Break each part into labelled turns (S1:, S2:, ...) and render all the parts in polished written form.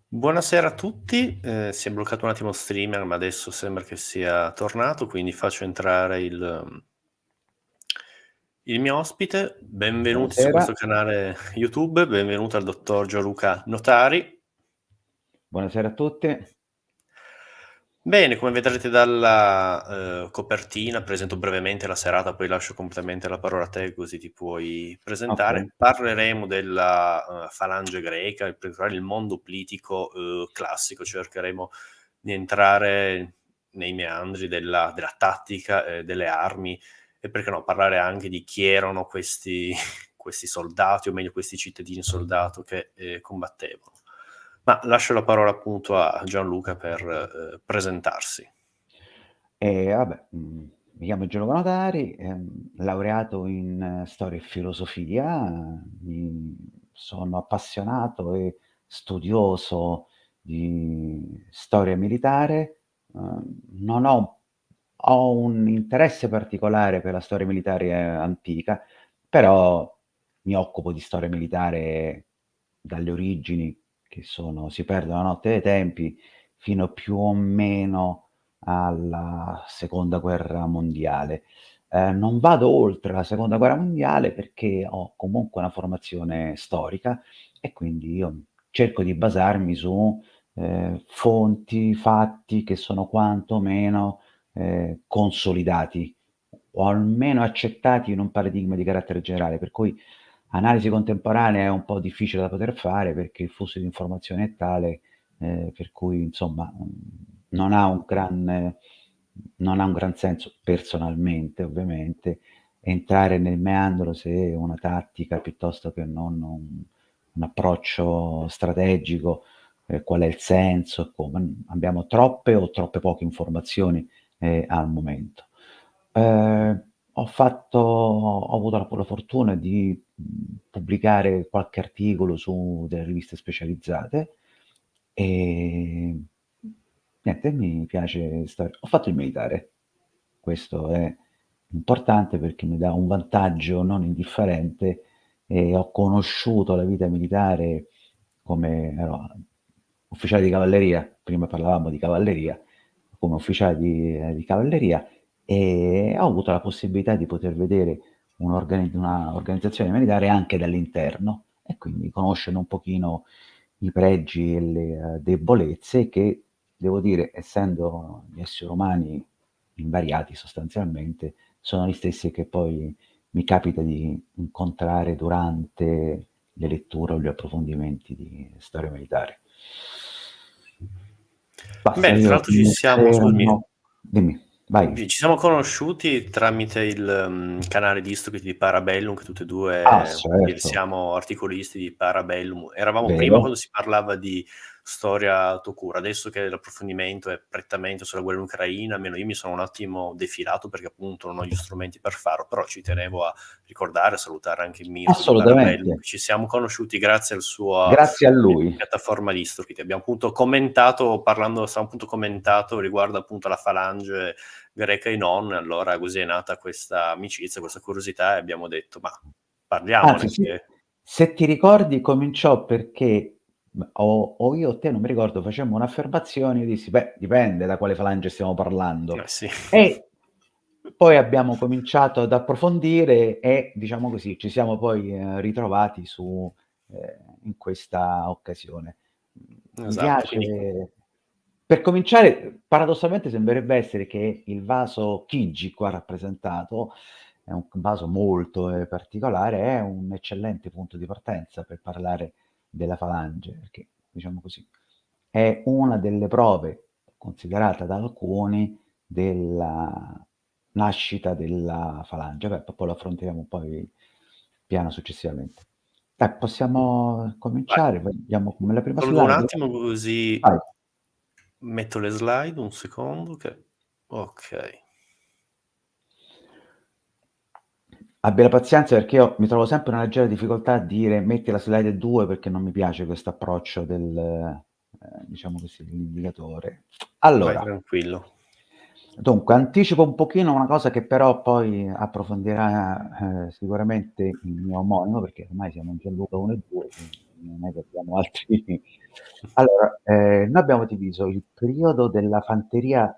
S1: Buonasera a tutti, si è bloccato un attimo lo streamer, ma adesso sembra che sia tornato, quindi faccio entrare il mio ospite. Benvenuti su questo
S2: Buonasera.
S1: canale YouTube, benvenuto al dottor Gianluca Notari.
S2: Buonasera a tutti.
S1: Bene, come vedrete dalla copertina, presento brevemente la serata, poi lascio completamente la parola a te, così ti puoi
S2: Ok.
S1: presentare. Parleremo della falange greca, in particolare il mondo politico classico. Cercheremo di entrare nei meandri della tattica, delle armi e perché no, parlare anche di chi erano questi, questi soldati, o meglio questi cittadini soldato che combattevano. Ma lascio la parola appunto a Gianluca per presentarsi.
S2: Vabbè, mi chiamo Gianluca Notari, laureato in storia e filosofia, sono appassionato e studioso di storia militare, non ho un interesse particolare per la storia militare antica, però mi occupo di storia militare dalle origini, che si perdono la notte dei tempi, fino più o meno alla seconda guerra mondiale. Non vado oltre la seconda guerra mondiale perché ho comunque una formazione storica e quindi io cerco di basarmi su fonti, fatti che sono quanto meno consolidati o almeno accettati in un paradigma di carattere generale, per cui analisi contemporanea è un po' difficile da poter fare perché il flusso di informazione è tale, per cui insomma, non ha un gran senso, personalmente ovviamente, entrare nel meandro se una tattica piuttosto che non un approccio strategico, qual è il senso e come. Abbiamo troppe o troppe poche informazioni, al momento. Ho avuto la fortuna di, pubblicare qualche articolo su delle riviste specializzate e niente, mi piace ho fatto il militare. Questo è importante perché mi dà un vantaggio non indifferente e ho conosciuto la vita militare come ero ufficiale di cavalleria, prima parlavamo di cavalleria, come ufficiale di cavalleria e ho avuto la possibilità di poter vedere una organizzazione militare anche dall'interno e quindi conoscere un pochino i pregi e le debolezze che, devo dire, essendo gli esseri umani invariati sostanzialmente, sono gli stessi che poi mi capita di incontrare durante le letture o gli approfondimenti di storia militare. Basta,
S1: Bene, tra
S2: io
S1: l'altro ci siamo, scusami,
S2: dimmi, vai.
S1: ci siamo conosciuti tramite il canale di History di Parabellum, che tutti e
S2: Ah,
S1: due
S2: certo,
S1: siamo articolisti di Parabellum. Eravamo prima
S2: vero.
S1: quando si parlava di storia Tokura, adesso che l'approfondimento è prettamente sulla guerra in Ucraina, almeno io mi sono un attimo defilato perché appunto non ho gli strumenti per farlo, però ci tenevo a ricordare, salutare anche Mirko di Parabellum,
S2: Assolutamente.
S1: che ci siamo conosciuti grazie al suo
S2: Grazie a lui.
S1: piattaforma di History. Abbiamo appunto commentato, stiamo appunto commentato riguardo appunto alla falange greca e non, allora così è nata questa amicizia, questa curiosità e abbiamo detto ma
S2: Anzi,
S1: parliamone che...
S2: se ti ricordi cominciò perché o io o te, non mi ricordo, facemmo un'affermazione, io dissi: "Beh, dipende da quale falange stiamo parlando".
S1: Sì.
S2: E poi abbiamo cominciato ad approfondire e, diciamo così, ci siamo poi, ritrovati in questa occasione. Mi
S1: Esatto, quindi
S2: piace per cominciare, paradossalmente sembrerebbe essere che il vaso Chigi qua rappresentato, è un vaso molto, particolare, è un eccellente punto di partenza per parlare della falange, perché, diciamo così, è una delle prove considerata da alcuni della nascita della falange. Beh, poi lo affronteremo poi piano successivamente. Dai, possiamo
S1: Vai,
S2: cominciare, vediamo come la prima
S1: tolgo un
S2: slide.
S1: attimo così
S2: Vai.
S1: metto le slide, un secondo che okay.
S2: Abbia la pazienza perché io mi trovo sempre una leggera difficoltà a dire metti la slide 2 perché non mi piace questo approccio del, diciamo così, dell'indicatore.
S1: Vai
S2: Allora,
S1: tranquillo.
S2: dunque anticipo un pochino una cosa che però poi approfondirà sicuramente il mio omonimo, perché ormai siamo in Gianluca 1 e 2, quindi non è che abbiamo altri. Allora, noi abbiamo diviso il periodo della fanteria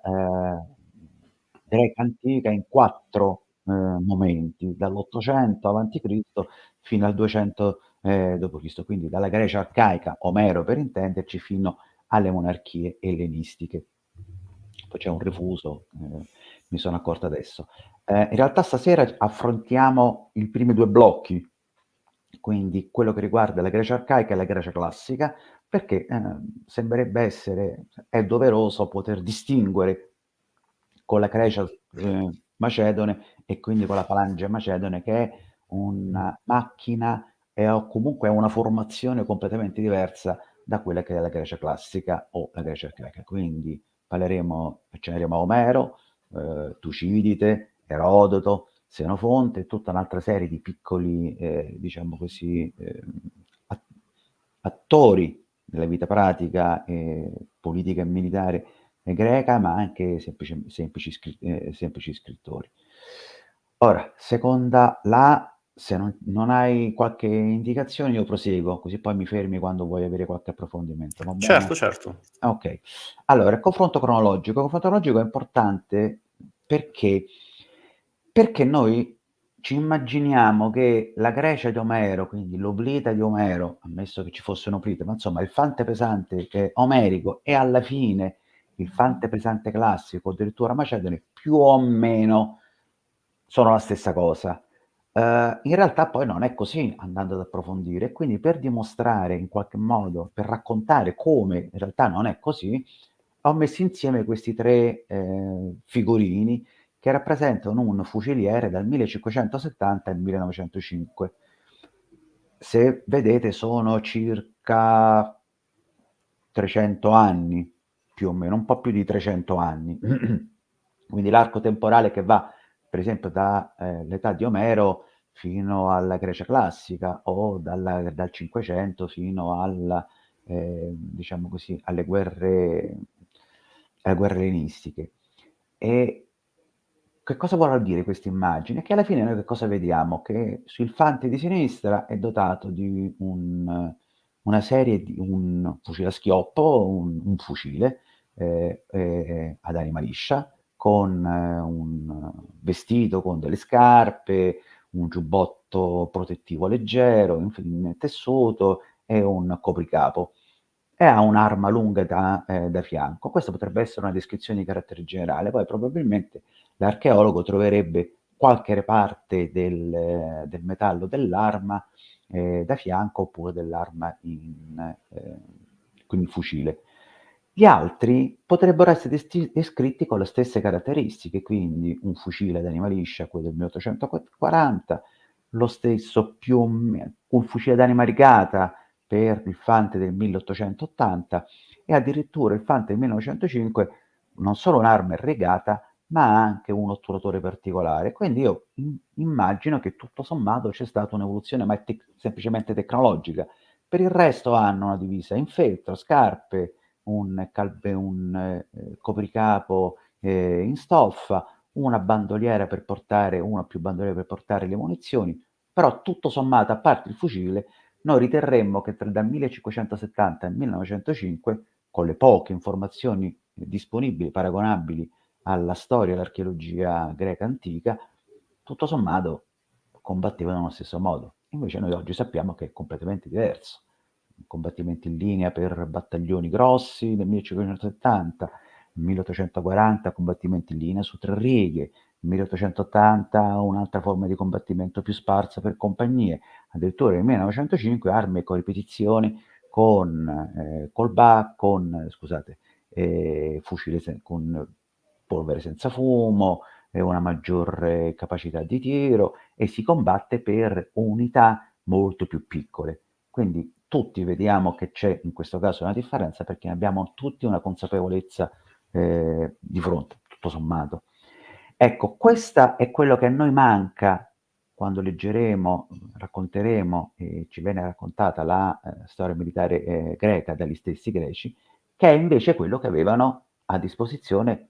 S2: greca antica in 4 momenti, dall'800 avanti Cristo fino al 200 dopo Cristo, quindi dalla Grecia arcaica, Omero per intenderci, fino alle monarchie ellenistiche. Poi c'è un refuso, mi sono accorto adesso. In realtà stasera affrontiamo i primi 2 blocchi, quindi quello che riguarda la Grecia arcaica e la Grecia classica, perché, sembrerebbe essere è doveroso poter distinguere con la Grecia, macedone e quindi con la falange macedone che è una macchina o comunque è una formazione completamente diversa da quella che è la Grecia classica o la Grecia arcaica. Quindi accenneremo a Omero, Tucidide, Erodoto, Senofonte e tutta un'altra serie di piccoli, diciamo così, a attori della vita pratica, politica e militare greca, ma anche semplici scrittori. Ora, seconda la se non hai qualche indicazione io proseguo, così poi mi fermi quando vuoi avere qualche approfondimento, va bene?
S1: Certo, certo.
S2: Okay. Allora, il confronto cronologico. Il confronto cronologico è importante perché noi ci immaginiamo che la Grecia di Omero, quindi l'Oplita di Omero, ammesso che ci fosse un'Oplita, ma insomma il fante pesante omerico e alla fine il fante pesante classico, addirittura macedone, più o meno sono la stessa cosa. In realtà poi non è così andando ad approfondire e quindi per dimostrare in qualche modo, per raccontare come in realtà non è così, ho messo insieme questi 3, figurini che rappresentano un fuciliere dal 1570 al 1905. Se vedete sono circa 300 anni, più o meno, un po' più di 300 anni. Quindi l'arco temporale che va, per esempio, da l'età di Omero fino alla Grecia classica o dal 500 fino alla, diciamo così, alle guerre ellenistiche. E che cosa vuol dire questa immagine? Che alla fine noi che cosa vediamo? Che il fante di sinistra è dotato di una serie di un fucile a schioppo, un fucile ad anima liscia, con un vestito con delle scarpe, un giubbotto protettivo leggero, in tessuto e un copricapo. E ha un'arma lunga da fianco. Questa potrebbe essere una descrizione di carattere generale, poi probabilmente l'archeologo troverebbe qualche parte del metallo dell'arma da fianco oppure dell'arma quindi fucile. Gli altri potrebbero essere descritti con le stesse caratteristiche, quindi un fucile ad anima liscia, quello del 1840, lo stesso più o meno, un fucile ad anima rigata per il Fante del 1880 e addirittura il Fante del 1905 non solo un'arma irrigata, ma anche un otturatore particolare. Quindi io immagino che tutto sommato c'è stata un'evoluzione, ma è semplicemente tecnologica. Per il resto hanno una divisa in feltro, scarpe, un copricapo in stoffa, una o più bandoliere per portare le munizioni, però tutto sommato, a parte il fucile, noi riterremmo che dal 1570 al 1905, con le poche informazioni disponibili, paragonabili alla storia e all'archeologia greca antica, tutto sommato combattevano nello stesso modo. Invece noi oggi sappiamo che è completamente diverso. Combattimenti in linea per battaglioni grossi nel 1570, nel 1840 combattimenti in linea su 3 righe, nel 1880 un'altra forma di combattimento più sparsa per compagnie, addirittura nel 1905 armi con ripetizioni con scusate, fucile con polvere senza fumo, e una maggiore capacità di tiro e si combatte per unità molto più piccole. Quindi tutti vediamo che c'è in questo caso una differenza perché abbiamo tutti una consapevolezza di fronte, tutto sommato. Ecco, questa è quello che a noi manca quando leggeremo, racconteremo, e ci viene raccontata la storia militare greca dagli stessi greci, che è invece quello che avevano a disposizione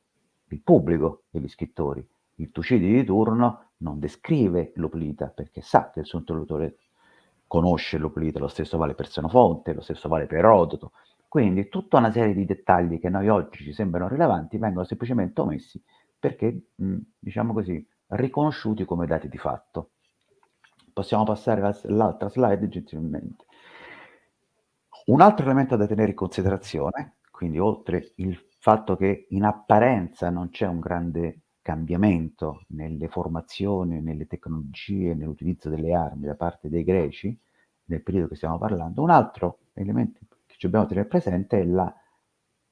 S2: il pubblico e gli scrittori. Il Tucidide di turno non descrive l'Oplita perché sa che il suo interlocutore conosce l'Oplita, lo stesso vale per Senofonte, lo stesso vale per Erodoto. Quindi tutta una serie di dettagli che a noi oggi ci sembrano rilevanti vengono semplicemente omessi perché, diciamo così, riconosciuti come dati di fatto. Possiamo passare all'altra slide gentilmente. Un altro elemento da tenere in considerazione, quindi oltre il fatto che in apparenza non c'è un grande cambiamento nelle formazioni, nelle tecnologie, nell'utilizzo delle armi da parte dei greci, nel periodo che stiamo parlando, un altro elemento che ci dobbiamo tenere presente è la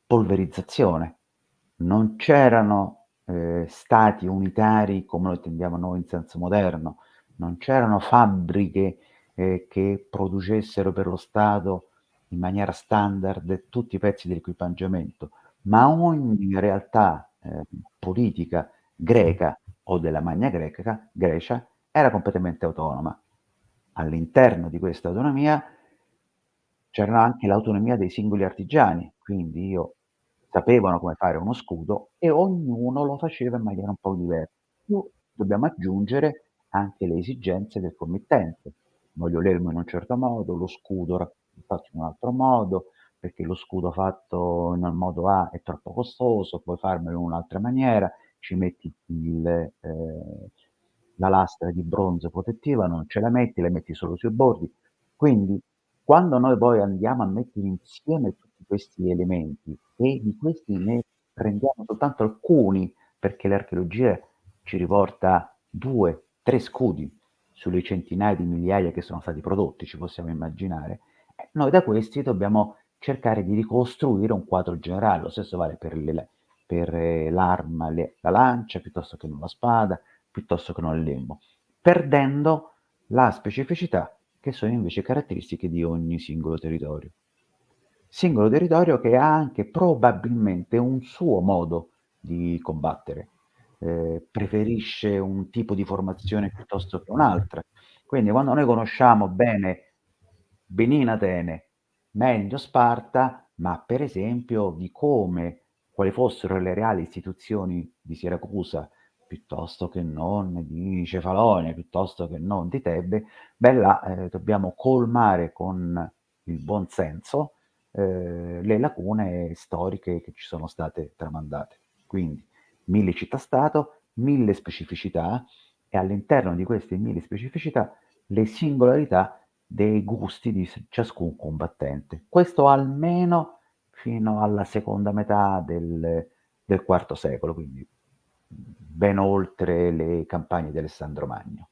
S2: polverizzazione. Non c'erano stati unitari come lo intendiamo noi in senso moderno, non c'erano fabbriche che producessero per lo Stato in maniera standard tutti i pezzi dell'equipaggiamento, ma ogni realtà politica greca o della Magna Grecia era completamente autonoma. All'interno di questa autonomia c'era anche l'autonomia dei singoli artigiani, quindi sapevano come fare uno scudo e ognuno lo faceva in maniera un po' diversa. Più dobbiamo aggiungere anche le esigenze del committente. Voglio l'elmo in un certo modo, lo scudo fatto in un altro modo, perché lo scudo fatto in un modo A è troppo costoso, puoi farmelo in un'altra maniera, ci metti la lastra di bronzo protettiva, non ce la metti solo sui bordi. Quindi quando noi poi andiamo a mettere insieme tutti questi elementi e di questi ne prendiamo soltanto alcuni, perché l'archeologia ci riporta 2, 3 scudi sulle centinaia di migliaia che sono stati prodotti, ci possiamo immaginare, noi da questi dobbiamo cercare di ricostruire un quadro generale. Lo stesso vale per l'arma, la lancia, piuttosto che non la spada, piuttosto che non il lembo, perdendo la specificità che sono invece caratteristiche di ogni singolo territorio. Singolo territorio che ha anche probabilmente un suo modo di combattere, preferisce un tipo di formazione piuttosto che un'altra. Quindi quando noi conosciamo bene Benin Atene, meglio Sparta, ma per esempio di come, quali fossero le reali istituzioni di Siracusa, piuttosto che non di Cefalonia, piuttosto che non di Tebe, beh là dobbiamo colmare con il buon senso le lacune storiche che ci sono state tramandate. Quindi 1000 città-stato, 1000 specificità e all'interno di queste 1000 specificità le singolarità dei gusti di ciascun combattente. Questo almeno fino alla seconda metà del IV secolo, quindi ben oltre le campagne di Alessandro Magno.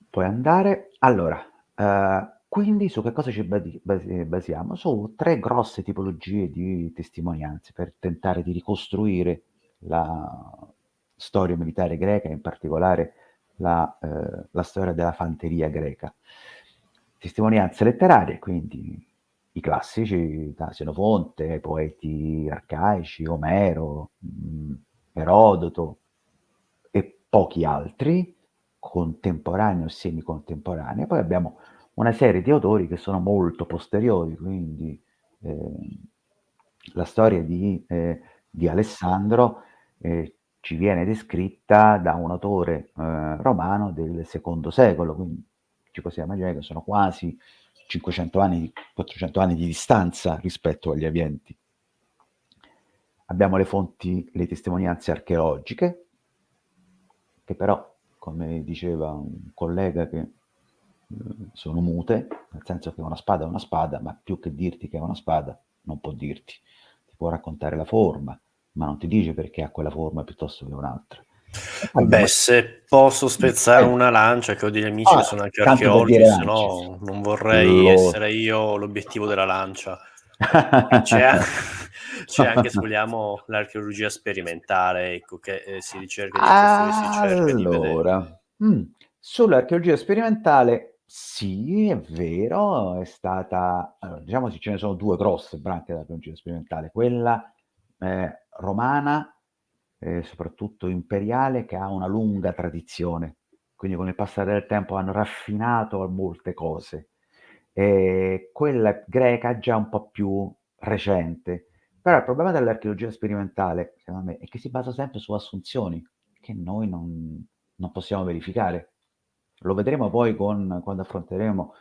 S2: Puoi andare. Allora, quindi su che cosa ci basiamo? Su 3 grosse tipologie di testimonianze per tentare di ricostruire la storia militare greca, in particolare la storia della fanteria greca. Testimonianze letterarie, quindi i classici, da Senofonte, poeti arcaici, Omero, Erodoto e pochi altri, contemporanei o semicontemporanei. Poi abbiamo una serie di autori che sono molto posteriori, quindi la storia di Alessandro ci viene descritta da un autore romano del secondo secolo, quindi ci possiamo immaginare che sono quasi 500 anni, 400 anni di distanza rispetto agli avvienti. Abbiamo le fonti, le testimonianze archeologiche, che però, come diceva un collega, che sono mute, nel senso che una spada è una spada, ma più che dirti che è una spada, non può dirti. Ti può raccontare la forma, ma non ti dice perché ha quella forma piuttosto che un'altra.
S1: Beh, se posso spezzare una lancia, che ho degli amici che sono anche
S2: tanto per
S1: archeologi,
S2: dire
S1: se
S2: lanci.
S1: no non vorrei
S2: Lo...
S1: essere io l'obiettivo della lancia. C'è, C'è anche, se vogliamo, l'archeologia sperimentale, ecco, che si ricerca di costruire, si cerca di vedere.
S2: Allora, sull'archeologia sperimentale sì, è vero, è stata allora, diciamo ce ne sono 2 grosse branche dell'archeologia sperimentale, quella, romana, soprattutto imperiale, che ha una lunga tradizione, quindi con il passare del tempo hanno raffinato molte cose. Quella greca già un po' più recente. Però il problema dell'archeologia sperimentale, secondo me, è che si basa sempre su assunzioni che noi non possiamo verificare. Lo vedremo poi quando affronteremo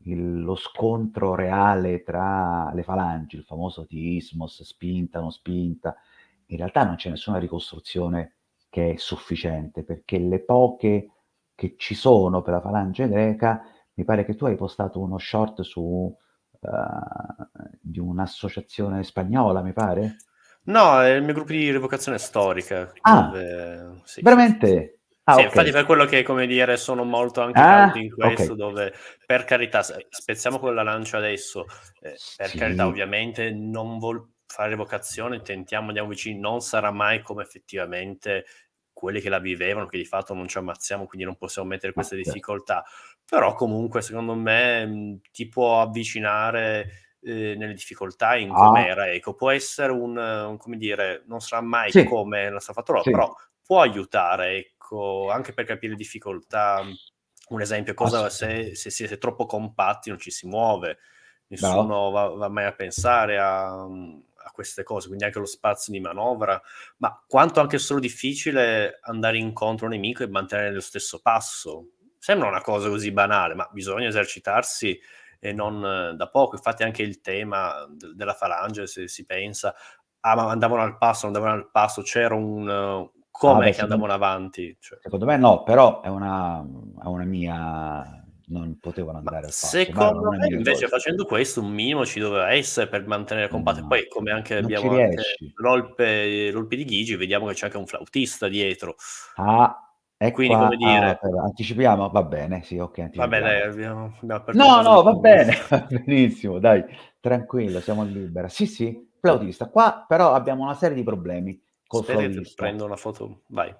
S2: lo scontro reale tra le falangi, il famoso Tismos, spinta, non spinta. In realtà non c'è nessuna ricostruzione che è sufficiente, perché le poche che ci sono per la falange greca, mi pare che tu hai postato uno short su di un'associazione spagnola, mi pare?
S1: No, è il mio gruppo di rievocazione storica,
S2: Ah,
S1: dove sì, sì, sì, sì.
S2: veramente? Ah,
S1: Sì, infatti
S2: okay.
S1: per quello che, come dire, sono molto anche cauto
S2: Ah,
S1: in questo,
S2: okay.
S1: dove, per carità, spezziamo con la lancia adesso, per carità,
S2: Sì,
S1: ovviamente non fare evocazione, tentiamo, andiamo vicini, non sarà mai come effettivamente quelli che la vivevano, che di fatto non ci ammazziamo, quindi non possiamo mettere
S2: no,
S1: queste
S2: certo.
S1: difficoltà, però comunque secondo me ti può avvicinare nelle difficoltà in
S2: Ah,
S1: com'era, ecco. Può essere un come dire, non sarà mai
S2: sì,
S1: come la sta fatto loro,
S2: sì,
S1: però può aiutare, ecco, anche per capire difficoltà. Un esempio: cosa
S2: assolutamente.
S1: se siete troppo compatti non ci si muove,
S2: Bravo.
S1: nessuno va mai a pensare a queste cose, quindi anche lo spazio di manovra, ma quanto anche solo difficile andare incontro a un nemico e mantenere lo stesso passo. Sembra una cosa così banale, ma bisogna esercitarsi e non da poco. Infatti anche il tema della falange, se si pensa: "Ah, ma andavano al passo, non andavano al passo", c'era un
S2: Ah
S1: com'è
S2: beh,
S1: che andavano avanti, cioè.
S2: secondo me no, però è una mia non potevano
S1: Ma
S2: andare al passo, ma è
S1: secondo
S2: una
S1: me
S2: mia
S1: invece
S2: cosa.
S1: facendo questo un minimo ci doveva essere per mantenere compatto. E
S2: No,
S1: poi, come anche
S2: non ci
S1: abbiamo anche
S2: riesci.
S1: l'Olpe di Ghigi, vediamo che c'è anche un flautista dietro.
S2: Ah, e
S1: Quindi, come
S2: qua
S1: dire,
S2: però anticipiamo? Va bene, sì, okay,
S1: vabbè dai,
S2: anticipiamo.
S1: abbiamo aperto un
S2: No,
S1: vaso di
S2: no, va
S1: Pandora.
S2: bene, va benissimo, dai, tranquillo, siamo libera. Sì, sì, flautista. Qua però abbiamo una serie di problemi col
S1: Aspetta che ti
S2: flautista.
S1: prendo una foto, vai.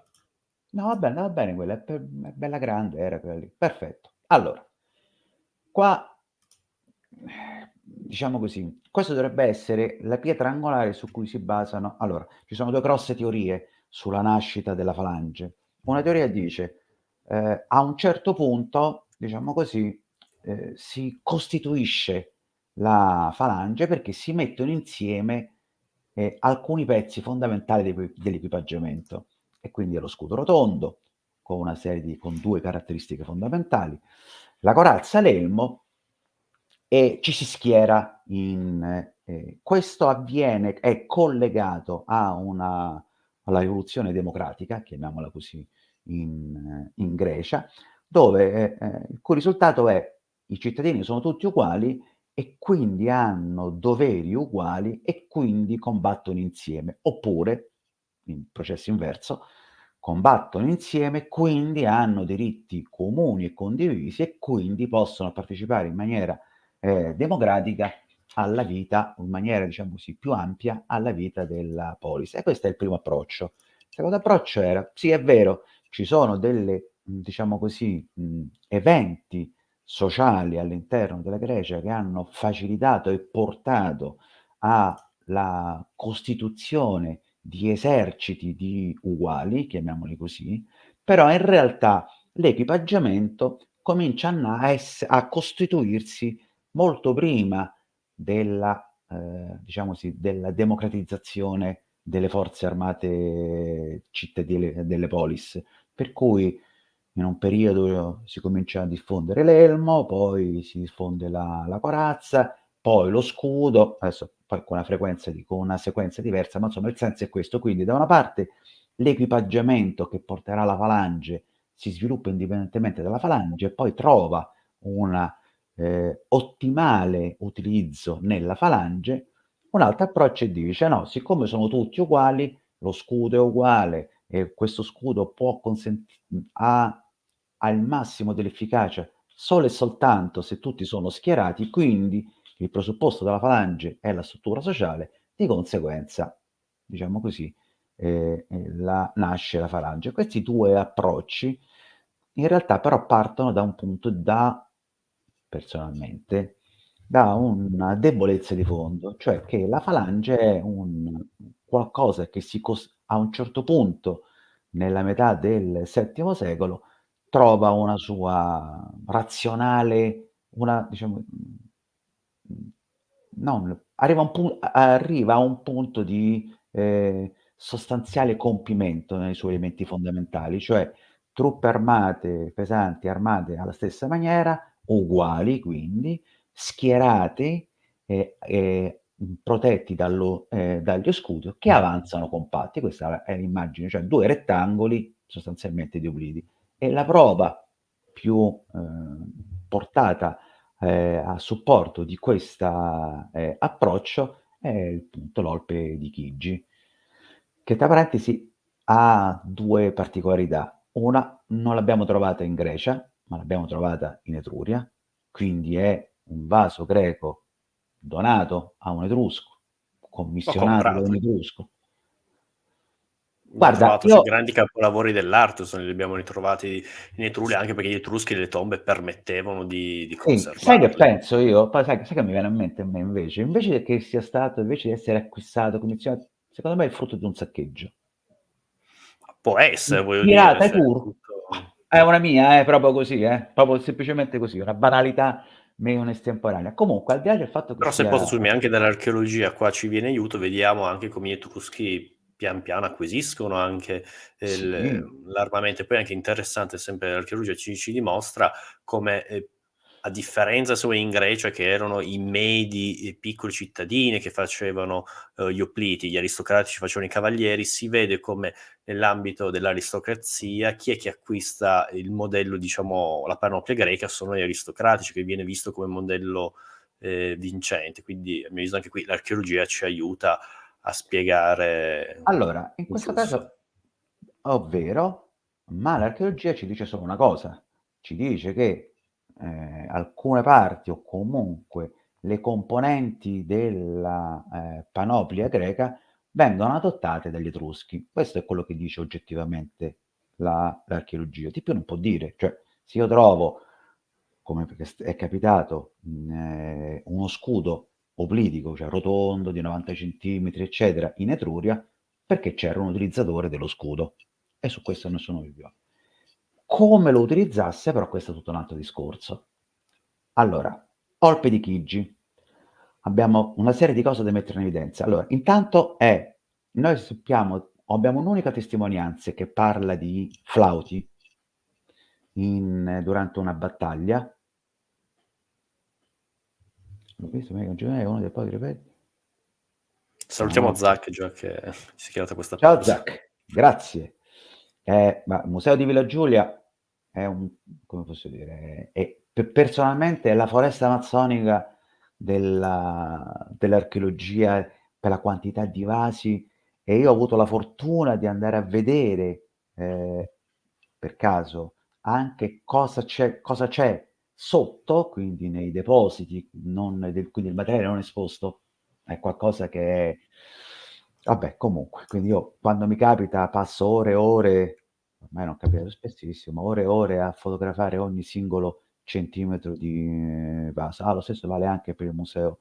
S2: No, va bene quella, è bella grande, era quella lì. Perfetto. Allora, qua, diciamo così, questo dovrebbe essere la pietra angolare su cui si basano allora, ci sono 2 grosse teorie sulla nascita della falange. Una teoria dice, a un certo punto, diciamo così, si costituisce la falange perché si mettono insieme, alcuni pezzi fondamentali dell'equipaggiamento e quindi è lo scudo rotondo con una serie con 2 caratteristiche fondamentali, la corazza, l'elmo e ci si schiera questo avviene è collegato alla rivoluzione democratica, chiamiamola così, in Grecia, dove, il cui risultato è: i cittadini sono tutti uguali e quindi hanno doveri uguali e quindi combattono insieme. Oppure, in processo inverso, combattono insieme, quindi hanno diritti comuni e condivisi e quindi possono partecipare in maniera, democratica alla vita in maniera, diciamo così, più ampia alla vita della polis. E questo è il primo approccio. Il secondo approccio era: sì, è vero, ci sono delle, diciamo così, eventi sociali all'interno della Grecia che hanno facilitato e portato alla costituzione di eserciti di uguali, chiamiamoli così, però in realtà l'equipaggiamento comincia a costituirsi molto prima della diciamo così, della democratizzazione delle forze armate cittadine delle polis. Per cui in un periodo si comincia a diffondere l'elmo, poi si diffonde la corazza, poi lo scudo, adesso poi con una sequenza diversa, ma insomma il senso è questo. Quindi da una parte l'equipaggiamento che porterà la falange si sviluppa indipendentemente dalla falange e poi trova una, ottimale utilizzo nella falange. Un altro approccio dice: "No, siccome sono tutti uguali, lo scudo è uguale e questo scudo ha il massimo dell'efficacia solo e soltanto se tutti sono schierati, quindi il presupposto della falange è la struttura sociale, Di conseguenza, diciamo così, nasce la falange. Questi due approcci in realtà però partono da un punto personalmente, da una debolezza di fondo, cioè che la falange è un qualcosa che a un certo punto, nella metà del VII secolo, trova una sua razionale, una diciamo, non arriva a un punto di, sostanziale compimento nei suoi elementi fondamentali, cioè truppe armate pesanti, armate alla stessa maniera, uguali quindi, schierate protetti dagli scudo, che avanzano compatti. Questa è l'immagine, cioè 2 rettangoli sostanzialmente di Euclidi. E la prova più, portata, a supporto di questa approccio è il punto l'Olpe di Chigi, che tra parentesi ha 2 particolarità. Una non l'abbiamo trovata in Grecia, ma l'abbiamo trovata in Etruria, quindi è un vaso greco donato a un etrusco,
S1: L'ho
S2: commissionato da un
S1: comprato.
S2: etrusco.
S1: Ne ho
S2: Guarda,
S1: trovato, sì,
S2: io
S1: grandi capolavori dell'arte, li abbiamo ritrovati in Etruria, anche perché gli Etruschi le tombe permettevano di
S2: sì, sai che
S1: conservarle.
S2: penso io? Poi sai che mi viene a me invece? Invece che sia stato, invece di essere acquistato, commissionato, secondo me è il frutto di un saccheggio.
S1: Può essere, voglio dire,
S2: Ispirata ai
S1: cioè
S2: turco, è una mia, proprio così, proprio semplicemente così, una banalità meno estemporanea. Comunque, al di là del fatto che
S1: però se posso,
S2: sia
S1: scusami, anche dall'archeologia qua ci viene aiuto, vediamo anche come gli Etruschi pian piano acquisiscono anche
S2: sì,
S1: l'armamento. E poi è anche interessante, sempre l'archeologia ci dimostra come, a differenza insomma in Grecia, che erano i medi e piccoli cittadini che facevano gli opliti, gli aristocratici facevano i cavalieri, si vede come nell'ambito dell'aristocrazia chi è che acquista il modello, diciamo, la panoplia greca sono gli aristocratici, che viene visto come modello vincente. Quindi a mio avviso anche qui l'archeologia ci aiuta a spiegare
S2: allora, in
S1: il
S2: questo
S1: flusso.
S2: caso ovvero, ma l'archeologia ci dice solo una cosa, ci dice che, alcune parti o comunque le componenti della, panoplia greca vengono adottate dagli Etruschi. Questo è quello che dice oggettivamente l'archeologia. Di più non può dire, cioè se io trovo, come è capitato, uno scudo oblitico, cioè rotondo di 90 centimetri, eccetera, in Etruria, perché c'era un utilizzatore dello scudo. E su questo non sono dubbio. Come lo utilizzasse, però questo è tutto un altro discorso. Allora, Olpe di Chigi. Abbiamo una serie di cose da mettere in evidenza. Allora, intanto noi sappiamo, abbiamo un'unica testimonianza che parla di flauti durante una battaglia. L'ho visto, è uno dei pochi ripeti.
S1: Salutiamo
S2: Ah,
S1: Zach già che si è creata questa
S2: ciao
S1: pausa.
S2: Zach, grazie. Ma il Museo di Villa Giulia è un, come posso dire, personalmente è la foresta amazzonica dell'archeologia per la quantità di vasi, e io ho avuto la fortuna di andare a vedere, per caso, anche cosa c'è sotto, quindi nei depositi, quindi il materiale non esposto è qualcosa che è, vabbè, comunque, quindi io quando mi capita passo ore e ore, ormai non capita spessissimo, ore e ore a fotografare ogni singolo centimetro di vaso. Lo stesso vale anche per il museo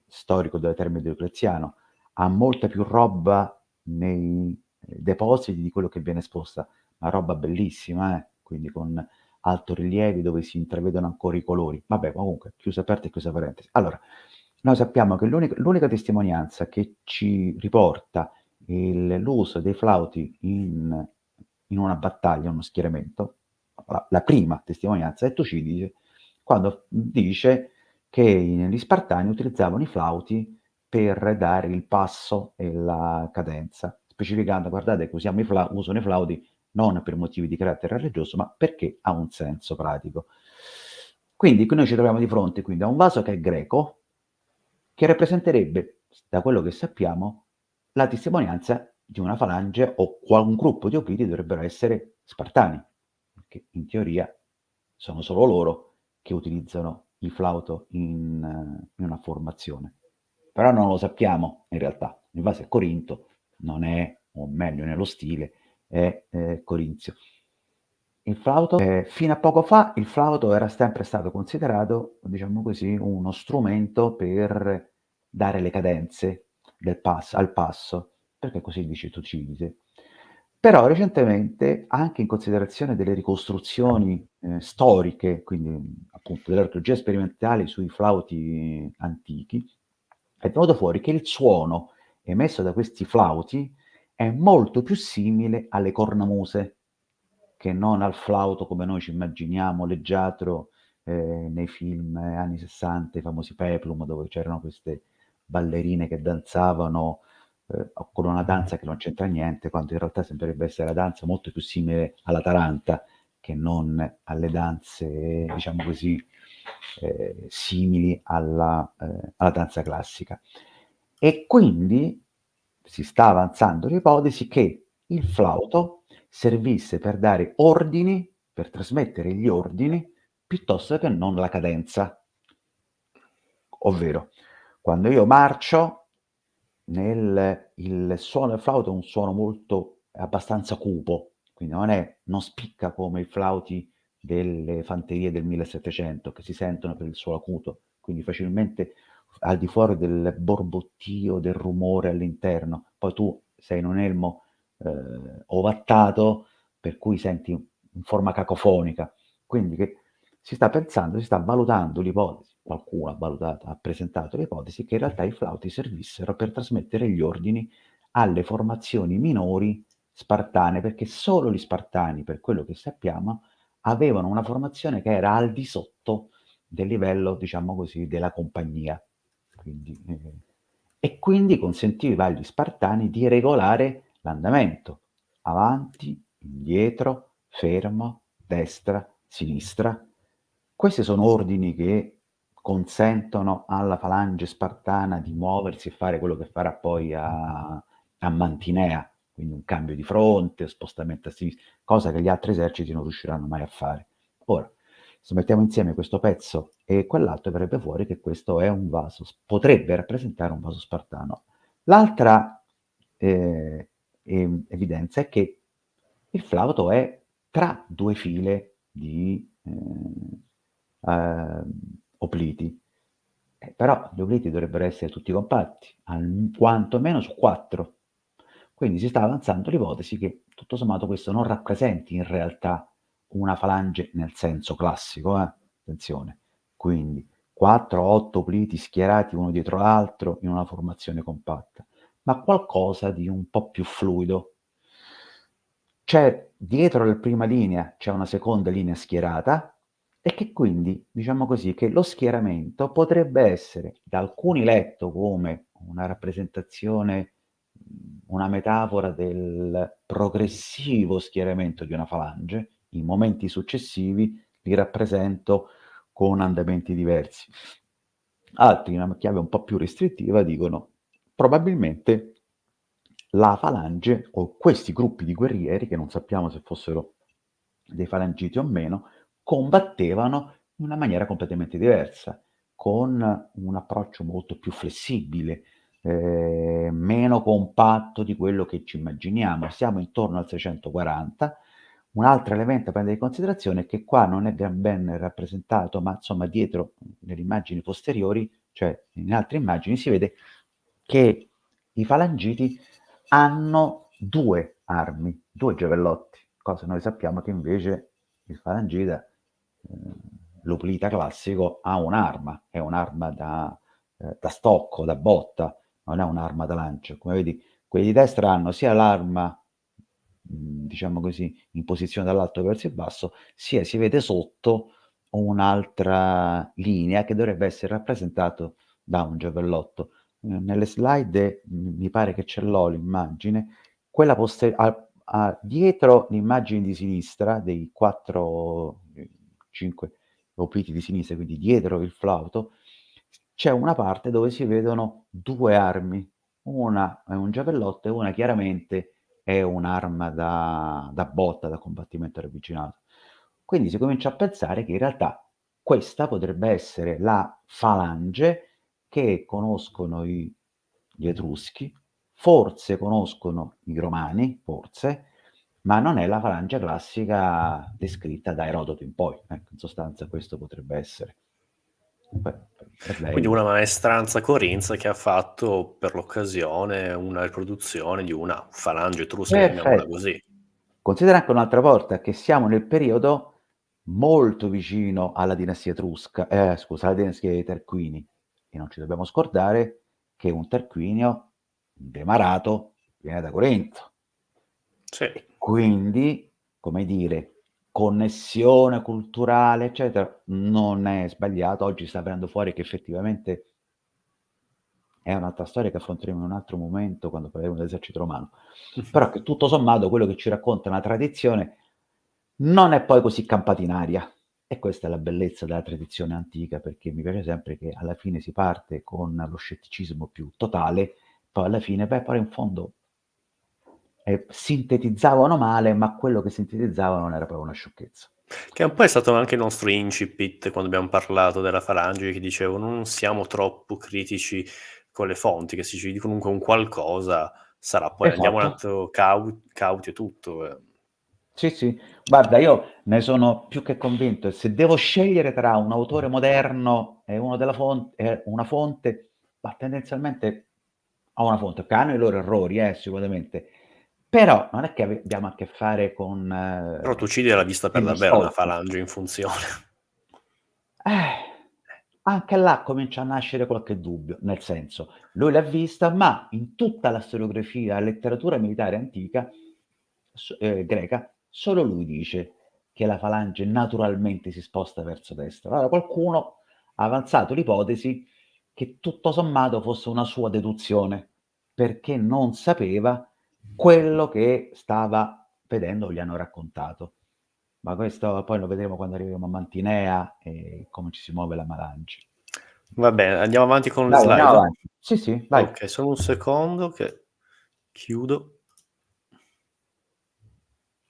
S2: storico delle Terme di Diocleziano. Ha molta più roba nei depositi di quello che viene esposta, ma roba bellissima, quindi con altorilievi dove si intravedono ancora i colori. Vabbè, comunque, chiusa aperta e chiusa parentesi. Allora, noi sappiamo che l'unica testimonianza che ci riporta l'uso dei flauti in una battaglia, uno schieramento, la prima testimonianza è Tucidide, quando dice che gli Spartani utilizzavano i flauti per dare il passo e la cadenza, specificando, guardate che usano i flauti non per motivi di carattere religioso, ma perché ha un senso pratico. Quindi qui noi ci troviamo di fronte quindi a un vaso che è greco, che rappresenterebbe, da quello che sappiamo, la testimonianza di una falange o un gruppo di Opliti dovrebbero essere spartani, perché in teoria sono solo loro che utilizzano il flauto in una formazione. però non lo sappiamo in realtà. In base a Corinto non è, o meglio nello stile, è corinzio. Il flauto, fino a poco fa, il flauto era sempre stato considerato, diciamo così, uno strumento per dare le cadenze al passo, perché così dice Tucidide. Però recentemente, anche in considerazione delle ricostruzioni storiche, quindi appunto delle archeologie sperimentali sui flauti antichi, è venuto fuori che il suono emesso da questi flauti è molto più simile alle cornamuse che non al flauto come noi ci immaginiamo, leggiadro nei film anni 60, i famosi Peplum, dove c'erano queste ballerine che danzavano con una danza che non c'entra niente, quando in realtà sembrerebbe essere una danza molto più simile alla taranta che non alle danze, diciamo così, simili alla danza classica. E quindi si sta avanzando l'ipotesi che il flauto servisse per dare ordini, per trasmettere gli ordini, piuttosto che non la cadenza. Ovvero, quando io marcio, il suono del flauto è un suono molto abbastanza cupo, quindi non spicca come i flauti delle fanterie del 1700 che si sentono per il suo acuto, quindi facilmente al di fuori del borbottio, del rumore all'interno. Poi tu sei in un elmo ovattato, per cui senti in forma cacofonica. Quindi che si sta pensando, si sta valutando l'ipotesi, qualcuno ha valutato, ha presentato l'ipotesi che in realtà i flauti servissero per trasmettere gli ordini alle formazioni minori spartane, perché solo gli spartani, per quello che sappiamo, avevano una formazione che era al di sotto del livello, diciamo così, della compagnia. Quindi, e quindi consentiva agli spartani di regolare l'andamento, avanti, indietro, fermo, destra, sinistra. Questi sono ordini che consentono alla falange spartana di muoversi e fare quello che farà poi a Mantinea, quindi un cambio di fronte, spostamento a sinistra, cosa che gli altri eserciti non riusciranno mai a fare. Ora, se mettiamo insieme questo pezzo e quell'altro, verrebbe fuori che questo è un vaso, potrebbe rappresentare un vaso spartano. L'altra evidenza è che il flauto è tra due file di opliti. Però gli obliti dovrebbero essere tutti compatti, quantomeno su 4. Quindi si sta avanzando l'ipotesi che tutto sommato questo non rappresenti in realtà una falange nel senso classico, attenzione. Quindi 4-8 obliti schierati uno dietro l'altro in una formazione compatta, ma qualcosa di un po' più fluido. C'è dietro la prima linea c'è una seconda linea schierata e che quindi, diciamo così, che lo schieramento potrebbe essere da alcuni letto come una rappresentazione, una metafora del progressivo schieramento di una falange, i momenti successivi li rappresento con andamenti diversi. Altri, in una chiave un po' più restrittiva, dicono probabilmente la falange o questi gruppi di guerrieri, che non sappiamo se fossero dei falangiti o meno, combattevano in una maniera completamente diversa, con un approccio molto più flessibile, meno compatto di quello che ci immaginiamo. Siamo intorno al 640. Un altro elemento da prendere in considerazione è che qua non è ben rappresentato, ma insomma dietro, nelle immagini posteriori, cioè in altre immagini, si vede che i falangiti hanno 2 armi, 2 giavellotti, cosa noi sappiamo che invece il falangita, l'oplita classico, ha un'arma, è un'arma da stocco, da botta, non è un'arma da lancio. Come vedi, quelli di destra hanno sia l'arma, diciamo così, in posizione dall'alto verso il basso, sia si vede sotto un'altra linea che dovrebbe essere rappresentato da un giavellotto. Nelle slide mi pare che ce l'ho l'immagine, quella dietro l'immagine di sinistra dei 4, 5 opliti di sinistra, quindi dietro il flauto, c'è una parte dove si vedono 2 armi, una è un giavellotto e una chiaramente è un'arma da botta, da combattimento ravvicinato. Quindi si comincia a pensare che in realtà questa potrebbe essere la falange che conoscono gli Etruschi, forse conoscono i Romani, forse, ma non è la falange classica descritta da Erodoto in poi. Ecco, in sostanza questo potrebbe essere. Per
S1: Quindi
S2: lei.
S1: una maestranza corinza che ha fatto per l'occasione una riproduzione di una falange etrusca, chiamiamola
S2: Perfetto.
S1: così.
S2: Considera anche un'altra volta che siamo nel periodo molto vicino alla dinastia etrusca, scusa, alla dinastia dei Tarquini, e non ci dobbiamo scordare che un Tarquinio, Demarato, viene da Corinto.
S1: Sì.
S2: E quindi, come dire, connessione culturale, eccetera, non è sbagliato. Oggi sta venendo fuori che effettivamente è un'altra storia che affronteremo in un altro momento quando parleremo dell'esercito romano. Però che tutto sommato quello che ci racconta una tradizione non è poi così campato in aria. E questa è la bellezza della tradizione antica, perché mi piace sempre che alla fine si parte con lo scetticismo più totale, poi alla fine, beh, però in fondo sintetizzavano male, ma quello che sintetizzavano non era proprio una sciocchezza.
S1: Che un po' è stato anche il nostro incipit quando abbiamo parlato della falange, che dicevo non siamo troppo critici con le fonti, che se ci dicono comunque un qualcosa sarà, poi andiamo un
S2: Esatto.
S1: attimo cauti e tutto.
S2: Sì, sì. Guarda, io ne sono più che convinto e se devo scegliere tra un autore moderno e uno della e una fonte, ma tendenzialmente ho una fonte, che hanno i loro errori, sicuramente. Però non è che abbiamo a che fare con
S1: Però tu ci la vista per
S2: libri
S1: davvero una
S2: storici.
S1: falange in funzione.
S2: Anche là comincia a nascere qualche dubbio, nel senso, lui l'ha vista, ma in tutta la storiografia, la letteratura militare antica, greca, solo lui dice che la falange naturalmente si sposta verso destra. Allora qualcuno ha avanzato l'ipotesi che tutto sommato fosse una sua deduzione, perché non sapeva quello che stava vedendo o gli hanno raccontato. Ma questo poi lo vedremo quando arriveremo a Mantinea e come ci si muove la falange.
S1: Va bene, andiamo avanti con le
S2: Dai, andiamo
S1: slide?
S2: avanti. Sì, sì, vai.
S1: Ok, solo un secondo che chiudo.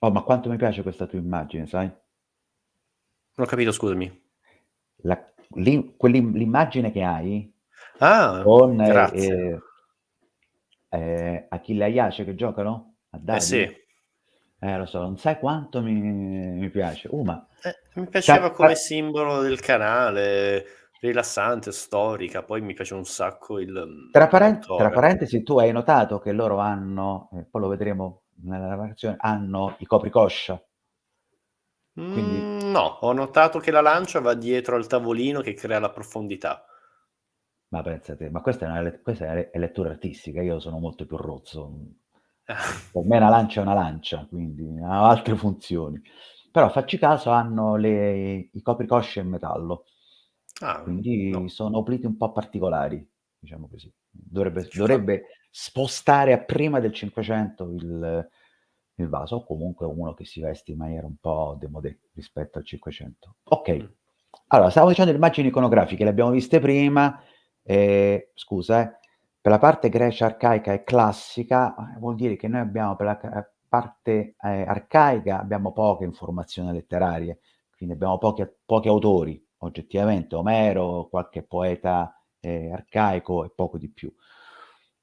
S2: Oh, ma quanto mi piace questa tua immagine, sai?
S1: Non ho capito, scusami.
S2: La l'immagine che hai
S1: Ah,
S2: con,
S1: grazie.
S2: Achille e Aiace che giocano a
S1: Eh sì,
S2: dadi? Lo so, non sai quanto mi piace. Ma
S1: mi piaceva
S2: tra
S1: come
S2: tra
S1: simbolo del canale, rilassante, storica, poi mi piace un sacco
S2: tra
S1: l'autore.
S2: parentesi, tu hai notato che loro hanno, poi lo vedremo nella narrazione, hanno i copricoscia, quindi
S1: No, ho notato che la lancia va dietro al tavolino che crea la profondità.
S2: ma pensa te, ma questa è lettura artistica, io sono molto più rozzo. Per me una lancia è una lancia, quindi ha altre funzioni. Però facci caso, hanno i copricosce in metallo,
S1: Ah,
S2: quindi
S1: no.
S2: sono obliti un po' particolari, diciamo così.
S1: Ci fa
S2: Dovrebbe spostare a prima del 500 il vaso, o comunque uno che si veste in maniera un po' démodé rispetto al 500.
S1: mh.
S2: Okay. Allora, stavo dicendo le immagini iconografiche, le abbiamo viste prima, scusa per la parte Grecia arcaica e classica, vuol dire che noi abbiamo per la parte, arcaica abbiamo poche informazioni letterarie, quindi abbiamo pochi autori, oggettivamente, Omero, qualche poeta, arcaico e poco di più.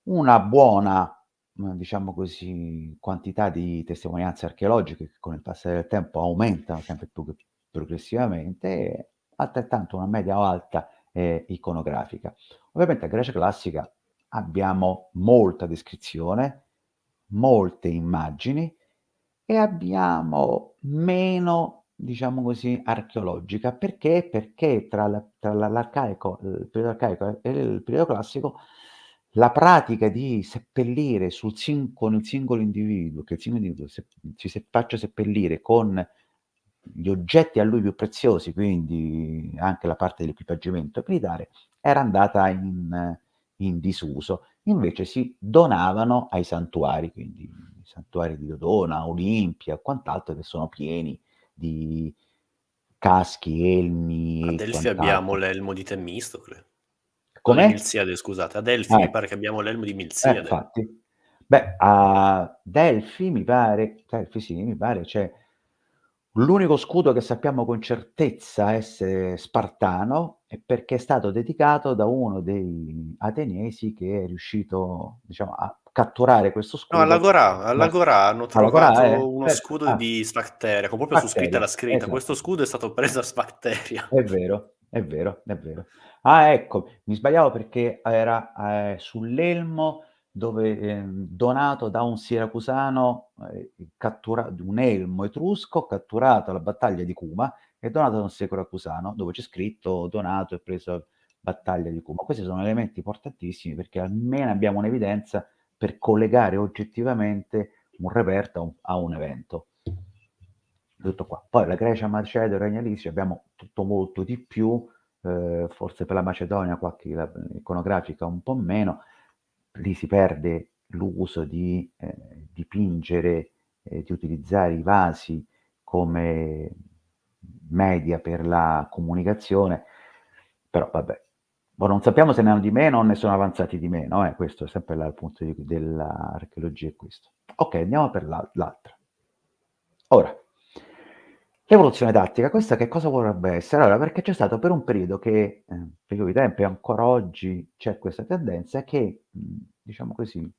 S2: Una buona, diciamo così, quantità di testimonianze archeologiche che con il passare del tempo aumentano sempre più progressivamente e altrettanto una media alta, iconografica. Ovviamente a Grecia classica abbiamo molta descrizione, molte immagini e abbiamo meno, diciamo così, archeologica. Perché? Perché l'arcaico il periodo arcaico e il periodo classico, la pratica di seppellire con il singolo individuo, che il singolo individuo faccia seppellire con gli oggetti a lui più preziosi, quindi anche la parte dell'equipaggiamento militare, era andata in disuso. Invece si donavano ai santuari, quindi i santuari di Dodona, Olimpia e quant'altro che sono pieni di caschi,
S1: A
S2: elmi e
S1: Delfi abbiamo
S2: quant'altro.
S1: l'elmo di Temmistocle. No, di
S2: Come?
S1: Milziade, scusate. A Delfi mi
S2: Ecco,
S1: pare che abbiamo l'elmo di Milziade.
S2: infatti. Beh, a Delfi mi pare sì, mi pare c'è. L'unico scudo che sappiamo con certezza essere spartano è perché è stato dedicato da uno dei ateniesi che è riuscito, diciamo, a catturare questo
S1: No,
S2: scudo.
S1: Alla Gora hanno
S2: Alla Corà,
S1: trovato uno
S2: certo.
S1: scudo
S2: Ah,
S1: di Sfacteria, con proprio su scritta
S2: Bacteria,
S1: la scritta: "Questo
S2: esatto.
S1: scudo è stato preso a Sfacteria".
S2: È vero, è vero, è vero. Ah, ecco, mi sbagliavo perché era, sull'elmo dove, donato da un siracusano, cattura un elmo etrusco catturato alla battaglia di Cuma e donato da un siracusano, dove c'è scritto: "Donato e preso battaglia di Cuma". Questi sono elementi importantissimi perché almeno abbiamo un'evidenza per collegare oggettivamente un reperto a un evento. Tutto qua. Poi la Grecia, Macedonia, il Regno Elisi abbiamo tutto molto di più, forse per la Macedonia qualche iconografica un po' meno, lì si perde l'uso di dipingere, di utilizzare i vasi come media per la comunicazione, però vabbè. Non sappiamo se ne hanno di meno o ne sono avanzati di meno, questo è sempre il punto dell'archeologia è questo. Ok, andiamo per l'altra. Ora, l'evoluzione tattica, questa che cosa vorrebbe essere? Allora, perché c'è stato per un periodo che, per i tempi, ancora oggi c'è questa tendenza che, diciamo così,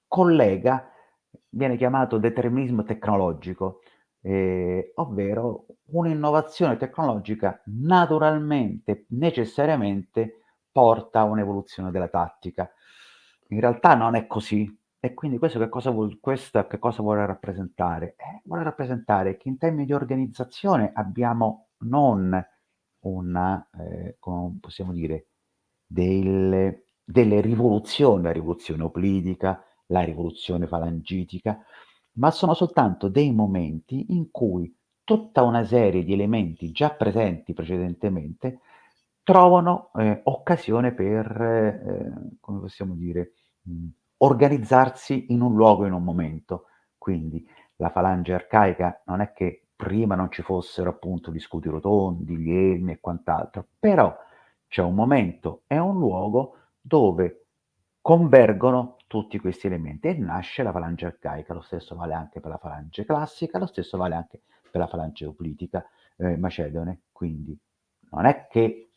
S2: collega, viene chiamato determinismo tecnologico, ovvero un'innovazione tecnologica naturalmente, necessariamente porta a un'evoluzione della tattica. In realtà non è così. E quindi questa che cosa vuole rappresentare? Vuole rappresentare che in termini di organizzazione abbiamo non una, come possiamo dire, delle rivoluzioni, la rivoluzione euclidica, la rivoluzione falangitica, ma sono soltanto dei momenti in cui tutta una serie di elementi già presenti precedentemente trovano, occasione per, come possiamo dire, organizzarsi in un luogo, in un momento. Quindi la falange arcaica non è che prima non ci fossero appunto gli scudi rotondi, gli elmi e quant'altro, però c'è un momento e un luogo dove convergono tutti questi elementi e nasce la falange arcaica. Lo stesso vale anche per la falange classica, lo stesso vale anche per la falange euclidica, macedone. Quindi non è che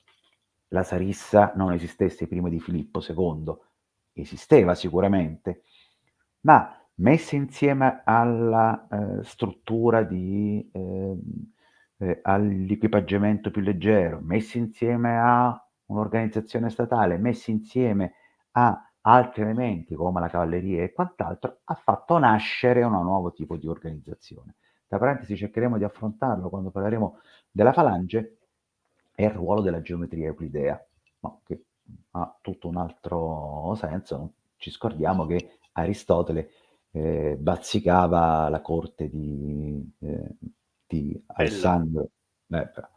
S2: la Sarissa non esistesse prima di Filippo II, esisteva sicuramente, ma messe insieme alla, struttura all'equipaggiamento più leggero, messi insieme a un'organizzazione statale, messi insieme a altri elementi come la cavalleria e quant'altro, ha fatto nascere un nuovo tipo di organizzazione. Tra parentesi cercheremo di affrontarlo quando parleremo della falange, è il ruolo della geometria euclidea, no, che ha tutto un altro senso. Non ci scordiamo che Aristotele bazzicava la corte di
S1: Bella.
S2: Alessandro. Però.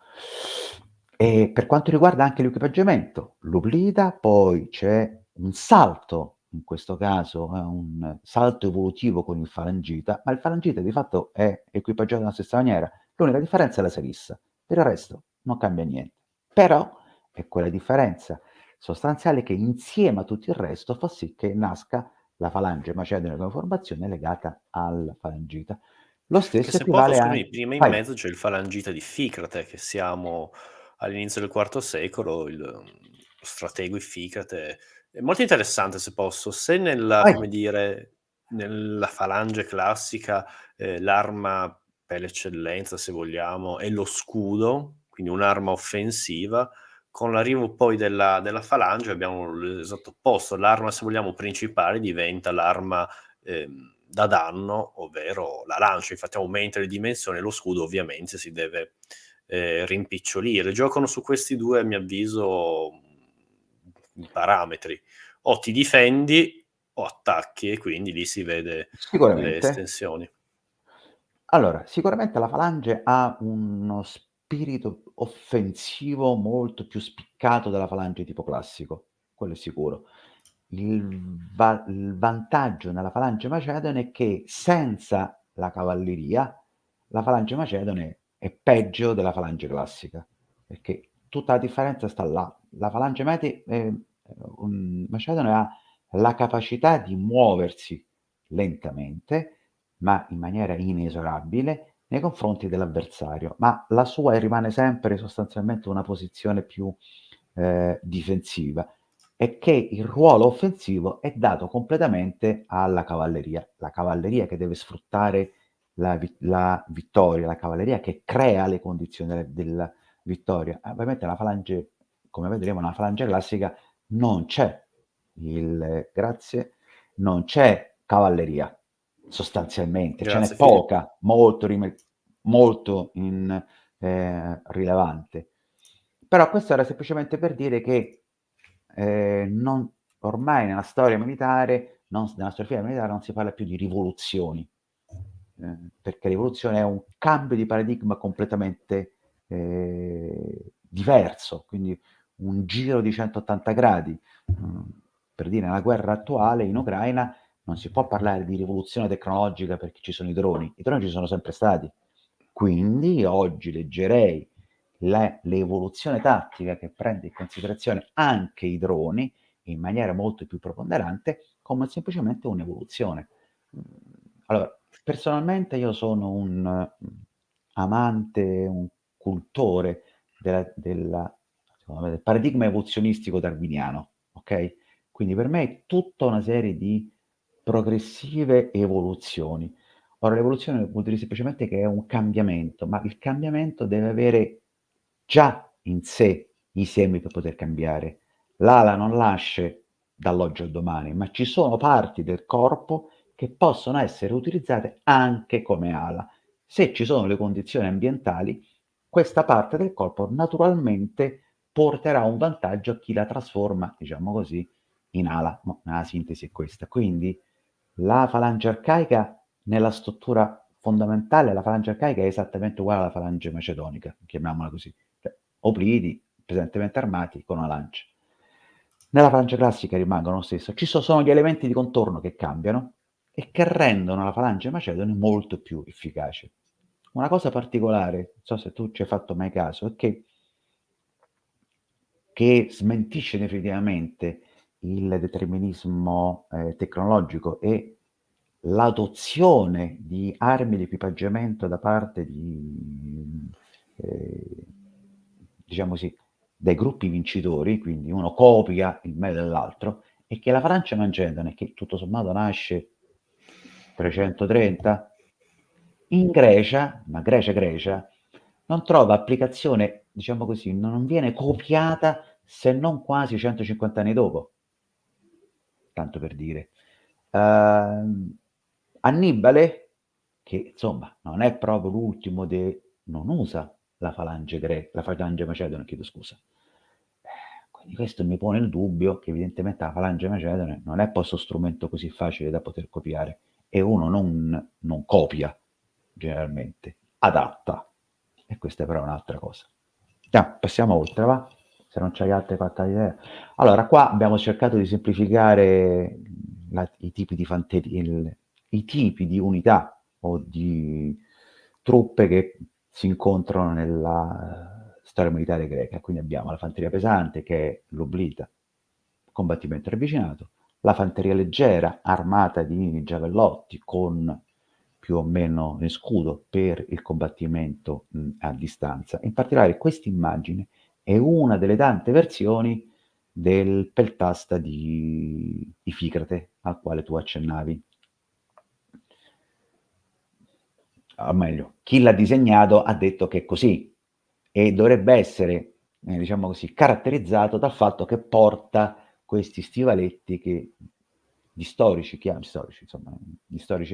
S2: E per quanto riguarda anche l'equipaggiamento, l'Euclida, poi c'è un salto, in questo caso è un salto evolutivo con il falangita, ma il falangita di fatto è equipaggiato nella stessa maniera, l'unica differenza è la sarissa, per il resto non cambia niente. Però è quella differenza sostanziale che insieme a tutto il resto fa sì che nasca la falange macedone come formazione legata al falangita. Lo
S1: Che
S2: stesso
S1: se posso,
S2: equivale
S1: scusami,
S2: anche.
S1: prima in
S2: Vai,
S1: mezzo c'è il falangita di Ficrate, che siamo all'inizio del IV secolo, il stratego Ificrate. È molto interessante, se posso. Se nella,
S2: vai.
S1: come dire, nella falange classica, l'arma per l'eccellenza, se vogliamo, è lo scudo, quindi un'arma offensiva, con l'arrivo poi della falange abbiamo l'esatto opposto. L'arma, se vogliamo, principale diventa l'arma da danno, ovvero la lancia. Infatti aumenta le dimensioni e lo scudo ovviamente si deve rimpicciolire. Giocano su questi due, a mio avviso, parametri. O ti difendi o attacchi, e quindi lì si vede le
S2: Sicuramente.
S1: estensioni.
S2: Allora, sicuramente la falange ha uno spirito offensivo molto più spiccato della falange tipo classico, quello è sicuro. Il vantaggio nella falange macedone è che senza la cavalleria, la falange macedone è peggio della falange classica, perché tutta la differenza sta là. La falange macedone ha la capacità di muoversi lentamente, ma in maniera inesorabile, nei confronti dell'avversario, ma la sua rimane sempre sostanzialmente una posizione più difensiva, e che il ruolo offensivo è dato completamente alla cavalleria. La cavalleria che deve sfruttare la vittoria, la cavalleria che crea le condizioni della vittoria. Ovviamente la falange, come vedremo, nella falange classica non c'è grazie, non c'è cavalleria sostanzialmente, ce n'è
S1: Grazie Filippo.
S2: poca, molto, molto rilevante. Però questo era semplicemente per dire che ormai nella storia militare, nella storia militare non si parla più di rivoluzioni, perché rivoluzione è un cambio di paradigma completamente diverso, quindi un giro di 180 gradi. Per dire, nella guerra attuale in Ucraina non si può parlare di rivoluzione tecnologica perché ci sono i droni ci sono sempre stati. Quindi oggi leggerei l'evoluzione tattica che prende in considerazione anche i droni in maniera molto più preponderante come semplicemente un'evoluzione. Allora, personalmente io sono un amante, un cultore secondo me, del paradigma evoluzionistico darwiniano, ok? Quindi per me è tutta una serie di progressive evoluzioni. Ora, l'evoluzione vuol dire semplicemente che è un cambiamento, ma il cambiamento deve avere già in sé i semi per poter cambiare. L'ala non nasce dall'oggi al domani, ma ci sono parti del corpo che possono essere utilizzate anche come ala. Se ci sono le condizioni ambientali, questa parte del corpo naturalmente porterà un vantaggio a chi la trasforma, diciamo così, in ala. No, la sintesi è questa. Quindi la falange arcaica nella struttura fondamentale, la falange arcaica è esattamente uguale alla falange macedonica, chiamiamola così. Cioè, opliti pesantemente armati con una lancia. Nella falange classica rimangono lo stesso. Sono gli elementi di contorno che cambiano e che rendono la falange macedone molto più efficace. Una cosa particolare, non so se tu ci hai fatto mai caso, è che smentisce definitivamente il determinismo tecnologico e l'adozione di armi di equipaggiamento da parte eh, diciamo così, dai gruppi vincitori, quindi uno copia il meglio dell'altro, e che la Francia macedone, che tutto sommato nasce 330, in Grecia, ma Grecia, non trova applicazione, diciamo così, non viene copiata se non quasi 150 anni dopo, tanto per dire. Ehm, Annibale, che insomma non è proprio l'ultimo, non usa la falange macedone, chiedo scusa. Quindi questo mi pone il dubbio che evidentemente la falange macedone non è poi questo strumento così facile da poter copiare, e uno non copia generalmente, adatta. E questa è però un'altra cosa. Passiamo oltre, va? Se non c'hai altre quattro idee. Allora, qua abbiamo cercato di semplificare i tipi di fanteria, i tipi di unità o di truppe che si incontrano nella storia militare greca. Quindi abbiamo la fanteria pesante, che è l'oblita, combattimento ravvicinato, la fanteria leggera, armata di giavellotti con più o meno scudo per il combattimento a distanza. In particolare questa immagine è una delle tante versioni del peltasta di Ficrate al quale tu accennavi. O meglio, chi l'ha disegnato ha detto che è così e dovrebbe essere, diciamo così, caratterizzato dal fatto che porta questi stivaletti che gli storici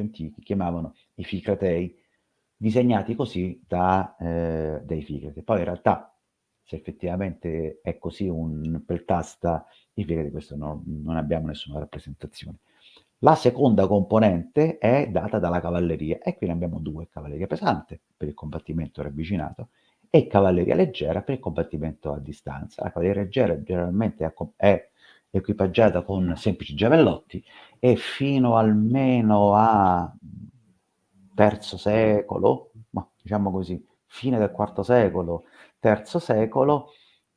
S2: antichi chiamavano i Ficratei, disegnati così dai Ficrati. Poi in realtà, se effettivamente è così un peltasta di Ficrati, questo non abbiamo nessuna rappresentazione. La seconda componente è data dalla cavalleria, e qui ne abbiamo due: cavalleria pesante per il combattimento ravvicinato e cavalleria leggera per il combattimento a distanza. La cavalleria leggera generalmente è equipaggiata con semplici giavellotti e fino almeno a terzo secolo, ma diciamo così, fine del IV secolo, terzo secolo,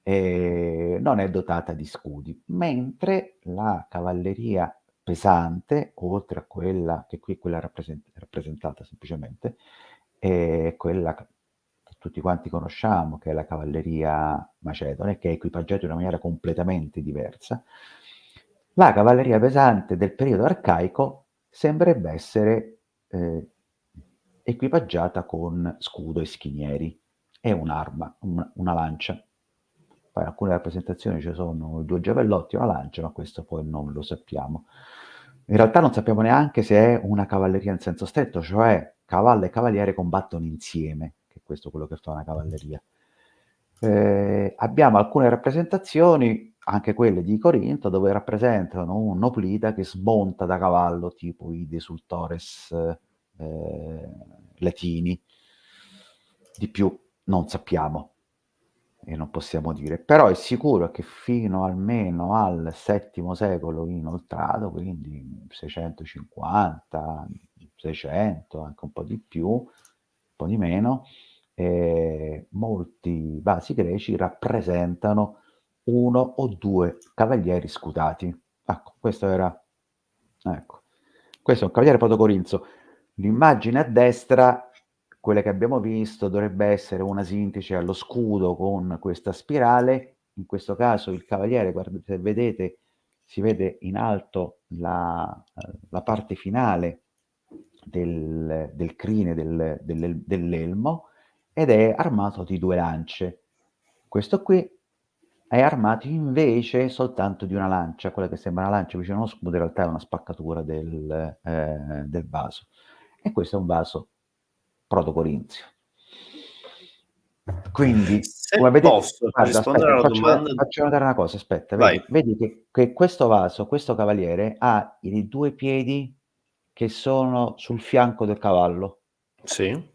S2: non è dotata di scudi, mentre la cavalleria pesante, oltre a quella che qui è quella rappresentata semplicemente, è quella che tutti quanti conosciamo, che è la cavalleria macedone, che è equipaggiata in una maniera completamente diversa. La cavalleria pesante del periodo arcaico sembrerebbe essere equipaggiata con scudo e schinieri e un'arma, una lancia. Poi in alcune rappresentazioni ci sono 2 giavellotti e una lancia, ma questo poi non lo sappiamo. In realtà non sappiamo neanche se è una cavalleria in senso stretto, cioè cavallo e cavaliere combattono insieme, che questo è quello che fa una cavalleria. Abbiamo alcune rappresentazioni, anche quelle di Corinto, dove rappresentano un oplita che smonta da cavallo, tipo i desultores latini. Di più non sappiamo e non possiamo dire, però è sicuro che fino almeno al VII secolo inoltrato, quindi 650, 600, anche un po' di più, un po' di meno, molti vasi greci rappresentano 1 o 2 cavalieri scudati. Ecco, questo era, ecco, questo è un cavaliere protocorinzo. L'immagine a destra, quella che abbiamo visto, dovrebbe essere una sintice allo scudo con questa spirale. In questo caso il cavaliere, guardate, se vedete, si vede in alto la parte finale del crine dell'elmo ed è armato di 2 lance. Questo qui è armato invece soltanto di una lancia, quella che sembra una lancia vicino a uno scudo, in realtà è una spaccatura del vaso. E questo è un vaso protocorinzio. Quindi, come
S1: Se
S2: vedete,
S1: posso
S2: guarda,
S1: rispondere
S2: aspetta,
S1: alla domanda,
S2: faccio notare una cosa, aspetta,
S1: vai.
S2: vedi che questo vaso, questo cavaliere, ha i 2 piedi che sono sul fianco del cavallo.
S1: Sì.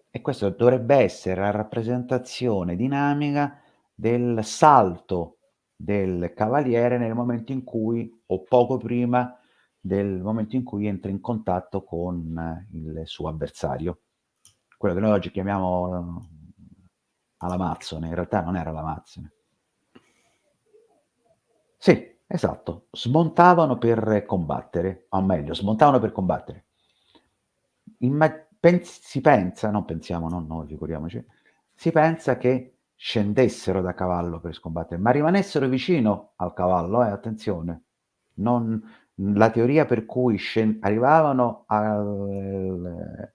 S2: E questo dovrebbe essere la rappresentazione dinamica del salto del cavaliere nel momento in cui, o poco prima del momento in cui entra in contatto con il suo avversario. Quello che noi oggi chiamiamo all'Amazzone, in realtà non era l'Amazzone. Sì, esatto, smontavano per combattere, o meglio, smontavano per combattere. Si pensa, non pensiamo, non noi, figuriamoci, si pensa che scendessero da cavallo per scombattere, ma rimanessero vicino al cavallo, attenzione. Non, la teoria per cui arrivavano al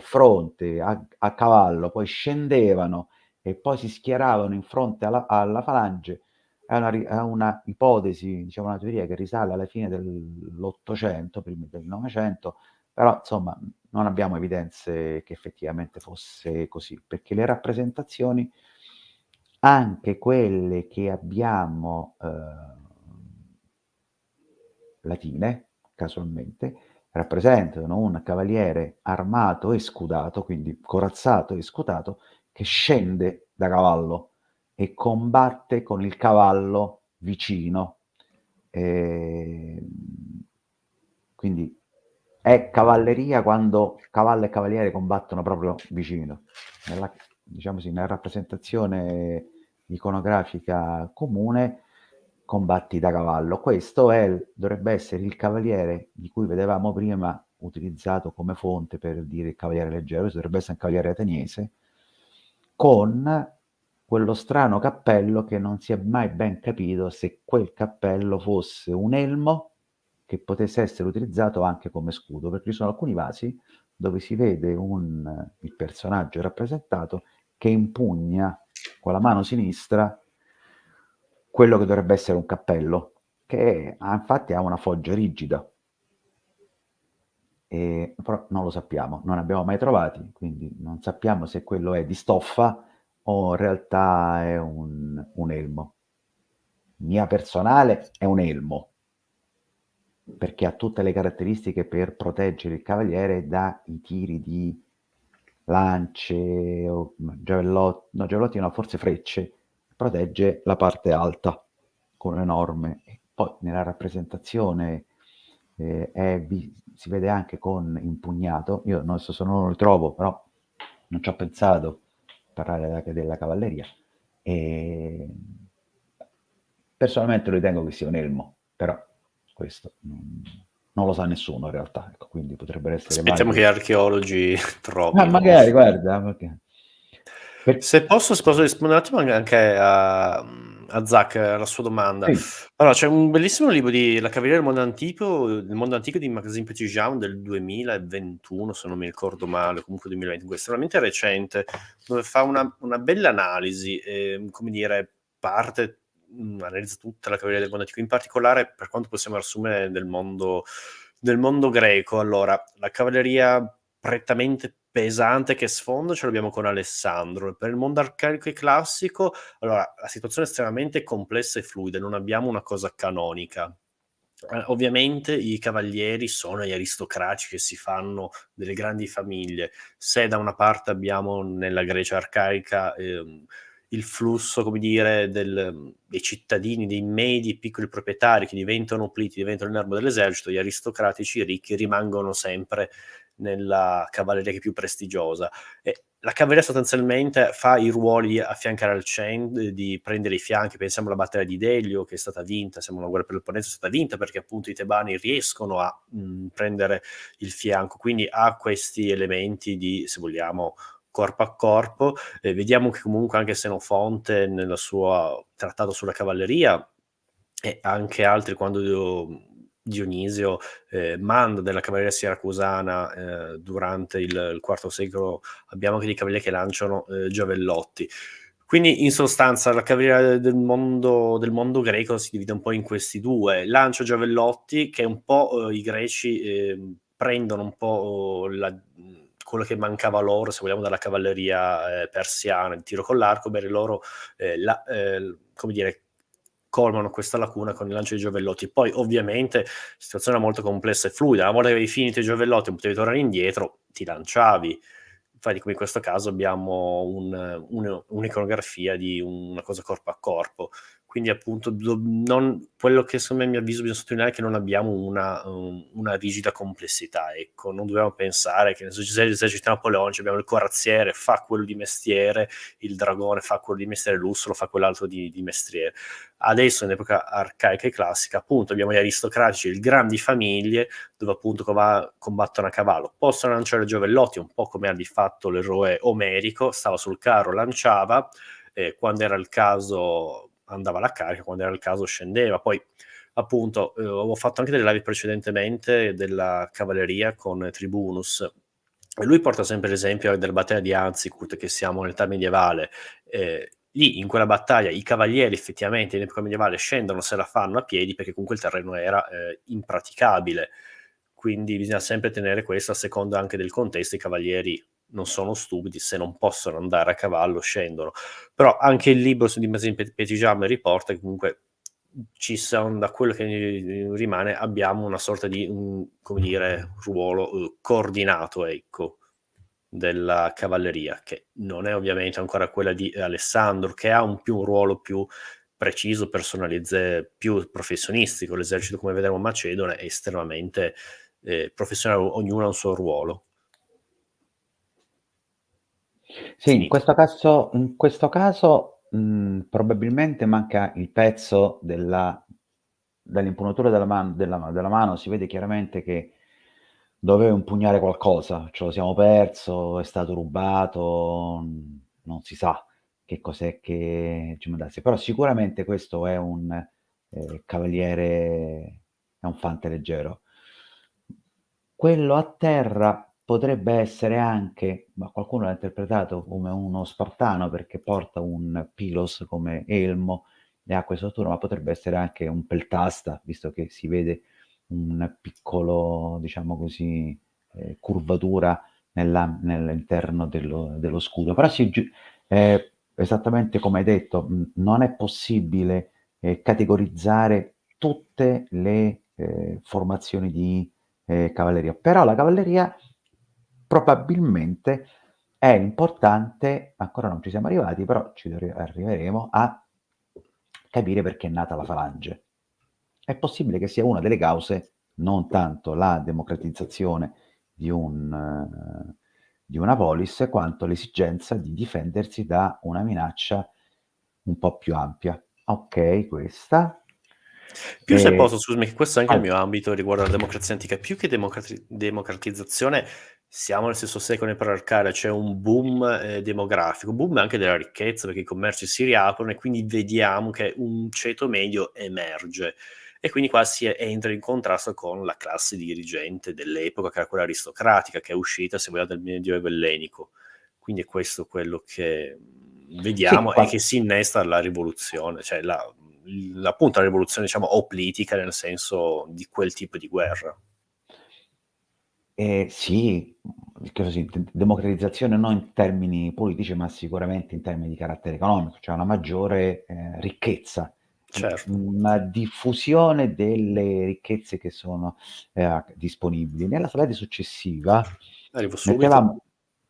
S2: fronte a cavallo, poi scendevano e poi si schieravano in fronte alla falange è una ipotesi, diciamo una teoria che risale alla fine dell'Ottocento, prima del Novecento, però insomma non abbiamo evidenze che effettivamente fosse così, perché le rappresentazioni, anche quelle che abbiamo latine, casualmente, rappresentano un cavaliere armato e scudato, quindi corazzato e scutato, che scende da cavallo e combatte con il cavallo vicino. Quindi è cavalleria quando cavallo e cavaliere combattono proprio vicino. Diciamo così, nella rappresentazione iconografica comune combatti da cavallo. Questo dovrebbe essere il cavaliere di cui vedevamo prima utilizzato come fonte per dire il cavaliere leggero, questo dovrebbe essere un cavaliere ateniese, con quello strano cappello che non si è mai ben capito se quel cappello fosse un elmo che potesse essere utilizzato anche come scudo, perché ci sono alcuni vasi dove si vede il personaggio rappresentato che impugna con la mano sinistra quello che dovrebbe essere un cappello, che infatti ha una foggia rigida. Però non lo sappiamo, non abbiamo mai trovati, quindi non sappiamo se quello è di stoffa o in realtà è un elmo. Mia personale è un elmo, perché ha tutte le caratteristiche per proteggere il cavaliere dai tiri di lance o giavellotti, no, giavellotti no, forse frecce, protegge la parte alta con enorme. E poi nella rappresentazione si vede anche con impugnato, io non so se non lo trovo, però non ci ho pensato a parlare della cavalleria. E personalmente ritengo che sia un elmo, però questo non lo sa nessuno in realtà, ecco, quindi potrebbero essere
S1: Aspettiamo che
S2: vari.
S1: gli archeologi
S2: Ah,
S1: trovino.
S2: magari, guarda, perché
S1: Se posso rispondere un attimo anche a Zach, alla sua domanda.
S2: sì,
S1: Allora, c'è un bellissimo libro di La Cavaliera del mondo antico di Maxime Petitjean del 2021, se non mi ricordo male, comunque 2020, estremamente recente, dove fa una bella analisi, come dire, analizza tutta la Cavaliera del mondo antico, in particolare per quanto possiamo assumere del mondo greco. Allora, la cavalleria prettamente pesante che sfondo ce l'abbiamo con Alessandro. Per il mondo arcaico e classico, allora, la situazione è estremamente complessa e fluida, non abbiamo una cosa canonica. Ovviamente i cavalieri sono gli aristocratici che si fanno delle grandi famiglie. Se da una parte abbiamo nella Grecia arcaica il flusso, come dire, dei cittadini, dei medi piccoli proprietari che diventano pliti, diventano il nervo dell'esercito, gli aristocratici ricchi rimangono sempre nella cavalleria che è più prestigiosa. E la cavalleria sostanzialmente fa i ruoli di affiancare al centro, di prendere i fianchi. Pensiamo alla battaglia di Delio che è stata vinta, siamo una guerra per l'opponenza, è stata vinta perché appunto i tebani riescono a prendere il fianco, quindi ha questi elementi di, se vogliamo, corpo a corpo. Vediamo che comunque anche Senofonte nel suo trattato sulla cavalleria e anche altri, quando Dionisio manda della cavalleria siracusana durante il IV secolo, abbiamo anche dei cavalieri che lanciano giavellotti. Quindi in sostanza la cavalleria del mondo greco si divide un po' in questi due: lancio giavellotti, che un po' i greci prendono un po' quello che mancava loro, se vogliamo, dalla cavalleria persiana, il tiro con l'arco. Bene, loro come dire, colmano questa lacuna con il lancio di giavellotti. Poi ovviamente la situazione è molto complessa e fluida, una volta che avevi finito i giavellotti e potevi tornare indietro, ti lanciavi. Infatti, come in questo caso, abbiamo un'iconografia di una cosa corpo a corpo. Quindi appunto quello che secondo me, a mio avviso, bisogna sottolineare è che non abbiamo una rigida complessità, ecco. Non dobbiamo pensare che nell'esercito napoleonico abbiamo il corazziere, fa quello di mestiere, il dragone fa quello di mestiere, l'ussolo fa quell'altro di mestiere. Adesso, in epoca arcaica e classica, appunto abbiamo gli aristocratici, le grandi famiglie, dove appunto combattono a cavallo, possono lanciare giovellotti, un po' come ha di fatto l'eroe omerico, stava sul carro, lanciava, quando era il caso andava alla carica, quando era il caso scendeva. Poi appunto avevo fatto anche delle live precedentemente della cavalleria con Tribunus, e lui porta sempre l'esempio della battaglia di Anzikut, che siamo nell'età medievale. Lì in quella battaglia i cavalieri effettivamente in epoca medievale scendono, se la fanno a piedi, perché comunque il terreno era impraticabile. Quindi bisogna sempre tenere questo a seconda anche del contesto. I cavalieri non sono stupidi, se non possono andare a cavallo scendono. Però anche il libro di Mazin Petitjean riporta che comunque ci sono, da quello che rimane, abbiamo una sorta di come dire, ruolo coordinato, ecco, della cavalleria, che non è ovviamente ancora quella di Alessandro, che ha un ruolo più preciso, più professionistico. L'esercito, come vedremo, macedone è estremamente professionale, ognuno ha un suo ruolo.
S2: Sì,
S1: Finito.
S2: in questo caso probabilmente manca il pezzo dall'impugnatura della mano, si vede chiaramente che doveva impugnare qualcosa, ce lo siamo perso, è stato rubato, non si sa che cos'è che ci mandasse, però sicuramente questo è un cavaliere, è un fante leggero. Quello a terra potrebbe essere anche, ma qualcuno l'ha interpretato come uno spartano perché porta un pilos come elmo e ha questa struttura, ma potrebbe essere anche un peltasta, visto che si vede un piccolo, diciamo così, curvatura nell'interno dello scudo. Però esattamente come hai detto, non è possibile categorizzare tutte le formazioni di cavalleria. Però la cavalleria probabilmente è importante, ancora non ci siamo arrivati, però arriveremo a capire perché è nata la falange. È possibile che sia una delle cause, non tanto la democratizzazione di di una polis, quanto l'esigenza di difendersi da una minaccia un po' più ampia. Ok, questa.
S1: Più se posso, scusami, che questo è anche il
S2: Vai.
S1: mio ambito riguardo alla democrazia antica, più che democratizzazione, siamo nel stesso secolo iperarcale, c'è un boom demografico, boom anche della ricchezza, perché i commerci si riaprono e quindi vediamo che un ceto medio emerge. E quindi qua entra in contrasto con la classe dirigente dell'epoca, che era quella aristocratica, che è uscita, se vogliamo, dal Medioevo ellenico. Quindi è questo quello che
S2: Sì,
S1: vediamo e che si innesta la rivoluzione, cioè appunto la rivoluzione, diciamo, o politica, nel senso di quel tipo di guerra.
S2: Sì, così, democratizzazione non in termini politici, ma sicuramente in termini di carattere economico, cioè una maggiore, ricchezza,
S1: Certo,
S2: una diffusione delle ricchezze che sono, disponibili. Nella slide successiva
S1: arrivo subito.
S2: mettevamo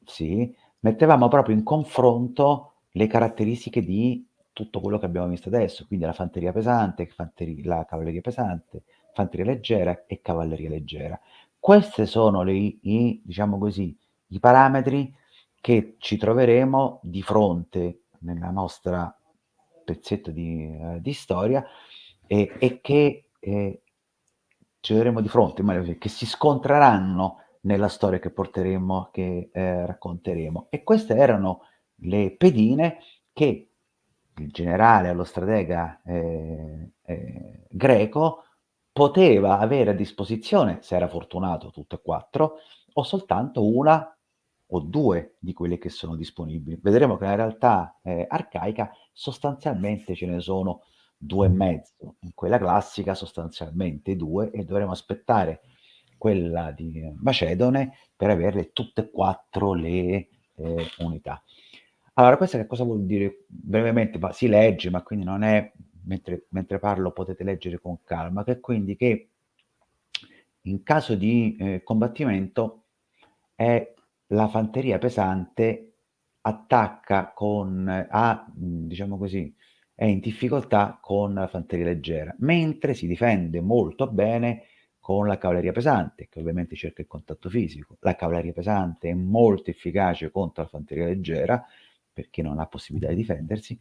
S2: sì, mettevamo proprio in confronto le caratteristiche di tutto quello che abbiamo visto adesso, quindi la fanteria pesante, la cavalleria pesante, fanteria leggera e cavalleria leggera. Queste sono diciamo così, i parametri che ci troveremo di fronte nella nostra pezzetto di storia e che, ci troveremo di fronte, in maniera così, che si scontreranno nella storia che porteremo, che, racconteremo. E queste erano le pedine che il generale, lo stratega, greco poteva avere a disposizione, se era fortunato, tutte e 4, o soltanto 1 o 2 di quelle che sono disponibili. Vedremo che nella realtà, arcaica sostanzialmente ce ne sono 2 e mezzo. In quella classica sostanzialmente 2 e dovremo aspettare quella di Macedone per averle tutte e 4 le, unità. Allora, questa che cosa vuol dire? Brevemente, ma si legge, ma quindi non è mentre parlo potete leggere con calma, che quindi che in caso di, combattimento è la fanteria pesante attacca diciamo così, è in difficoltà con la fanteria leggera, mentre si difende molto bene con la cavalleria pesante, che ovviamente cerca il contatto fisico. La cavalleria pesante è molto efficace contro la fanteria leggera, perché non ha possibilità di difendersi,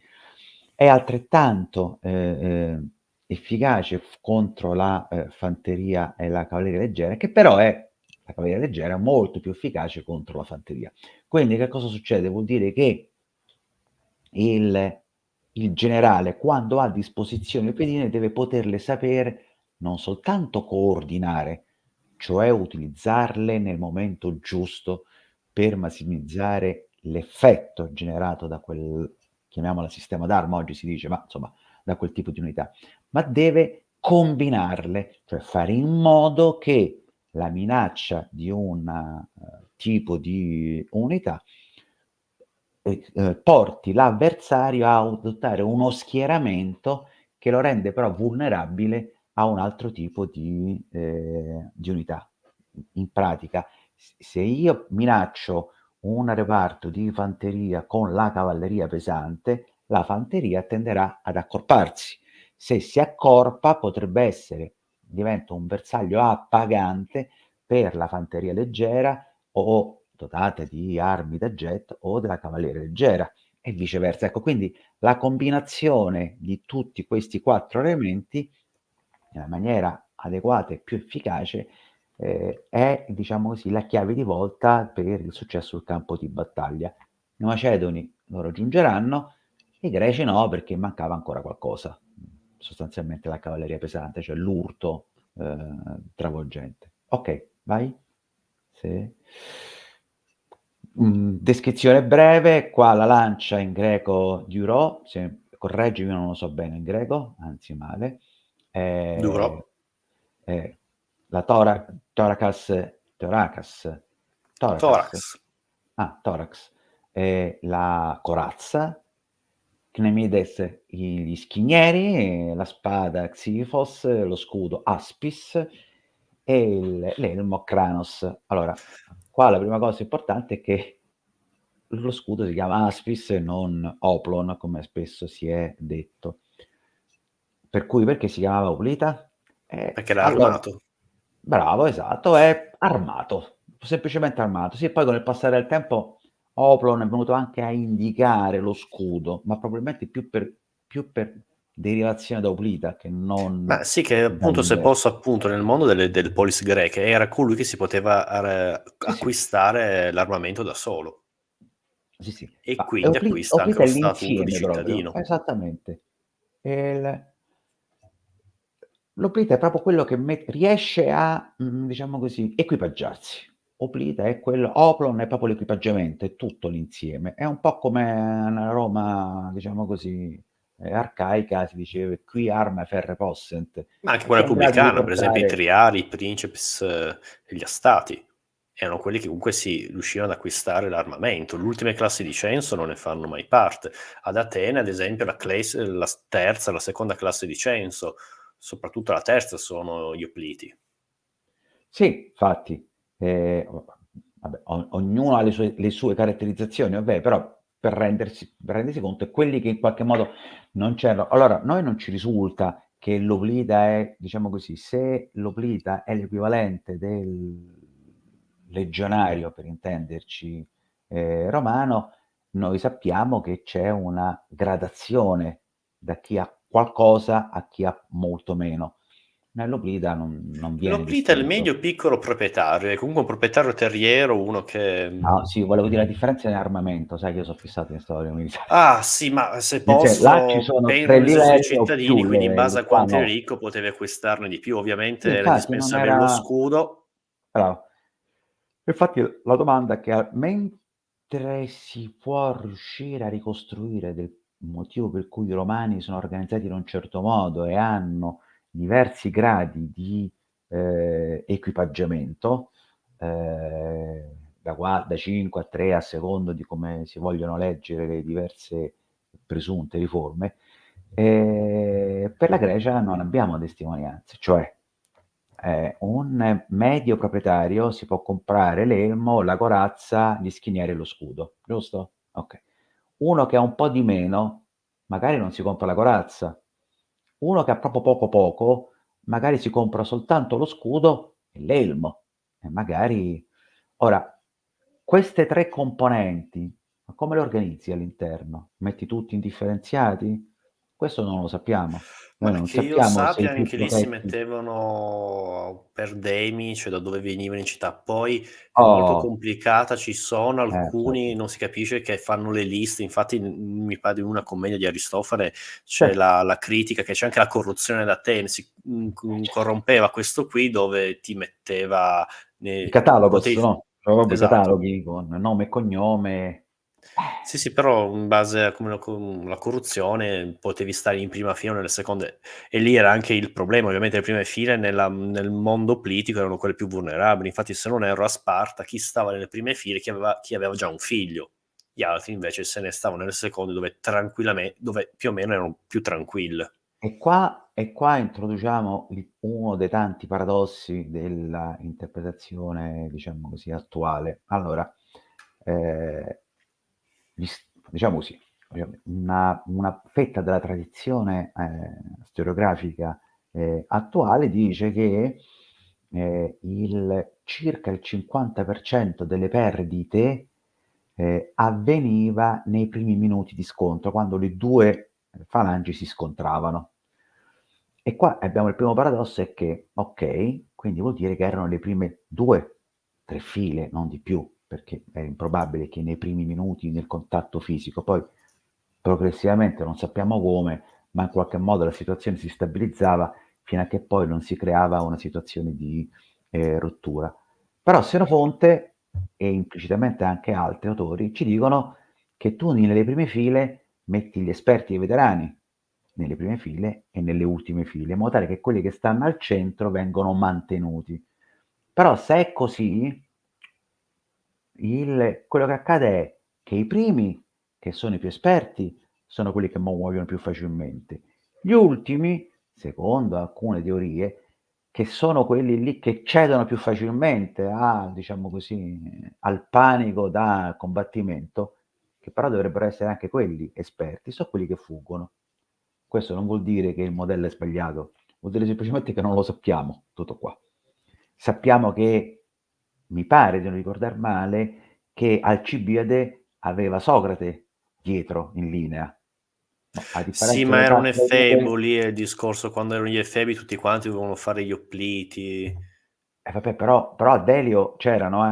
S2: è altrettanto, efficace contro la, fanteria e la cavalleria leggera, che però è la cavalleria leggera è molto più efficace contro la fanteria. Quindi che cosa succede? Vuol dire che il il generale, quando ha a disposizione le pedine, deve poterle sapere non soltanto coordinare, cioè utilizzarle nel momento giusto per massimizzare l'effetto generato da quel, chiamiamola sistema d'arma, oggi si dice, ma insomma da quel tipo di unità, ma deve combinarle, cioè fare in modo che la minaccia di un tipo di unità porti l'avversario a adottare uno schieramento che lo rende però vulnerabile a un altro tipo di unità. In pratica, se io minaccio un reparto di fanteria con la cavalleria pesante, la fanteria tenderà ad accorparsi. Se si accorpa potrebbe essere diventa un bersaglio appagante per la fanteria leggera o dotata di armi da jet o della cavalleria leggera e viceversa. Ecco, quindi la combinazione di tutti questi 4 elementi nella maniera adeguata e più efficace, è, diciamo così, la chiave di volta per il successo sul campo di battaglia. I macedoni lo raggiungeranno, i greci no, perché mancava ancora qualcosa, sostanzialmente la cavalleria pesante, cioè l'urto, travolgente. Okay, vai. Sì. Descrizione breve, qua la lancia in greco diurò, se correggimi, non lo so bene in greco, anzi male.
S1: Durò.
S2: Ehm, la thorakas,
S1: Thorax.
S2: thorax, la corazza, Cnemides gli schienieri, la spada Xifos, lo scudo Aspis e l'elmo Kranos. Allora, qua la prima cosa importante è che lo scudo si chiama Aspis e non Oplon, come spesso si è detto. Per cui perché si chiamava Oplita?
S1: Perché era
S2: Allora
S1: armato.
S2: bravo, esatto, è armato, semplicemente armato. Sì, poi con il passare del tempo Oplon è venuto anche a indicare lo scudo, ma probabilmente più per derivazione da Oplita che non
S1: Ma sì, che appunto, se
S2: dall'inverso.
S1: posso, appunto, nel mondo delle polis greche era colui che si poteva
S2: Sì, sì,
S1: acquistare l'armamento da solo
S2: sì, sì.
S1: e
S2: Ma
S1: quindi acquista anche
S2: Oplita
S1: lo
S2: è
S1: statuto di
S2: l'insieme proprio,
S1: cittadino.
S2: esattamente. L'Oplita è proprio quello che riesce a, diciamo così, equipaggiarsi. Oplita è quello, Oplon è proprio l'equipaggiamento, è tutto l'insieme. È un po' come nella Roma, diciamo così, arcaica, si diceva qui arma ferre possent,
S1: Ma anche
S2: che
S1: quella
S2: è in grado di
S1: repubblicana, per esempio i
S2: portare.
S1: triari, i principes e gli astati, erano quelli che comunque si riuscivano ad acquistare l'armamento. Le ultime classi di censo non ne fanno mai parte. Ad Atene, ad esempio, la terza, la seconda classe di censo, soprattutto la terza, sono gli opliti.
S2: Sì, infatti, vabbè, ognuno ha le sue caratterizzazioni, vabbè, però per rendersi conto è quelli che in qualche modo non c'erano. Allora, noi non ci risulta che l'Oplita è, diciamo così, se l'Oplita è l'equivalente del legionario, per intenderci, romano, noi sappiamo che c'è una gradazione da chi ha qualcosa a chi ha molto meno. Nell'Oplita non viene
S1: L'oplita è il
S2: distinto.
S1: medio piccolo proprietario, è comunque un proprietario terriero, uno che...
S2: No, sì, volevo dire la differenza nell'armamento, sai che io so' fissato in storia militare.
S1: Ah sì, ma se
S2: Là ci
S1: posso,
S2: sono 3
S1: penso l'esercito dei
S2: livelli o
S1: cittadini,
S2: più
S1: quindi in base
S2: livelli,
S1: a
S2: qua
S1: quanto eri
S2: no.
S1: ricco potevi acquistarne di più.
S2: Sì,
S1: Ovviamente era
S2: infatti non
S1: indispensabile lo
S2: era.
S1: scudo.
S2: Bravo. Infatti la domanda è che mentre si può riuscire a ricostruire del motivo per cui i romani sono organizzati in un certo modo e hanno diversi gradi di, equipaggiamento, da 5 a 3 a secondo di come si vogliono leggere le diverse presunte riforme, per la Grecia non abbiamo testimonianze, cioè un medio proprietario si può comprare l'elmo, la corazza, gli schienieri e lo scudo, giusto? Okay. Uno che ha un po' di meno, magari non si compra la corazza. Uno che ha proprio poco poco, magari si compra soltanto lo scudo e l'elmo e magari ora queste 3 componenti, ma come le organizzi all'interno? Metti tutti indifferenziati? Questo non lo sappiamo.
S1: Ma
S2: Noi non
S1: che io
S2: sappiamo se i
S1: sappia,
S2: più
S1: anche lì si
S2: protetti.
S1: mettevano per demi, cioè da dove venivano in città. Poi è molto
S2: Oh,
S1: complicata, ci sono alcuni,
S2: certo.
S1: non si capisce, che fanno le liste. Infatti, mi pare in una commedia di Aristofane c'è
S2: Certo,
S1: la critica che c'è anche la corruzione da Atene, corrompeva questo qui dove ti metteva,
S2: i
S1: potevi,
S2: catalogos, no, cioè proprio i
S1: esatto.
S2: cataloghi con nome e cognome.
S1: Sì, sì, però in base a come la corruzione potevi stare in prima fila o nelle seconde, e lì era anche il problema. Ovviamente le prime file nel mondo politico erano quelle più vulnerabili. Infatti, se non erro, a Sparta chi stava nelle prime file, chi aveva già un figlio. Gli altri invece se ne stavano nelle seconde, dove più o meno erano più tranquille.
S2: E qua introduciamo uno dei tanti paradossi della interpretazione, diciamo così, attuale. Allora, diciamo così, una fetta della tradizione, storiografica, attuale dice che, circa il 50% delle perdite, avveniva nei primi minuti di scontro, quando le 2 falangi si scontravano. E qua abbiamo il primo paradosso è che, okay, quindi vuol dire che erano le prime 2, 3 file, non di più, perché è improbabile che nei primi minuti nel contatto fisico, poi progressivamente non sappiamo come, ma in qualche modo la situazione si stabilizzava fino a che poi non si creava una situazione di, rottura. Però Senofonte, e implicitamente anche altri autori, ci dicono che tu nelle prime file metti gli esperti e i veterani nelle prime file e nelle ultime file, in modo tale che quelli che stanno al centro vengono mantenuti. Però se è così, quello che accade è che i primi, che sono i più esperti, sono quelli che muoiono più facilmente. Gli ultimi, secondo alcune teorie, che sono quelli lì che cedono più facilmente a, diciamo così, al panico da combattimento, che però dovrebbero essere anche quelli esperti, sono quelli che fuggono. Questo non vuol dire che il modello è sbagliato, vuol dire semplicemente che non lo sappiamo, tutto qua. Sappiamo che, mi pare di non ricordar male, che Alcibiade aveva Socrate dietro in linea. No, a
S1: Sì,
S2: differenza
S1: ma
S2: delle
S1: era un
S2: tappe
S1: efebo lì, è il discorso quando erano gli efebi tutti quanti dovevano fare gli oppliti.
S2: vabbè, però a Delio c'erano,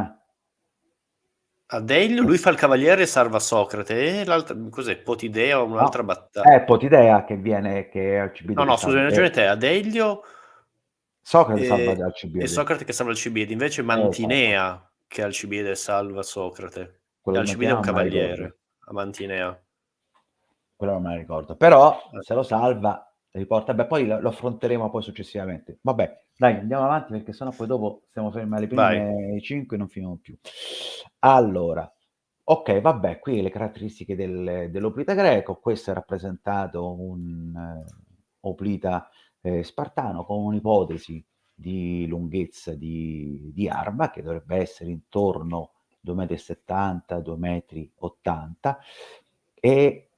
S1: A Delio lui fa il cavaliere e salva Socrate, e l'altra cos'è, Potidea o un'altra
S2: no,
S1: batta
S2: Potidea che viene che è Alcibiade
S1: no,
S2: che
S1: no, scusami,
S2: salva,
S1: hai ragione te, a Delio,
S2: Socrate salva
S1: e
S2: Alcibiade,
S1: Socrate che salva Alcibiade, invece
S2: esatto.
S1: Mantinea che Alcibiade salva Socrate. E
S2: Quello di
S1: Alcibiade
S2: Mantiana
S1: è un
S2: non me la ricordo.
S1: cavaliere, a Mantinea.
S2: Quello non me la ricordo. Però
S1: Eh,
S2: se lo salva, riporta beh, poi lo affronteremo poi successivamente. Vabbè, dai, andiamo avanti perché sennò poi dopo stiamo fermi alle
S1: vai.
S2: prime 5 e non finiamo più. Allora, okay, vabbè, qui le caratteristiche dell'oplita greco. Questo è rappresentato un oplita, spartano con un'ipotesi di lunghezza di arma che dovrebbe essere intorno 2,70 m, 2,80 m e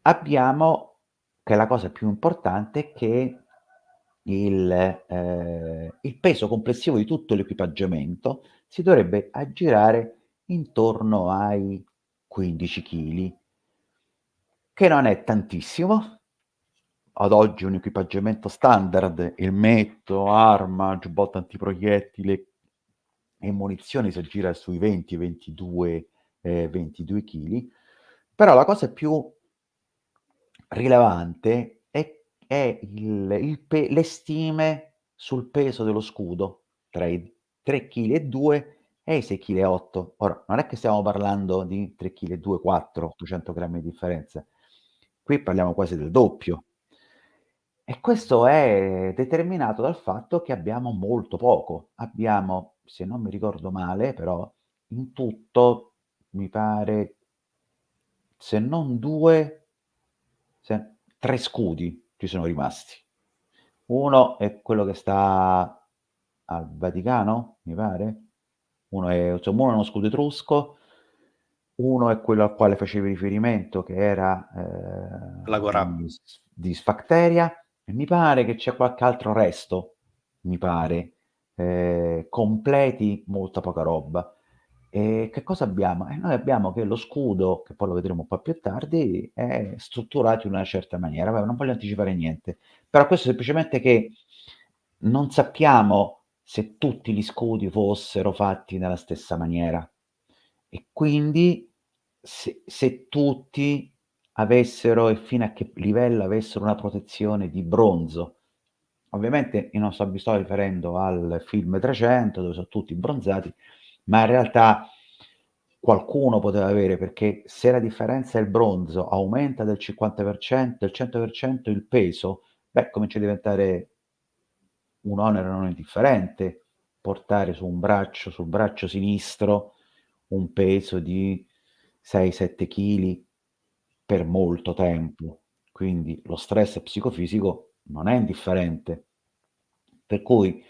S2: abbiamo che la cosa più importante è che il peso complessivo di tutto l'equipaggiamento si dovrebbe aggirare intorno ai 15 chili, che non è tantissimo. Ad oggi un equipaggiamento standard, elmetto, arma, giubbotto antiproiettile e munizioni si aggira sui 20, 22 chili. Però la cosa più rilevante è le stime sul peso dello scudo tra i 3 chili e 2 e i 6 chili e 8. Ora, non è che stiamo parlando di 3 chili e 2, 4, 800 grammi di differenza. Qui parliamo quasi del doppio. E questo è determinato dal fatto che abbiamo molto poco. Abbiamo, se non mi ricordo male, però in tutto mi pare, se non 2, 3 scudi ci sono rimasti. Uno è quello che sta al Vaticano, mi pare. Uno è insomma, uno è uno scudo etrusco, uno è quello al quale facevi riferimento che era,
S1: L'Agorà.
S2: di Sfacteria e mi pare che c'è qualche altro resto, mi pare. Completi molta poca roba. Che cosa abbiamo? Noi abbiamo che lo scudo, che poi lo vedremo un po' più tardi, è strutturato in una certa maniera. Vabbè, non voglio anticipare niente, però questo semplicemente che non sappiamo se tutti gli scudi fossero fatti nella stessa maniera e quindi se tutti avessero e fino a che livello avessero una protezione di bronzo. Ovviamente io non mi sto riferendo al film 300 dove so' tutti bronzati, ma in realtà qualcuno poteva avere perché se la differenza è il bronzo aumenta del 50%, del 100% il peso, beh, comincia a diventare un onere non indifferente portare sul braccio sinistro un peso di 6, 7 chili per molto tempo. Quindi lo stress psicofisico non è indifferente. Per cui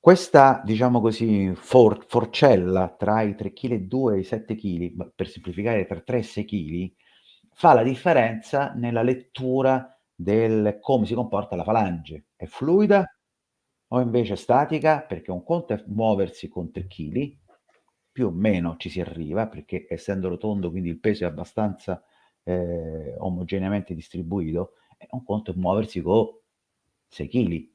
S2: questa, diciamo così, forcella tra i 3 chili e 2 e i 7 chili, ma per semplificare tra 3 e 6 chili, fa la differenza nella lettura del come si comporta la falange. È fluida o invece statica? Perché un conto è muoversi con 3 chili, più o meno ci si arriva, perché essendo rotondo, quindi il peso è abbastanza, omogeneamente distribuito, e un conto è muoversi co' 6 chili.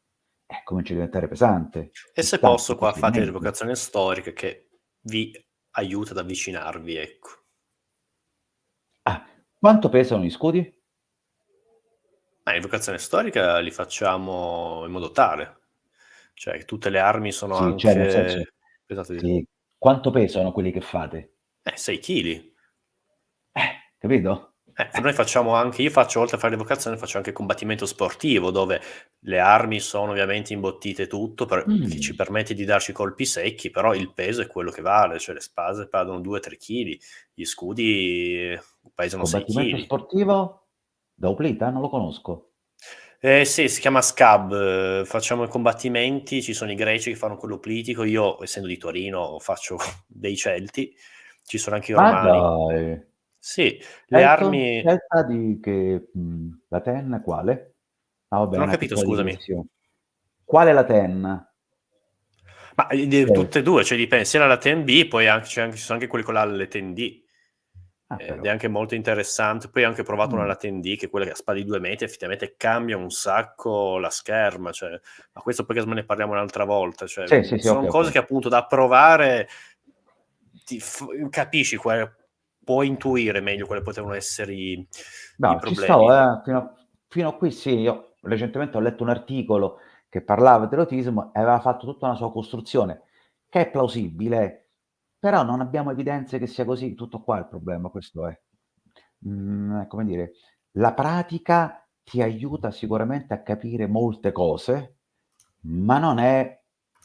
S2: Comincia a diventare pesante,
S1: E
S2: si
S1: se
S2: sta più
S1: posso qua fate
S2: facilmente.
S1: l'evocazione storica che vi aiuta ad avvicinarvi, ecco.
S2: Ah, quanto pesano gli scudi?
S1: Ma l'evocazione storica li facciamo in modo tale, cioè che tutte le armi sono
S2: Sì, cioè nel senso
S1: anche pesate di
S2: sì, quanto pesano quelli che fate?
S1: 6 chili.
S2: Capito?
S1: Noi facciamo anche io faccio oltre a fare l'evocazione, faccio anche combattimento sportivo, dove le armi sono ovviamente imbottite e tutto che ci
S2: Mh.
S1: permette di darci colpi secchi, però il peso è quello che vale, cioè le spade pesano 2, 3 chili, gli scudi pesano 6
S2: Combattimento
S1: chili.
S2: sportivo? Da Oplita? Non lo conosco.
S1: Sì, si chiama SCAB, facciamo i combattimenti, ci sono i greci che fanno quello politico, io essendo di Torino faccio dei Celti, ci sono anche i
S2: Ma
S1: romani.
S2: dai!
S1: Sì, le
S2: Celto?
S1: armi
S2: Celta di che Laten quale? Ah vabbè, è
S1: non ho
S2: una
S1: capito
S2: piccola
S1: scusami.
S2: digressione. Quale Laten?
S1: Ma, tutte e 2, cioè dipende sia dalla TNB poi anche ci sono anche quelli con la Latin D. ed
S2: però.
S1: è anche molto interessante. Poi ho anche provato una
S2: Mh.
S1: Latin D, che è quella che a spada di 2 metri effettivamente cambia un sacco la scherma, cioè, ma questo poi casomai ne parliamo un'altra volta, cioè,
S2: Sì, sì, sì,
S1: son
S2: okay,
S1: cose
S2: okay.
S1: che appunto da provare capisci quale puoi intuire meglio quali potevano essere i
S2: No, ci sto,
S1: problemi.
S2: fino a qui sì. Io recentemente ho letto un articolo che parlava dell'autismo e aveva fatto tutta una sua costruzione, che è plausibile, però non abbiamo evidenze che sia così, tutto qua il problema, questo è. Come dire, la pratica ti aiuta sicuramente a capire molte cose, ma non è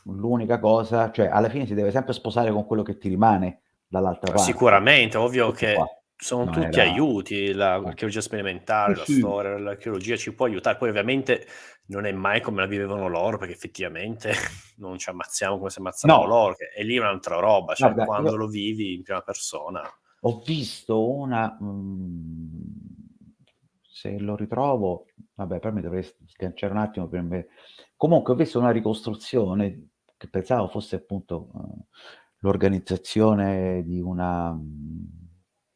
S2: l'unica cosa, cioè alla fine si deve sempre sposare con quello che ti rimane dall'altra parte.
S1: Sicuramente, ovvio
S2: Tutto qua.
S1: che sono
S2: Non
S1: tutti
S2: era
S1: aiuti,
S2: eh.
S1: l'archeologia
S2: Sì,
S1: sperimentale, la
S2: sì.
S1: storia, l'archeologia ci può aiutare. Poi ovviamente non è mai come la vivevano loro, perché effettivamente non ci ammazziamo come si ammazzavano
S2: No,
S1: loro, che e lì è un'altra roba, cioè
S2: guarda,
S1: quando
S2: io
S1: lo vivi in prima persona.
S2: ho visto una se lo ritrovo, vabbè, poi mi dovrei sganciare un attimo per me, comunque ho visto una ricostruzione che pensavo fosse appunto, l'organizzazione di una,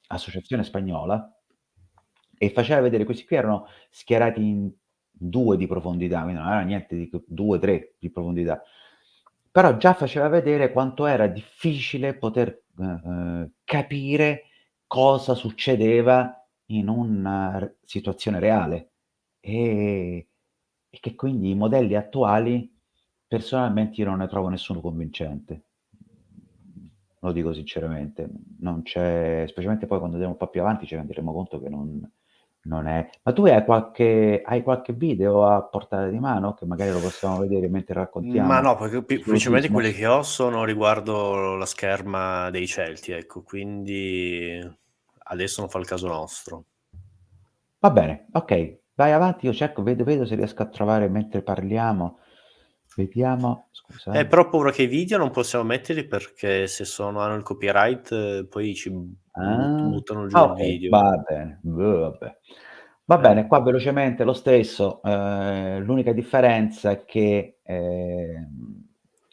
S2: associazione spagnola, e faceva vedere questi qui erano schierati in 2 di profondità, quindi non era niente di che 2, 3 di profondità. Però già faceva vedere quanto era difficile poter, capire cosa succedeva in una situazione reale, e e che quindi i modelli attuali personalmente io non ne trovo nessuno convincente. Lo dico sinceramente, non c'è, specialmente poi quando andiamo un po' più avanti ci renderemo conto che non è, ma tu hai qualche video a portata di mano che magari lo possiamo vedere mentre
S1: Ma
S2: raccontiamo
S1: no, perché principalmente
S2: sull'autismo?
S1: quelle che ho sono riguardo la scherma dei Celti, ecco, quindi adesso non fa il caso nostro.
S2: Va bene, okay, vai avanti, io cerco, vedo se riesco a trovare mentre parliamo. Vediamo, scusa,
S1: Però ho paura che i video non possiamo metterli perché se hanno il copyright poi ci
S2: Ah,
S1: buttano giù
S2: ah
S1: il
S2: okay,
S1: video.
S2: va bene, vabbè. Va
S1: Eh.
S2: bene, qua velocemente lo stesso, l'unica differenza è che,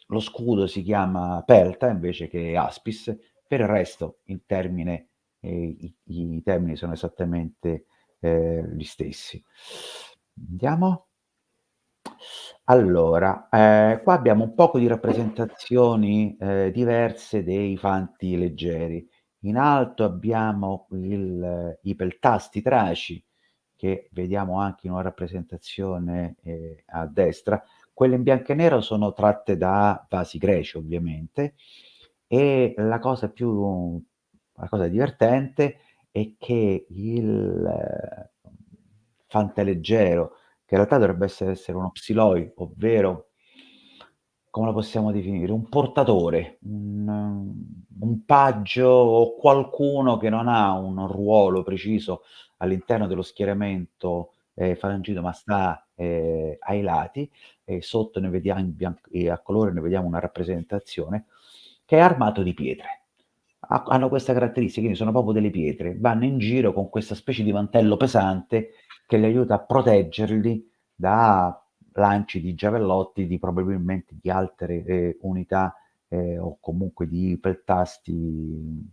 S2: lo scudo si chiama Pelta invece che Aspis, per il resto il termine, i termini sono esattamente, gli stessi. Andiamo. Allora, qua abbiamo un poco di rappresentazioni, diverse dei fanti leggeri. In alto abbiamo i peltasti traci, che vediamo anche in una rappresentazione, a destra. Quelle in bianco e nero sono tratte da vasi greci ovviamente, e la cosa divertente è che fante leggero, che in realtà dovrebbe essere uno psiloi, ovvero, come lo possiamo definire, un portatore, un paggio o qualcuno che non ha un ruolo preciso all'interno dello schieramento, falangino, ma sta, ai lati, e sotto ne vediamo in e a colore ne vediamo una rappresentazione, che è armato di pietre. Hanno questa caratteristica, quindi sono proprio delle pietre, vanno in giro con questa specie di mantello pesante che li aiuta a proteggerli da lanci di giavellotti, probabilmente di altre, unità, o comunque di peltasti,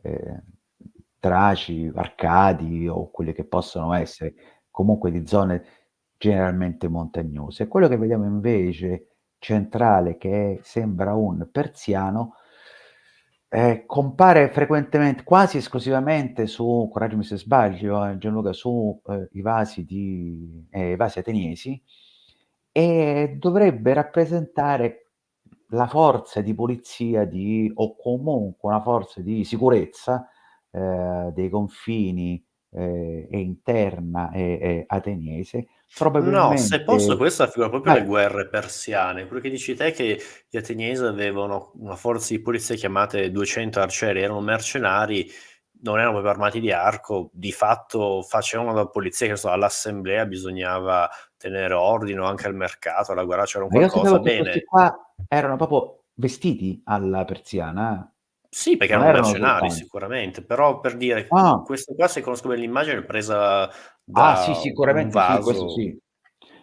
S2: ehm, traci, arcadi o quelle che possono essere, comunque di zone generalmente montagnose. E quello che vediamo invece centrale, che sembra un persiano, compare frequentemente, quasi esclusivamente su, correggimi se sbaglio, Gianluca, su, i vasi ateniesi, e dovrebbe rappresentare la forza di polizia o comunque una forza di sicurezza, dei confini, e interna ateniese,
S1: No, se posso
S2: probabilmente.
S1: questa raffigura proprio
S2: Vai.
S1: le guerre persiane. Quello che dici te che gli ateniesi avevano una forza di polizia chiamate 200 arcieri, erano mercenari, non erano proprio armati di arco, di fatto facevano da polizia, che ne so, all'assemblea bisognava tenere ordine o anche al mercato, alla guerra c'era un
S2: Ma io sapevo
S1: qualcosa.
S2: che questi
S1: Bene,
S2: qua erano proprio vestiti alla persiana,
S1: sì, perché
S2: non
S1: erano
S2: erano
S1: mercenari
S2: soltanto.
S1: sicuramente, però per dire,
S2: Ah,
S1: questo qua se conosco bene l'immagine è presa
S2: sì,
S1: da un
S2: sicuramente sì, questo
S1: vaso.
S2: sì.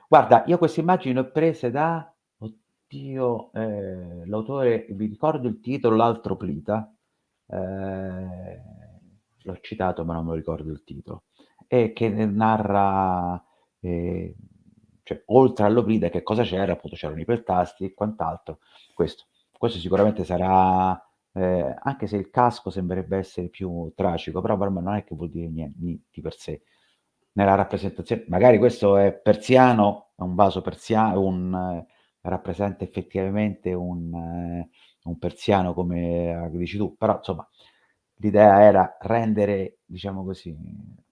S2: Guarda, io queste immagini le ho prese da, oddio, l'autore, vi ricordo il titolo, l'altro Plita, ehm l'ho citato ma non me lo ricordo il titolo, e che narra, ehm, cioè oltre all'Oblide che cosa c'era, appunto c'erano i peltasti e quant'altro. Questo. Questo sicuramente sarà, anche se il casco sembrerebbe essere più tragico, però per me non è che vuol dire di per sé. Nella rappresentazione, magari questo è persiano, è un vaso persiano, rappresenta effettivamente un persiano come dici tu, però insomma l'idea era rendere, diciamo così,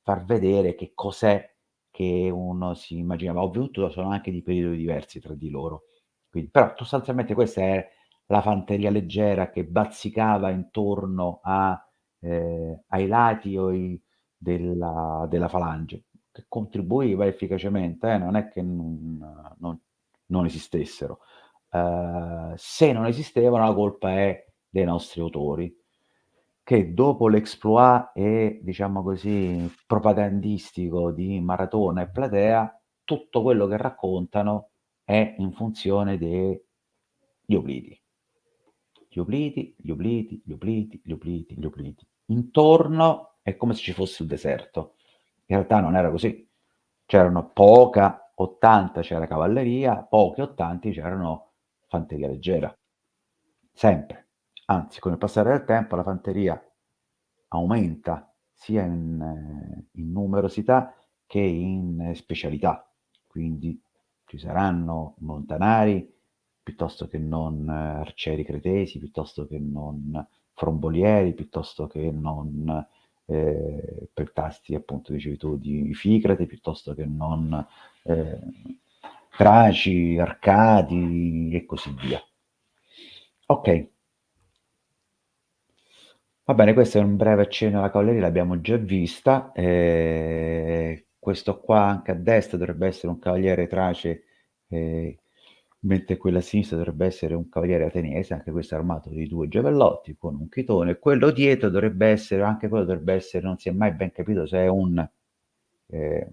S2: far vedere che cos'è che uno si immaginava. Ovviamente sono anche di periodi diversi tra di loro, quindi, però sostanzialmente questa è la fanteria leggera che bazzicava intorno ai lati della falange, che contribuiva efficacemente, non è che non esistessero. Se non esistevano, la colpa è dei nostri autori, che dopo l'exploit e, diciamo così, propagandistico di Maratona e Platea, tutto quello che raccontano è in funzione degli obliti. Gli obliti, gli obliti, gli obliti, gli obliti, gli obliti. Intorno è come se ci fosse il deserto. In realtà non era così. C'erano poca o tanta c'era cavalleria, poche o tanti c'erano fanteria leggera. Sempre. Anzi, con il passare del tempo la fanteria aumenta sia in numerosità che in specialità. Quindi ci saranno montanari piuttosto che non arcieri cretesi, piuttosto che non frombolieri, piuttosto che non peltasti, appunto, dicevi tu, di Ficrate, piuttosto che non eh, traci, arcadi e così via. Ok, va bene, questo è un breve accenno alla cavalleria, l'abbiamo già vista. Questo qua anche a destra dovrebbe essere un cavaliere trace, eh, mentre quello a sinistra dovrebbe essere un cavaliere ateniese, anche questo armato di 2 giavellotti con un chitone. Quello dietro dovrebbe essere, anche quello dovrebbe essere, non si è mai ben capito se è eh,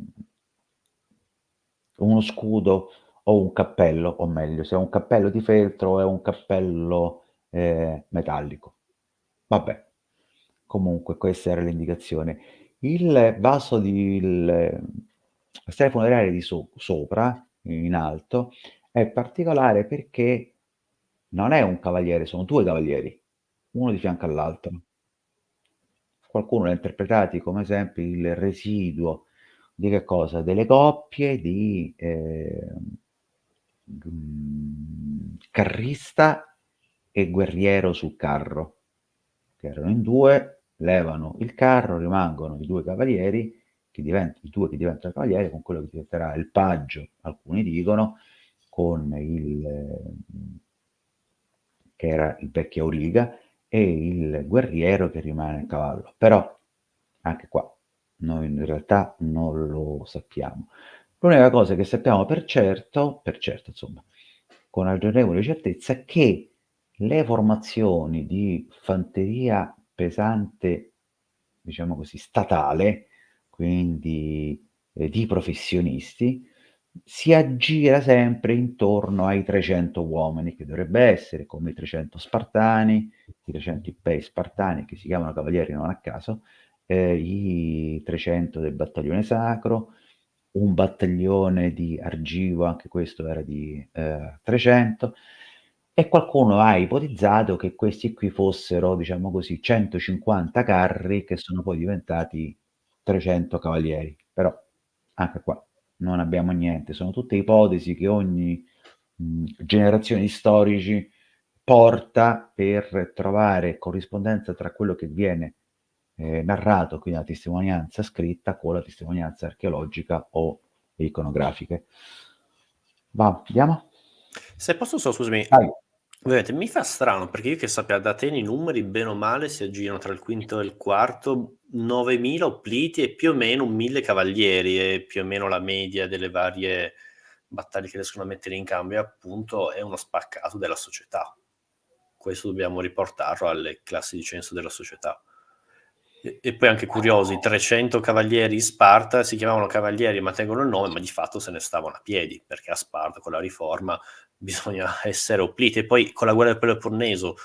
S2: uno scudo o un cappello, o meglio, se è un cappello di feltro o è un cappello metallico. Vabbè, comunque questa era l'indicazione. Il vaso la stella funeraria di sopra, in alto, è particolare perché non è un cavaliere, sono due cavalieri, uno di fianco all'altro. Qualcuno l'ha interpretati come esempio il residuo di che cosa? Delle coppie di carrista e guerriero sul carro, che erano in due, levano il carro, rimangono i due cavalieri, i due che diventano cavalieri, con quello che diventerà il paggio, alcuni dicono, con che era il vecchio Auriga, e il guerriero che rimane a cavallo. Però, anche qua, noi in realtà non lo sappiamo. L'unica cosa che sappiamo per certo, insomma, con ragionevole certezza, è che le formazioni di fanteria pesante, diciamo così, statale, quindi di professionisti, si aggira sempre intorno ai 300 uomini, che dovrebbe essere come i 300 Spartani, i 300 Ippei Spartani, che si chiamano cavalieri non a caso, i 300 del battaglione sacro, un battaglione di Argivo, anche questo era di 300, e qualcuno ha ipotizzato che questi qui fossero, diciamo così, 150 carri che sono poi diventati 300 cavalieri. Però anche qua non abbiamo niente, sono tutte ipotesi che ogni generazione di storici porta per trovare corrispondenza tra quello che viene narrato, quindi la testimonianza scritta, con la testimonianza archeologica o iconografiche. Va, vediamo?
S1: Se posso solo, scusami,
S2: Vai.
S1: ovviamente mi fa strano perché io che sappia da Atene i numeri bene o male si aggirano tra il quinto e il quarto, 9.000 oppliti e più o meno 1.000 cavalieri, e più o meno la media delle varie battaglie che riescono a mettere in cambio, appunto, è uno spaccato della società. Questo dobbiamo riportarlo alle classi di censo della società. E poi anche curiosi, 300 cavalieri in Sparta si chiamavano cavalieri ma tengono il nome, ma di fatto se ne stavano a piedi, perché a Sparta con la riforma bisogna essere oppliti. E poi con la guerra del Peloponneso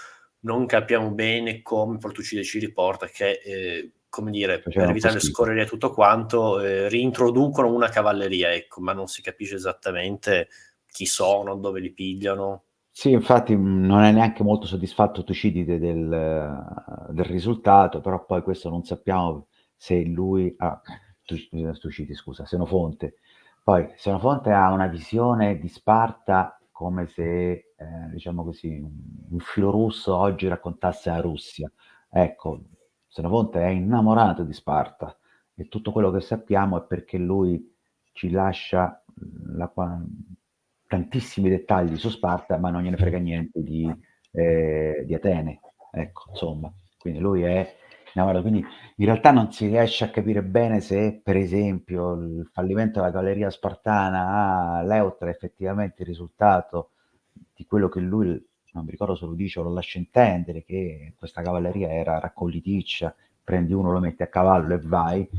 S1: non capiamo bene come Portucide ci riporta che come dire, per
S2: Faceva un po'
S1: evitare le
S2: schifo.
S1: scorrerie e tutto quanto, reintroducono una cavalleria, ecco, ma non si capisce esattamente chi sono, dove li pigliano.
S2: Sì, infatti, non è neanche molto soddisfatto Tucidide del risultato, però poi questo non sappiamo se lui Tucidi scusa, Senofonte. Poi Senofonte ha una visione di Sparta come se, diciamo così, un filo russo oggi raccontasse la Russia. Ecco, Senofonte è innamorato di Sparta e tutto quello che sappiamo è perché lui ci lascia la qua tantissimi dettagli su Sparta, ma non gliene frega niente di Atene. Ecco, insomma. Quindi lui è innamorato. Quindi in realtà non si riesce a capire bene se, per esempio, il fallimento della cavalleria spartana a Leuctra è effettivamente il risultato di quello che lui, non mi ricordo se lo dice o lo lascia intendere, che questa cavalleria era raccogliticcia, prendi uno, lo metti a cavallo e vai,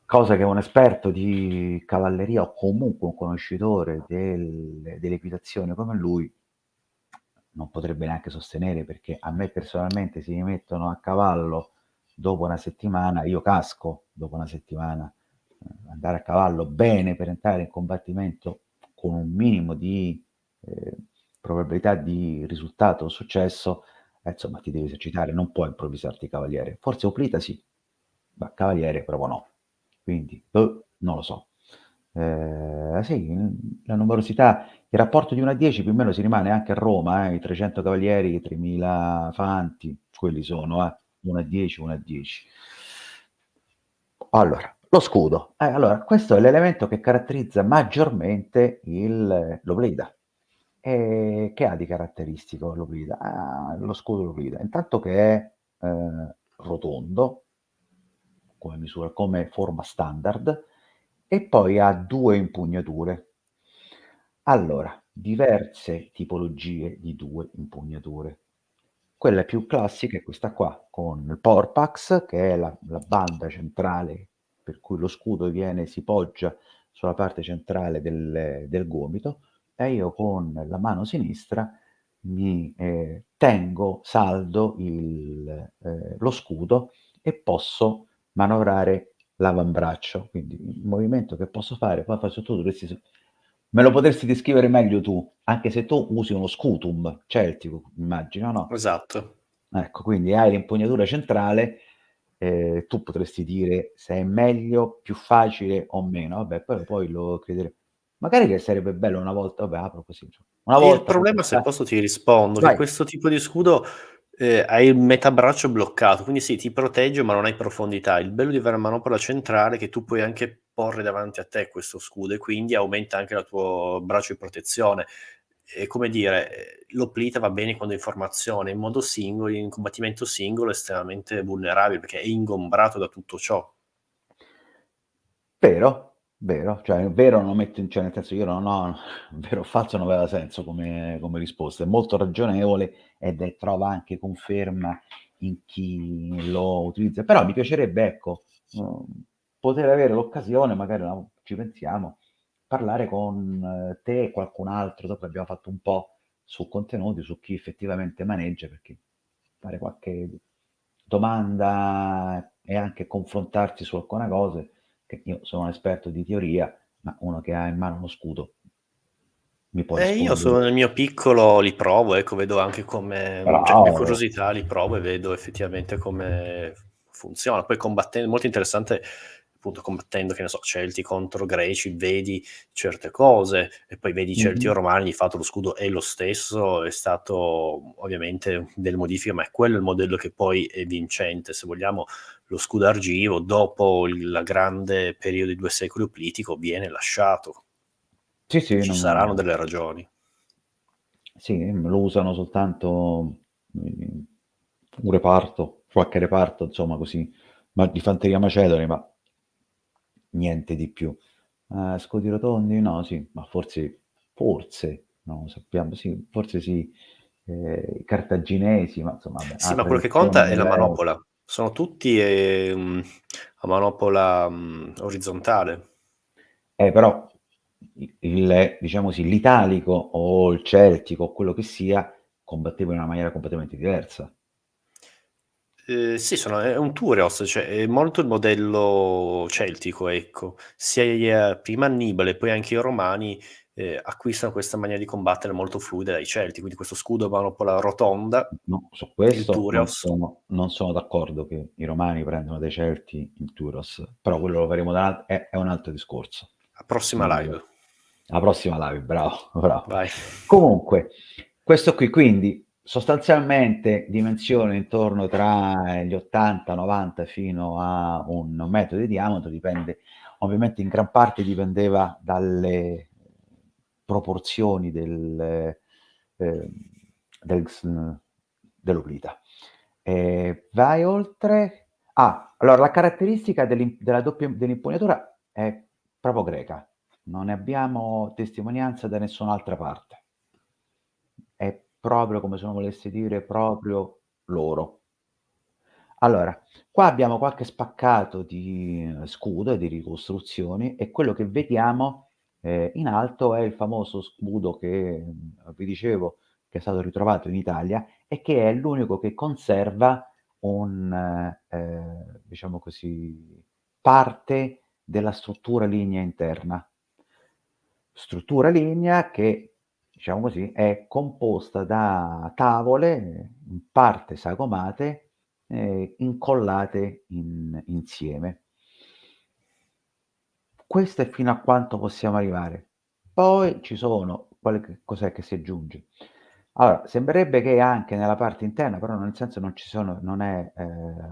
S2: cosa che un esperto di cavalleria o comunque un conoscitore dell'equitazione come lui non potrebbe neanche sostenere, perché a me personalmente se mi mettono a cavallo dopo una settimana, io casco dopo una settimana. Andare a cavallo bene per entrare in combattimento con un minimo di eh, probabilità di risultato o successo, insomma ti devi esercitare, non puoi improvvisarti cavaliere. Forse Oplita sì, ma cavaliere proprio no. Quindi, non lo so. Sì, la numerosità, il rapporto di 1 a 10 più o meno si rimane anche a Roma, i 300 cavalieri, i 3000 fanti, quelli sono, 1 a 10, 1 a 10. Allora, lo scudo. Allora, questo è l'elemento che caratterizza maggiormente l'Oblida. Che ha di caratteristico l'Oblida? Lo scudo l'Oblida. Intanto che è rotondo, come misura, come forma standard, e poi ha 2 impugnature. Allora, diverse tipologie di 2 impugnature. Quella più classica è questa qua, con il Porpax, che è la banda centrale per cui lo scudo si poggia sulla parte centrale del gomito, e io con la mano sinistra mi tengo saldo lo scudo e posso manovrare l'avambraccio. Quindi il movimento che posso fare, poi tu me lo potresti descrivere meglio tu, anche se tu usi uno scutum celtico, immagino, no?
S1: Esatto.
S2: Ecco, quindi hai l'impugnatura centrale, tu potresti dire se è meglio, più facile o meno. Vabbè, poi lo crederemo. Magari che sarebbe bello una volta, vabbè, apro così, una
S1: E il
S2: volta
S1: problema, se posso ti rispondo, che
S2: vai.
S1: questo tipo di scudo, hai il metabraccio bloccato, quindi sì, ti protegge ma non hai profondità. Il bello di avere la manopola centrale è che tu puoi anche porre davanti a te questo scudo e quindi aumenta anche la tuo braccio di protezione. È come dire, l'Hoplite va bene quando è in formazione, in modo singolo, in combattimento singolo è estremamente vulnerabile perché è ingombrato da tutto ciò.
S2: Vero, vero, cioè vero non lo metto in, cioè nel senso io non ho vero o falso non aveva senso come risposta, è molto ragionevole ed trova anche conferma in chi lo utilizza. Però mi piacerebbe, ecco, poter avere l'occasione, magari ci pensiamo, parlare con te e qualcun altro, dopo abbiamo fatto un po' su contenuti, su chi effettivamente maneggia, perché fare qualche domanda e anche confrontarsi su alcune cose, che io sono un esperto di teoria, ma uno che ha in mano uno scudo mi può
S1: Io
S2: rispondere.
S1: sono nel mio piccolo, li provo, ecco, vedo anche come cioè per
S2: Bravo!
S1: curiosità li provo e vedo effettivamente come funziona. Poi combatten molto interessante, appunto combattendo, che ne so, Celti contro Greci, vedi certe cose e poi vedi Celti o
S2: Mh-mh.
S1: Romani, di fatto lo scudo è lo stesso, è stato ovviamente delle modifiche, ma è quello il modello che poi è vincente. Se vogliamo, lo scudo argivo dopo la grande periodo di 2 secoli oplitico viene lasciato.
S2: Sì, sì,
S1: Ci saranno delle ragioni.
S2: sì, lo usano soltanto, mhmm, un reparto, qualche reparto insomma così, ma di fanteria macedone, ma niente di più. Scudi rotondi? No, sì, ma forse, non lo sappiamo, sì, forse sì, i cartaginesi, ma insomma vabbè,
S1: Sì,
S2: la
S1: ma quello che
S2: tradizione
S1: conta è la
S2: dell'E
S1: manopola. Sono tutti, a manopola, orizzontale.
S2: però diciamo così, l'italico o il celtico o quello che sia, combatteva in una maniera completamente diversa.
S1: Sì, è un Turios, cioè è molto il modello celtico, ecco. Sia prima Annibale e poi anche i Romani acquistano questa maniera di combattere molto fluida dai Celti, quindi questo scudo monopola rotonda,
S2: No, su
S1: il
S2: questo
S1: Turios.
S2: non sono d'accordo che i romani prendono dai Celti il Tyros, però quello lo faremo da è un altro discorso.
S1: A prossima
S2: Non
S1: live.
S2: alla prossima live, bravo, bravo.
S1: Vai.
S2: Comunque, questo qui quindi sostanzialmente dimensione intorno tra gli 80, 90 fino a 1 metro di diametro, dipende ovviamente in gran parte dipendeva dalle proporzioni ehm, dell'oblita. Vai oltre. Allora la caratteristica dell'impugnatura è proprio greca, non ne abbiamo testimonianza da nessun'altra parte. È proprio come se uno volesse dire proprio loro. Allora, qua abbiamo qualche spaccato di scudo e di ricostruzioni e quello che vediamo, in alto è il famoso scudo che, vi dicevo che è stato ritrovato in Italia e che è l'unico che conserva un diciamo così, parte della struttura lignea interna. Struttura lignea che, diciamo così, è composta da tavole in parte sagomate, incollate insieme. Questo è fino a quanto possiamo arrivare. Poi ci sono cos'è che si aggiunge? Allora, sembrerebbe che anche nella parte interna, però nel senso non è,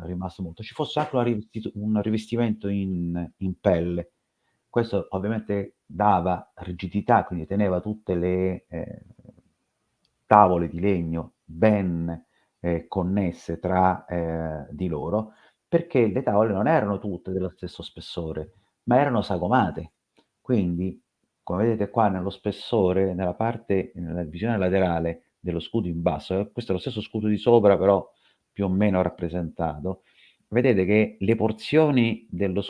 S2: rimasto molto, ci fosse anche un rivestimento in pelle. Questo ovviamente dava rigidità, quindi teneva tutte le, tavole di legno ben, connesse tra, di loro, perché le tavole non erano tutte dello stesso spessore, ma erano sagomate. Quindi, come vedete qua nello spessore, nella divisione laterale dello scudo in basso, questo è lo stesso scudo di sopra, però più o meno rappresentato, vedete che le porzioni dello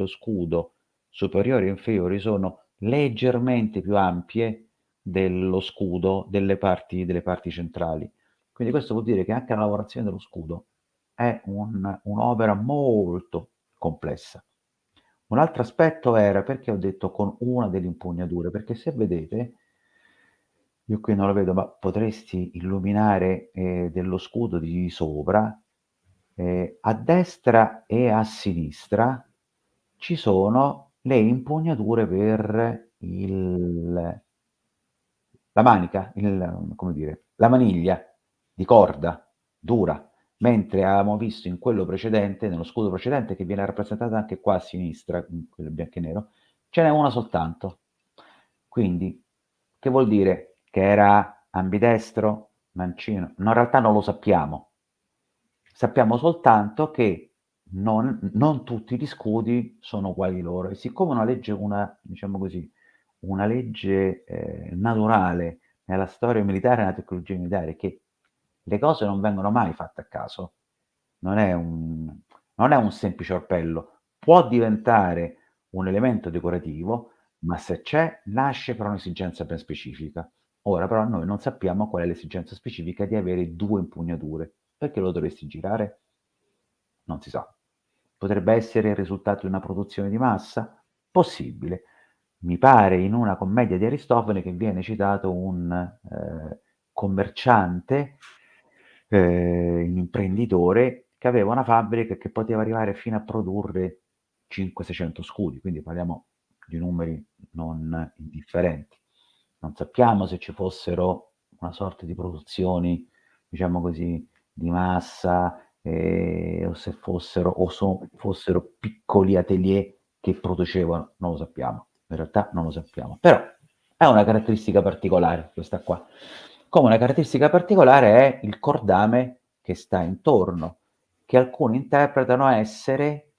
S2: scudo superiori e inferiori sono leggermente più ampie dello scudo delle parti centrali. Quindi questo vuol dire che anche la lavorazione dello scudo è un'opera molto complessa. Un altro aspetto era perché ho detto con una delle impugnature, perché se vedete, io qui non lo vedo, ma potresti illuminare dello scudo di sopra, a destra e a sinistra ci sono le impugnature per la manica, come dire, la maniglia di corda dura, mentre avevamo visto in quello precedente, nello scudo precedente, che viene rappresentata anche qua a sinistra, in quello bianco e nero, ce n'è una soltanto. Quindi, che vuol dire? Che era ambidestro, mancino? No, in realtà non lo sappiamo. Sappiamo soltanto che non tutti gli scudi sono uguali loro e siccome diciamo così, una legge naturale nella storia militare e nella tecnologia militare è che le cose non vengono mai fatte a caso, non è un, non è un semplice orpello, può diventare un elemento decorativo, ma se c'è, nasce per un'esigenza ben specifica. Ora però noi non sappiamo qual è l'esigenza specifica di avere 2 impugnature. Perché lo dovresti girare? Non si sa. Potrebbe essere il risultato di una produzione di massa? Possibile. Mi pare in una commedia di Aristofane che viene citato un commerciante, un imprenditore che aveva una fabbrica che poteva arrivare fino a produrre 500-600 scudi, quindi parliamo di numeri non indifferenti. Non sappiamo se ci fossero una sorta di produzioni, diciamo così, di massa, o se fossero piccoli atelier che producevano, non lo sappiamo. In realtà non lo sappiamo, però è una caratteristica particolare questa qua. Come una caratteristica particolare è il cordame che sta intorno, che alcuni interpretano essere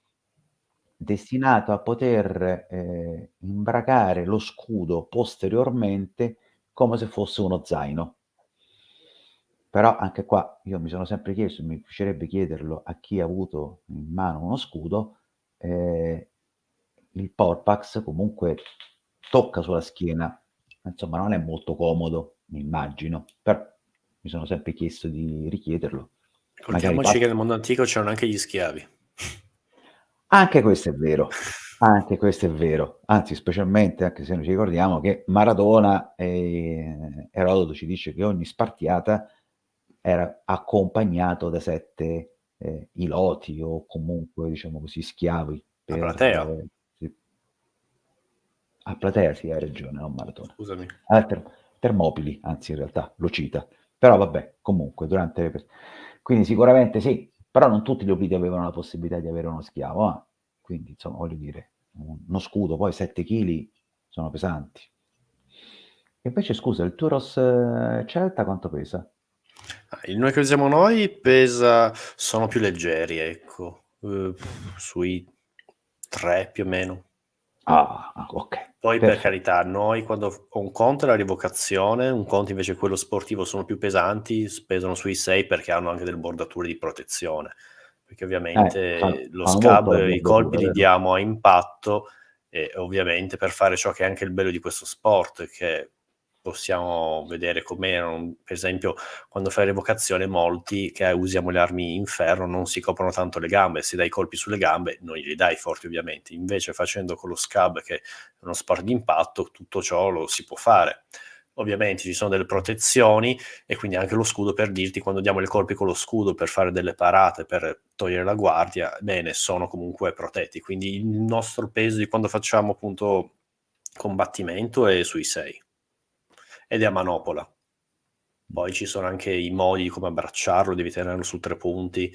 S2: destinato a poter, imbracare lo scudo posteriormente come se fosse uno zaino. Però anche qua io mi sono sempre chiesto, e mi piacerebbe chiederlo a chi ha avuto in mano uno scudo, il Porpax comunque tocca sulla schiena, insomma non è molto comodo, mi immagino, però mi sono sempre chiesto di richiederlo. magari
S1: Ricordiamoci che
S2: passa.
S1: nel mondo antico c'erano anche gli schiavi.
S2: Anche questo è vero, anche questo è vero, anzi specialmente anche se noi ci ricordiamo che Maradona, Erodoto ci dice che ogni spartiata era accompagnato da 7 iloti o comunque diciamo così schiavi
S1: A
S2: per
S1: Platea,
S2: sì. A Platea sì, hai ragione, non Maratona.
S1: scusami.
S2: Termopili, anzi in realtà lo cita. Però vabbè, comunque durante quindi sicuramente sì, però non tutti gli obliti avevano la possibilità di avere uno schiavo, quindi insomma voglio dire, uno scudo, poi 7 kg sono pesanti. E invece scusa, il Turos Celta quanto pesa?
S1: Il noi che usiamo noi sono più leggeri, ecco, sui 3 più o meno.
S2: Ok,
S1: Poi per
S2: perfetto.
S1: carità, noi quando un conto è la rivocazione, un conto invece quello sportivo sono più pesanti, pesano sui 6 perché hanno anche delle bordature di protezione. Perché ovviamente lo
S2: Fanno molto
S1: scab,
S2: la
S1: i colpi
S2: bordatura,
S1: li
S2: vero?
S1: diamo a impatto e ovviamente per fare ciò che è anche il bello di questo sport, che possiamo vedere com'erano, per esempio quando fai revocazione molti che usiamo le armi in ferro non si coprono tanto le gambe, se dai colpi sulle gambe non glieli dai forti ovviamente, invece facendo con lo scab che è uno sport di impatto tutto ciò lo si può fare. Ovviamente ci sono delle protezioni e quindi anche lo scudo per dirti quando diamo i colpi con lo scudo per fare delle parate, per togliere la guardia, bene, sono comunque protetti, quindi il nostro peso di quando facciamo appunto combattimento è sui 6 ed è a manopola. Poi ci sono anche i modi di come abbracciarlo, devi tenerlo su 3 punti,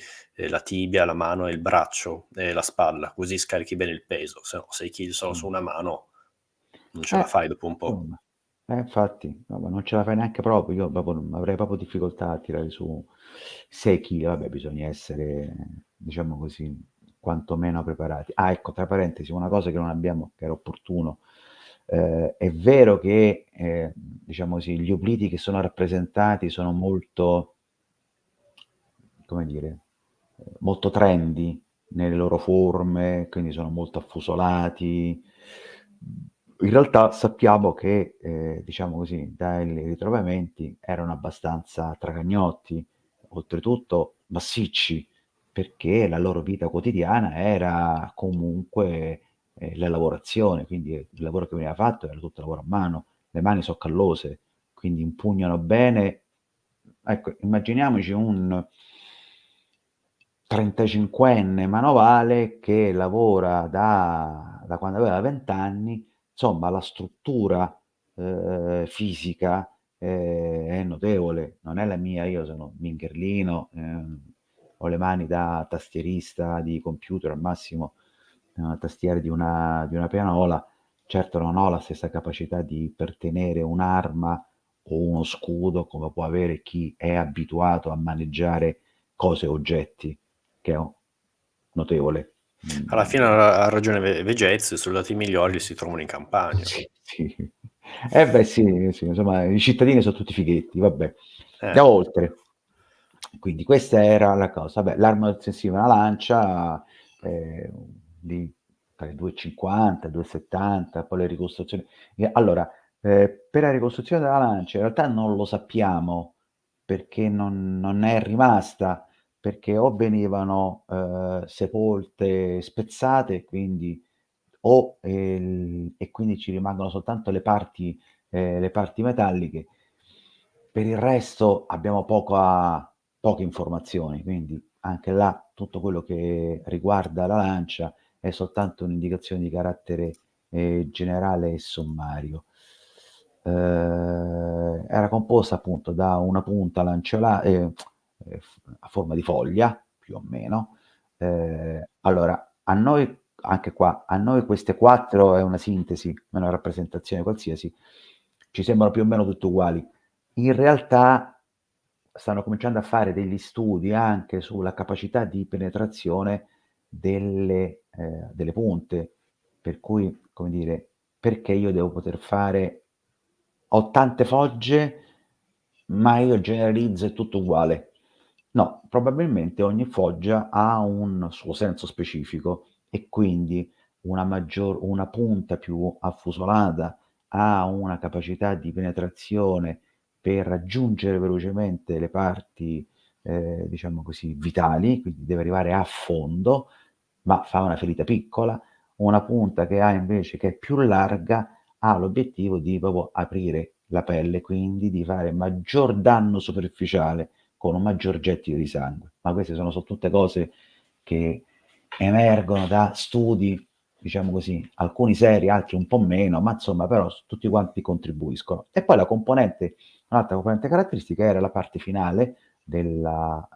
S1: la tibia, la mano e il braccio e la spalla, così scarichi bene il peso, se no 6 chili solo su
S2: Mm.
S1: una mano non ce la fai dopo un po'.
S2: Insomma, infatti, vabbè, non ce la fai neanche proprio, io avrei proprio difficoltà a tirare su 6 kg, vabbè, bisogna essere, diciamo così, quantomeno preparati. Ah, ecco, tra parentesi, una cosa che non abbiamo, che era opportuno, è vero che, diciamo così, gli obliti che sono rappresentati sono molto, come dire, molto trendy nelle loro forme, quindi sono molto affusolati. In realtà sappiamo che, diciamo così, dai ritrovamenti erano abbastanza tragagnotti, oltretutto massicci, perché la loro vita quotidiana era comunque la lavorazione, quindi il lavoro che veniva fatto era tutto lavoro a mano, le mani so callose, quindi impugnano bene. Ecco, immaginiamoci un 35enne manovale che lavora da quando aveva 20 anni, insomma la struttura fisica è notevole, non è la mia, io sono mingherlino, ho le mani da tastierista di computer, al massimo tastiere di una pianola, certo non ho la stessa capacità per tenere un'arma o uno scudo come può avere chi è abituato a maneggiare cose e oggetti, che è notevole.
S1: Alla fine ha ragione Vegez, i soldati migliori si trovano in campagna.
S2: Sì, sì. Beh sì, sì, insomma i cittadini so' tutti fighetti, vabbè.
S1: Eh.
S2: Andiamo oltre. Quindi questa era la cosa. Vabbè, l'arma offensiva è una lancia, di tra i 2,50, 2,70, poi le ricostruzioni allora, per la ricostruzione della lancia in realtà non lo sappiamo, perché non è rimasta, perché o venivano, sepolte spezzate, quindi e quindi ci rimangono soltanto le parti metalliche. Per il resto abbiamo poche informazioni, quindi anche là tutto quello che riguarda la lancia è soltanto un'indicazione di carattere, generale e sommario. Era composta appunto da una punta a forma di foglia, più o meno. Allora, a noi anche qua, a noi queste 4 è una sintesi, una rappresentazione qualsiasi, ci sembrano più o meno tutte uguali. In realtà stanno cominciando a fare degli studi anche sulla capacità di penetrazione delle punte, per cui, come dire, perché io devo poter fare ho tante fogge, ma io generalizzo, è tutto uguale. No, probabilmente ogni foggia ha un suo senso specifico e quindi una punta più affusolata ha una capacità di penetrazione per raggiungere velocemente le parti, diciamo così, vitali, quindi deve arrivare a fondo, ma fa una ferita piccola. Una punta che ha invece che è più larga ha l'obiettivo di proprio aprire la pelle, quindi di fare maggior danno superficiale con un maggior gettito di sangue. Ma queste sono tutte cose che emergono da studi, diciamo così, alcuni seri, altri un po' meno, ma insomma però tutti quanti contribuiscono. E poi un'altra componente caratteristica era la parte finale della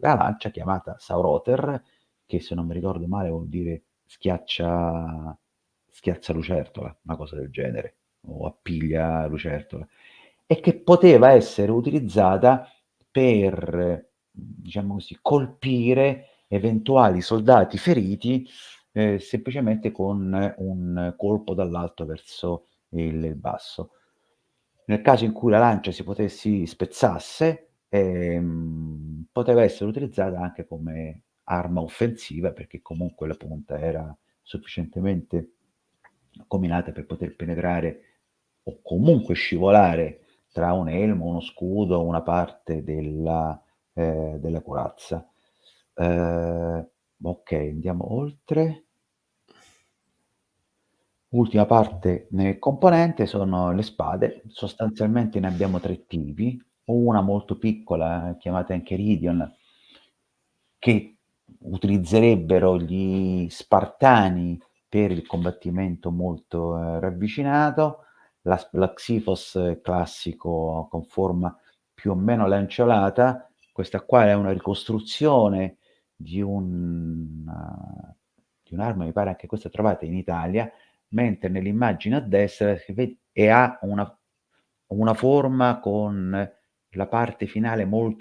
S2: lancia chiamata Sauroter, che se non mi ricordo male vuol dire schiaccia lucertola, una cosa del genere, o appiglia lucertola, e che poteva essere utilizzata per, diciamo così, colpire eventuali soldati feriti semplicemente con un colpo dall'alto verso il basso. Nel caso in cui la lancia si spezzasse, poteva essere utilizzata anche come arma offensiva, perché comunque la punta era sufficientemente combinata per poter penetrare o comunque scivolare tra un elmo, uno scudo, una parte della corazza. Ok, andiamo oltre. Ultima parte componente sono le spade, sostanzialmente ne abbiamo tre tipi, una molto piccola chiamata Enchiridion, che utilizzerebbero gli Spartani per il combattimento molto ravvicinato, la Xyphos classico con forma più o meno lanceolata, questa qua è una ricostruzione di di un'arma, mi pare anche questa trovata in Italia, mentre nell'immagine a destra si vede, e ha una forma con la parte finale un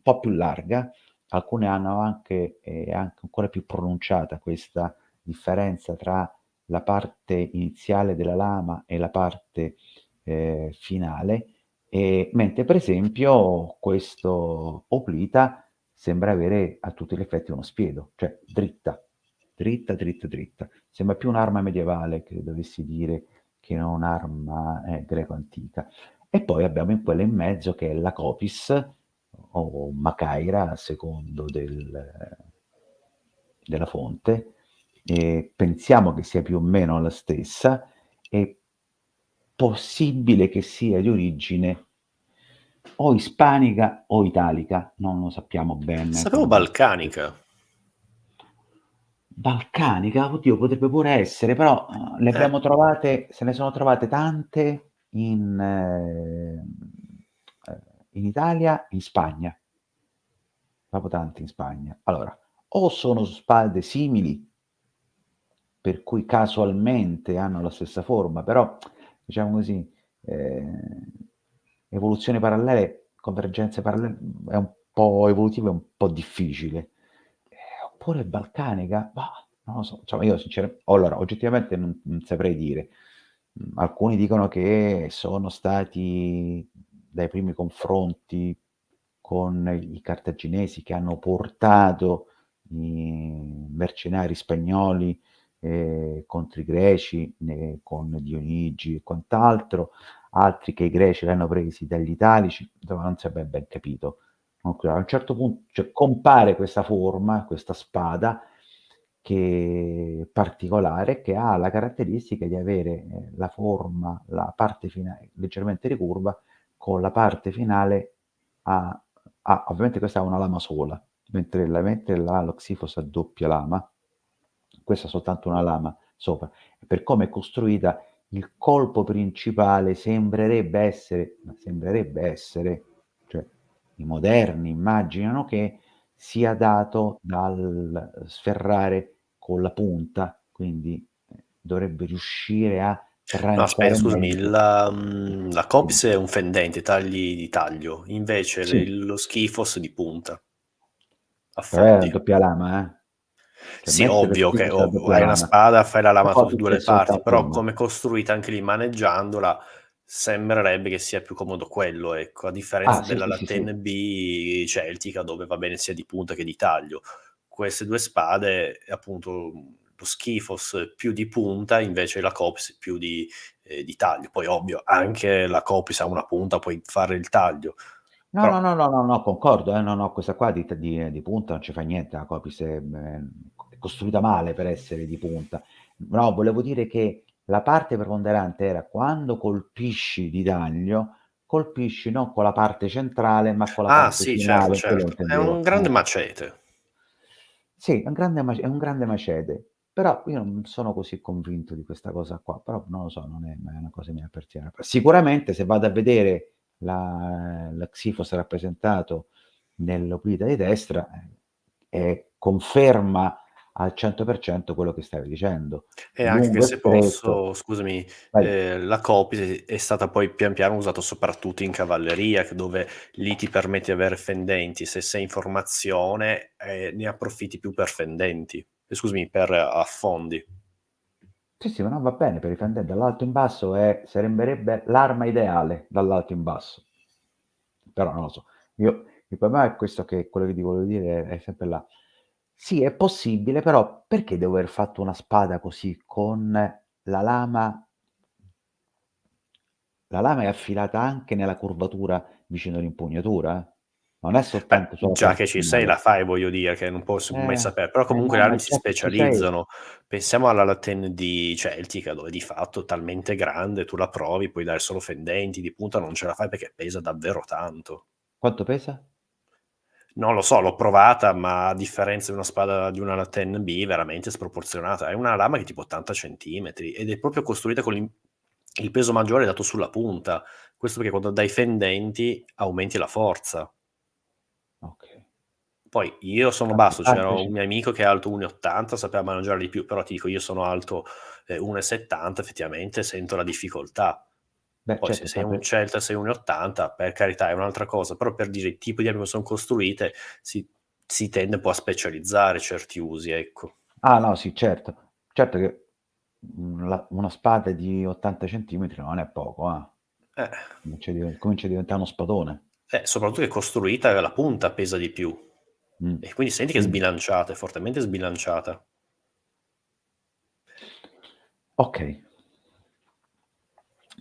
S2: po' più larga, alcune hanno anche, è anche ancora più pronunciata questa differenza tra la parte iniziale della lama e la parte finale, mentre per esempio questo Oplita sembra avere a tutti gli effetti uno spiedo, cioè dritta, dritta, dritta, dritta. Sembra più un'arma medievale, che dovessi dire, che non un'arma greco-antica. E poi abbiamo in quella in mezzo che è la Copis, o Macaira, a secondo della fonte, e pensiamo che sia più o meno la stessa, è possibile che sia di origine o ispanica o italica, non lo sappiamo bene
S1: Sapevo
S2: con
S1: balcanica.
S2: balcanica, oddio, potrebbe pure essere, però le
S1: Eh,
S2: abbiamo trovate, se ne sono trovate tante in Italia, in Spagna, proprio tante in Spagna. Allora, o sono spade simili, per cui casualmente hanno la stessa forma, però diciamo così, evoluzioni parallele, convergenze parallele, è un po' evolutivo, è un po' difficile. Oppure balcanica? Bah, non lo so, insomma io allora oggettivamente non saprei dire. Alcuni dicono che sono stati dai primi confronti con i cartaginesi che hanno portato i mercenari spagnoli contro i greci, con Dionigi e quant'altro, altri che i greci li hanno presi dagli italici, insomma non si è ben capito. A un certo punto, cioè, compare questa forma, questa spada che particolare, che ha la caratteristica di avere la forma, la parte finale leggermente ricurva, con la parte finale ovviamente questa ha una lama sola, mentre lo Xyphos ha doppia lama, questa ha soltanto una lama sopra. Per come è costruita, il colpo principale sembrerebbe essere, cioè i moderni immaginano che sia dato dal sferrare con la punta, quindi dovrebbe riuscire a
S1: no, aspetta,
S2: tranciare
S1: scusami,
S2: meglio.
S1: la Copis è un fendente, tagli di taglio, invece
S2: Sì,
S1: lo Skyphos di punta,
S2: però è una
S1: affondi.
S2: doppia lama, eh. Cioè
S1: Sì,
S2: mentre lo
S1: ovvio che
S2: schifo c'ha la doppia
S1: hai una
S2: lama,
S1: spada, fai la lama su tutte
S2: Copis è
S1: le parti,
S2: soltanto
S1: però
S2: una.
S1: come è costruita anche lì maneggiandola, sembrerebbe che sia più comodo quello, ecco, a differenza
S2: Ah, sì,
S1: della
S2: sì, sì, sì.
S1: Latten B celtica dove va bene sia di punta che di taglio. Queste due spade, appunto, lo Skyphos più di punta, invece la Copis più di taglio. Poi ovvio, anche la Copis ha una punta, puoi fare il taglio.
S2: No,
S1: Però
S2: no, no, no, no, no, concordo, no, no, questa qua di punta non ci fa niente, la Copis è costruita male per essere di punta. No, volevo dire che la parte preponderante era quando colpisci di taglio, colpisci non con la parte centrale, ma con la
S1: ah
S2: parte
S1: sì, certo,
S2: finale, quello
S1: certo. È un
S2: intendevo.
S1: grande macete.
S2: Sì, è un grande macete, però io non sono così convinto di questa cosa qua, però non lo so, non è una cosa che mi appartiene. Sicuramente se vado a vedere la Xifos rappresentato nell'oblita di destra, conferma al 100% quello che stavi dicendo.
S1: E anche che
S2: Lungo e
S1: se
S2: stretto.
S1: posso, scusami,
S2: Vai.
S1: la Copilot è stata poi pian piano usata soprattutto in cavalleria, dove lì ti permette di avere fendenti. Se sei in formazione, ne approfitti più per fendenti, scusami, per affondi.
S2: Sì, sì, ma no, va bene per i fendenti, dall'alto in basso sarebbe l'arma ideale dall'alto in basso. Però non lo so. Il problema è questo, che quello che ti volevo dire è sempre là. Sì, è possibile, però perché devo aver fatto una spada così con la lama la lama è affilata anche nella curvatura vicino all'impugnatura, eh. Non è
S1: Beh,
S2: soltanto sulla
S1: già
S2: parte
S1: che ci sei la
S2: finale.
S1: fai, voglio dire, che non posso mai sapere. Però comunque
S2: No,
S1: le
S2: ma
S1: armi si
S2: già che ci sei.
S1: specializzano. Pensiamo alla Latten di Celtica, dove di fatto è talmente grande, tu la provi, puoi dare solo fendenti, di punta non ce la fai perché pesa davvero tanto.
S2: Quanto pesa?
S1: Non lo so, l'ho provata, ma a differenza di una spada di una Latten B, veramente sproporzionata. È una lama che è tipo 80 centimetri ed è proprio costruita con il peso maggiore dato sulla punta. Questo perché quando dai fendenti aumenti la forza.
S2: Okay.
S1: Poi io sono
S2: Vabbè,
S1: basso, c'era un
S2: 85.
S1: mio amico che è alto 1,80, sapeva maneggiare di più, però ti dico io sono alto, 1,70, effettivamente sento la difficoltà.
S2: Beh,
S1: Poi se
S2: certo,
S1: sei un celta, sei 1,80, per carità è un'altra cosa, però per dire i tipi di armi come son costruite si tende un po' a specializzare certi usi, ecco.
S2: no, sì, certo. Certo che, una spada di 80 centimetri non è poco,
S1: Eh,
S2: comincia a diventare uno spadone.
S1: soprattutto che è costruita la punta pesa di più
S2: Mh.
S1: e quindi senti che è
S2: Quindi
S1: sbilanciata, è fortemente sbilanciata.
S2: okay.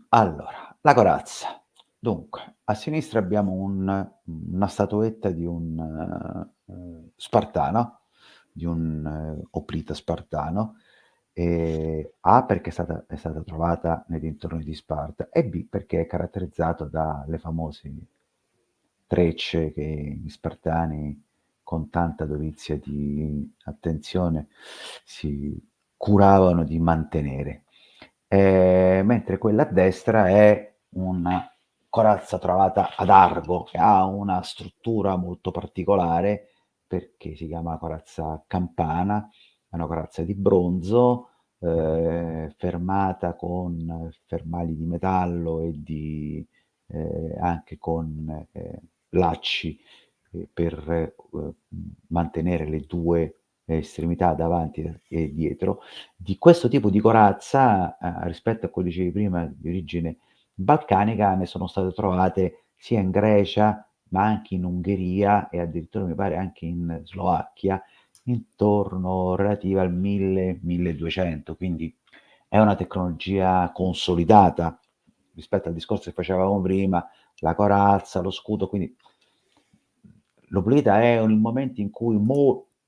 S2: Allora, la corazza. Dunque, a sinistra abbiamo una statuetta di un, spartano, di un oplita spartano, A perché è stata trovata nei dintorni di Sparta e B perché è caratterizzato dalle famose trecce che gli spartani, con tanta dovizia di attenzione, si curavano di mantenere. Mentre quella a destra è una corazza trovata ad Argo, che ha una struttura molto particolare perché si chiama corazza campana, è una corazza di bronzo, fermata con fermali di metallo e anche con lacci per mantenere le due estremità davanti e dietro. Di questo tipo di corazza, rispetto a quello che dicevi prima di origine balcanica, ne sono state trovate sia in Grecia, ma anche in Ungheria e addirittura mi pare anche in Slovacchia, intorno relativa al 1000-1200, quindi è una tecnologia consolidata rispetto al discorso che facevamo prima, la corazza, lo scudo, quindi l'oblita è il momento in cui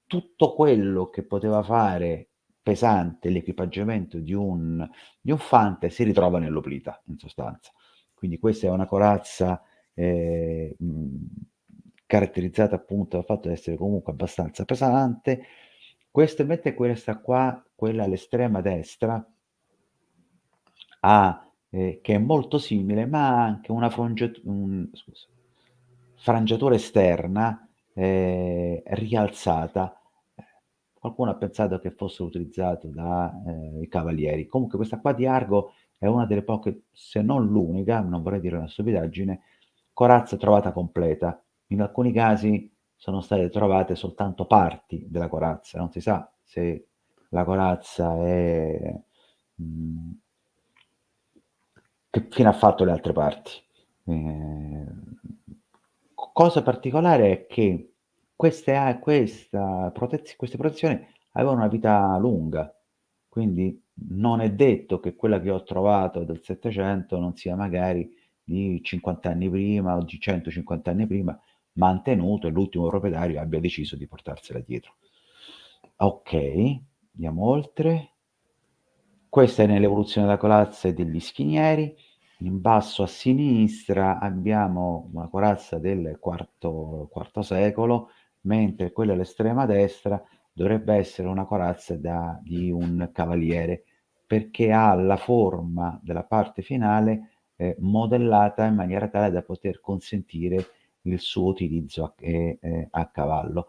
S2: tutto quello che poteva fare pesante l'equipaggiamento di un fante si ritrova nell'oblita, in sostanza. Quindi questa è una corazza, caratterizzata appunto dal fatto di essere comunque abbastanza pesante. Questo mentre questa qua, quella all'estrema destra, ha che è molto simile, ma ha anche una frangiatura esterna, rialzata. Qualcuno ha pensato che fosse utilizzato da i cavalieri. Comunque questa qua di Argo è una delle poche, se non l'unica, non vorrei dire una stupidaggine, corazza trovata completa. In alcuni casi sono state trovate soltanto parti della corazza, non si sa se la corazza mhmm che fine ha fatto le altre parti. Cosa particolare è che queste protezioni avevano una vita lunga, quindi non è detto che quella che ho trovato del '700 non sia magari di 50 anni prima o di 150 anni prima mantenuto e l'ultimo proprietario abbia deciso di portarsela dietro. Ok, andiamo oltre. Questa è nell'evoluzione della corazza e degli schinieri. In basso a sinistra abbiamo una corazza del IV secolo, mentre quella all'estrema destra dovrebbe essere una corazza di un cavaliere, perché ha la forma della parte finale modellata in maniera tale da poter consentire il suo utilizzo a cavallo.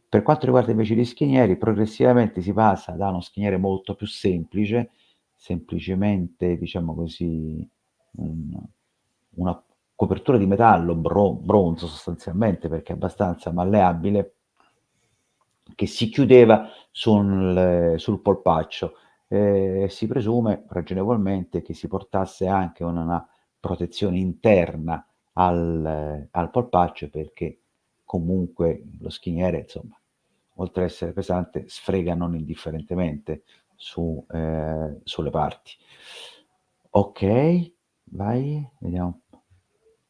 S2: Per quanto riguarda invece gli schinieri, progressivamente si passa da uno schiniere molto più semplice, semplicemente, diciamo così, un- una copertura di metallo, bronzo sostanzialmente, perché è abbastanza malleabile, che si chiudeva sul polpaccio. Si presume ragionevolmente che si portasse anche una protezione interna al polpaccio, perché comunque lo schiniere, insomma, oltre ad essere pesante, sfrega non indifferentemente sulle parti. Ok, vai, vediamo.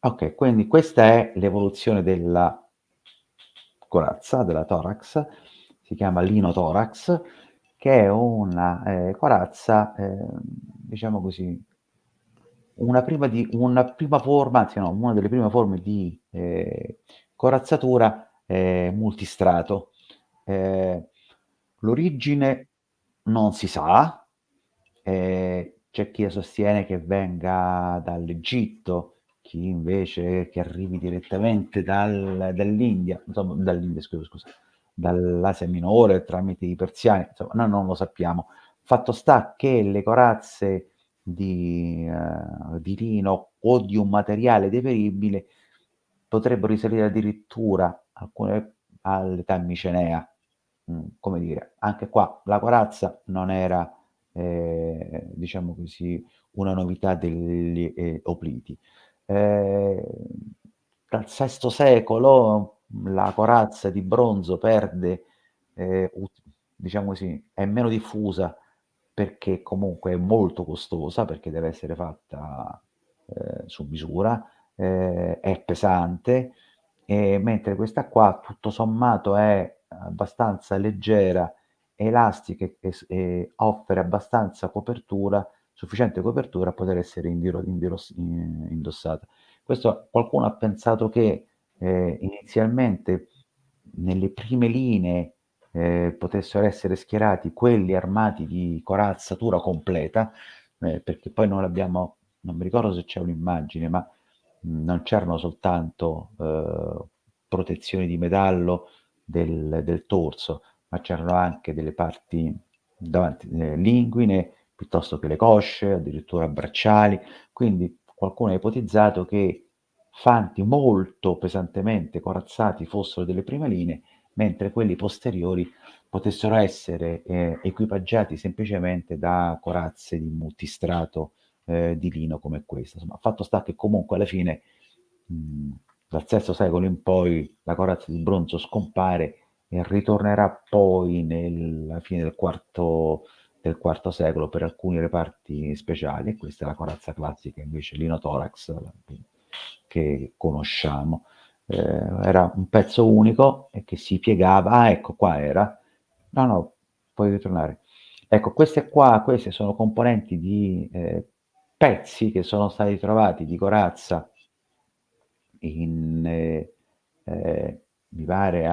S2: Ok, quindi questa è l'evoluzione della corazza, della thorax, si chiama linotorax, che è una corazza, diciamo così, una prima forma, anzi no, una delle prime forme di corazzatura multistrato. Eh, L'origine non si sa, c'è chi sostiene che venga dall'Egitto, chi invece che arrivi direttamente dall'India, insomma, dall'India, scusa, dall'Asia Minore tramite i persiani, insomma, noi non lo sappiamo. Fatto sta che le corazze di lino o di un materiale deperibile potrebbero risalire addirittura alcune all'età micenea. Come dire, anche qua la corazza non era, diciamo così, una novità degli Opliti. Eh, Dal VI secolo la corazza di bronzo perde, diciamo così, è meno diffusa perché comunque è molto costosa, perché deve essere fatta su misura, è pesante, mentre questa qua tutto sommato è abbastanza leggera, elastica e offre abbastanza copertura, sufficiente copertura a poter essere indossata. Questo qualcuno ha pensato che inizialmente nelle prime linee potessero essere schierati quelli armati di corazzatura completa, perché poi non abbiamo, non mi ricordo se c'è un'immagine, ma non c'erano soltanto protezioni di metallo del torso, ma c'erano anche delle parti davanti, linguine, piuttosto che le cosce, addirittura bracciali. Quindi qualcuno ha ipotizzato che fanti molto pesantemente corazzati fossero delle prime linee, mentre quelli posteriori potessero essere equipaggiati semplicemente da corazze di multistrato di lino come questa. Insomma, fatto sta che comunque alla fine, mh, dal VI secolo in poi, la corazza di bronzo scompare e ritornerà poi nella fine del IV secolo per alcuni reparti speciali, e questa è la corazza classica invece linotorax che conosciamo. Era un pezzo unico e che si piegava. Ah, ecco qua era. No, no, puoi ritornare. Ecco, queste qua, queste sono componenti di pezzi che sono stati trovati di corazza in, mi pare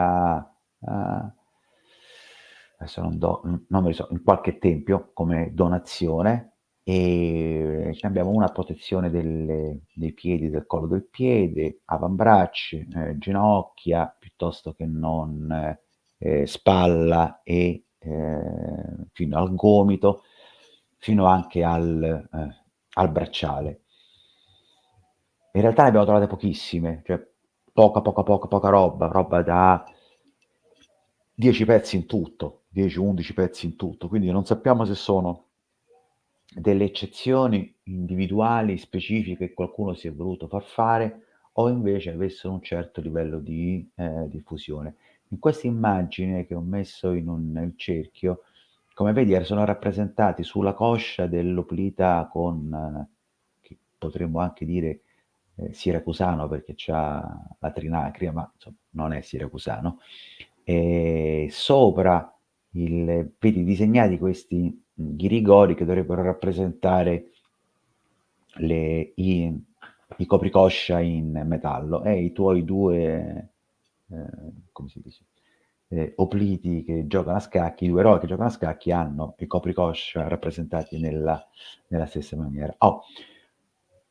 S2: adesso non me lo so, in qualche tempio come donazione, e abbiamo una protezione dei piedi, del collo del piede, avambracci, ginocchia, piuttosto che non spalla e fino al gomito, fino anche al bracciale. In realtà ne abbiamo trovate pochissime, cioè poca roba da 10 pezzi in tutto, 10-11 pezzi in tutto, quindi non sappiamo se sono delle eccezioni individuali, specifiche, che qualcuno si è voluto far fare, o invece avessero un certo livello di diffusione. In questa immagine che ho messo nel cerchio, come vedi, sono rappresentati sulla coscia dell'oplita con, che potremmo anche dire siracusano perché c'ha la trinacria, ma insomma non è siracusano. E sopra vedi disegnati questi ghirigori che dovrebbero rappresentare i copricoscia in metallo e i tuoi due, come si dice, opliti che giocano a scacchi, i due eroi che giocano a scacchi hanno i copricoscia rappresentati nella stessa maniera. Oh,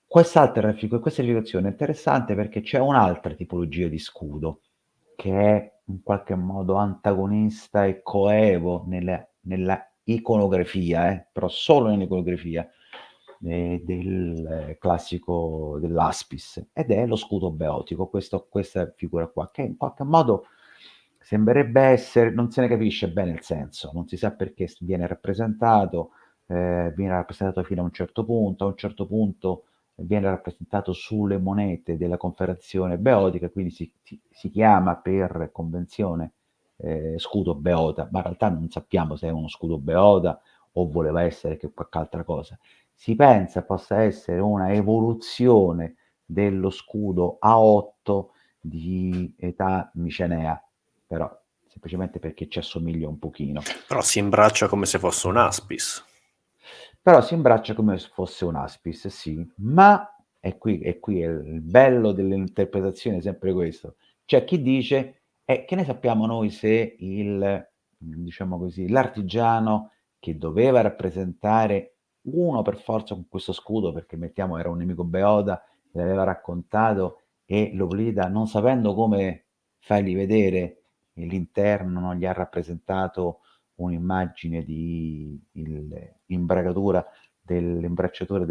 S2: questa rivoluzione è interessante perché c'è un'altra tipologia di scudo che è in qualche modo antagonista e coevo nella iconografia, però solo nell'iconografia del classico dell'Aspis, ed è lo scudo beotico, questa figura qua, che in qualche modo sembrerebbe essere, non se ne capisce bene il senso, non si sa perché viene rappresentato fino a un certo punto viene rappresentato sulle monete della Confederazione Beotica, quindi si chiama per convenzione scudo Beota, ma in realtà non sappiamo se è uno scudo Beota o voleva essere che qualche altra cosa. Si pensa possa essere una evoluzione dello scudo A8 di età micenea, però semplicemente perché ci assomiglia un pochino.
S1: Però si imbraccia come se fosse un Aspis.
S2: Però si imbraccia come se fosse un Aspis, sì, ma è il bello dell'interpretazione, è sempre questo. C'è chi dice, che ne sappiamo noi se diciamo così, l'artigiano che doveva rappresentare uno per forza con questo scudo, perché mettiamo era un nemico Beoda, l'aveva raccontato e Loblida, non sapendo come fargli vedere l'interno, non gli ha rappresentato un'immagine di imbragatura dell'imbracciatore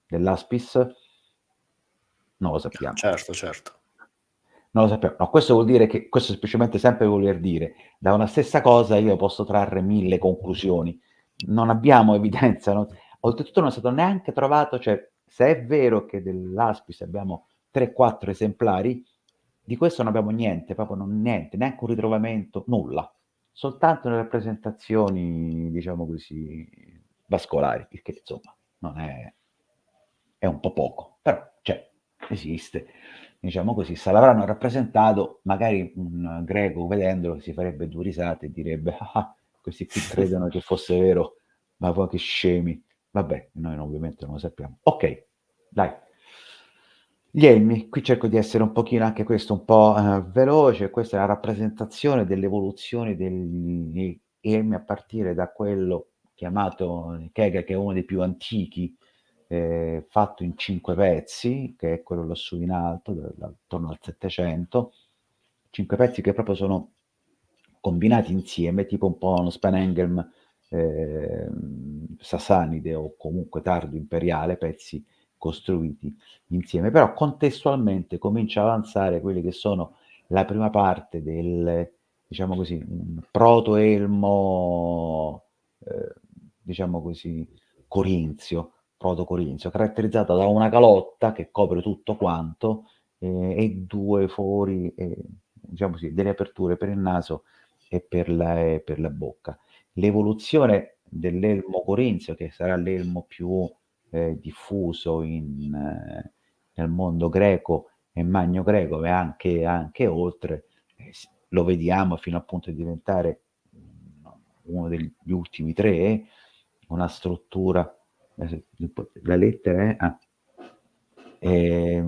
S2: dell'Aspis? Non lo sappiamo.
S1: Certo, certo.
S2: Non lo sappiamo. No, questo vuol dire che, questo semplicemente sempre voler dire, da una stessa cosa io posso trarre 1000 conclusioni. Non abbiamo evidenza, oltretutto non è stato neanche trovato, cioè se è vero che dell'Aspis abbiamo 3-4 esemplari, di questo non abbiamo niente, proprio niente, neanche un ritrovamento, nulla. Soltanto le rappresentazioni, diciamo così, vascolari, il che insomma non è un po' poco, però c'è, esiste, diciamo così, se l'avranno rappresentato, magari un greco vedendolo si farebbe due risate e direbbe, ah, questi qui credono che fosse vero, ma poi che scemi. Vabbè, noi ovviamente non lo sappiamo. Ok, dai. Gli elmi, qui cerco di essere un pochino anche questo un po' veloce, questa è la rappresentazione dell'evoluzione degli elmi a partire da quello chiamato Kega, che è uno dei più antichi, fatto in 5 pezzi, che è quello lassù in alto, attorno al 700, 5 pezzi che proprio sono combinati insieme, tipo un po' uno Spanengelm Sassanide o comunque tardo imperiale, pezzi costruiti insieme, però contestualmente comincia a avanzare quelli che sono la prima parte del, diciamo così, un proto-elmo, diciamo così, corinzio, proto-corinzio, caratterizzato da una calotta che copre tutto quanto e due fori, diciamo così, delle aperture per il naso e per la bocca. L'evoluzione dell'elmo corinzio, che sarà l'elmo più diffuso nel mondo greco e magno greco e anche oltre, lo vediamo fino appunto a diventare uno degli ultimi tre, una struttura, la lettera è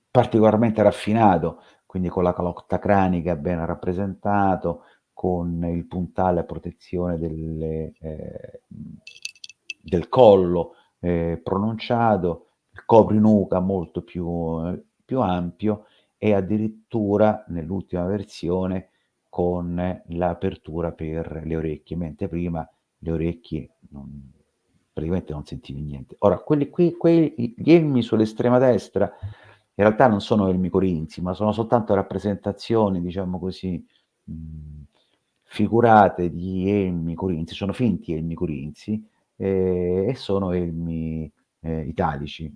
S2: particolarmente raffinato, quindi con la calotta cranica ben rappresentato, con il puntale a protezione del collo pronunciato, il coprinuca molto più ampio e addirittura nell'ultima versione con l'apertura per le orecchie, mentre prima le orecchie praticamente non sentivi niente. Ora, gli elmi sull'estrema destra in realtà non sono elmi corinzi, ma sono soltanto rappresentazioni, diciamo così, figurate di elmi corinzi, sono finti elmi corinzi e sono elmi italici.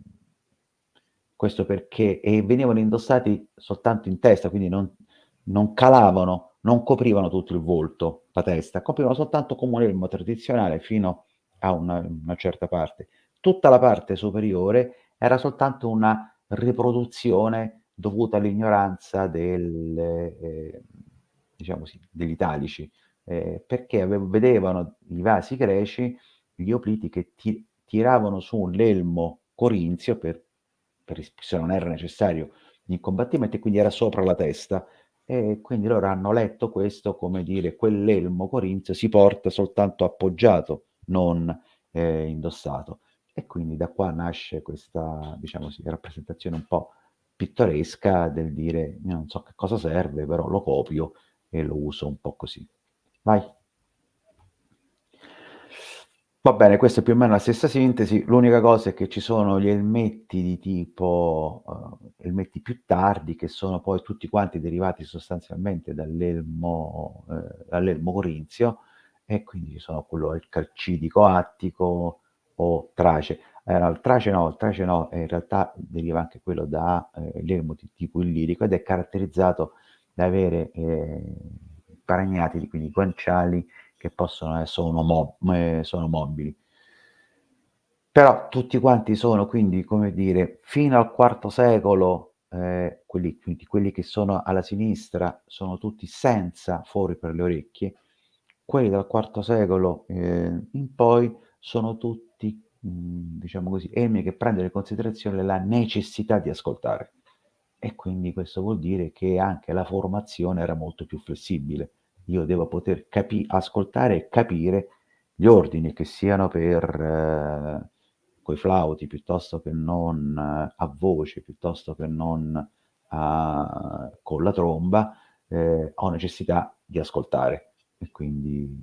S2: Questo perché venivano indossati soltanto in testa, quindi non calavano, non coprivano tutto il volto, la testa, coprivano soltanto come un elmo tradizionale fino a una certa parte. Tutta la parte superiore era soltanto una riproduzione dovuta all'ignoranza diciamo così, degli italici, perché vedevano i vasi greci, gli opliti che tiravano su l'elmo corinzio se non era necessario in combattimento, e quindi era sopra la testa. E quindi loro hanno letto questo come dire quell'elmo corinzio si porta soltanto appoggiato, non indossato. E quindi da qua nasce questa, diciamo così, rappresentazione un po' pittoresca del dire io non so che cosa serve, però lo copio e lo uso un po' così. Vai. Va bene, questa è più o meno la stessa sintesi. L'unica cosa è che ci sono gli elmetti di tipo elmetti più tardi, che sono poi tutti quanti derivati sostanzialmente dall'elmo corinzio, e quindi ci sono quello il calcidico attico o trace. No, il trace no, in realtà deriva anche quello da l'elmo di tipo illirico, ed è caratterizzato da avere paragnati, quindi guanciali che sono mobili. Però tutti quanti sono quindi, come dire, fino al IV secolo, quelli che sono alla sinistra sono tutti senza fori per le orecchie, quelli dal IV secolo in poi sono tutti, diciamo così, elmi che prendono in considerazione la necessità di ascoltare. E quindi questo vuol dire che anche la formazione era molto più flessibile. Io devo poter ascoltare e capire gli ordini, che siano per coi flauti, piuttosto che non a voce, piuttosto che non con la tromba, ho necessità di ascoltare, e quindi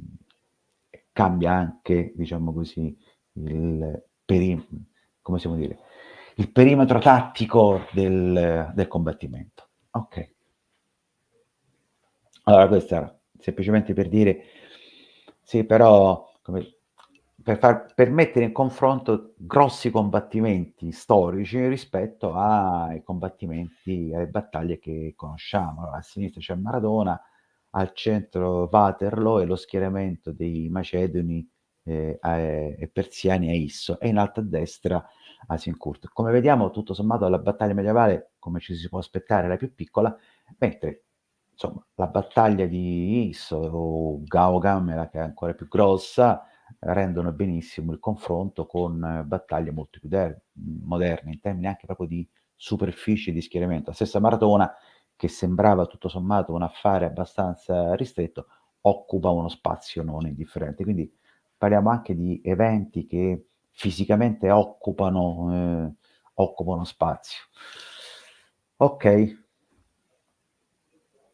S2: cambia anche, diciamo così, il come possiamo dire, il perimetro tattico del combattimento. Ok. Allora, questo era semplicemente per dire, sì, però per mettere in confronto grossi combattimenti storici rispetto ai combattimenti, alle battaglie che conosciamo. Allora, a sinistra c'è Maradona, al centro Waterloo e lo schieramento dei Macedoni e Persiani a Isso, e in alto a destra Azincourt. Come vediamo, tutto sommato, la battaglia medievale, come ci si può aspettare, era più piccola, mentre insomma, la battaglia di Isso o Gao Gamera, che è ancora più grossa, rendono benissimo il confronto con battaglie molto più moderne, in termini anche proprio di superficie di schieramento. La stessa Maratona, che sembrava tutto sommato un affare abbastanza ristretto, occupa uno spazio non indifferente. Quindi parliamo anche di eventi che fisicamente occupano spazio. Ok.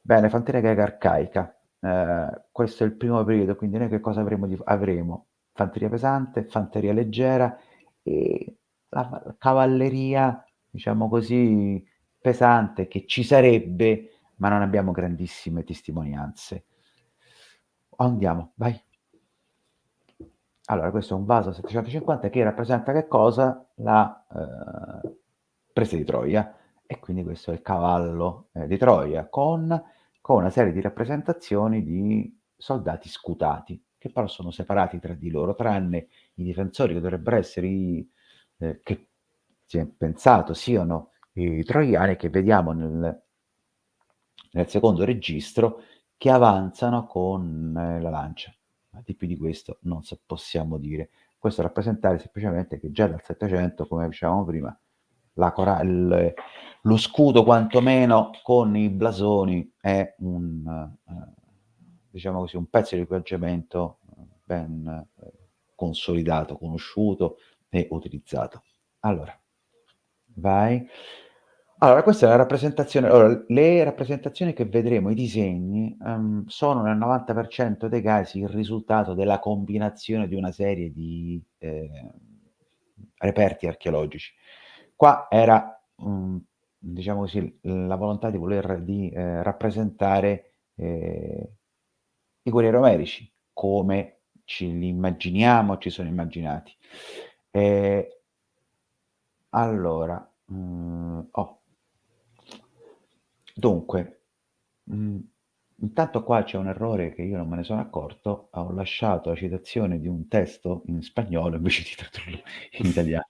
S2: Bene, fanteria greca arcaica. Questo è il primo periodo, quindi noi che cosa avremo? Fanteria pesante, fanteria leggera e la cavalleria, diciamo così, pesante, che ci sarebbe, ma non abbiamo grandissime testimonianze. Andiamo, vai. Allora, questo è un vaso 750 che rappresenta che cosa? La presa di Troia, e quindi questo è il cavallo di Troia, con una serie di rappresentazioni di soldati scutati, che però sono separati tra di loro, tranne i difensori, che dovrebbero essere che si è pensato siano i troiani, che vediamo nel secondo registro, che avanzano con la lancia. Ma di più di questo non possiamo dire. Questo a rappresentare semplicemente che già dal 700, come dicevamo prima, lo scudo quantomeno con i blasoni è diciamo così, un pezzo di equipaggiamento ben consolidato, conosciuto e utilizzato. Allora, vai. Allora, questa è la rappresentazione. Allora, le rappresentazioni che vedremo, i disegni, sono nel 90% dei casi il risultato della combinazione di una serie di reperti archeologici. Qua era, diciamo così, la volontà di rappresentare i guerrieri omerici, come ci li immaginiamo, ci sono immaginati. Allora, dunque, intanto qua c'è un errore che io non me ne sono accorto, ho lasciato la citazione di un testo in spagnolo invece di tradurlo in italiano.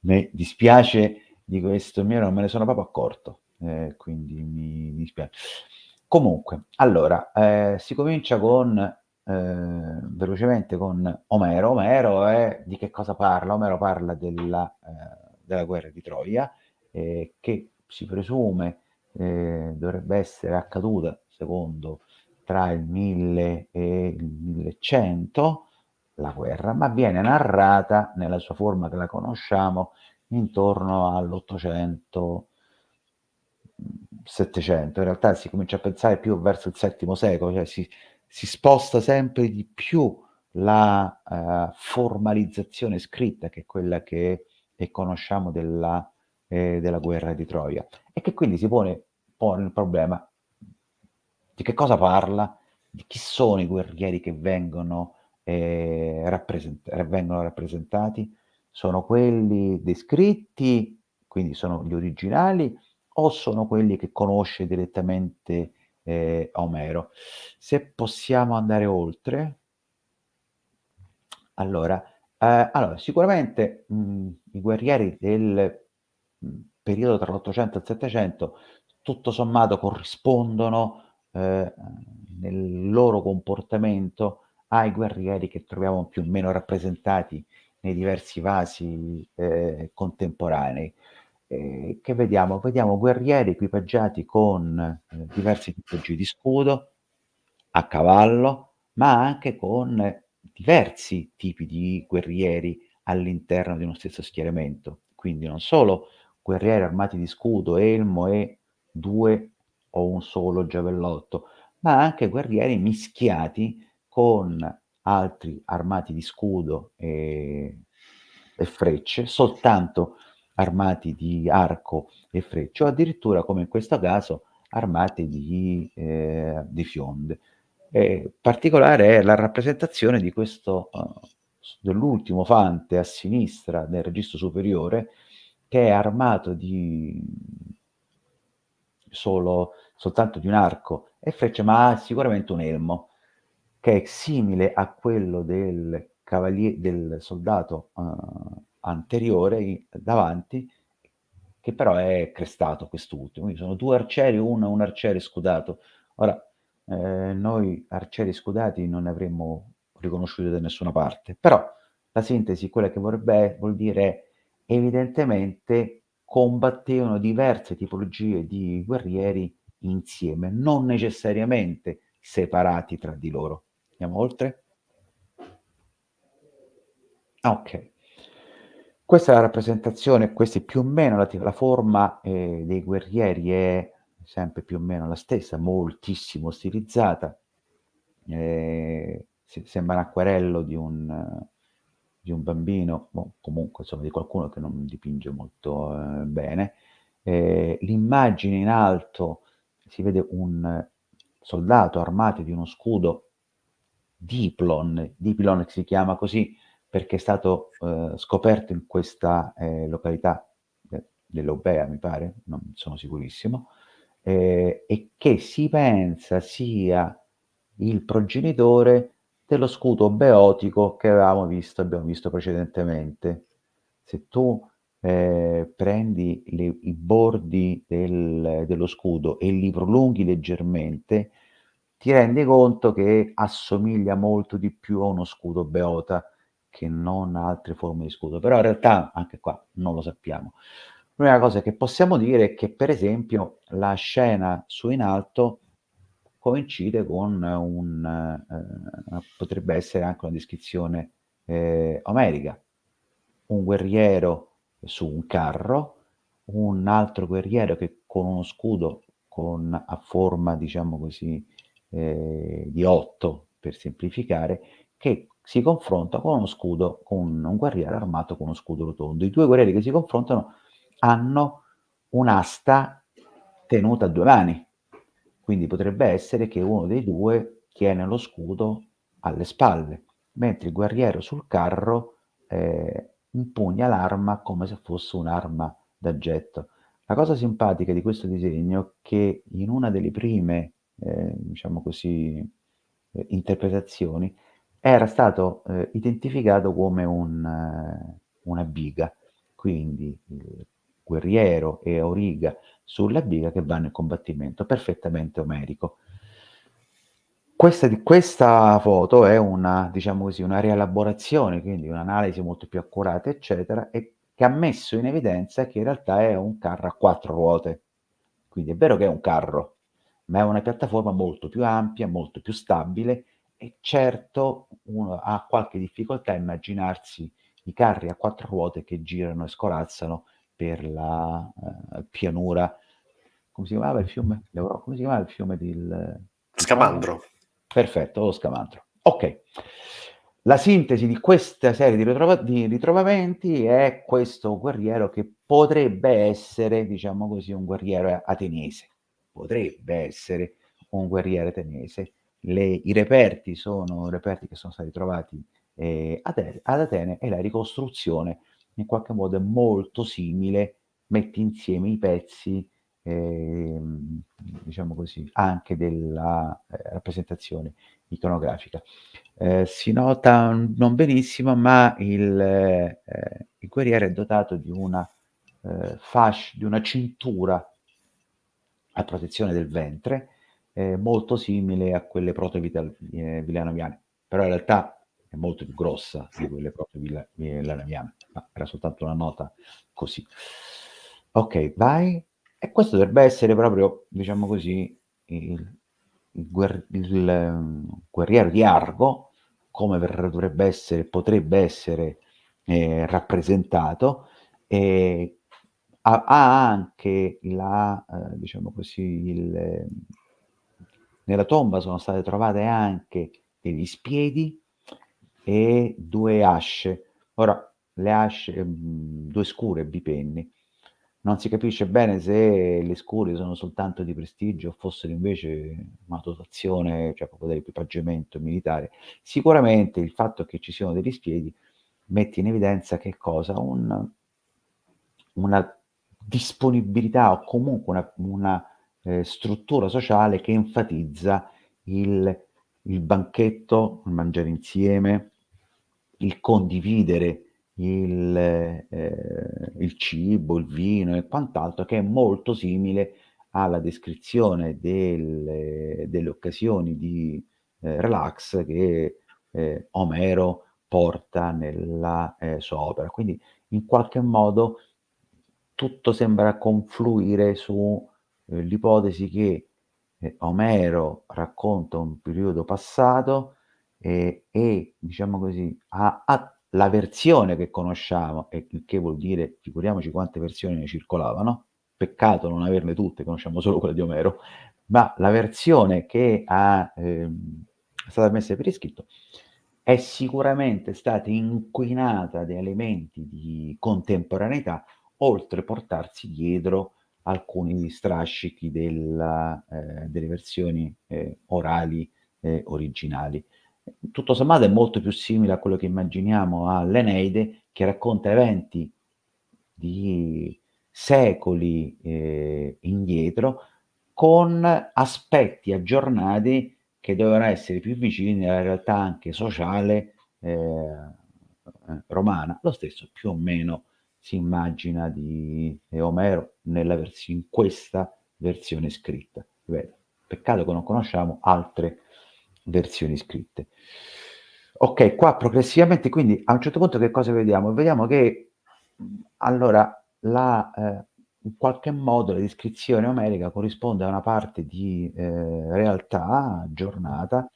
S2: Mi dispiace di questo mio, non me ne sono proprio accorto, quindi mi dispiace. Comunque, allora, si comincia con velocemente con Omero. Omero di che cosa parla? Omero parla della guerra di Troia, che si presume dovrebbe essere accaduta, secondo, tra il 1000 e il 1100, la guerra, ma viene narrata nella sua forma che la conosciamo intorno all'800, 700. In realtà si comincia a pensare più verso il VII secolo, cioè si sposta sempre di più la formalizzazione scritta, che è quella che conosciamo della guerra di Troia, e che quindi si pone il problema di che cosa parla, di chi sono i guerrieri che vengono rappresentati, sono quelli descritti, quindi sono gli originali, o sono quelli che conosce direttamente Omero? Se possiamo andare oltre, allora sicuramente i guerrieri del periodo tra l'800 e il 700 tutto sommato corrispondono nel loro comportamento ai guerrieri che troviamo più o meno rappresentati nei diversi vasi contemporanei. Che vediamo? Vediamo guerrieri equipaggiati con diverse tipologie di scudo, a cavallo, ma anche con diversi tipi di guerrieri all'interno di uno stesso schieramento. Quindi non solo guerrieri armati di scudo, elmo e 2 o un solo giavellotto, ma anche guerrieri mischiati con altri armati di scudo e frecce, soltanto armati di arco e frecce, o addirittura, come in questo caso, armati di fionde. Particolare è la rappresentazione di questo, dell'ultimo fante a sinistra nel registro superiore, che è armato soltanto di un arco e frecce, ma ha sicuramente un elmo, che è simile a quello del soldato anteriore davanti, che però è crestato quest'ultimo. Quindi sono due arcieri, un arciere scudato. Ora, noi arcieri scudati non ne avremmo riconosciuti da nessuna parte, però la sintesi, quella che vuol dire evidentemente combattevano diverse tipologie di guerrieri insieme, non necessariamente separati tra di loro. Andiamo oltre? Ok. Questa è la rappresentazione, questa è più o meno la forma dei guerrieri è sempre più o meno la stessa, moltissimo stilizzata. Sembra un acquerello di un bambino, comunque insomma di qualcuno che non dipinge molto bene. L'immagine in alto si vede un soldato armato di uno scudo Diplon si chiama così perché è stato scoperto in questa località dell'Eubea, mi pare, non sono sicurissimo, e che si pensa sia il progenitore dello scudo beotico che abbiamo visto precedentemente. Se tu prendi i bordi dello scudo e li prolunghi leggermente, ti rendi conto che assomiglia molto di più a uno scudo beota che non a altre forme di scudo, però in realtà anche qua non lo sappiamo. L'unica cosa che possiamo dire è che, per esempio, la scena su in alto coincide con potrebbe essere anche una descrizione omerica. Un guerriero su un carro, un altro guerriero che con uno scudo a forma, diciamo così, di 8, per semplificare, che si confronta con uno scudo, con un guerriero armato con uno scudo rotondo. I due guerrieri che si confrontano hanno un'asta tenuta a due mani, quindi potrebbe essere che uno dei due tiene lo scudo alle spalle, mentre il guerriero sul carro impugna l'arma come se fosse un'arma da getto. La cosa simpatica di questo disegno è che in una delle prime, diciamo così, interpretazioni era stato identificato come una biga, quindi il guerriero e Auriga sulla biga che vanno in combattimento, perfettamente omerico. Questa foto è una, diciamo così, una rielaborazione, quindi un'analisi molto più accurata, eccetera, e che ha messo in evidenza che in realtà è un carro a 4 ruote. Quindi è vero che è un carro, ma è una piattaforma molto più ampia, molto più stabile e certo uno ha qualche difficoltà a immaginarsi i carri a 4 ruote che girano e scorazzano per la pianura. Come si chiamava il fiume? Come si chiamava il fiume di Padova?
S1: Scamandro.
S2: Perfetto, lo Scamandro. Ok. La sintesi di questa serie di ritrovamenti è questo guerriero che potrebbe essere, diciamo così, un guerriero ateniese. Potrebbe essere un guerriero ateniese. I reperti sono reperti che sono stati trovati ad Atene e la ricostruzione in qualche modo è molto simile, metti insieme i pezzi, diciamo così, anche della rappresentazione iconografica. Si nota non benissimo, ma il guerriero è dotato di una di una cintura a protezione del ventre, molto simile a quelle proto-vilanoviane, però in realtà è molto più grossa di quelle proto-vilanoviane, ma era soltanto una nota così. Ok, vai. E questo dovrebbe essere proprio, diciamo così, il guerriero di Argo, come dovrebbe essere, potrebbe essere rappresentato, e ha anche diciamo così, nella tomba sono state trovate anche degli spiedi e 2 asce. Ora, le asce, 2 scure bipenni. Non si capisce bene se le scure sono soltanto di prestigio o fossero invece una dotazione, cioè proprio dell'equipaggiamento militare. Sicuramente il fatto che ci siano degli spiedi mette in evidenza che cosa? Una disponibilità o comunque una struttura sociale che enfatizza il il banchetto, il mangiare insieme, il condividere il cibo, il vino e quant'altro, che è molto simile alla descrizione delle occasioni di relax che Omero porta nella sua opera. Quindi in qualche modo tutto sembra confluire su l'ipotesi che Omero racconta un periodo passato e diciamo così, ha la versione che conosciamo, e il che vuol dire figuriamoci quante versioni ne circolavano, peccato non averne tutte, conosciamo solo quella di Omero, ma la versione che è stata messa per iscritto è sicuramente stata inquinata da elementi di contemporaneità, oltre portarsi dietro alcuni strascichi delle versioni orali originali. Tutto sommato è molto più simile a quello che immaginiamo all'Eneide, che racconta eventi di secoli indietro, con aspetti aggiornati che dovevano essere più vicini alla realtà anche sociale romana. Lo stesso più o meno si immagina di Omero in questa versione scritta. Ripeto, peccato che non conosciamo altre versioni scritte. Ok, qua progressivamente, quindi a un certo punto che cosa vediamo? Vediamo che allora in qualche modo la descrizione omerica corrisponde a una parte di realtà aggiornata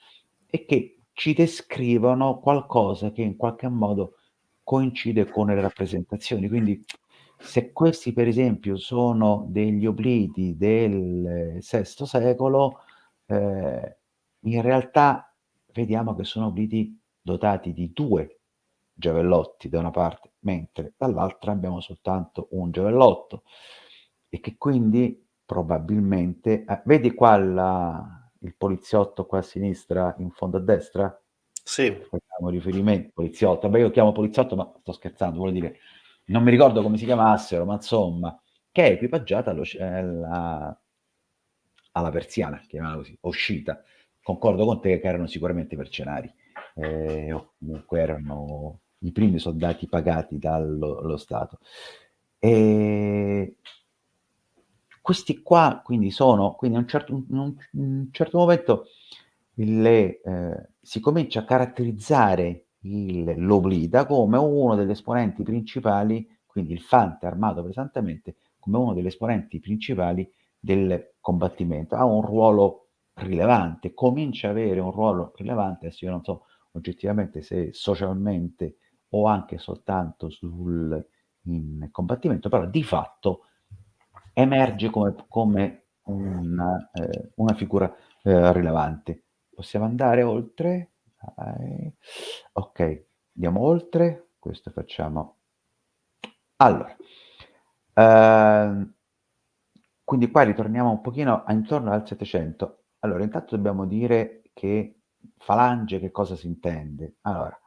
S2: e che ci descrivono qualcosa che in qualche modo coincide con le rappresentazioni. Quindi se questi per esempio sono degli obliti del VI secolo, in realtà vediamo che sono obliti dotati di 2 giavellotti da una parte, mentre dall'altra abbiamo soltanto un giavellotto e che quindi probabilmente vedi qua il poliziotto qua a sinistra in fondo a destra?
S1: Sì,
S2: Facciamo riferimento poliziotto, vabbè io lo chiamo poliziotto ma sto scherzando, vuol dire non mi ricordo come si chiamassero, ma insomma, che è equipaggiata alla persiana, chiamiamola così, concordo con te che erano sicuramente mercenari, o comunque erano i primi soldati pagati dallo Stato. E questi qua quindi sono, quindi a un certo momento si comincia a caratterizzare l'Oblida come uno degli esponenti principali, quindi il Fante armato pesantemente, come uno degli esponenti principali del combattimento. Ha un ruolo rilevante, comincia a avere un ruolo rilevante, adesso io non so oggettivamente se socialmente o anche soltanto in combattimento, però di fatto emerge come una figura rilevante. Possiamo andare oltre? Ok, andiamo oltre. Questo facciamo. Allora, ehm, quindi qua ritorniamo un pochino intorno al 700. Allora, intanto dobbiamo dire che falange, che cosa si intende? Allora,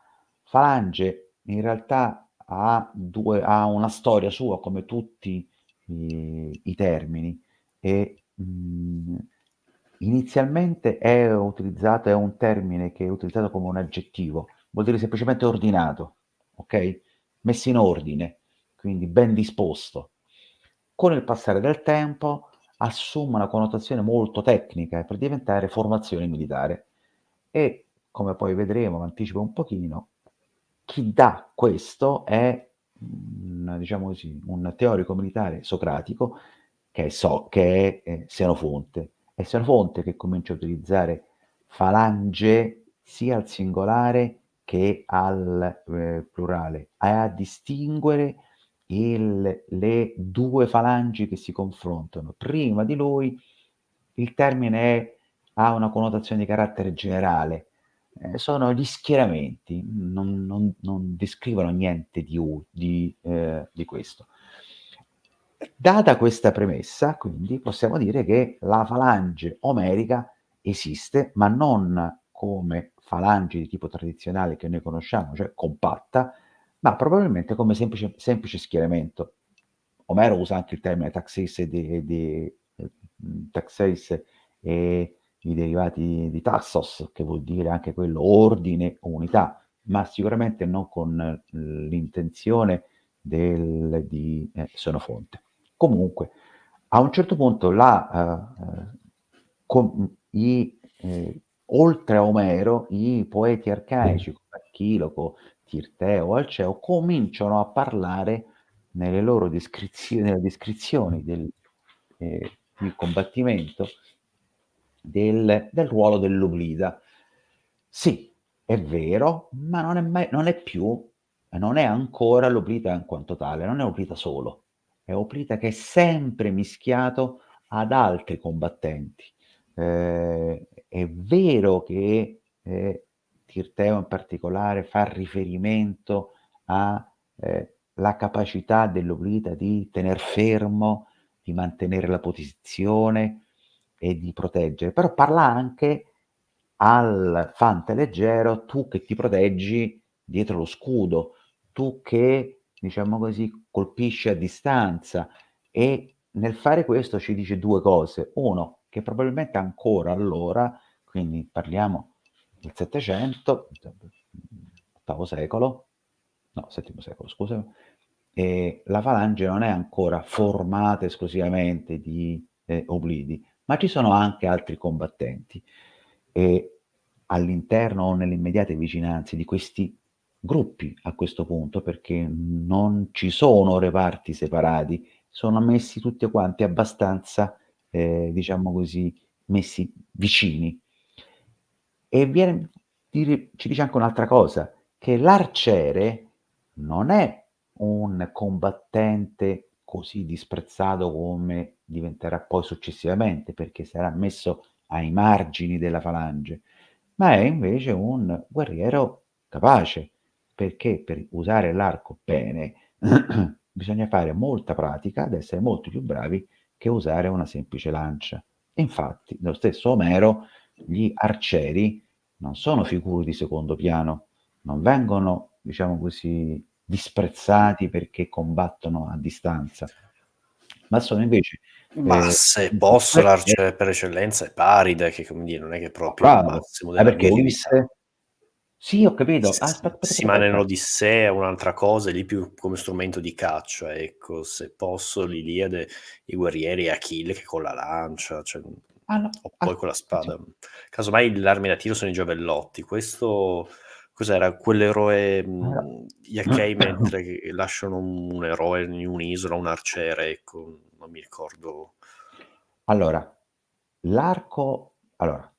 S2: falange in realtà ha una storia sua, come tutti i termini, e inizialmente è un termine che è utilizzato come un aggettivo, vuol dire semplicemente ordinato, ok? Messo in ordine, quindi ben disposto. Con il passare del tempo assume una connotazione molto tecnica per diventare formazione militare e, come poi vedremo, anticipo un pochino, chi dà questo è, diciamo così, un teorico militare socratico che è Senofonte. È Senofonte che comincia a utilizzare falange sia al singolare che al plurale, a distinguere le due falangi che si confrontano. Prima di lui il termine ha una connotazione di carattere generale, sono gli schieramenti, non descrivono niente di questo. Data questa premessa, quindi, possiamo dire che la falange omerica esiste, ma non come falange di tipo tradizionale che noi conosciamo, cioè compatta, ma probabilmente come semplice schieramento. Omero usa anche il termine taxis taxeis e i derivati di taxos, che vuol dire anche quello ordine o unità, ma sicuramente non con l'intenzione di Senofonte. Comunque, a un certo punto oltre a Omero, i poeti arcaici come Archiloco, Tirteo, Alceo cominciano a parlare nelle descrizioni del combattimento del ruolo dell'Oblida. Sì, è vero, ma non è ancora l'Oblida in quanto tale, non è Oblida solo, è Oblida che è sempre mischiato ad altri combattenti. È vero che Tirteo in particolare fa riferimento alla capacità dell'Oblida di tener fermo, di mantenere la posizione e di proteggere, però parla anche al fante leggero, tu che ti proteggi dietro lo scudo, tu che, diciamo così, colpisci a distanza, e nel fare questo ci dice due cose. Uno, che probabilmente ancora allora, quindi parliamo del 700, VIII secolo, no, VII secolo, scusami, la falange non è ancora formata esclusivamente di oblidi, ma ci sono anche altri combattenti. E all'interno o nelle immediate vicinanze di questi gruppi, a questo punto, perché non ci sono reparti separati, sono messi tutti quanti abbastanza, diciamo così, messi vicini. E ci dice anche un'altra cosa, che l'arciere non è un combattente così disprezzato come diventerà poi successivamente, perché sarà messo ai margini della falange, ma è invece un guerriero capace, perché per usare l'arco bene bisogna fare molta pratica ad essere molto più bravi che usare una semplice lancia. Infatti, nello stesso Omero, gli arcieri non sono figure di secondo piano, non vengono, diciamo così, disprezzati perché combattono a distanza, ma sono invece
S1: Ma se
S2: un
S1: posso,
S2: guerriero
S1: l'arciere per eccellenza è Paride, che come dire, non è che proprio il
S2: bravo.
S1: massimo della
S2: Perché
S1: virilità.
S2: Sì, ho capito. Aspetta, aspetta,
S1: Sì,
S2: aspetta,
S1: ma
S2: aspetta.
S1: nell'Odissea è un'altra cosa, è lì più come strumento di caccia, ecco. Se posso, l'Iliade, i guerrieri, Achille che con la lancia, cioè,
S2: Ah, no.
S1: o poi
S2: Ah,
S1: con la
S2: attenzione.
S1: spada. Casomai l'armi da tiro sono i giavellotti. Questo cos'era? Quell'eroe
S2: Allora,
S1: gli Achei mentre che lasciano un eroe in un'isola, un arciere, ecco, non mi ricordo.
S2: allora, allora,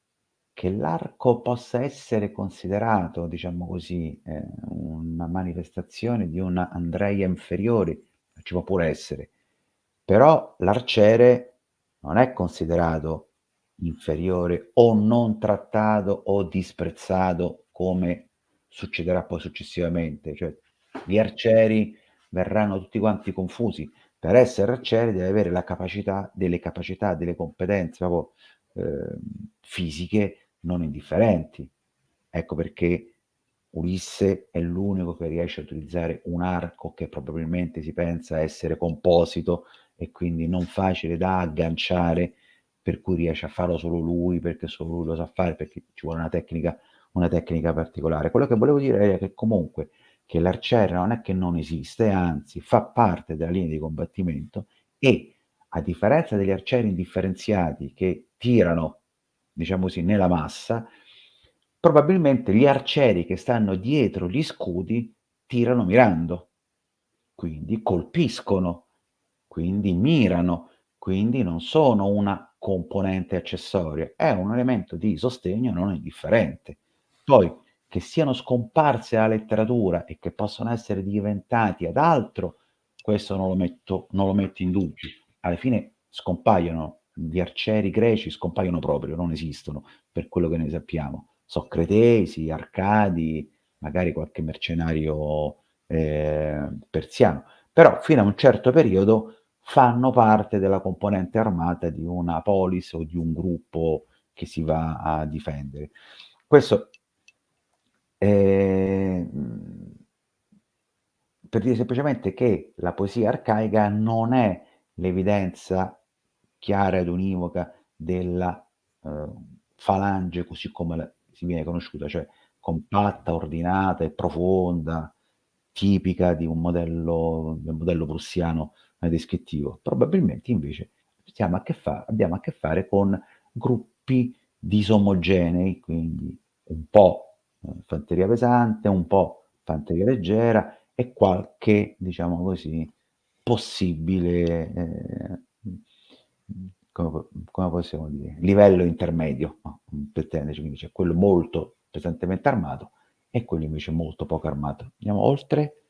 S2: che l'arco possa essere considerato, diciamo così, una manifestazione di un Andreia inferiore, ci può pure essere, però l'arciere non è considerato inferiore o non trattato o disprezzato come succederà poi successivamente. Cioè, gli arcieri verranno tutti quanti confusi. Per essere arciere deve avere la capacità, delle competenze proprio fisiche non indifferenti. Ecco perché Ulisse è l'unico che riesce a utilizzare un arco che probabilmente si pensa essere composito e quindi non facile da agganciare, per cui riesce a farlo solo lui, perché solo lui lo sa fare, perché ci vuole una tecnica particolare. Quello che volevo dire è che comunque che l'arciere non è che non esiste, anzi fa parte della linea di combattimento e a differenza degli arcieri indifferenziati che tirano, diciamo così, nella massa, probabilmente gli arcieri che stanno dietro gli scudi tirano mirando, quindi colpiscono, quindi mirano, quindi non sono una componente accessoria, è un elemento di sostegno non indifferente. Poi che siano scomparse dalla letteratura e che possono essere diventati ad altro, questo non lo metto in dubbio. Alla fine scompaiono, gli arcieri greci scompaiono proprio, non esistono, per quello che ne sappiamo. Socratesi, Arcadi, magari qualche mercenario persiano, però fino a un certo periodo fanno parte della componente armata di una polis o di un gruppo che si va a difendere. Questo Ehm, per dire semplicemente che la poesia arcaica non è l'evidenza chiara ed univoca della, falange così come si viene conosciuta, cioè compatta, ordinata e profonda, tipica di un modello del modello prussiano, descrittivo. Probabilmente invece abbiamo a che fare con gruppi disomogenei, quindi un po' fanteria pesante, un po' fanteria leggera e qualche, diciamo così, possibile, come possiamo dire, livello intermedio, no, per intenderci, quindi c'è quello molto pesantemente armato e quello invece molto poco armato. Andiamo oltre.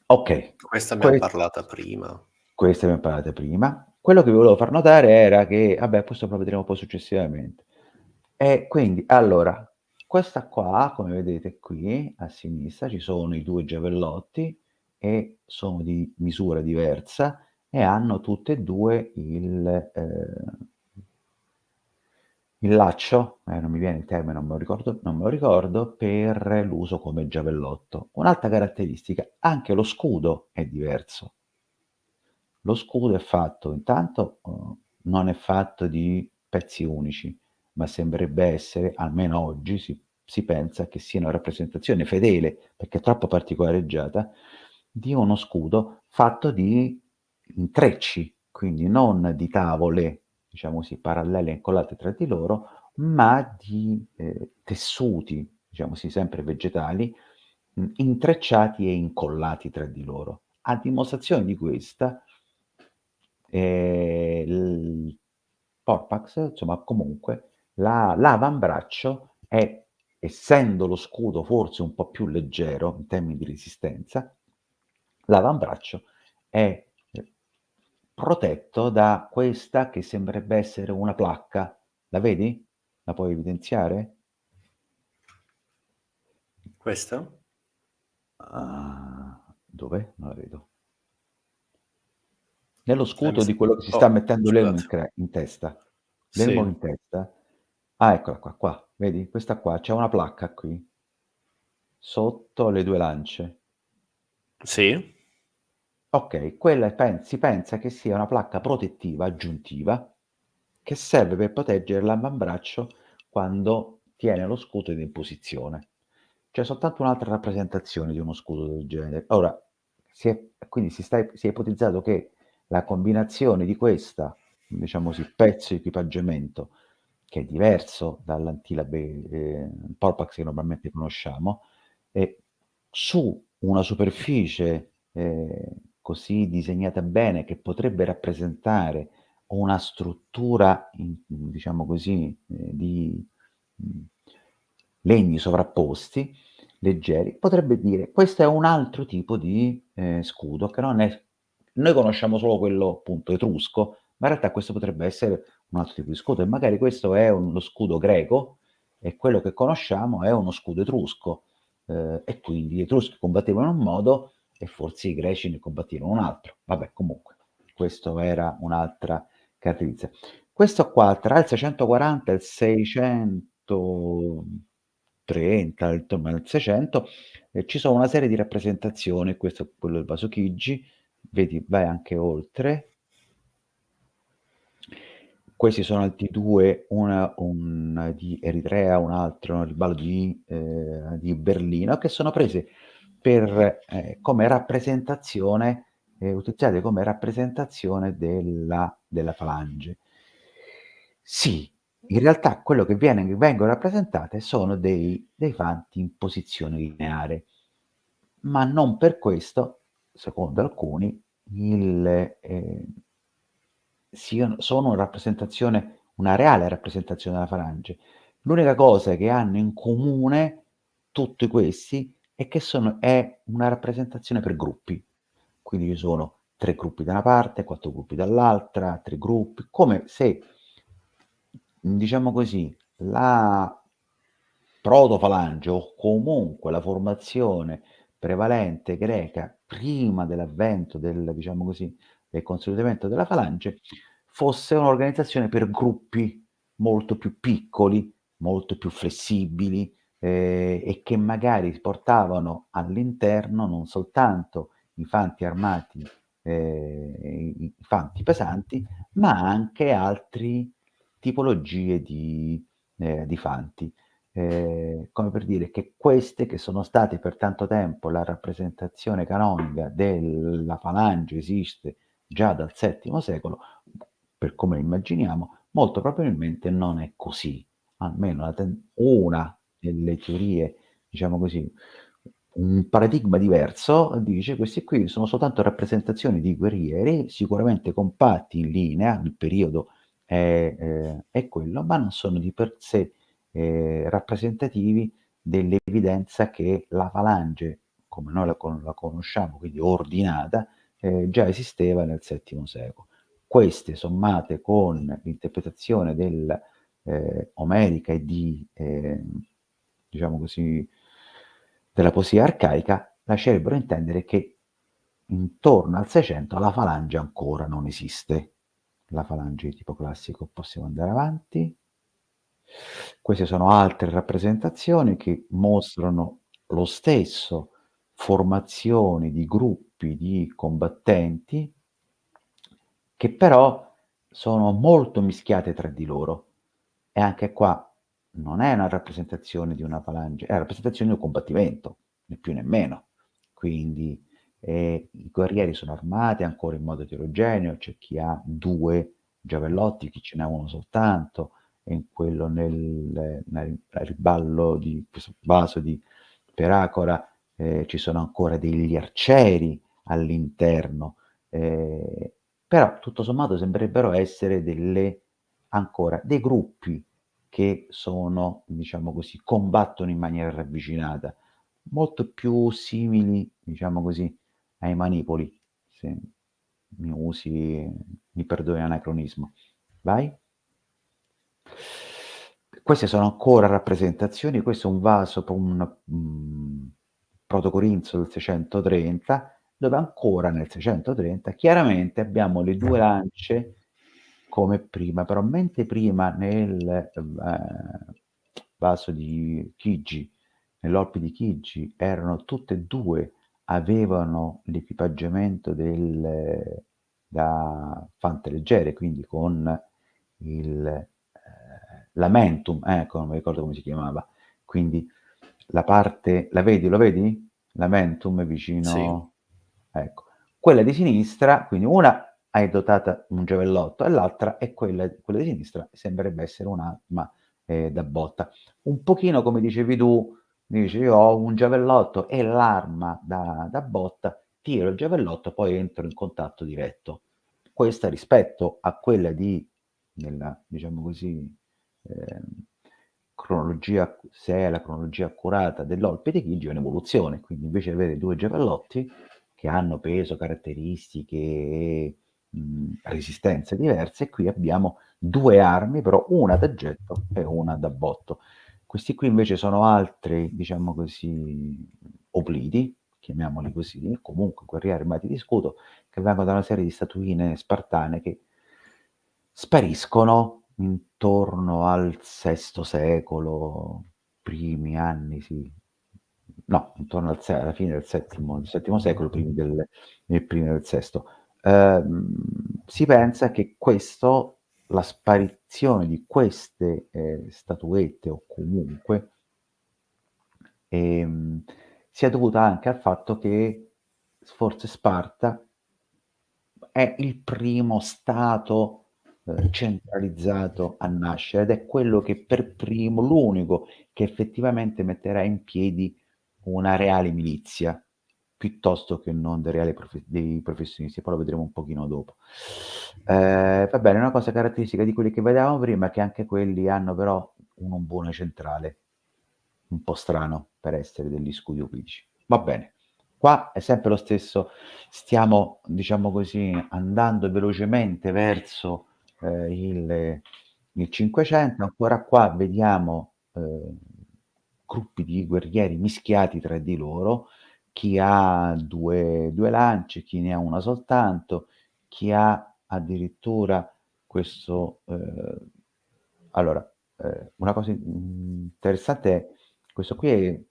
S2: Ok,
S1: Questa abbiamo
S2: que-
S1: parlata prima.
S2: queste abbiamo parlate prima. Quello che vi volevo far notare era che, vabbè, questo lo vedremo poi successivamente. E quindi, allora, questa qua, come vedete qui a sinistra, ci sono i due giavellotti e sono di misura diversa e hanno tutte e due il laccio, non mi viene il termine, non me lo ricordo, per l'uso come giavellotto. Un'altra caratteristica, anche lo scudo è diverso. Lo scudo è fatto intanto, non è fatto di pezzi unici, ma sembrerebbe essere, almeno oggi si pensa che sia una rappresentazione fedele, perché è troppo particolareggiata, di uno scudo fatto di intrecci, quindi non di tavole, diciamo così, parallele e incollate tra di loro, ma di, tessuti, diciamo così, sempre vegetali, intrecciati e incollati tra di loro. A dimostrazione di questa, il Porpax, insomma comunque l'avambraccio è, essendo lo scudo forse un po' più leggero in termini di resistenza, l'avambraccio è protetto da questa che sembrerebbe essere una placca. La vedi? La puoi evidenziare?
S1: Questa?
S2: Dov'è? Non la vedo. Nello
S1: Mi
S2: scudo
S1: sa
S2: di quello che si sta
S1: oh,
S2: mettendo l'elmo
S1: scusate.
S2: in testa. L'elmo
S1: Sì.
S2: in testa. Ah, eccola qua, qua. Vedi? Questa qua, c'è una placca qui, sotto le 2 lance.
S1: Sì?
S2: Okay, quella si pensa che sia una placca protettiva aggiuntiva, che serve per proteggere l'avambraccio quando tiene lo scudo in posizione. C'è soltanto un'altra rappresentazione di uno scudo del genere. Ora, quindi si è ipotizzato che la combinazione di questa, diciamo così, pezzo di equipaggiamento, che è diverso dall'antilabe Porpax che normalmente conosciamo, su una superficie così disegnata bene che potrebbe rappresentare una struttura, diciamo così, di legni sovrapposti, leggeri, potrebbe dire questo è un altro tipo di scudo che non è. Noi conosciamo solo quello appunto etrusco, ma in realtà questo potrebbe essere un altro tipo di scudo e magari questo è uno scudo greco e quello che conosciamo è uno scudo etrusco e quindi gli etruschi combattevano in un modo e forse i greci ne combattevano un altro. Vabbè, comunque, questo era un'altra caratteristica. Questo qua tra il 640 e il 630, insomma nel 600, ci sono una serie di rappresentazioni, questo è quello del vaso Chigi, vedi, vai anche oltre. Questi sono altri due, un di Eritrea, un altro un ribello di Berlino, che sono prese per, come rappresentazione, utilizzate come rappresentazione della falange. Sì, in realtà quello che vengono rappresentate sono dei fanti in posizione lineare, ma non per questo, secondo alcuni, sono una reale rappresentazione della falange. L'unica cosa che hanno in comune tutti questi è che è una rappresentazione per gruppi. Quindi ci sono 3 gruppi da una parte, 4 gruppi dall'altra, 3 gruppi, come se, diciamo così, la protofalange o comunque la formazione prevalente greca prima dell'avvento diciamo così, del consolidamento della falange, fosse un'organizzazione per gruppi molto più piccoli, molto più flessibili, e che magari portavano all'interno non soltanto i fanti armati, i fanti pesanti, ma anche altri tipologie di fanti. Come per dire che queste, che sono state per tanto tempo la rappresentazione canonica della falange, esiste già dal VII secolo, per come immaginiamo, molto probabilmente non è così. Almeno una delle teorie, diciamo così, un paradigma diverso dice questi qui sono soltanto rappresentazioni di guerrieri, sicuramente compatti in linea, il periodo è quello, ma non sono di per sé rappresentativi dell'evidenza che la falange, come noi la conosciamo, quindi ordinata, già esisteva nel VII secolo. Queste sommate con l'interpretazione omerica e diciamo così, della poesia arcaica, lascerebbero intendere che intorno al 600 la falange ancora non esiste. La falange di tipo classico, possiamo andare avanti. Queste sono altre rappresentazioni che mostrano lo stesso, formazioni di gruppi di combattenti che però sono molto mischiate tra di loro. E anche qua non è una rappresentazione di una falange, è una rappresentazione di un combattimento, né più né meno. Quindi i guerrieri sono armati ancora in modo eterogeneo, c'è chi ha 2 giavellotti, chi ce n'ha 1 soltanto, e in quello nel riballo di questo vaso di Peracora ci sono ancora degli arcieri all'interno, però tutto sommato sembrerebbero essere ancora dei gruppi che sono, diciamo così, combattono in maniera ravvicinata, molto più simili, diciamo così, ai manipoli, se mi perdoni l'anacronismo. Vai. Queste sono ancora rappresentazioni, questo è un vaso, protocorinzio del 630, dove ancora nel 630 chiaramente abbiamo le 2 lance come prima, però mentre prima nel vaso di Chigi, nell'Olpi di Chigi, erano tutte e 2, avevano l'equipaggiamento da fante leggere, quindi con il Lamentum, ecco, non mi ricordo come si chiamava. Quindi la parte, la vedi, lo vedi? Lamentum
S1: Sì.
S2: vicino, ecco. Quella di sinistra, quindi una è dotata un giavellotto e l'altra è quella di sinistra, sembrerebbe essere un'arma da botta. Un pochino come dicevi tu, dici io ho un giavellotto e l'arma da botta, tiro il giavellotto, poi entro in contatto diretto. Questa rispetto a quella nella, diciamo così, ehm, cronologia, se è la cronologia accurata dell'Olpe di Chigi, è un'evoluzione, quindi invece di avere due giavellotti che hanno peso, caratteristiche e resistenze diverse, qui abbiamo due armi, però una da getto e una da botto. Questi qui invece sono altri, diciamo così, obliti, chiamiamoli così, comunque guerrieri armati di scudo, che vengono da una serie di statuine spartane che spariscono intorno al VI secolo, primi anni, sì. No, intorno alla fine del VII secolo, primi del VI. Si pensa che questo, la sparizione di queste statuette o comunque ehm, sia dovuta anche al fatto che forse Sparta è il primo stato centralizzato a nascere ed è quello che per primo, l'unico che effettivamente metterà in piedi una reale milizia, piuttosto che non dei professionisti, poi lo vedremo un pochino dopo. Va bene, una cosa caratteristica di quelli che vedevamo prima è che anche quelli hanno però un ombone centrale, un po' strano per essere degli scudi oblici. Va bene, qua è sempre lo stesso, stiamo, diciamo così, andando velocemente verso il 500, ancora qua vediamo gruppi di guerrieri mischiati tra di loro, chi ha due lance, chi ne ha una soltanto, chi ha addirittura questo... allora, una cosa interessante è, questo qui è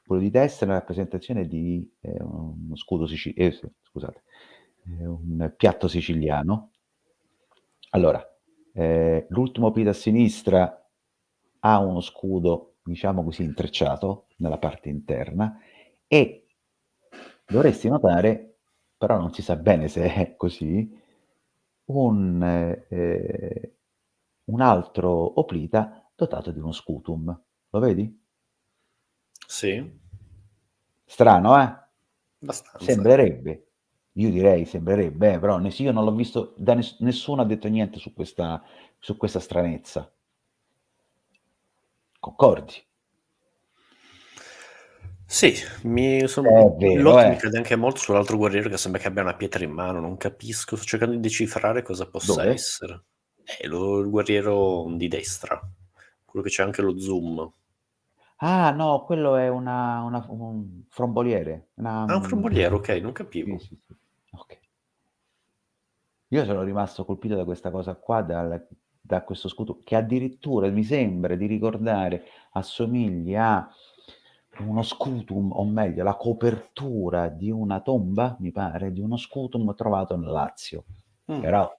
S2: quello di destra, è una rappresentazione di uno scudo siciliano, scusate, un piatto siciliano. Allora, l'ultimo piede a sinistra ha uno scudo, diciamo così, intrecciato nella parte interna e dovresti notare, però non si sa bene se è così, un, un altro oplita dotato di uno scutum. Lo vedi?
S1: Sì,
S2: Strano, eh?
S1: abbastanza.
S2: Sembrerebbe. Io direi sembrerebbe, però io non l'ho visto, nessuno ha detto niente su questa stranezza. Concordi?
S1: Sì,
S2: È vero,
S1: l'otto mi
S2: eh?
S1: cade anche molto sull'altro guerriero che sembra che abbia una pietra in mano, non capisco, sto cercando di decifrare cosa possa
S2: Dove?
S1: essere. Il guerriero di destra, quello che c'è anche lo zoom.
S2: Ah, no, quello è un fromboliere.
S1: Ah, un fromboliero, ok, non
S2: Sì,
S1: capivo.
S2: sì, sì. Ok. Io sono rimasto colpito da questa cosa qua, da questo scudo, che addirittura mi sembra di ricordare assomigli a uno scutum, o meglio, la copertura di una tomba, mi pare, di uno scutum trovato nel Lazio.
S1: Mm.
S2: Però,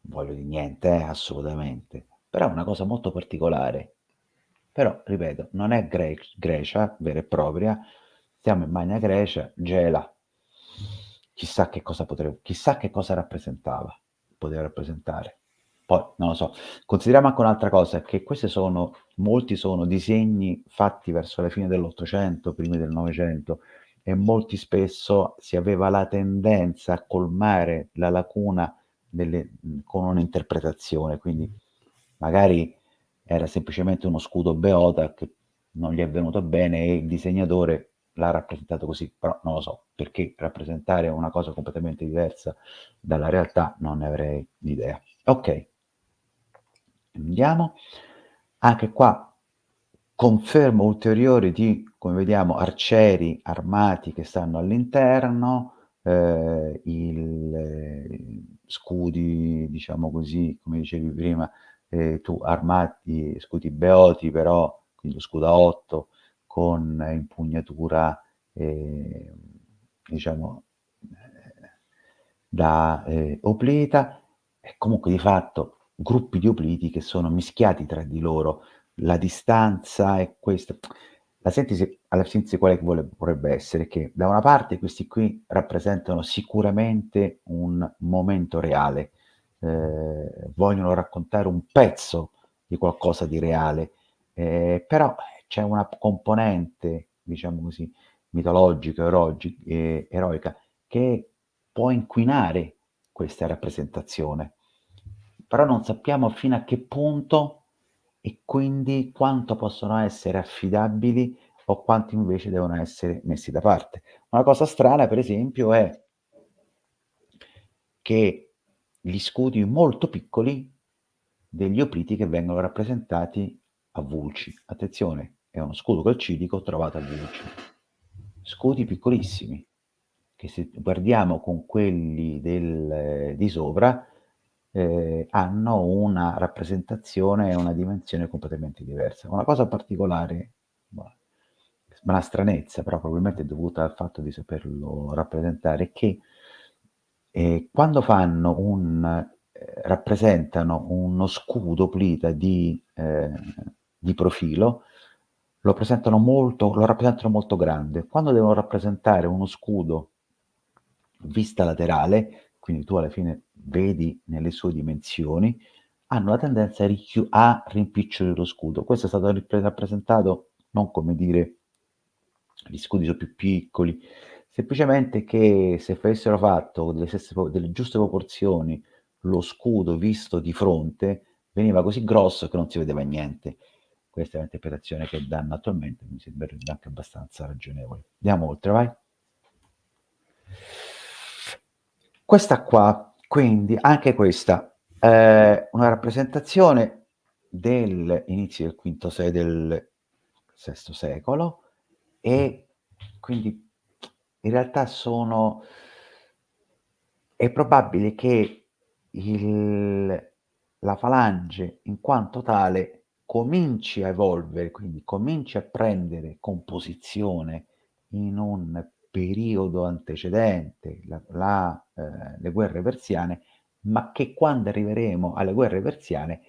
S2: non voglio dire niente, assolutamente. Però è una cosa molto particolare. Però, ripeto, non è Grecia vera e propria, siamo in Magna Grecia, gela. Chissà che cosa rappresentava, poteva rappresentare. Poi, non lo so. Consideriamo anche un'altra cosa, che molti sono disegni fatti verso la fine dell'Ottocento, primi del Novecento, e molti spesso si aveva la tendenza a colmare la lacuna con un'interpretazione, quindi magari era semplicemente uno scudo beota che non gli è venuto bene e il disegnatore l'ha rappresentato così, però non lo so, perché rappresentare una cosa completamente diversa dalla realtà non ne avrei idea. Ok, andiamo. Anche qua conferma ulteriore di, come vediamo, arcieri armati che stanno all'interno, scudi, diciamo così, come dicevi prima, tu, armati, scudi beoti, però, quindi lo scudo a 8 con impugnatura, diciamo, da oplita, e comunque di fatto gruppi di opliti che sono mischiati tra di loro. La distanza è questa. La sintesi, alla sintesi quale vorrebbe essere che da una parte questi qui rappresentano sicuramente un momento reale, vogliono raccontare un pezzo di qualcosa di reale, però c'è una componente, diciamo così, mitologica, eroica, che può inquinare questa rappresentazione, però non sappiamo fino a che punto e quindi quanto possono essere affidabili o quanto invece devono essere messi da parte. Una cosa strana, per esempio, è che gli scudi molto piccoli degli opliti che vengono rappresentati a Vulci. Attenzione, è uno scudo calcidico trovato a Vulci. Scudi piccolissimi, che se guardiamo con quelli di sopra, hanno una rappresentazione e una dimensione completamente diversa. Una cosa particolare, una stranezza, però probabilmente è dovuta al fatto di saperlo rappresentare, è che quando fanno rappresentano uno scudo Plita di profilo, lo rappresentano molto grande. Quando devono rappresentare uno scudo vista laterale, quindi tu alla fine vedi nelle sue dimensioni, hanno la tendenza a rimpicciolire lo scudo. Questo è stato rappresentato non come dire gli scudi sono più piccoli, semplicemente che se avessero fatto delle giuste proporzioni lo scudo visto di fronte veniva così grosso che non si vedeva niente. Questa è l'interpretazione che danno attualmente, mi sembra anche abbastanza ragionevole. Andiamo oltre, vai. Questa qua, quindi, anche questa è una rappresentazione dell'inizio del del VI secolo e quindi in realtà è probabile che la falange in quanto tale cominci a evolvere, quindi cominci a prendere composizione in un periodo antecedente le guerre persiane, ma che quando arriveremo alle guerre persiane,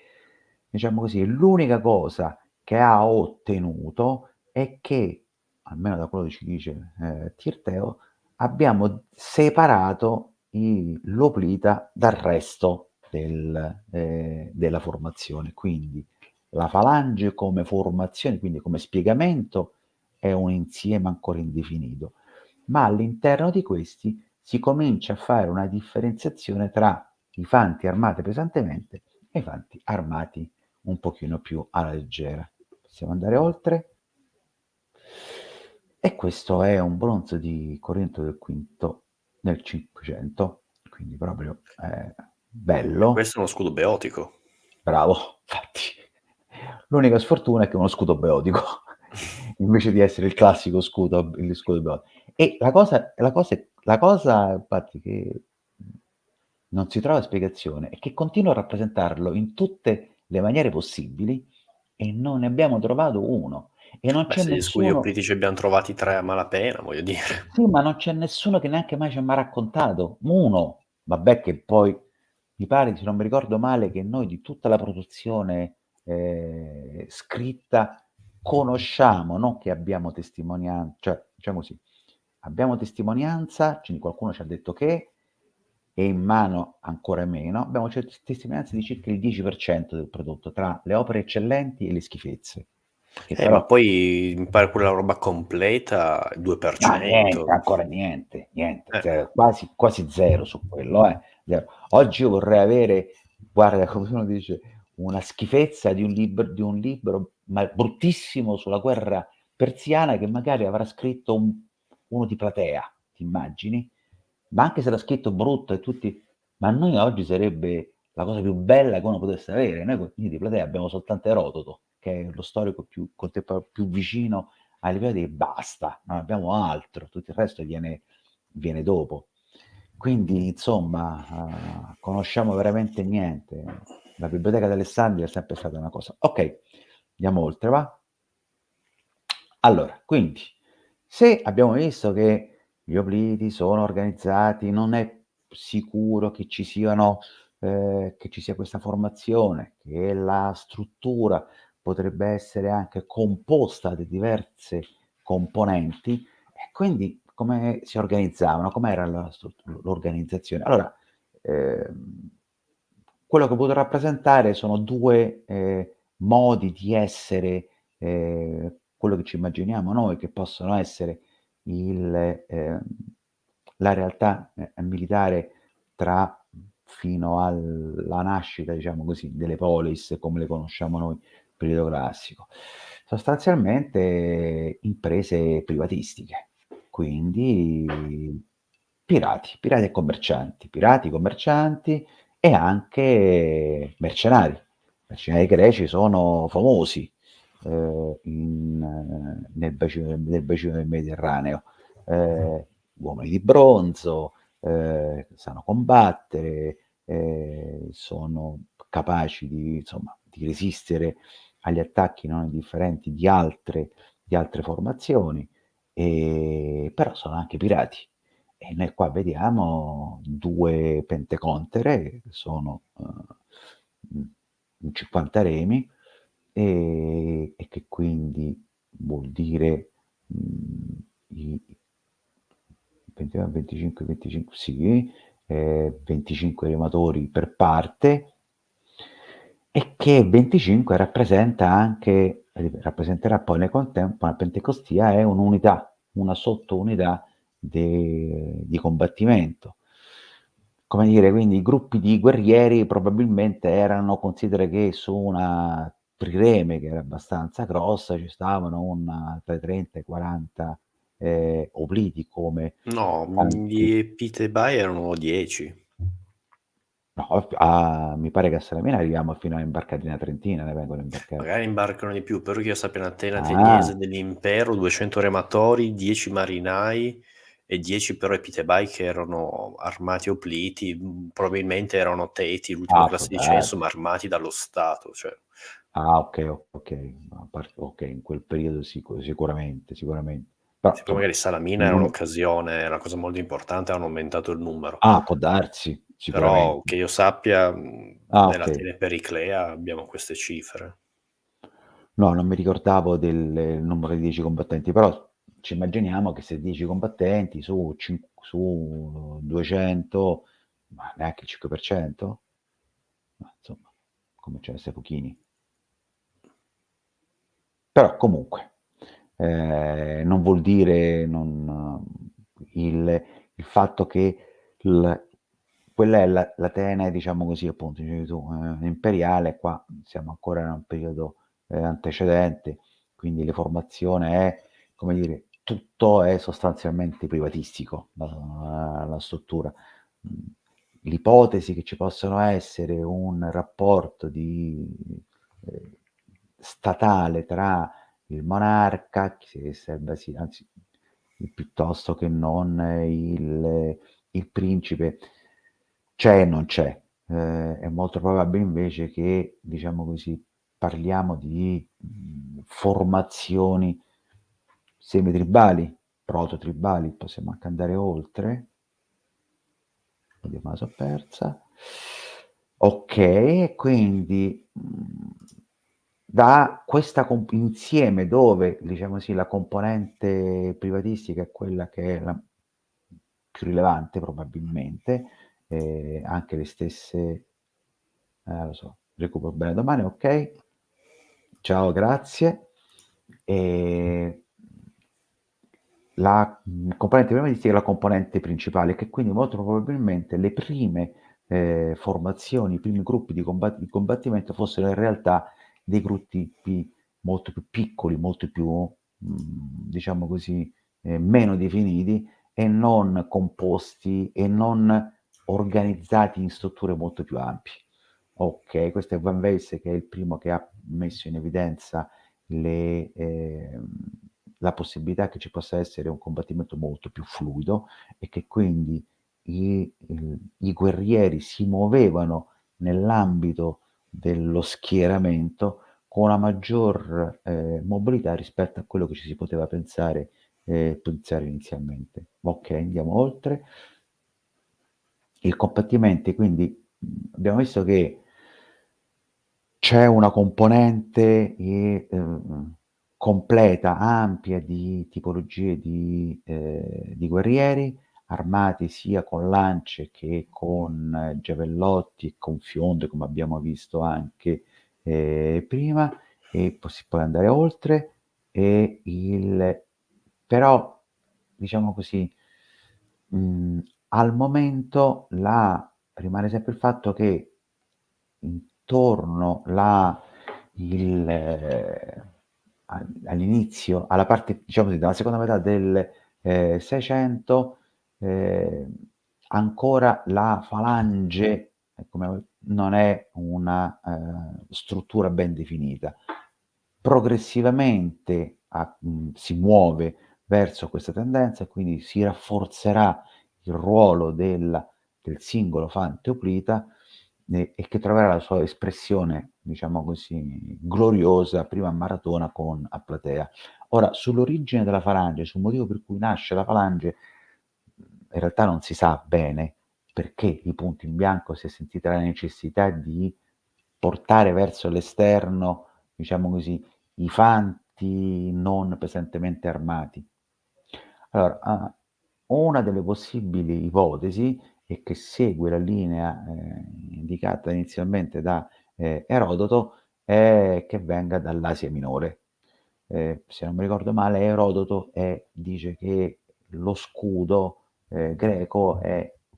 S2: diciamo così, l'unica cosa che ha ottenuto è che, almeno da quello che ci dice Tirteo, abbiamo separato l'oplita dal resto della formazione. Quindi la falange come formazione, quindi come spiegamento, è un insieme ancora indefinito, ma all'interno di questi si comincia a fare una differenziazione tra i fanti armati pesantemente e i fanti armati un pochino più alla leggera. Possiamo andare oltre? E questo è un bronzo di Corinto del V nel 500, quindi proprio
S1: E
S2: bello,
S1: questo è uno scudo beotico.
S2: bravo, infatti. L'unica sfortuna è che è uno scudo beotico, invece di essere il classico scudo, il scudo beotico. E la cosa infatti che non si trova spiegazione è che continua a rappresentarlo in tutte le maniere possibili e non ne abbiamo trovato uno. E non
S1: Beh,
S2: c'è
S1: se gli scudi
S2: nessuno.
S1: oplitici abbiamo trovati 3 a malapena, voglio dire.
S2: Sì, ma non c'è nessuno che neanche mai ci ha mai raccontato. Uno, vabbè che poi mi pare, se non mi ricordo male, che noi di tutta la produzione scritta conosciamo, non che abbiamo testimonianza, cioè diciamo così, abbiamo testimonianza, quindi qualcuno ci ha detto che, e in mano ancora meno, abbiamo testimonianza di circa il 10% del prodotto, tra le opere eccellenti e le schifezze, che
S1: Ma
S2: però.
S1: poi mi pare quella roba completa, il
S2: No, niente,
S1: 2%.
S2: ancora niente, niente,
S1: Eh,
S2: zero, quasi zero su quello, zero. Oggi io vorrei avere, guarda, come uno dice, una schifezza di un libro ma bruttissimo sulla guerra persiana che magari avrà scritto uno di Platea, ti immagini? Ma anche se l'ha scritto brutto e tutti, ma a noi oggi sarebbe la cosa più bella che uno potesse avere. Noi quindi di Platea abbiamo soltanto Erodoto, che è lo storico più vicino a livello di basta, non abbiamo altro, tutto il resto viene dopo. Quindi, insomma, conosciamo veramente niente. La biblioteca d'Alessandria è sempre stata una cosa. Ok, andiamo oltre, va? Allora, quindi, se abbiamo visto che gli obliti sono organizzati, non è sicuro che ci siano che ci sia questa formazione, che la struttura potrebbe essere anche composta da diverse componenti e quindi come si organizzavano, com'era l'organizzazione. Allora, ehm, quello che potrò rappresentare sono 2, modi di essere, quello che ci immaginiamo noi che possono essere il la realtà, militare tra fino alla nascita, diciamo così, delle polis come le conosciamo noi, periodo classico. Sostanzialmente imprese privatistiche, quindi pirati e commercianti, pirati, commercianti e anche mercenari. I mercenari greci sono famosi, nel bacino del Mediterraneo. Uomini di bronzo, sanno combattere, sono capaci di insomma, di resistere agli attacchi non indifferenti di altre formazioni, però sono anche pirati. E noi qua vediamo 2 pentecontere che sono, un 50 remi, e che quindi vuol dire, i 22, 25, 25 sì, 25 rematori per parte e che 25 rappresenta anche rappresenterà poi nel contempo la Pentecostia è un'unità, una sottounità di combattimento. Come dire, quindi i gruppi di guerrieri probabilmente erano considera che su una trireme che era abbastanza grossa ci stavano tra i 30 e i 40, opliti come
S1: No,
S2: tanti.
S1: gli Pitebai erano 10.
S2: No, mi pare che a Salamina arriviamo fino a imbarcatina trentina, ne vengono imbarcati.
S1: Magari imbarcano di più, però che io sappia in Atene
S2: Ah,
S1: ateniese dell'impero, 200 rematori, 10 marinai e 10 però Epitebai che erano armati opliti, probabilmente erano Teti, l'ultima
S2: può
S1: classe di censo,
S2: darsi.
S1: ma armati dallo Stato, cioè
S2: Okay, a okay, in quel periodo sicuramente, sicuramente. Però
S1: sì, poi
S2: insomma,
S1: magari Salamina era
S2: mhmm,
S1: un'occasione, era una cosa molto importante, hanno aumentato il numero.
S2: può darsi,
S1: Però
S2: sicuramente.
S1: che io sappia,
S2: Okay.
S1: nell'Atene periclea abbiamo queste cifre.
S2: No, non mi ricordavo del numero di 10 combattenti, però ci immaginiamo che se 10 combattenti su 200, ma neanche il 5%? Ma insomma, cominciano a essere pochini. Però comunque, non vuol dire non il fatto che l quella è l'Atene, diciamo così, appunto, dicevi tu, imperiale, qua siamo ancora in un periodo, antecedente, quindi le formazione è, come dire, tutto è sostanzialmente privatistico, la struttura. Mhmm, L'ipotesi che ci possano essere un rapporto ehm, statale tra il monarca, che sarebbe sì, anzi, piuttosto che non il principe, c'è e non c'è. È molto probabile invece che, diciamo così, parliamo di, formazioni semitribali, prototribali, possiamo anche andare oltre. Vediamo la so persa. Okay, e quindi, da questa insieme dove, diciamo così, la componente privatistica è quella che è la più rilevante probabilmente, anche le stesse lo so, recupero bene domani, okay. Ciao, grazie. Ehm componente primaristica è la componente principale, che quindi molto probabilmente le prime, formazioni, i primi gruppi di combattimento fossero in realtà dei gruppi molto più piccoli, molto più, diciamo così, meno definiti e non composti e non organizzati in strutture molto più ampie. Okay, questo è Van Weiss che è il primo che ha messo in evidenza le la possibilità che ci possa essere un combattimento molto più fluido e che quindi i guerrieri si muovevano nell'ambito dello schieramento con una maggior, mobilità rispetto a quello che ci si poteva pensare inizialmente. Okay, andiamo oltre. Il combattimento quindi abbiamo visto che c'è una componente completa, ampia di tipologie di guerrieri, armati sia con lance che con giavellotti e con fionde, come abbiamo visto anche prima, e si può andare oltre. E però, diciamo così, al momento rimane sempre il fatto che intorno il, all'inizio, alla parte, diciamo così, dalla seconda metà del 600, eh, ancora la falange non è una struttura ben definita. Progressivamente si muove verso questa tendenza e quindi si rafforzerà il ruolo del singolo fante oplita e che troverà la sua espressione, diciamo così, gloriosa prima a Maratona con a Platea. Ora, sull'origine della falange, sul motivo per cui nasce la falange, in realtà non si sa bene perché i punti in bianco si è sentita la necessità di portare verso l'esterno, diciamo così, i fanti non pesantemente armati. Allora, una delle possibili ipotesi e che segue la linea indicata inizialmente da Erodoto è che venga dall'Asia Minore. Se non mi ricordo male, Erodoto dice che lo scudo greco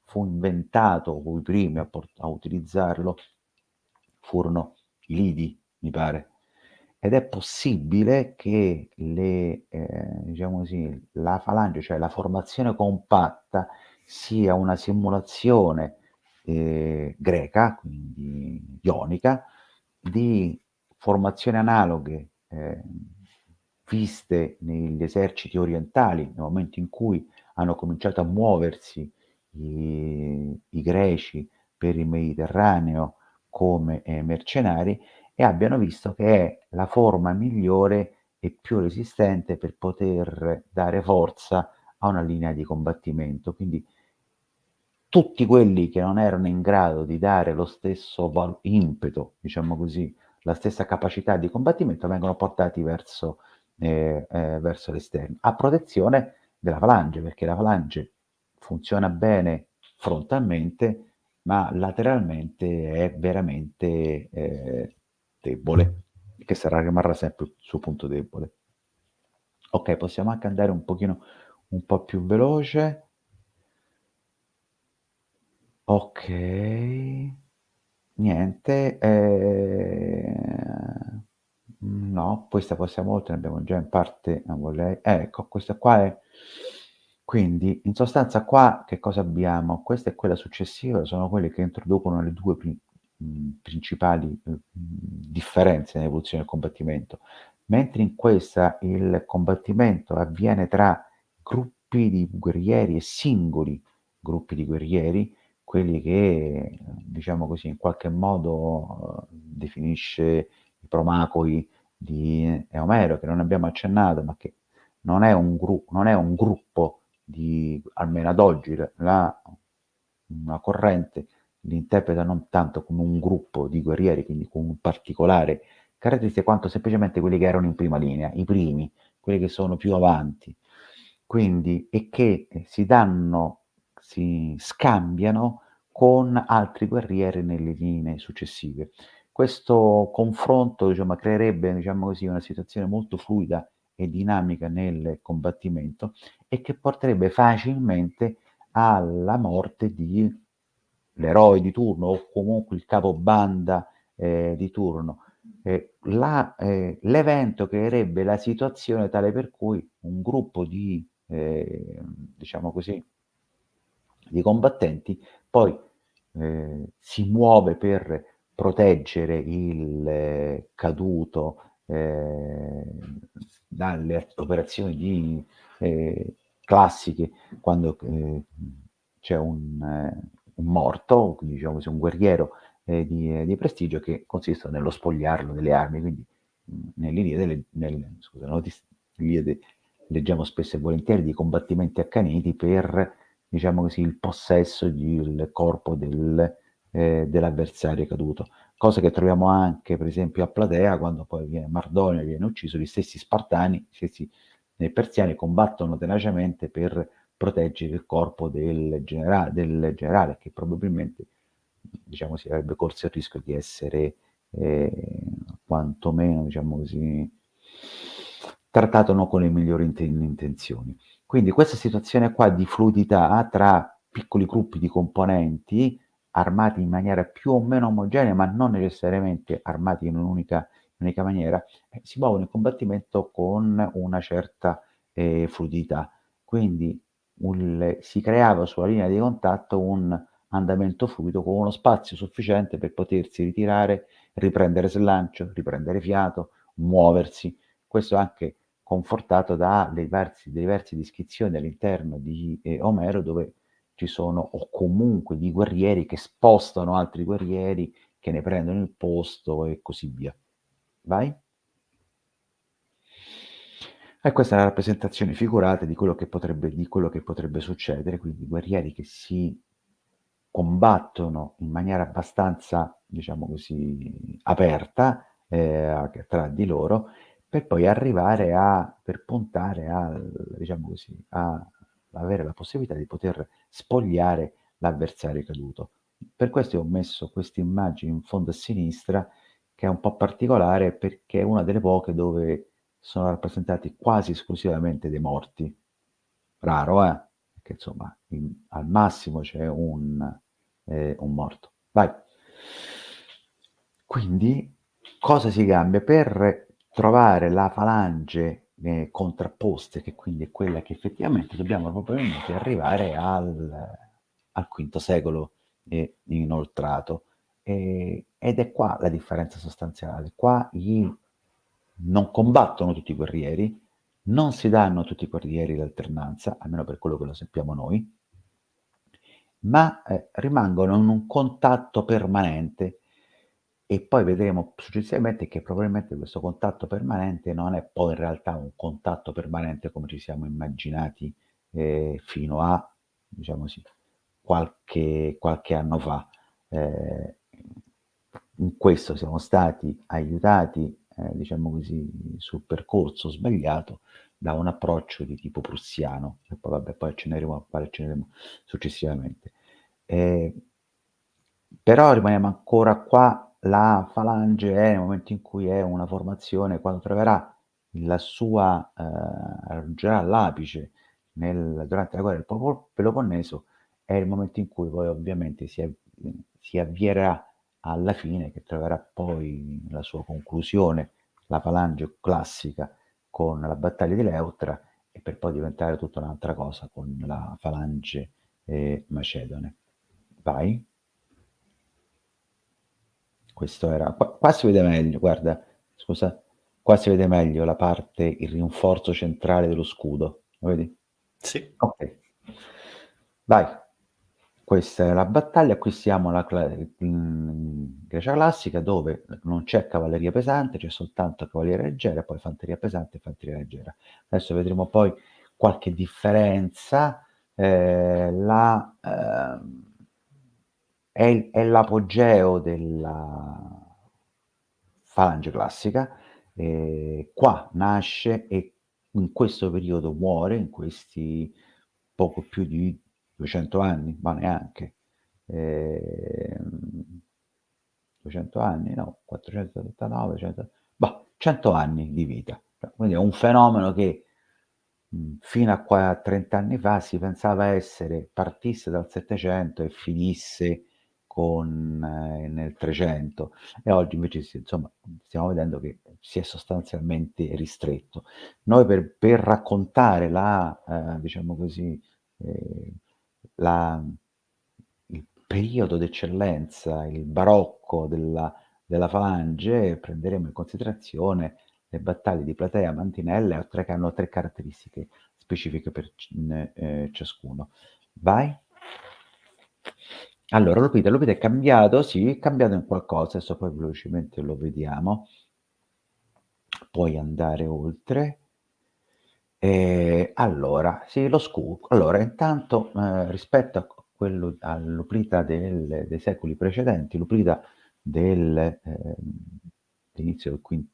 S2: fu inventato, o i primi a utilizzarlo furono i Lidi, mi pare. Ed è possibile che diciamo così, la falange, cioè la formazione compatta, sia una simulazione greca, quindi ionica, di formazioni analoghe viste negli eserciti orientali, nel momento in cui hanno cominciato a muoversi i greci per il Mediterraneo come mercenari, e abbiano visto che è la forma migliore e più resistente per poter dare forza a una linea di combattimento. Quindi tutti quelli che non erano in grado di dare lo stesso impeto, diciamo così, la stessa capacità di combattimento, vengono portati verso l'esterno, a protezione della falange, perché la falange funziona bene frontalmente, ma lateralmente è veramente debole, che rimarrà sempre il suo punto debole. Ok, possiamo anche andare un pochino un po' più veloce. Ok, niente, no, questa passiamo oltre, ne abbiamo già in parte, non vorrei, ecco, questa qua è, quindi in sostanza qua che cosa abbiamo? Questa e quella successiva sono quelle che introducono le due principali differenze nell'evoluzione del combattimento, mentre in questa il combattimento avviene tra gruppi di guerrieri e singoli gruppi di guerrieri, quelli che, diciamo così, in qualche modo definisce i promacoi di Omero, che non abbiamo accennato, ma che non è un gruppo di, almeno ad oggi, una corrente li interpreta non tanto come un gruppo di guerrieri, quindi con un particolare caratteristica, quanto semplicemente quelli che erano in prima linea, i primi, quelli che sono più avanti, quindi, e che si scambiano con altri guerrieri nelle linee successive. Questo confronto, diciamo, creerebbe, diciamo così, una situazione molto fluida e dinamica nel combattimento e che porterebbe facilmente alla morte di l'eroe di turno o comunque il capobanda di turno. L'evento creerebbe la situazione tale per cui un gruppo diciamo così, di combattenti poi si muove per proteggere il caduto dalle operazioni classiche quando c'è un morto, quindi diciamo così, un guerriero di prestigio che consiste nello spogliarlo delle armi, quindi nell'Iliade, scusa, nell'Iliade leggiamo spesso e volentieri di combattimenti accaniti per, diciamo così, il possesso del corpo dell'avversario caduto. Cosa che troviamo anche, per esempio, a Platea, quando poi viene Mardonio viene ucciso, gli stessi Spartani, gli stessi persiani combattono tenacemente per proteggere il corpo del generale che probabilmente, diciamo, si avrebbe corso il rischio di essere quantomeno, diciamo così, trattato non con le migliori intenzioni. Quindi questa situazione qua di fluidità tra piccoli gruppi di componenti armati in maniera più o meno omogenea, ma non necessariamente armati in un'unica maniera, si muovono in combattimento con una certa fluidità. Quindi si creava sulla linea di contatto un andamento fluido con uno spazio sufficiente per potersi ritirare, riprendere slancio, riprendere fiato, muoversi. Questo anche confortato dalle diverse descrizioni all'interno di Omero, dove ci sono, o comunque di guerrieri che spostano altri guerrieri, che ne prendono il posto e così via. Vai? E questa è la rappresentazione figurata di quello che potrebbe succedere, quindi guerrieri che si combattono in maniera abbastanza, diciamo così, aperta tra di loro, per poi arrivare per puntare diciamo così, a avere la possibilità di poter spogliare l'avversario caduto. Per questo ho messo questa immagine in fondo a sinistra, che è un po' particolare perché è una delle poche dove sono rappresentati quasi esclusivamente dei morti. Raro, Perché insomma, al massimo c'è un morto. Vai. Quindi, cosa si cambia? Per trovare la falange contrapposte, che quindi è quella che effettivamente dobbiamo probabilmente arrivare al V secolo inoltrato. Ed è qua la differenza sostanziale. Qua non combattono tutti i guerrieri, non si danno tutti i guerrieri l'alternanza, almeno per quello che lo sappiamo noi, ma rimangono in un contatto permanente. E poi vedremo successivamente che probabilmente questo contatto permanente non è poi in realtà un contatto permanente come ci siamo immaginati fino a, diciamo così, qualche anno fa. Eh, In questo siamo stati aiutati, diciamo così, sul percorso sbagliato da un approccio di tipo prussiano, che poi, vabbè, poi accenneremo successivamente. Eh, Però rimaniamo ancora qua, la falange è nel momento in cui è una formazione, quando troverà la sua, raggiungerà l'apice durante la guerra del Peloponneso, è il momento in cui poi ovviamente si avvierà alla fine, che troverà poi la sua conclusione, la falange classica con la battaglia di Leuctra, e per poi diventare tutta un'altra cosa con la falange macedone. Vai. Questo era qua si vede meglio, guarda, scusa, qua si vede meglio la parte, il rinforzo centrale dello scudo, lo vedi?
S1: Sì.
S2: Ok, vai. Questa è la battaglia, qui siamo in Grecia classica, dove non c'è cavalleria pesante, c'è soltanto cavalleria leggera, poi fanteria pesante e fanteria leggera. Adesso vedremo poi qualche differenza. È l'apogeo della falange classica, qua nasce e in questo periodo muore, in questi poco più di 200 anni, ma neanche, 200 anni, no, 479, 100 anni di vita. Quindi è un fenomeno che fino a qua a 30 anni fa si pensava partisse dal 700 e finisse nel 300, e oggi invece insomma, stiamo vedendo che si è sostanzialmente ristretto. Noi per raccontare diciamo così, la, il periodo d'eccellenza, il barocco della falange, prenderemo in considerazione le battaglie di Platea, Mantinelle, che hanno 3 caratteristiche specifiche per ciascuno. Vai. Allora, Lupita è cambiato, sì, è cambiato in qualcosa, adesso poi velocemente lo vediamo. Puoi andare oltre. Allora, sì, lo scudo. Allora, intanto rispetto a quello all'Uplita dei secoli precedenti, l'Uplita dell'inizio del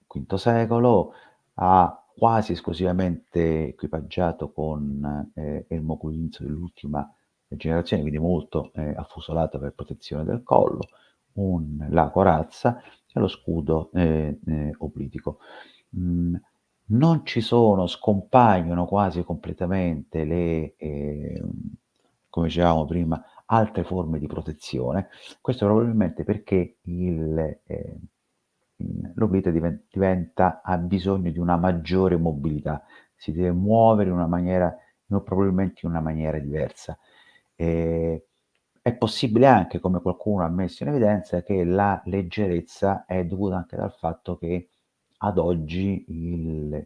S2: V secolo, ha quasi esclusivamente equipaggiato con elmo Corinzio dell'ultima generazione, quindi molto affusolato per protezione del collo, la corazza e lo scudo oblitico. Mm, Non ci sono, scompaiono quasi completamente come dicevamo prima, altre forme di protezione. Questo probabilmente perché l'oblite ha bisogno di una maggiore mobilità, si deve muovere in una maniera, probabilmente in una maniera diversa. Eh, è possibile anche, come qualcuno ha messo in evidenza, che la leggerezza è dovuta anche dal fatto che ad oggi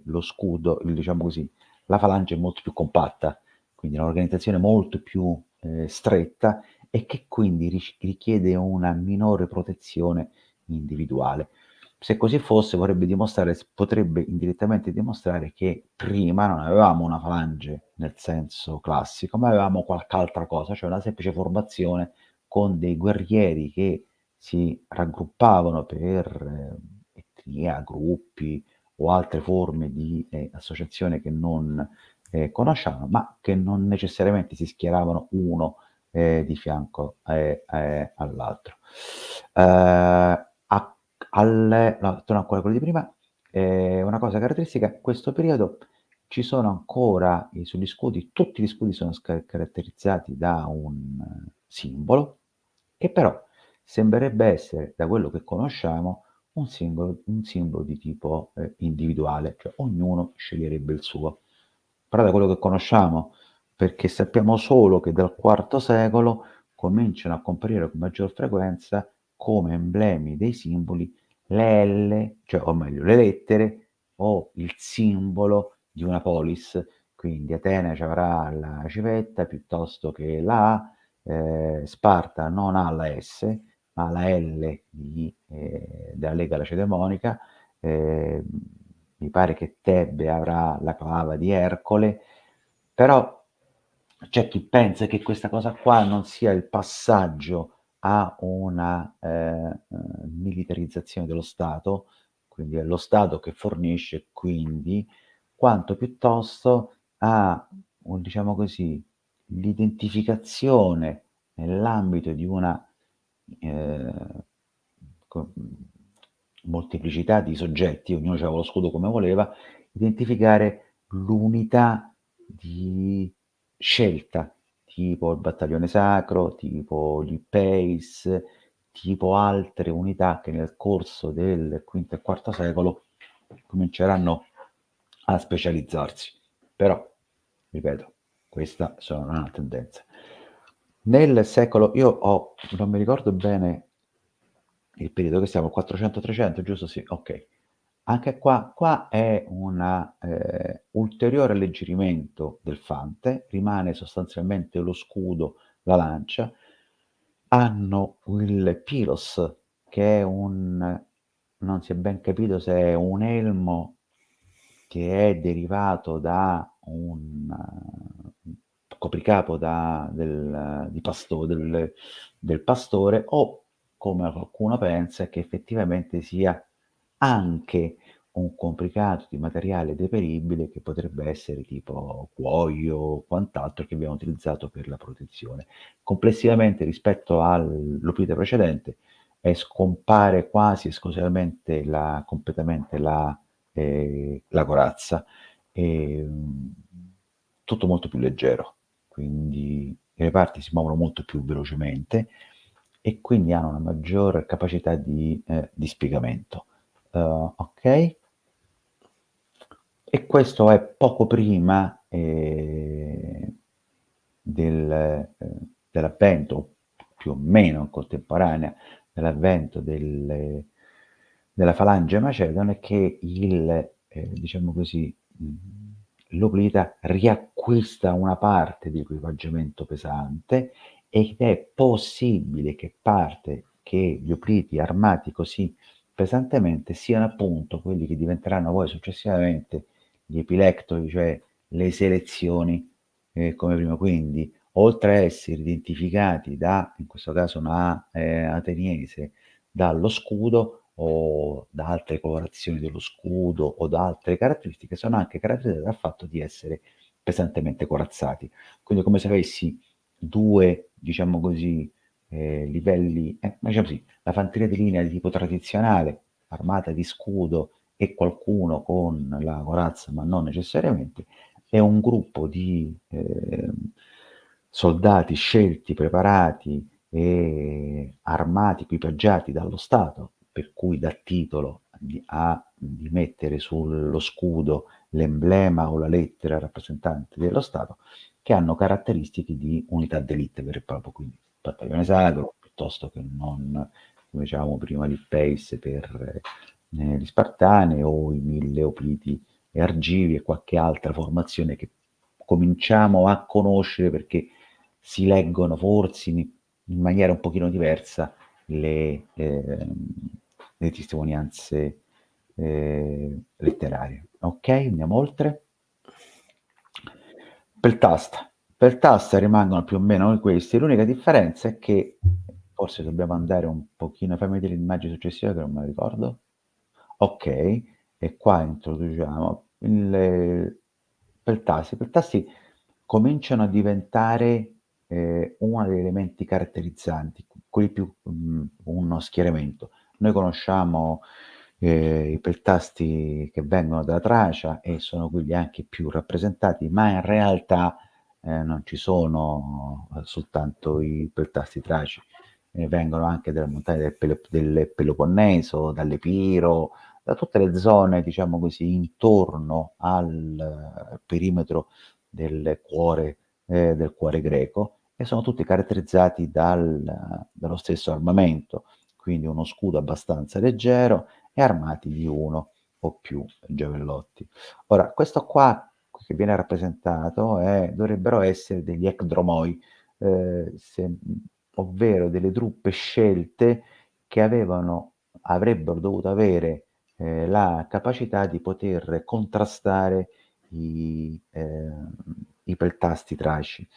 S2: lo scudo, diciamo così, la falange è molto più compatta, quindi è un'organizzazione molto più stretta e che quindi richiede una minore protezione individuale. Se così fosse, potrebbe indirettamente dimostrare che prima non avevamo una falange nel senso classico, ma avevamo qualche altra cosa, cioè una semplice formazione con dei guerrieri che si raggruppavano per etnia, gruppi o altre forme di associazione che non conosciamo, ma che non necessariamente si schieravano uno di fianco all'altro. No, torno ancora a quello di prima. Una cosa caratteristica, in questo periodo ci sono ancora sugli scudi, tutti gli scudi sono caratterizzati da un simbolo, che però sembrerebbe essere, da quello che conosciamo, un simbolo di tipo individuale, cioè ognuno sceglierebbe il suo. Però da quello che conosciamo, perché sappiamo solo che dal IV secolo cominciano a comparire con maggior frequenza come emblemi dei simboli le L, cioè, o meglio, le lettere o il simbolo di una polis. Quindi Atene ci avrà la civetta piuttosto che la A, Sparta non ha la S, ma la L della Lega Lacedemonica, eh, mi pare che Tebbe avrà la clava di Ercole, però c'è chi pensa che questa cosa qua non sia il passaggio a una militarizzazione dello Stato, quindi è lo Stato che fornisce, quindi, quanto piuttosto a, diciamo così, l'identificazione nell'ambito di una eh, molteplicità di soggetti, ognuno aveva lo scudo come voleva, identificare l'unità di scelta, tipo il battaglione sacro, tipo gli Pace, tipo altre unità che nel corso del V e IV secolo cominceranno a specializzarsi. Però, ripeto, questa sono una tendenza. Nel secolo, non mi ricordo bene il periodo che siamo, 400-300, giusto? Sì, ok. Anche qua è un ulteriore alleggerimento del fante, rimane sostanzialmente lo scudo, la lancia, hanno il pilos, che è non si è ben capito se è un elmo che è derivato da un copricapo del pastore o, come qualcuno pensa, che effettivamente sia anche un complicato di materiale deperibile che potrebbe essere tipo cuoio o quant'altro che abbiamo utilizzato per la protezione. Complessivamente rispetto all'Oplite precedente scompare quasi esclusivamente completamente la corazza, e, tutto molto più leggero, quindi i reparti si muovono molto più velocemente e quindi hanno una maggior capacità di dispiegamento. Ok? E questo è poco prima dell'avvento, più o meno in contemporanea, dell'avvento della falange macedone, che diciamo così, l'Oplita riacquista una parte di equipaggiamento pesante ed è possibile che gli Opliti armati così pesantemente siano appunto quelli che diventeranno poi successivamente gli epilectori, cioè le selezioni come prima. Quindi oltre a essere identificati da, in questo caso una ateniese, dallo scudo o da altre colorazioni dello scudo o da altre caratteristiche, sono anche caratterizzati dal fatto di essere pesantemente corazzati. Quindi come se avessi due, diciamo così, livelli, diciamo così, la fanteria di linea di tipo tradizionale, armata di scudo e qualcuno con la corazza, ma non necessariamente, è un gruppo di soldati scelti, preparati e armati, equipaggiati dallo Stato, per cui dà titolo di mettere sullo scudo l'emblema o la lettera rappresentante dello Stato, che hanno caratteristiche di unità d'élite vero e proprio, quindi battaglione sacro, piuttosto che non, come dicevamo prima, il Pace per gli Spartani o i 1000 Opliti e Argivi e qualche altra formazione che cominciamo a conoscere perché si leggono forse in maniera un pochino diversa le testimonianze letterarie. Ok, andiamo oltre. Per tasta rimangono più o meno questi. L'unica differenza è che forse dobbiamo andare un pochino, fammi vedere l'immagine successiva che non me la ricordo. Ok, e qua introduciamo il peltasti. I peltasti cominciano a diventare uno degli elementi caratterizzanti, quelli più uno schieramento. Noi conosciamo i peltasti che vengono da Tracia e sono quelli anche più rappresentati, ma in realtà non ci sono soltanto i peltasti traci, vengono anche dalle montagne del Peloponneso, dall'Epiro, da tutte le zone, diciamo così, intorno al perimetro del cuore greco e sono tutti caratterizzati dallo stesso armamento, quindi uno scudo abbastanza leggero e armati di uno o più giavellotti. Ora, questo qua che viene rappresentato dovrebbero essere degli ekdromoi, ovvero delle truppe scelte che avrebbero dovuto avere la capacità di poter contrastare i peltasti traci,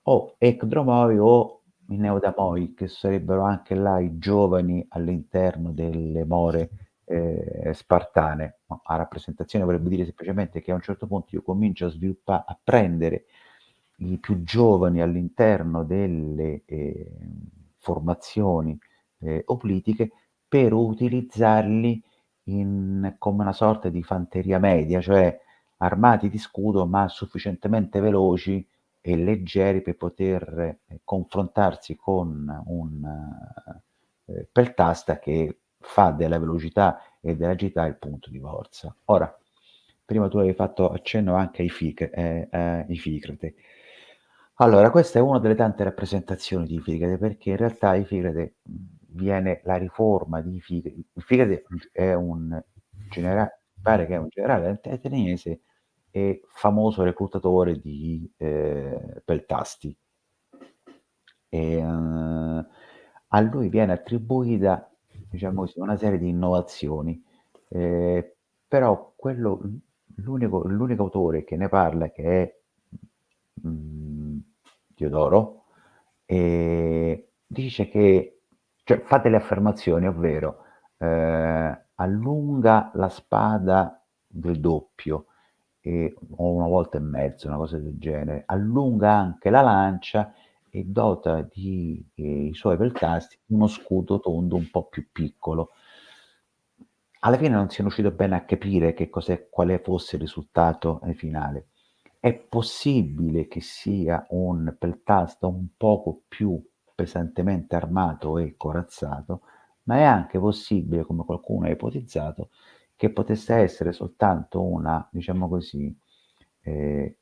S2: o ekdromoi o i neodamoi, che sarebbero anche là i giovani all'interno delle more spartane. No, a rappresentazione vorrebbe dire semplicemente che a un certo punto io comincio a sviluppare, a prendere i più giovani all'interno delle formazioni oplitiche per utilizzarli come una sorta di fanteria media, cioè armati di scudo ma sufficientemente veloci e leggeri per poter confrontarsi con un peltasta che fa della velocità e dell'agilità il punto di forza. Ora, prima tu avevi fatto accenno anche ai Ficrate. Allora, questa è una delle tante rappresentazioni di Ficrate, perché in realtà Ficrate viene la riforma di Ficrate. Ficrate è un generale, pare che è un generale ateniese e famoso reclutatore di peltasti. E, a lui viene attribuita, diciamo così, una serie di innovazioni, però l'unico autore che ne parla, che è Diodoro, dice che, cioè, fa delle affermazioni, ovvero allunga la spada del doppio, o una volta e mezzo, una cosa del genere, allunga anche la lancia e dota i suoi peltasti uno scudo tondo un po' più piccolo. Alla fine non siamo riusciti bene a capire quale fosse il risultato finale. È possibile che sia un peltasto un poco più pesantemente armato e corazzato, ma è anche possibile, come qualcuno ha ipotizzato, che potesse essere soltanto una, diciamo così,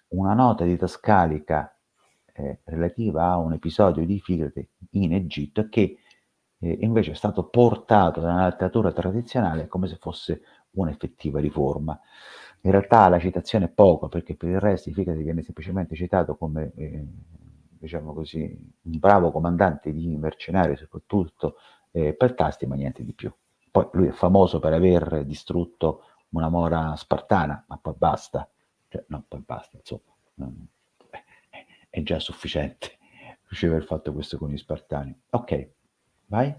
S2: una nota didascalica relativa a un episodio di Ficrate in Egitto che invece è stato portato dalla letteratura tradizionale come se fosse un'effettiva riforma. In realtà la citazione è poco, perché per il resto Ficrate viene semplicemente citato come, diciamo così, un bravo comandante di mercenari, soprattutto per tasti, ma niente di più. Poi lui è famoso per aver distrutto una mora spartana, ma poi basta. Cioè, no, poi basta, insomma, è già sufficiente. riusciva a aver fatto questo con gli Spartani. Ok, vai.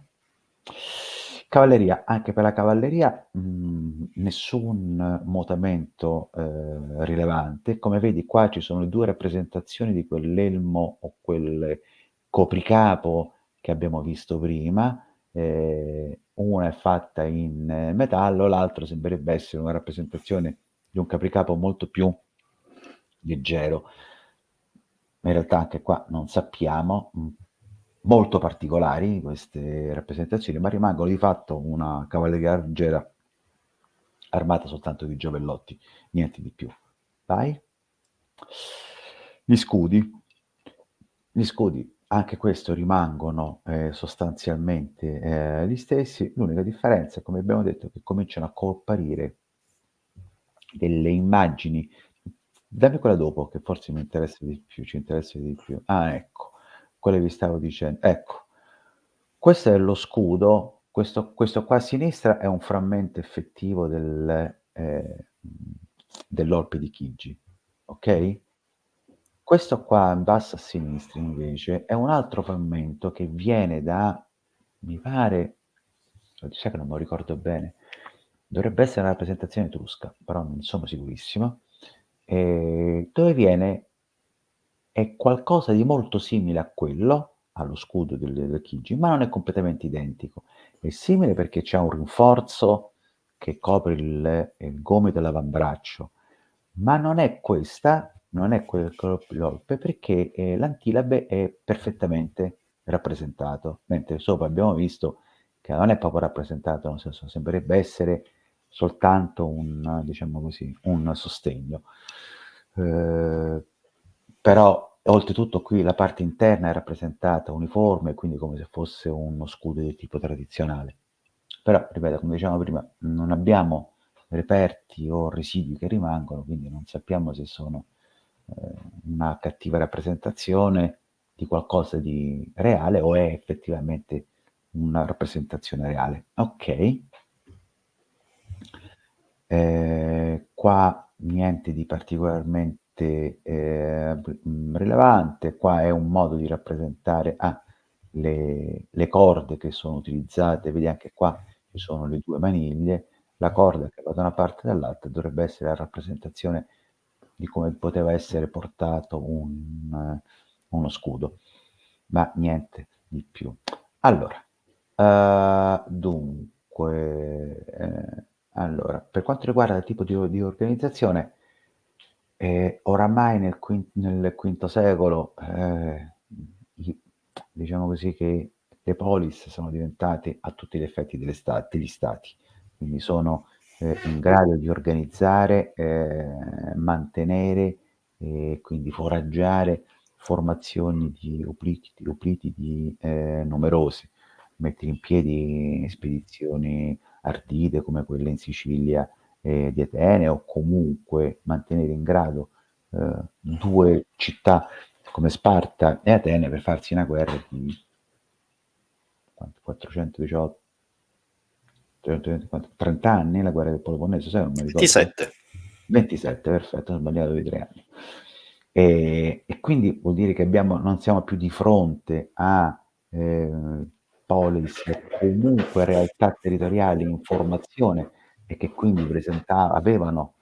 S2: Cavalleria, anche per la cavalleria nessun mutamento rilevante. Come vedi qua ci sono le due rappresentazioni di quell'elmo o quel copricapo che abbiamo visto prima. Una è fatta in metallo, l'altro sembrerebbe essere una rappresentazione di un capricapo molto più leggero. In realtà anche qua non sappiamo, molto particolari queste rappresentazioni, ma rimangono di fatto una cavalleria leggera armata soltanto di giovellotti, niente di più. Vai. Gli scudi. Gli scudi, anche questo, rimangono sostanzialmente gli stessi. L'unica differenza, come abbiamo detto, è che cominciano a comparire delle immagini. Dammi quella dopo, che forse mi interessa di più, ci interessa di più. Ah, ecco, quello che vi stavo dicendo. Ecco, questo è lo scudo, questo qua a sinistra è un frammento effettivo dell'Orpe di Chigi, ok? Questo qua in basso a sinistra invece è un altro frammento che viene da, mi pare, sai che non me lo ricordo bene, dovrebbe essere una rappresentazione etrusca, però non sono sicurissimo, dove viene, è qualcosa di molto simile a quello, allo scudo del Chigi, ma non è completamente identico. È simile perché c'è un rinforzo che copre il gomito e l'avambraccio, ma non è questa, non è quel colpe perché l'antilabe è perfettamente rappresentato, mentre sopra abbiamo visto che non è proprio rappresentato, nel senso sembrerebbe essere soltanto un, diciamo così, un sostegno. Però oltretutto qui la parte interna è rappresentata uniforme, quindi come se fosse uno scudo di tipo tradizionale. Però, ripeto, come dicevamo prima, non abbiamo reperti o residui che rimangono, quindi non sappiamo se sono una cattiva rappresentazione di qualcosa di reale o è effettivamente una rappresentazione reale. Ok. Qua niente di particolarmente rilevante, qua è un modo di rappresentare le corde che sono utilizzate, vedi anche qua ci sono le due maniglie, la corda che va da una parte e dall'altra dovrebbe essere la rappresentazione di come poteva essere portato uno scudo, ma niente di più. Allora, dunque, allora, per quanto riguarda il tipo di organizzazione, oramai nel V secolo, diciamo così che le polis sono diventate a tutti gli effetti degli stati, quindi sono in grado di organizzare, mantenere e quindi foraggiare formazioni di opliti numerose, mettere in piedi spedizioni ardite come quelle in Sicilia di Atene o comunque mantenere in grado due città come Sparta e Atene per farsi una guerra di 418 30 anni, la guerra del Peloponneso, sai, non mi ricordo.
S1: 27.
S2: 27, perfetto, ho sbagliato di 3 anni. E quindi vuol dire che non siamo più di fronte a polis o comunque realtà territoriali in formazione e che quindi avevano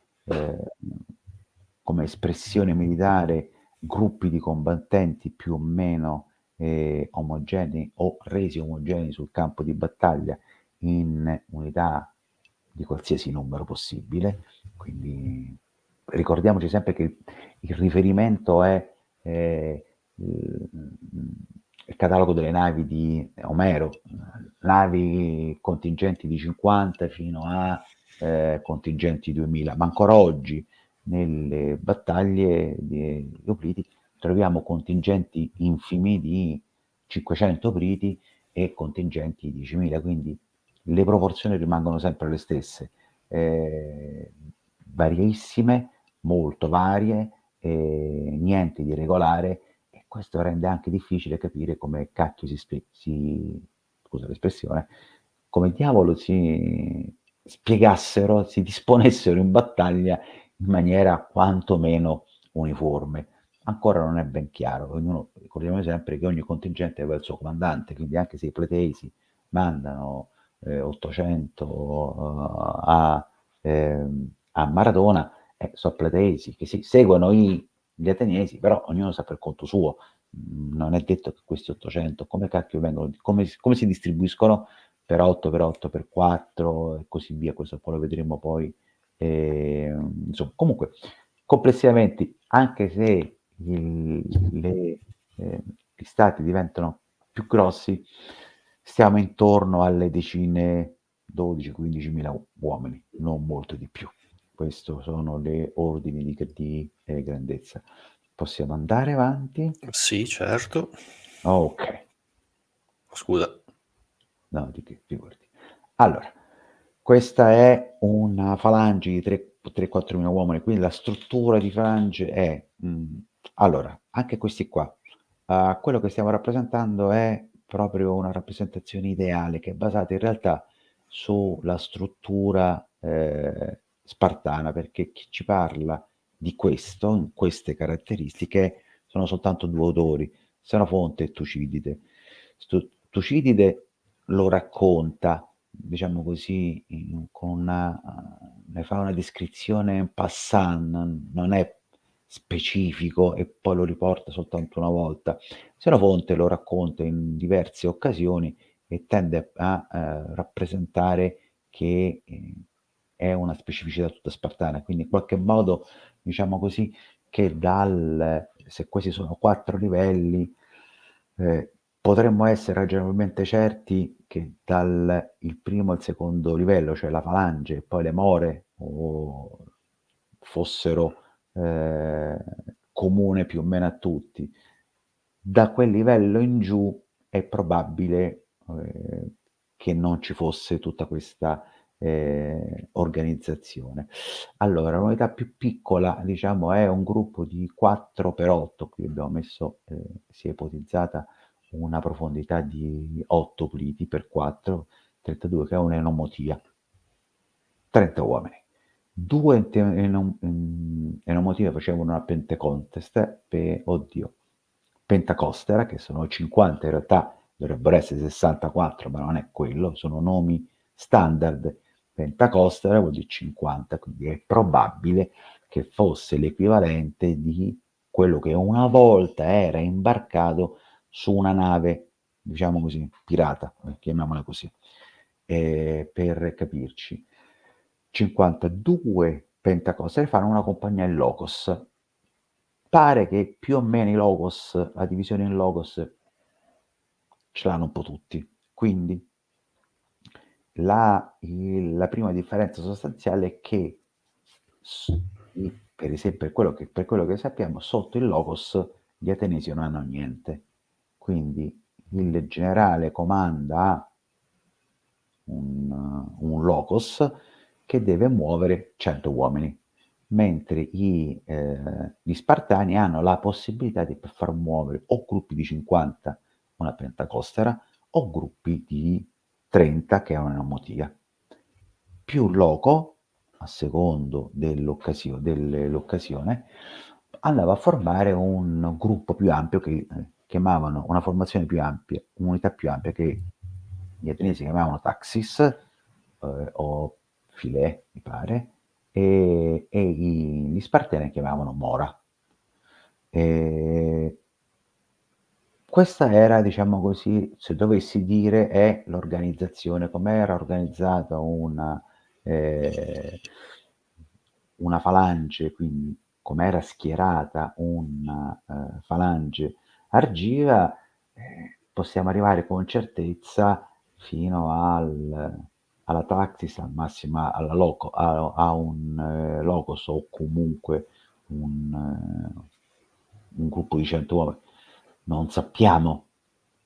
S2: come espressione militare gruppi di combattenti più o meno omogenei o resi omogenei sul campo di battaglia in unità di qualsiasi numero possibile. Quindi ricordiamoci sempre che il riferimento è il catalogo delle navi di Omero, navi contingenti di 50 fino a contingenti 2000, ma ancora oggi nelle battaglie di Opliti troviamo contingenti infimi di 500 Opliti e contingenti di 10.000, quindi le proporzioni rimangono sempre le stesse, variissime, molto varie, niente di regolare, e questo rende anche difficile capire come cacchio scusa l'espressione, come diavolo si spiegassero, si disponessero in battaglia in maniera quantomeno uniforme. ancora non è ben chiaro. Ricordiamo sempre che ogni contingente aveva il suo comandante, quindi anche se i Pletesi mandano 800 a Maradona, sono Pletesi che si seguono gli ateniesi, però ognuno sa per conto suo. Non è detto che questi 800 come cacchio vengono, come si distribuiscono per 8, per 8, per 4 e così via. Questo poi lo vedremo poi. Insomma, comunque, complessivamente, anche se le, gli stati diventano più grossi, stiamo intorno alle decine, 12-15 mila uomini, non molto di più. Queste sono le ordini di grandezza. Possiamo andare avanti?
S1: Sì, certo.
S2: Ok.
S1: Scusa.
S2: No, di che, figurati. Allora, questa è una falange di 3-4 mila uomini, quindi la struttura di falange è... allora, anche questi qua, quello che stiamo rappresentando è proprio una rappresentazione ideale che è basata in realtà sulla struttura spartana, perché chi ci parla di questo, in queste caratteristiche, sono soltanto due autori, Senofonte e Tucidide. Tucidide lo racconta, diciamo così, con ne fa una descrizione en passant, non è specifico e poi lo riporta soltanto una volta. Senofonte lo racconta in diverse occasioni e tende a rappresentare che è una specificità tutta spartana, quindi in qualche modo, diciamo così, che se questi sono 4 livelli, potremmo essere ragionevolmente certi che dal il primo al secondo livello, cioè la falange e poi le more, fossero comune più o meno a tutti. Da quel livello in giù è probabile che non ci fosse tutta questa organizzazione. Allora, l'unità più piccola, diciamo, è un gruppo di 4 per 8, qui abbiamo messo, si è ipotizzata una profondità di 8 pliti per 4, 32, che è un'enomotia. 30 uomini. Due enomotive facevano una Pentecontest, Pentacostera, che sono 50, in realtà dovrebbero essere 64, ma non è quello, sono nomi standard. Pentacostera vuol dire 50, quindi è probabile che fosse l'equivalente di quello che una volta era imbarcato su una nave, diciamo così, pirata, chiamiamola così, per capirci. 52 Pentacostere fanno una compagnia in Logos. Pare che più o meno i Logos, la divisione in Logos, ce l'hanno un po' tutti. Quindi la prima differenza sostanziale è che, per esempio, per quello che sappiamo, sotto il Logos gli Atenesi non hanno niente. Quindi il generale comanda un logos che deve muovere 100 uomini, mentre gli Spartani hanno la possibilità di far muovere o gruppi di 50, una pentacostera, o gruppi di 30, che è una motia. Più loco, a secondo dell'occasione, andava a formare un gruppo più ampio che chiamavano una formazione più ampia, un'unità più ampia che gli ateniesi chiamavano taxis o filè, mi pare, e gli spartani chiamavano mora. E questa era, diciamo così, se dovessi dire, è l'organizzazione, com'era organizzata una falange, quindi com'era schierata una falange argiva, possiamo arrivare con certezza fino alla Taxis, al massimo a un Logos o comunque un gruppo di 100 uomini. Non sappiamo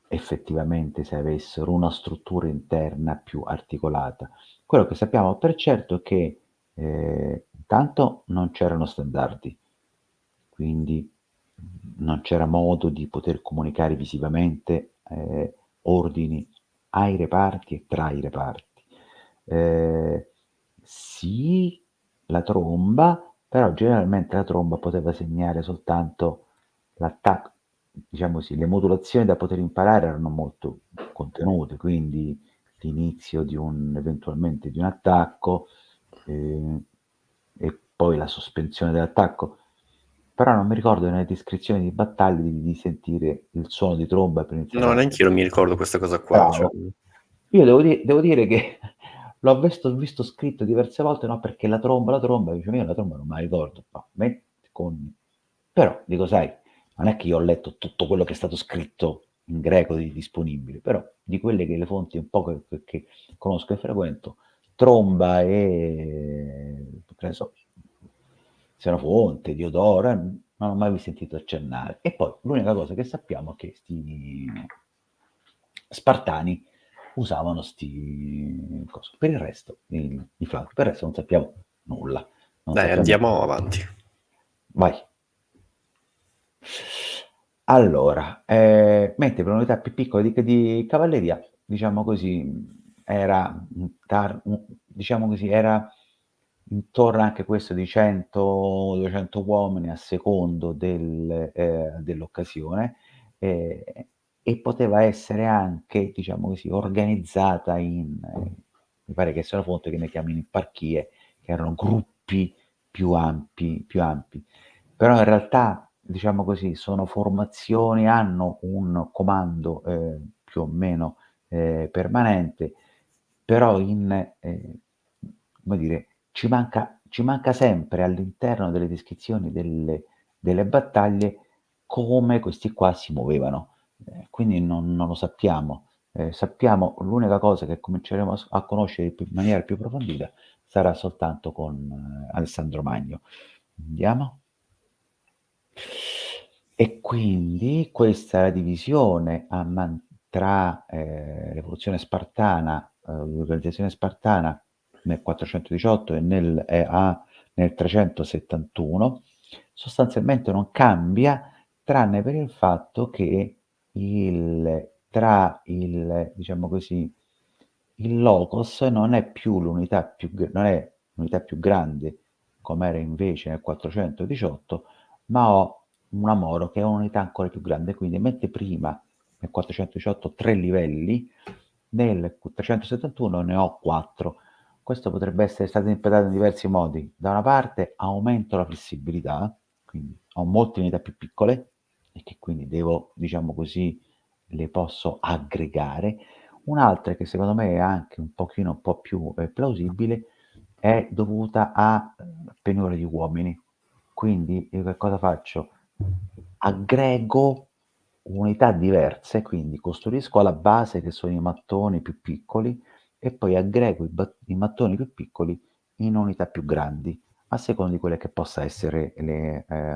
S2: effettivamente se avessero una struttura interna più articolata. Quello che sappiamo per certo è che intanto non c'erano standardi, quindi non c'era modo di poter comunicare visivamente ordini ai reparti e tra i reparti. Sì, la tromba, però generalmente la tromba poteva segnare soltanto l'attacco, diciamo così, le modulazioni da poter imparare erano molto contenute, quindi l'inizio di eventualmente di un attacco, eh, e poi la sospensione dell'attacco. Però non mi ricordo nelle descrizioni di battaglie di sentire il suono di tromba per iniziare
S1: No,
S2: a...
S1: neanche io non mi ricordo questa cosa qua. Cioè,
S2: Bravo. Io devo dire che l'ho visto scritto diverse volte, no, perché la tromba, dice, io la tromba non me la ricordo, no, però, dico, sai, non è che io ho letto tutto quello che è stato scritto in greco disponibile, però di quelle che le fonti un po' che conosco e frequento, tromba e, che ne so, Senofonte, Diodoro, non ho mai sentito accennare. E poi l'unica cosa che sappiamo è che sti Spartani usavano sti coso. Per il resto, i flanchi, per il resto non sappiamo nulla. Non
S1: dai,
S2: sappiamo.
S1: andiamo avanti.
S2: Vai. Allora, mentre per unità più piccole di cavalleria, diciamo così, diciamo così, era intorno anche questo di 100-200 uomini a secondo dell'occasione, e poteva essere anche, diciamo così, organizzata mi pare che sia una fonte che ne chiamano ipparchie, che erano gruppi più ampi. Però in realtà, diciamo così, sono formazioni, hanno un comando più o meno permanente, però come dire, ci manca sempre all'interno delle descrizioni delle battaglie come questi qua si muovevano. Quindi non lo sappiamo. Sappiamo l'unica cosa che cominceremo a conoscere in maniera più approfondita sarà soltanto con Alessandro Magno. Andiamo. E quindi questa è la divisione tra l'evoluzione spartana, l'organizzazione spartana nel 418 e nel 371, sostanzialmente non cambia, tranne per il fatto che diciamo così, il locus non è l'unità più grande come era invece nel 418, ma ho una Moro che è un'unità ancora più grande, quindi mentre prima nel 418 3 livelli, nel 371 ne ho 4. Questo potrebbe essere stato interpretato in diversi modi. Da una parte aumento la flessibilità, quindi ho molte unità più piccole e che quindi devo, diciamo così, le posso aggregare. Un'altra che secondo me è anche un po' più plausibile è dovuta a penuria di uomini. Quindi io che cosa faccio? Aggrego unità diverse, quindi costruisco alla base che sono i mattoni più piccoli e poi aggrego i mattoni più piccoli in unità più grandi, a seconda di quelle che possa essere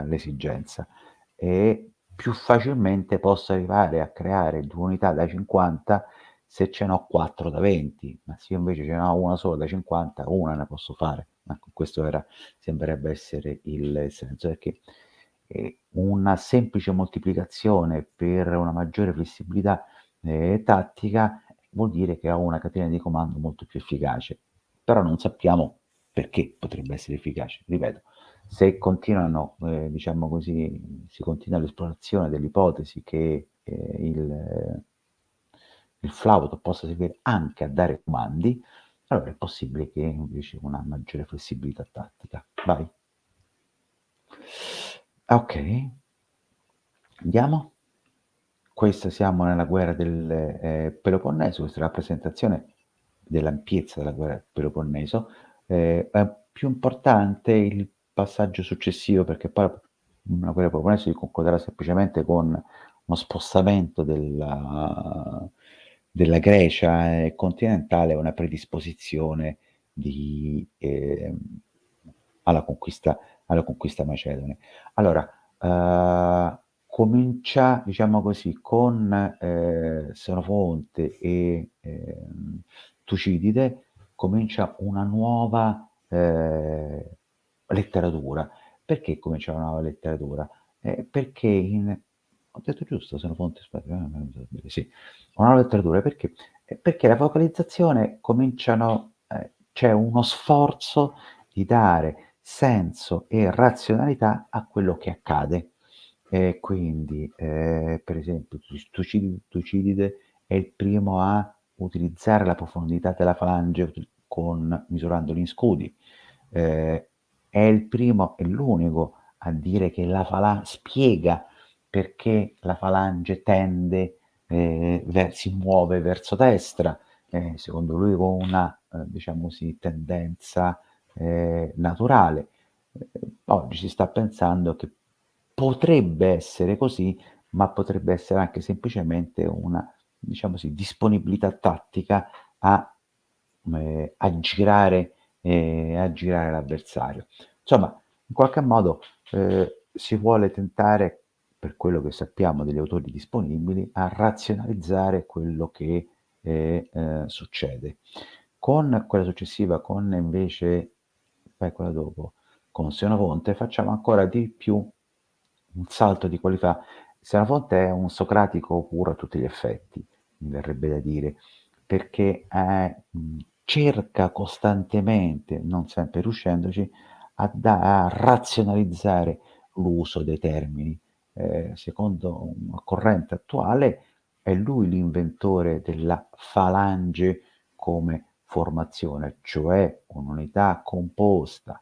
S2: l'esigenza. E più facilmente posso arrivare a creare 2 unità da 50 se ce n'ho 4 da 20, ma se io invece ce n'ho una sola da 50, una ne posso fare. Ecco, questo sembrerebbe essere il senso, perché una semplice moltiplicazione per una maggiore flessibilità tattica vuol dire che ho una catena di comando molto più efficace, però non sappiamo perché potrebbe essere efficace. Ripeto, se continuano, diciamo così, si continua l'esplorazione dell'ipotesi che il flauto possa servire anche a dare comandi, allora è possibile che invece una maggiore flessibilità tattica. Vai. Ok, andiamo. Questa siamo nella guerra del Peloponneso, questa è la rappresentazione dell'ampiezza della guerra del Peloponneso. È più importante il passaggio successivo perché poi una guerra del Peloponneso si concluderà semplicemente con uno spostamento della Grecia continentale, una predisposizione alla conquista macedone. Allora, comincia, diciamo così, con Senofonte e Tucidide, comincia una nuova letteratura. Perché comincia una nuova letteratura? Perché ho detto giusto, Senofonte, aspetta, sì, una nuova letteratura perché la focalizzazione c'è uno sforzo di dare senso e razionalità a quello che accade. E quindi, per esempio, Tucidide è il primo a utilizzare la profondità della falange misurandoli in scudi. È il primo e l'unico a dire che spiega perché la falange tende, si muove verso destra, secondo lui con una, diciamo così, tendenza naturale. Oggi si sta pensando che potrebbe essere così, ma potrebbe essere anche semplicemente una, diciamo così, disponibilità tattica a, a girare l'avversario. Insomma, in qualche modo si vuole tentare, per quello che sappiamo degli autori disponibili, a razionalizzare quello che succede. Con quella successiva, con invece, quella dopo, con Senofonte, facciamo ancora di più un salto di qualità. Senofonte è un socratico puro a tutti gli effetti, mi verrebbe da dire, perché cerca costantemente, non sempre riuscendoci, a razionalizzare l'uso dei termini. Secondo una corrente attuale è lui l'inventore della falange come formazione, cioè un'unità composta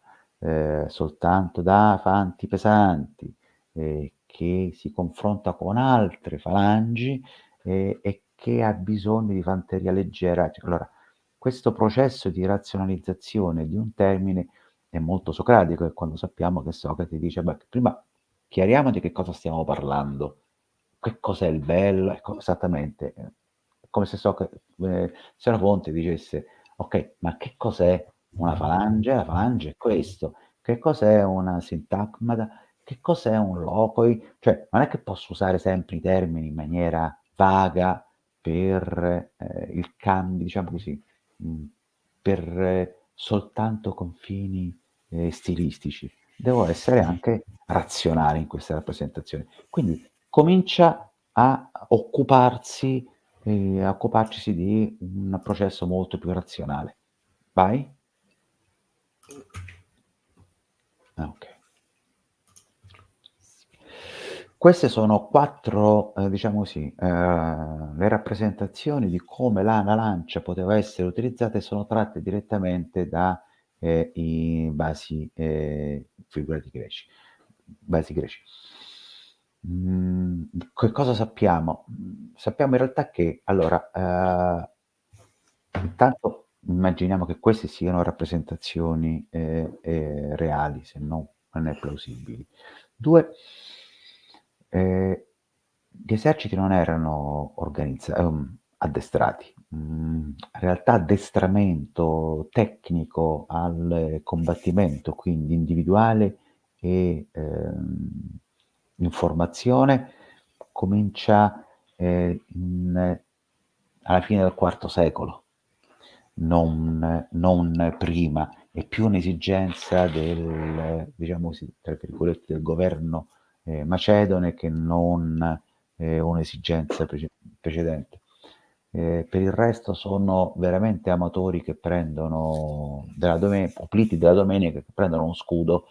S2: soltanto da fanti pesanti, che si confronta con altre falangi e che ha bisogno di fanteria leggera. Allora, questo processo di razionalizzazione di un termine è molto socratico, e quando sappiamo che Socrate dice, beh, prima chiariamo di che cosa stiamo parlando, che cos'è il bello, ecco, esattamente, come se Senofonte dicesse, ok, ma che cos'è una falange? La falange è questo. Che cos'è una sintagmata? Che cos'è un locoi? Cioè, non è che posso usare sempre i termini in maniera vaga per il cambio, diciamo così, per soltanto confini stilistici. Devo essere anche razionale in queste rappresentazioni. Quindi comincia a occuparcisi di un processo molto più razionale. Vai? Ah, ok. Queste sono 4, diciamo così, le rappresentazioni di come la lancia poteva essere utilizzata, e sono tratte direttamente da i basi figurati greci. Basi greci. Che cosa sappiamo? Sappiamo in realtà che allora, intanto immaginiamo che queste siano rappresentazioni reali, se no non è plausibili. 2, gli eserciti non erano addestrati. In realtà addestramento tecnico al combattimento, quindi individuale e informazione, comincia alla fine del IV secolo, non prima. È più un'esigenza del, diciamo così, tra virgolette, del governo macedone, che non un'esigenza precedente. Per il resto sono veramente amatori che prendono opliti della domenica, che prendono uno scudo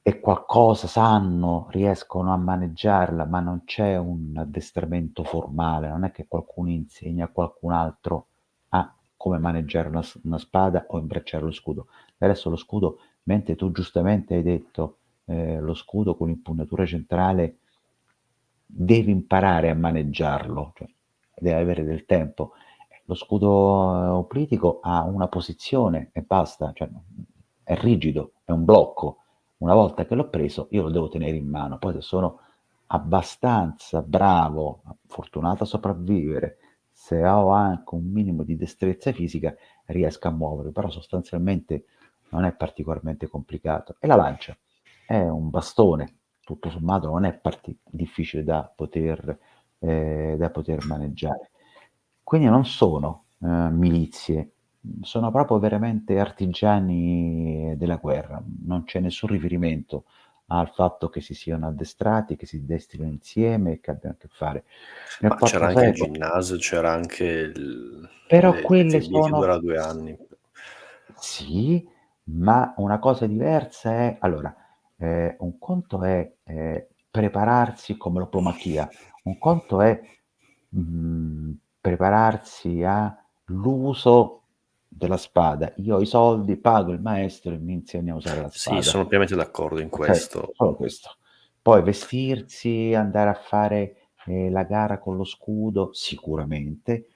S2: e qualcosa sanno, riescono a maneggiarla, ma non c'è un addestramento formale, non è che qualcuno insegna a qualcun altro a come maneggiare una spada o imbracciare lo scudo. Adesso lo scudo, mentre tu giustamente hai detto, lo scudo con l'impugnatura centrale, devi imparare a maneggiarlo, cioè deve avere del tempo. Lo scudo oplitico ha una posizione e basta, cioè è rigido, è un blocco. Una volta che l'ho preso, io lo devo tenere in mano. Poi se sono abbastanza bravo, fortunato a sopravvivere, se ho anche un minimo di destrezza fisica, riesco a muovere, però sostanzialmente non è particolarmente complicato. E la lancia è un bastone, tutto sommato non è difficile da poter maneggiare. Quindi non sono milizie, sono proprio veramente artigiani della guerra, non c'è nessun riferimento al fatto che si siano addestrati, che si addestrino insieme e che abbiano a che fare. Nel
S1: Ma c'era
S2: IV
S1: anche il
S2: secolo,
S1: ginnasio, c'era anche
S2: però
S1: le
S2: quelle
S1: teorie che
S2: sono
S1: dura 2 anni.
S2: sì, ma una cosa diversa è allora, un conto è, prepararsi come l'oplomachia. Un conto è prepararsi all'uso della spada. Io ho i soldi, pago il maestro e mi insegna a usare la
S1: Sì,
S2: spada.
S1: sono pienamente d'accordo in
S2: Okay,
S1: questo.
S2: solo questo. Poi vestirsi, andare a fare, la gara con lo scudo, sicuramente,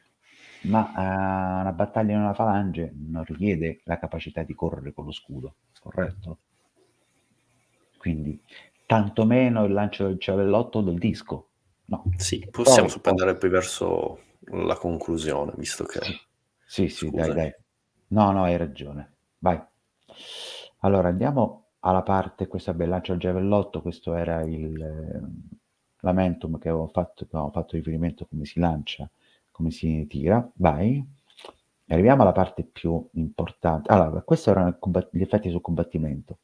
S2: ma, una battaglia in una falange non richiede la capacità di correre con lo scudo, corretto? Quindi tantomeno il lancio del giavellotto o del disco. No,
S1: Sì, possiamo
S2: poi
S1: andare poi verso la conclusione, visto che
S2: sì, sì, sì, dai,
S1: scusami.
S2: dai. No, no, hai ragione. Vai. Allora andiamo alla parte questa bel lancio al giavellotto, questo era il Lamentum che avevo fatto riferimento come si lancia, come si tira. Vai. Arriviamo alla parte più importante. Allora, questi erano gli effetti sul combattimento.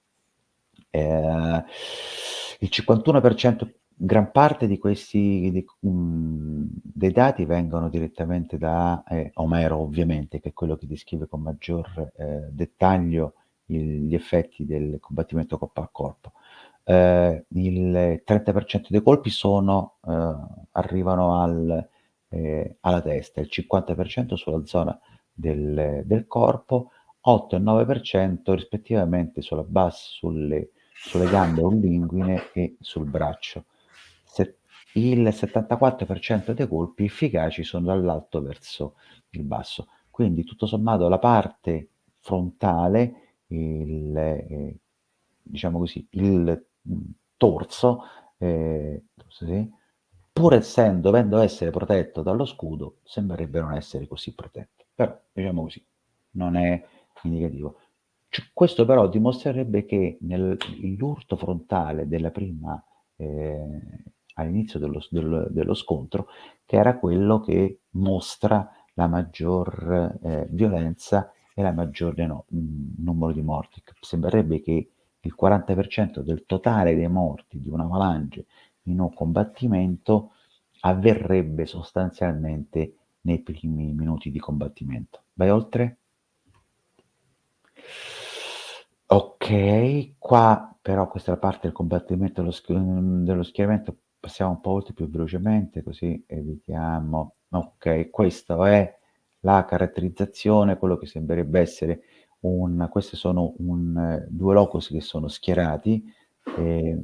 S2: Il 51%, gran parte di questi dei dati vengono direttamente da Omero, ovviamente, che è quello che descrive con maggior dettaglio gli effetti del combattimento corpo a corpo. Il 30% dei colpi arrivano alla testa, il 50% sulla zona del corpo, 8 e 9% rispettivamente sulle gambe o linguine e sul braccio. Il 74% dei colpi efficaci sono dall'alto verso il basso. Quindi tutto sommato la parte frontale, diciamo così, il torso, sì, pur dovendo essere protetto dallo scudo, sembrerebbe non essere così protetto. Però, diciamo così, non è indicativo. Questo però dimostrerebbe che l'urto frontale della prima, all'inizio dello scontro, che era quello che mostra la maggior violenza e la maggiore numero di morti. Sembrerebbe che il 40% del totale dei morti di una falange in un combattimento avverrebbe sostanzialmente nei primi minuti di combattimento. Vai oltre? Ok, qua però questa è la parte del combattimento dello schieramento, passiamo un po' oltre più velocemente così evitiamo. Ok, questa è la caratterizzazione, quello che sembrerebbe essere questi sono due locus che sono schierati eh,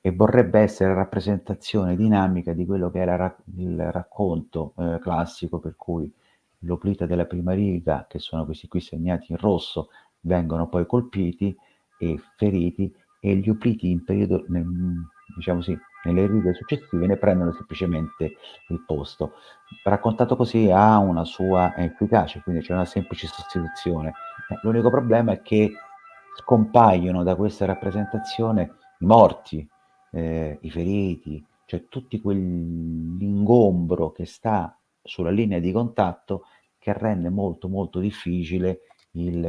S2: e vorrebbe essere la rappresentazione dinamica di quello che era il racconto classico per cui l'oplita della prima riga, che sono questi qui segnati in rosso, vengono poi colpiti e feriti e gli opliti diciamo così, nelle righe successive ne prendono semplicemente il posto. Raccontato così ha una sua efficacia, quindi c'è una semplice sostituzione. L'unico problema è che scompaiono da questa rappresentazione i morti, i feriti, cioè tutti quell'ingombro che sta sulla linea di contatto che rende molto molto difficile un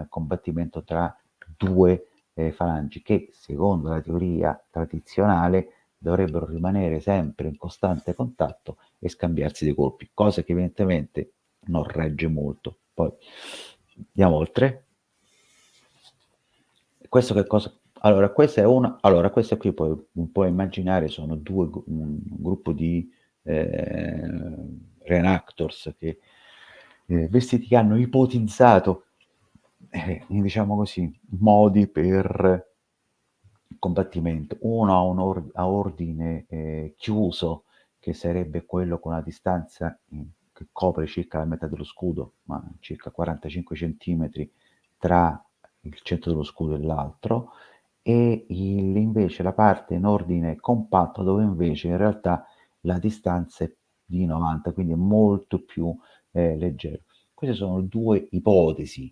S2: combattimento tra due falangi che, secondo la teoria tradizionale, dovrebbero rimanere sempre in costante contatto e scambiarsi dei colpi, cosa che evidentemente non regge molto. Poi andiamo oltre. Questo che cosa? Allora, questa qui puoi immaginare sono un gruppo di reenactors che vestiti che hanno ipotizzato, diciamo così, modi per combattimento. Uno ha ordine chiuso, che sarebbe quello con una distanza che copre circa la metà dello scudo, ma circa 45 centimetri tra il centro dello scudo e l'altro, e invece la parte in ordine compatto, dove invece in realtà la distanza è di 90, quindi è molto più leggero. Queste sono due ipotesi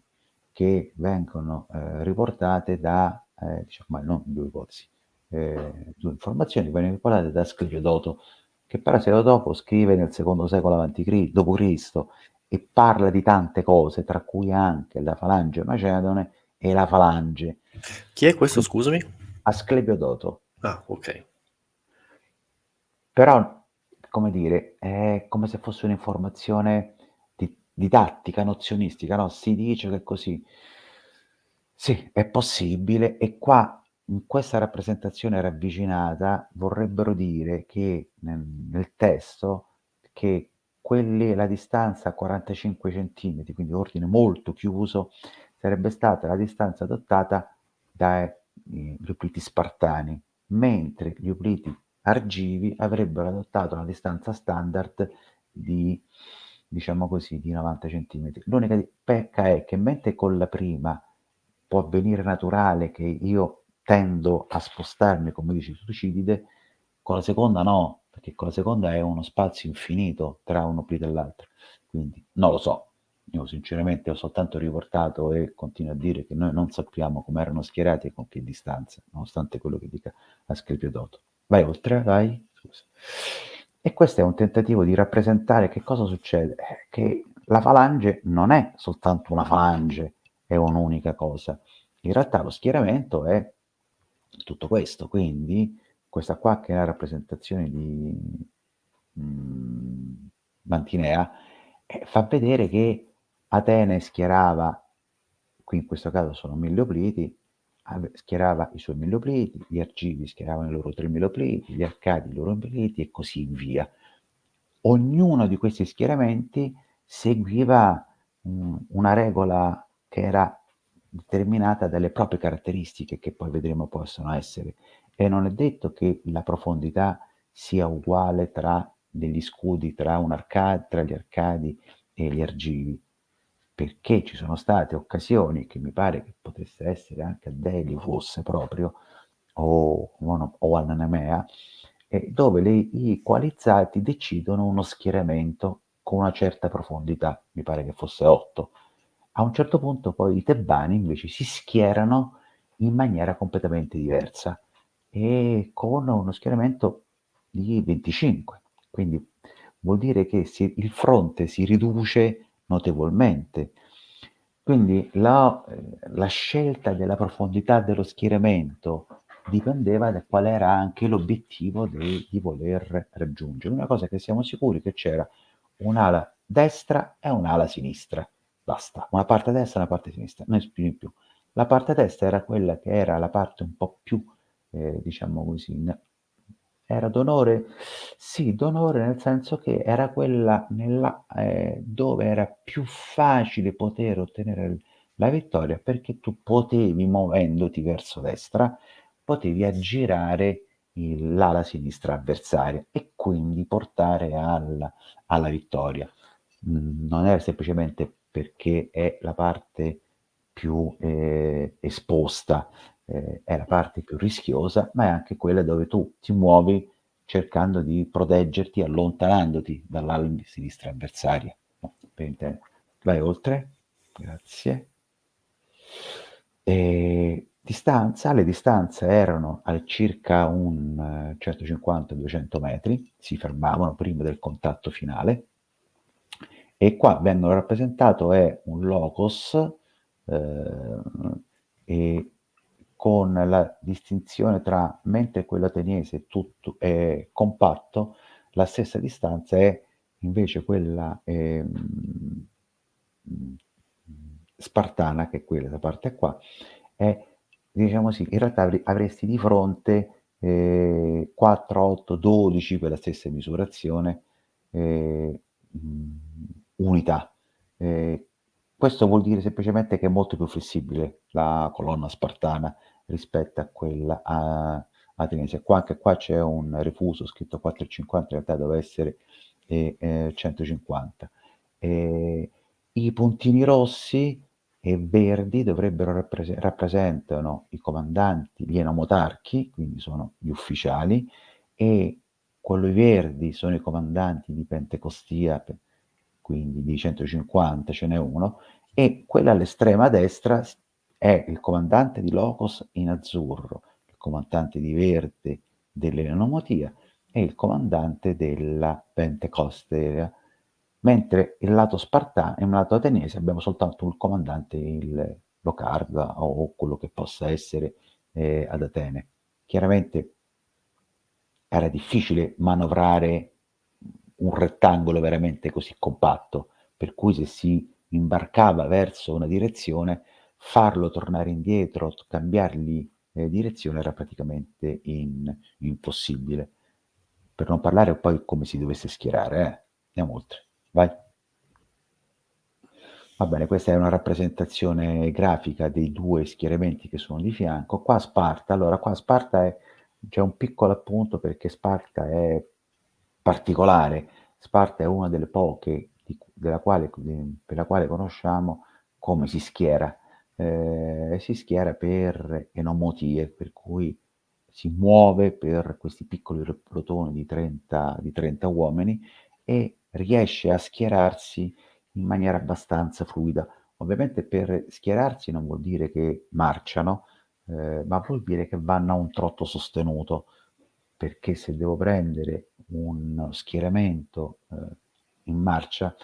S2: che vengono riportate diciamo, non due ipotesi, due informazioni che vengono riportate da Scleviodoto, che però dopo scrive nel secondo secolo d.C. e parla di tante cose, tra cui anche la falange macedone e la falange.
S1: Chi è questo, scusami?
S2: Asclepiodoto.
S1: Ah, ok.
S2: Però, come dire, è come se fosse un'informazione didattica, nozionistica, no? Si dice che così. Sì, è possibile e qua in questa rappresentazione ravvicinata vorrebbero dire che nel testo che la distanza 45 centimetri, quindi ordine molto chiuso, sarebbe stata la distanza adottata dagli Opliti spartani, mentre gli Opliti argivi avrebbero adottato una distanza standard di, diciamo così, di 90 centimetri. L'unica pecca è che mentre con la prima può avvenire naturale che io tendo a spostarmi, come dice Tucidide, con la seconda no, perché con la seconda è uno spazio infinito tra un oblito e l'altro. Quindi non lo so. Io sinceramente ho soltanto riportato e continuo a dire che noi non sappiamo come erano schierati e con che distanza, nonostante quello che dica Asclepiodoto. Vai oltre, vai. Scusa. E questo è un tentativo di rappresentare che cosa succede. Che la falange non è soltanto una falange, è un'unica cosa. In realtà lo schieramento è tutto questo, quindi questa qua che è la rappresentazione di Mantinea fa vedere che Atene schierava, qui in questo caso sono 1000 opliti, schierava i suoi 1000 opliti, gli Argivi schieravano i loro 3000 opliti, gli Arcadi i loro opliti e così via. Ognuno di questi schieramenti seguiva una regola che era determinata dalle proprie caratteristiche, che poi vedremo possono essere, e non è detto che la profondità sia uguale tra degli scudi, tra gli Arcadi e gli Argivi, perché ci sono state occasioni che mi pare che potesse essere anche a Delio fosse proprio, o a Nemea, dove i coalizzati decidono uno schieramento con una certa profondità, mi pare che fosse 8. A un certo punto poi i tebani invece si schierano in maniera completamente diversa e con uno schieramento di 25. Quindi vuol dire che il fronte si riduce notevolmente. Quindi la scelta della profondità dello schieramento dipendeva da qual era anche l'obiettivo di voler raggiungere. Una cosa che siamo sicuri che c'era un'ala destra e un'ala sinistra. Basta, una parte destra e una parte sinistra, non più di più. La parte destra era quella che era la parte un po' più, diciamo così, era d'onore? Sì, d'onore nel senso che era quella dove era più facile poter ottenere la vittoria perché tu potevi, muovendoti verso destra, potevi aggirare l'ala sinistra avversaria e quindi portare alla vittoria. Non era semplicemente perché è la parte più esposta, è la parte più rischiosa, ma è anche quella dove tu ti muovi cercando di proteggerti, allontanandoti dall'ala sinistra avversaria. No, vai oltre, grazie. Le distanze erano a circa un 150-200 metri, si fermavano prima del contatto finale e qua vengono rappresentato è un locus eh, e con la distinzione tra mentre quello ateniese tutto è compatto, la stessa distanza è invece quella spartana, che è quella parte qua, è diciamo sì, in realtà avresti di fronte 4, 8, 12 per la stessa misurazione unità. Eh, Questo vuol dire semplicemente che è molto più flessibile la colonna spartana rispetto a quella ateniese. Anche qua c'è un refuso scritto 4,50, in realtà doveva essere 150. I puntini rossi e verdi rappresentano i comandanti, gli enomotarchi, quindi sono gli ufficiali, e quelli verdi sono i comandanti di Pentecostia, quindi di 150 ce n'è uno, e quella all'estrema destra è il comandante di Locos in azzurro, il comandante di verde dell'Enomotia e il comandante della Pentecostea, mentre il lato spartano e il lato ateniese abbiamo soltanto il comandante, il Locarda o quello che possa essere ad Atene. Chiaramente era difficile manovrare un rettangolo veramente così compatto, per cui se si imbarcava verso una direzione, farlo tornare indietro, cambiargli direzione era praticamente impossibile. Per non parlare poi come si dovesse schierare, eh. Andiamo oltre. Vai. Va bene, questa è una rappresentazione grafica dei due schieramenti che sono di fianco. Qua Sparta, allora qua Sparta c'è un piccolo appunto perché Sparta è particolare. Sparta è una delle poche per la quale conosciamo come si schiera. Si schiera per enomotie, per cui si muove per questi piccoli plotoni di 30 uomini e riesce a schierarsi in maniera abbastanza fluida. Ovviamente per schierarsi non vuol dire che marciano, ma vuol dire che vanno a un trotto sostenuto, perché se devo prendere uno schieramento in marcia,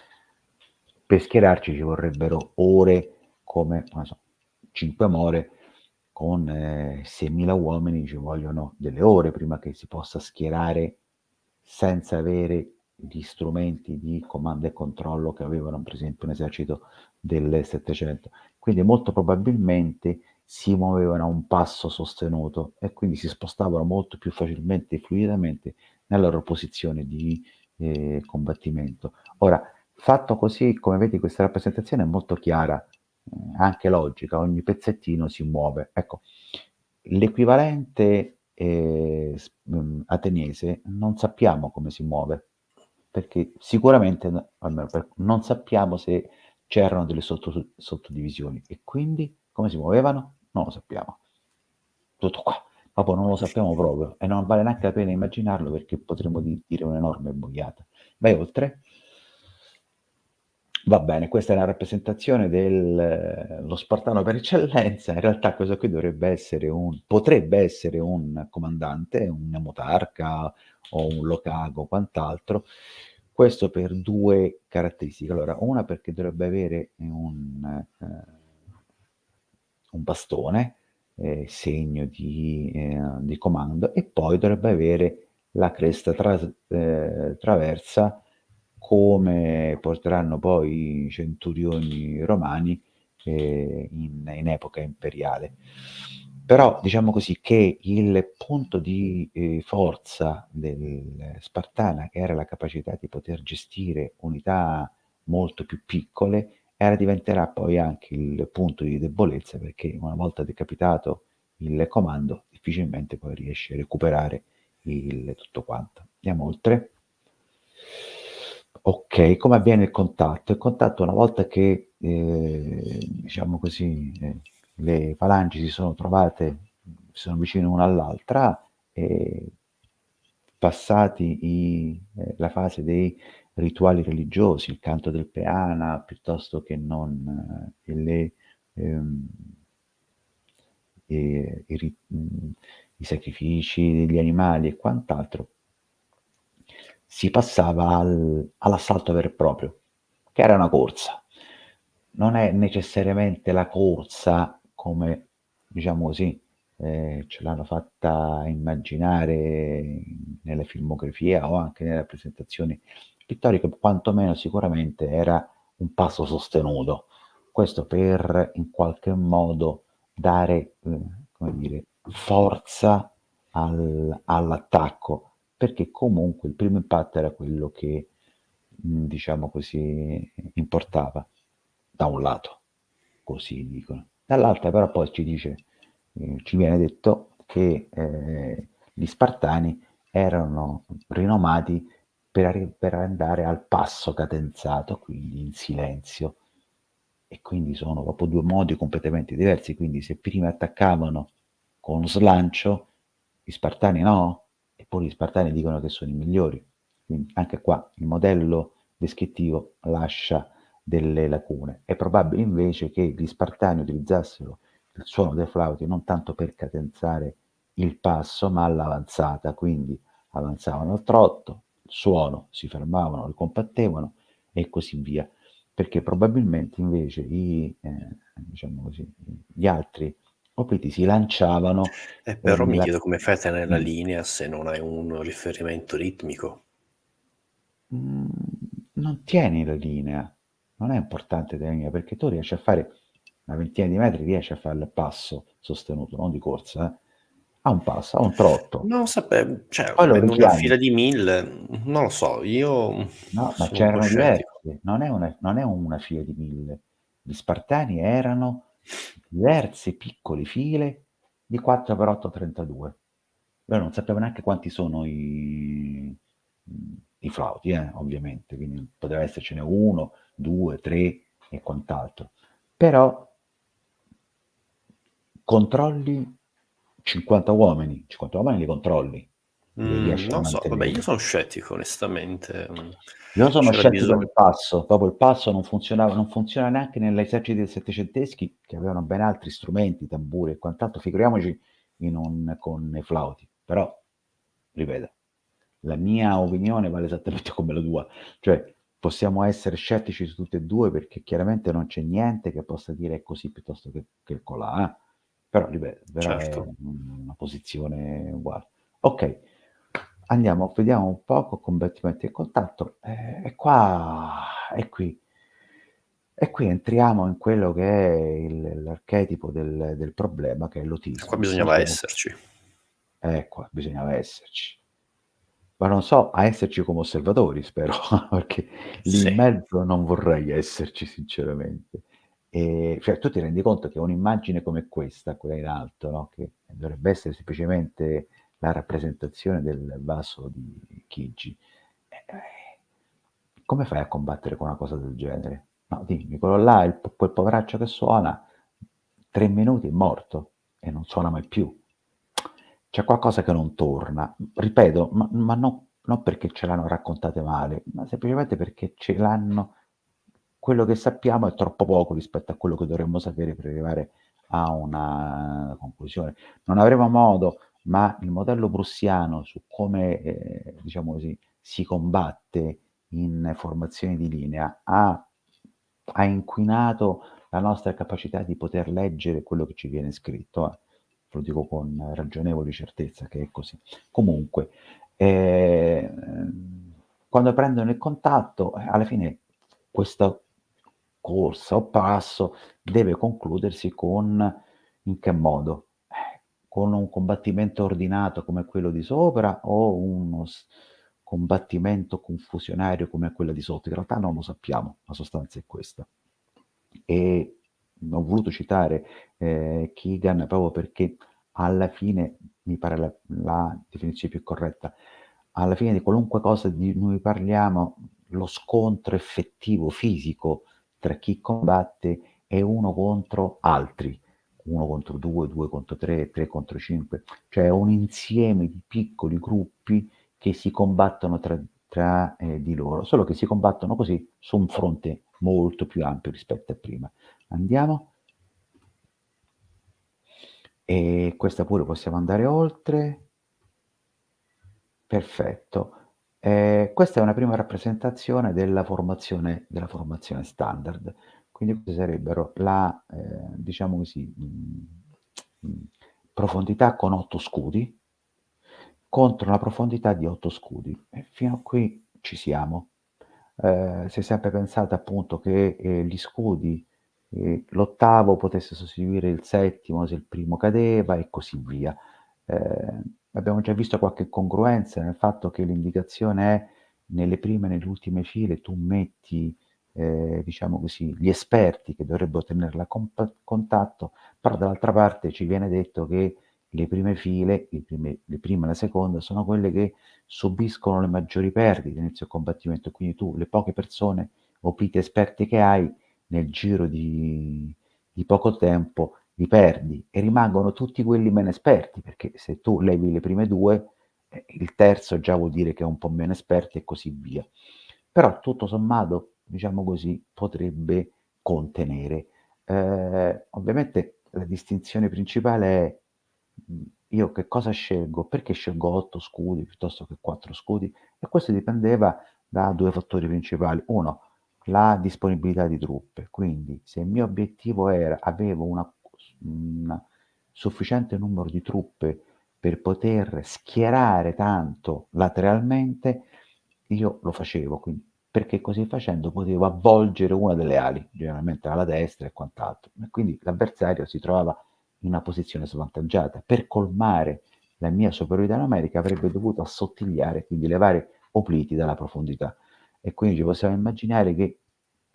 S2: per schierarci ci vorrebbero ore, come non so, 5 more, con 6.000 uomini ci vogliono delle ore prima che si possa schierare senza avere gli strumenti di comando e controllo che avevano per esempio un esercito del 700. Quindi molto probabilmente si muovevano a un passo sostenuto e quindi si spostavano molto più facilmente e fluidamente nella loro posizione di combattimento. Ora, fatto così, come vedi, questa rappresentazione è molto chiara, anche logica, ogni pezzettino si muove. Ecco, l'equivalente ateniese non sappiamo come si muove, perché sicuramente, almeno non sappiamo se c'erano delle sottodivisioni e quindi come si muovevano? Non lo sappiamo. Tutto qua. Proprio non lo sappiamo proprio e non vale neanche la pena immaginarlo perché potremmo dire un'enorme boiata. Vai oltre. Va bene, questa è una rappresentazione dello spartano per eccellenza. In realtà questo qui potrebbe essere un comandante, un nemotarca o un locago o quant'altro. Questo per due caratteristiche. Allora, una perché dovrebbe avere un bastone, segno di comando, e poi dovrebbe avere la cresta traversa come porteranno poi i centurioni romani in epoca imperiale. Però diciamo così che il punto di forza del Spartana, che era la capacità di poter gestire unità molto più piccole, diventerà poi anche il punto di debolezza perché una volta decapitato il comando difficilmente poi riesce a recuperare tutto quanto. Andiamo oltre. Ok, come avviene il contatto? Il contatto una volta che, diciamo così, le falangi si sono trovate, sono vicine una all'altra, e la fase dei rituali religiosi, il canto del peana, piuttosto che non ehm, i sacrifici degli animali e quant'altro, si passava all'assalto vero e proprio, che era una corsa. Non è necessariamente la corsa come, diciamo così, ce l'hanno fatta immaginare nelle filmografie o anche nelle rappresentazioni pittoriche, quantomeno sicuramente era un passo sostenuto. Questo per in qualche modo dare, come dire, forza all'attacco, perché comunque il primo impatto era quello che, diciamo così, importava, da un lato, così dicono. Dall'altra però poi ci viene detto che gli Spartani erano rinomati per andare al passo cadenzato, quindi in silenzio, e quindi sono proprio due modi completamente diversi. Quindi se prima attaccavano con slancio, gli Spartani no, e poi gli Spartani dicono che sono i migliori. Quindi anche qua il modello descrittivo lascia delle lacune. È probabile invece che gli Spartani utilizzassero il suono dei flauti non tanto per cadenzare il passo, ma all'avanzata, quindi avanzavano al trotto, il suono, si fermavano, lo compattevano e così via, perché probabilmente invece diciamo così, gli altri opliti si lanciavano
S1: Però mi
S2: nella...
S1: chiedo come fai a tenere la
S2: Mm.
S1: linea se non hai un riferimento ritmico.
S2: Mm, non tieni la linea, non è importante tenere la linea, perché tu riesci a fare una ventina di metri, riesci a fare il passo sostenuto, non di corsa, a un passo, a un trotto.
S1: Non cioè,
S2: Poi lo
S1: avendo una
S2: richiami.
S1: fila di 1000, non lo so, io
S2: No, ma
S1: sono un po'
S2: c'erano
S1: scettico.
S2: diversi, non è una fila di 1000. Gli Spartani erano diverse piccole file di 4x8 32. Noi non sappiamo neanche quanti sono i flauti, ovviamente, quindi poteva essercene 1, 2, 3 e quant'altro. Però controlli 50 uomini li controlli, li riesci a
S1: Non so, vabbè, io
S2: mantenere.
S1: sono scettico onestamente,
S2: Io sono
S1: c'era
S2: scettico
S1: biso
S2: del passo, dopo il passo non funzionava, non funziona neanche negli eserciti settecenteschi che avevano ben altri strumenti, tamburi e quant'altro, figuriamoci con i flauti. Però, ripeto, la mia opinione vale esattamente come la tua, cioè possiamo essere scettici su tutte e due perché chiaramente non c'è niente che possa dire è così piuttosto che colà, eh. Però, ripeto, però è
S1: certo.
S2: una posizione uguale. Ok, andiamo, vediamo un poco combattimenti e contatto. E qua, e qui entriamo in quello che è l'archetipo del problema, che è
S1: E qua
S2: l'autismo.
S1: bisognava esserci.
S2: Ecco, bisognava esserci. Ma non so, a esserci come osservatori spero, perché lì
S1: Sì,
S2: in mezzo non vorrei esserci sinceramente. Cioè tu ti rendi conto che un'immagine come questa, quella in alto, no, che dovrebbe essere semplicemente la rappresentazione del vaso di Chigi, come fai a combattere con una cosa del genere? No, dimmi, quello là, quel poveraccio che suona, 3 minuti è morto e non suona mai più. C'è qualcosa che non torna. Ripeto, ma non perché ce l'hanno raccontate male, ma semplicemente perché ce l'hanno. Quello che sappiamo è troppo poco rispetto a quello che dovremmo sapere per arrivare a una conclusione. Non avremo modo, ma il modello prussiano su come, diciamo così, si combatte in formazioni di linea ha inquinato la nostra capacità di poter leggere quello che ci viene scritto, lo dico con ragionevole certezza che è così. Comunque, quando prendono il contatto, alla fine questa corsa o passo deve concludersi con in che modo? Con un combattimento ordinato come quello di sopra o uno combattimento confusionario come quello di sotto? In realtà non lo sappiamo, la sostanza è questa. E ho voluto citare Keegan proprio perché alla fine mi pare la definizione più corretta. Alla fine di qualunque cosa di noi parliamo, lo scontro effettivo, fisico, tra chi combatte è uno contro altri, 1 contro 2, 2 contro 3, 3 contro 5, cioè un insieme di piccoli gruppi che si combattono tra di loro, solo che si combattono così su un fronte molto più ampio rispetto a prima. Andiamo. E questa pure possiamo andare oltre. Perfetto. Questa è una prima rappresentazione della formazione standard. Quindi queste sarebbero diciamo così, profondità con 8 scudi contro una profondità di 8 scudi. E fino a qui ci siamo. Si è sempre pensato appunto che, gli scudi, l'ottavo potesse sostituire il settimo se il primo cadeva e così via. Abbiamo già visto qualche incongruenza nel fatto che l'indicazione è nelle prime e nelle ultime file tu metti, diciamo così, gli esperti che dovrebbero tenerla contatto, però dall'altra parte ci viene detto che le prime file, le prime e la seconda, sono quelle che subiscono le maggiori perdite inizio combattimento, quindi tu le poche persone opite esperte che hai nel giro di poco tempo li perdi e rimangono tutti quelli meno esperti, perché se tu levi le prime due, il terzo già vuol dire che è un po' meno esperto e così via. Però tutto sommato, diciamo così, potrebbe contenere. Ovviamente la distinzione principale è io che cosa scelgo? Perché scelgo 8 scudi piuttosto che 4 scudi? E questo dipendeva da 2 fattori principali. Uno, la disponibilità di truppe, quindi se il mio obiettivo avevo un sufficiente numero di truppe per poter schierare tanto lateralmente, io lo facevo, quindi, perché così facendo potevo avvolgere una delle ali, generalmente alla destra e quant'altro, e quindi l'avversario si trovava in una posizione svantaggiata. Per colmare la mia superiorità numerica avrebbe dovuto assottigliare, quindi levare opliti dalla profondità. E quindi ci possiamo immaginare che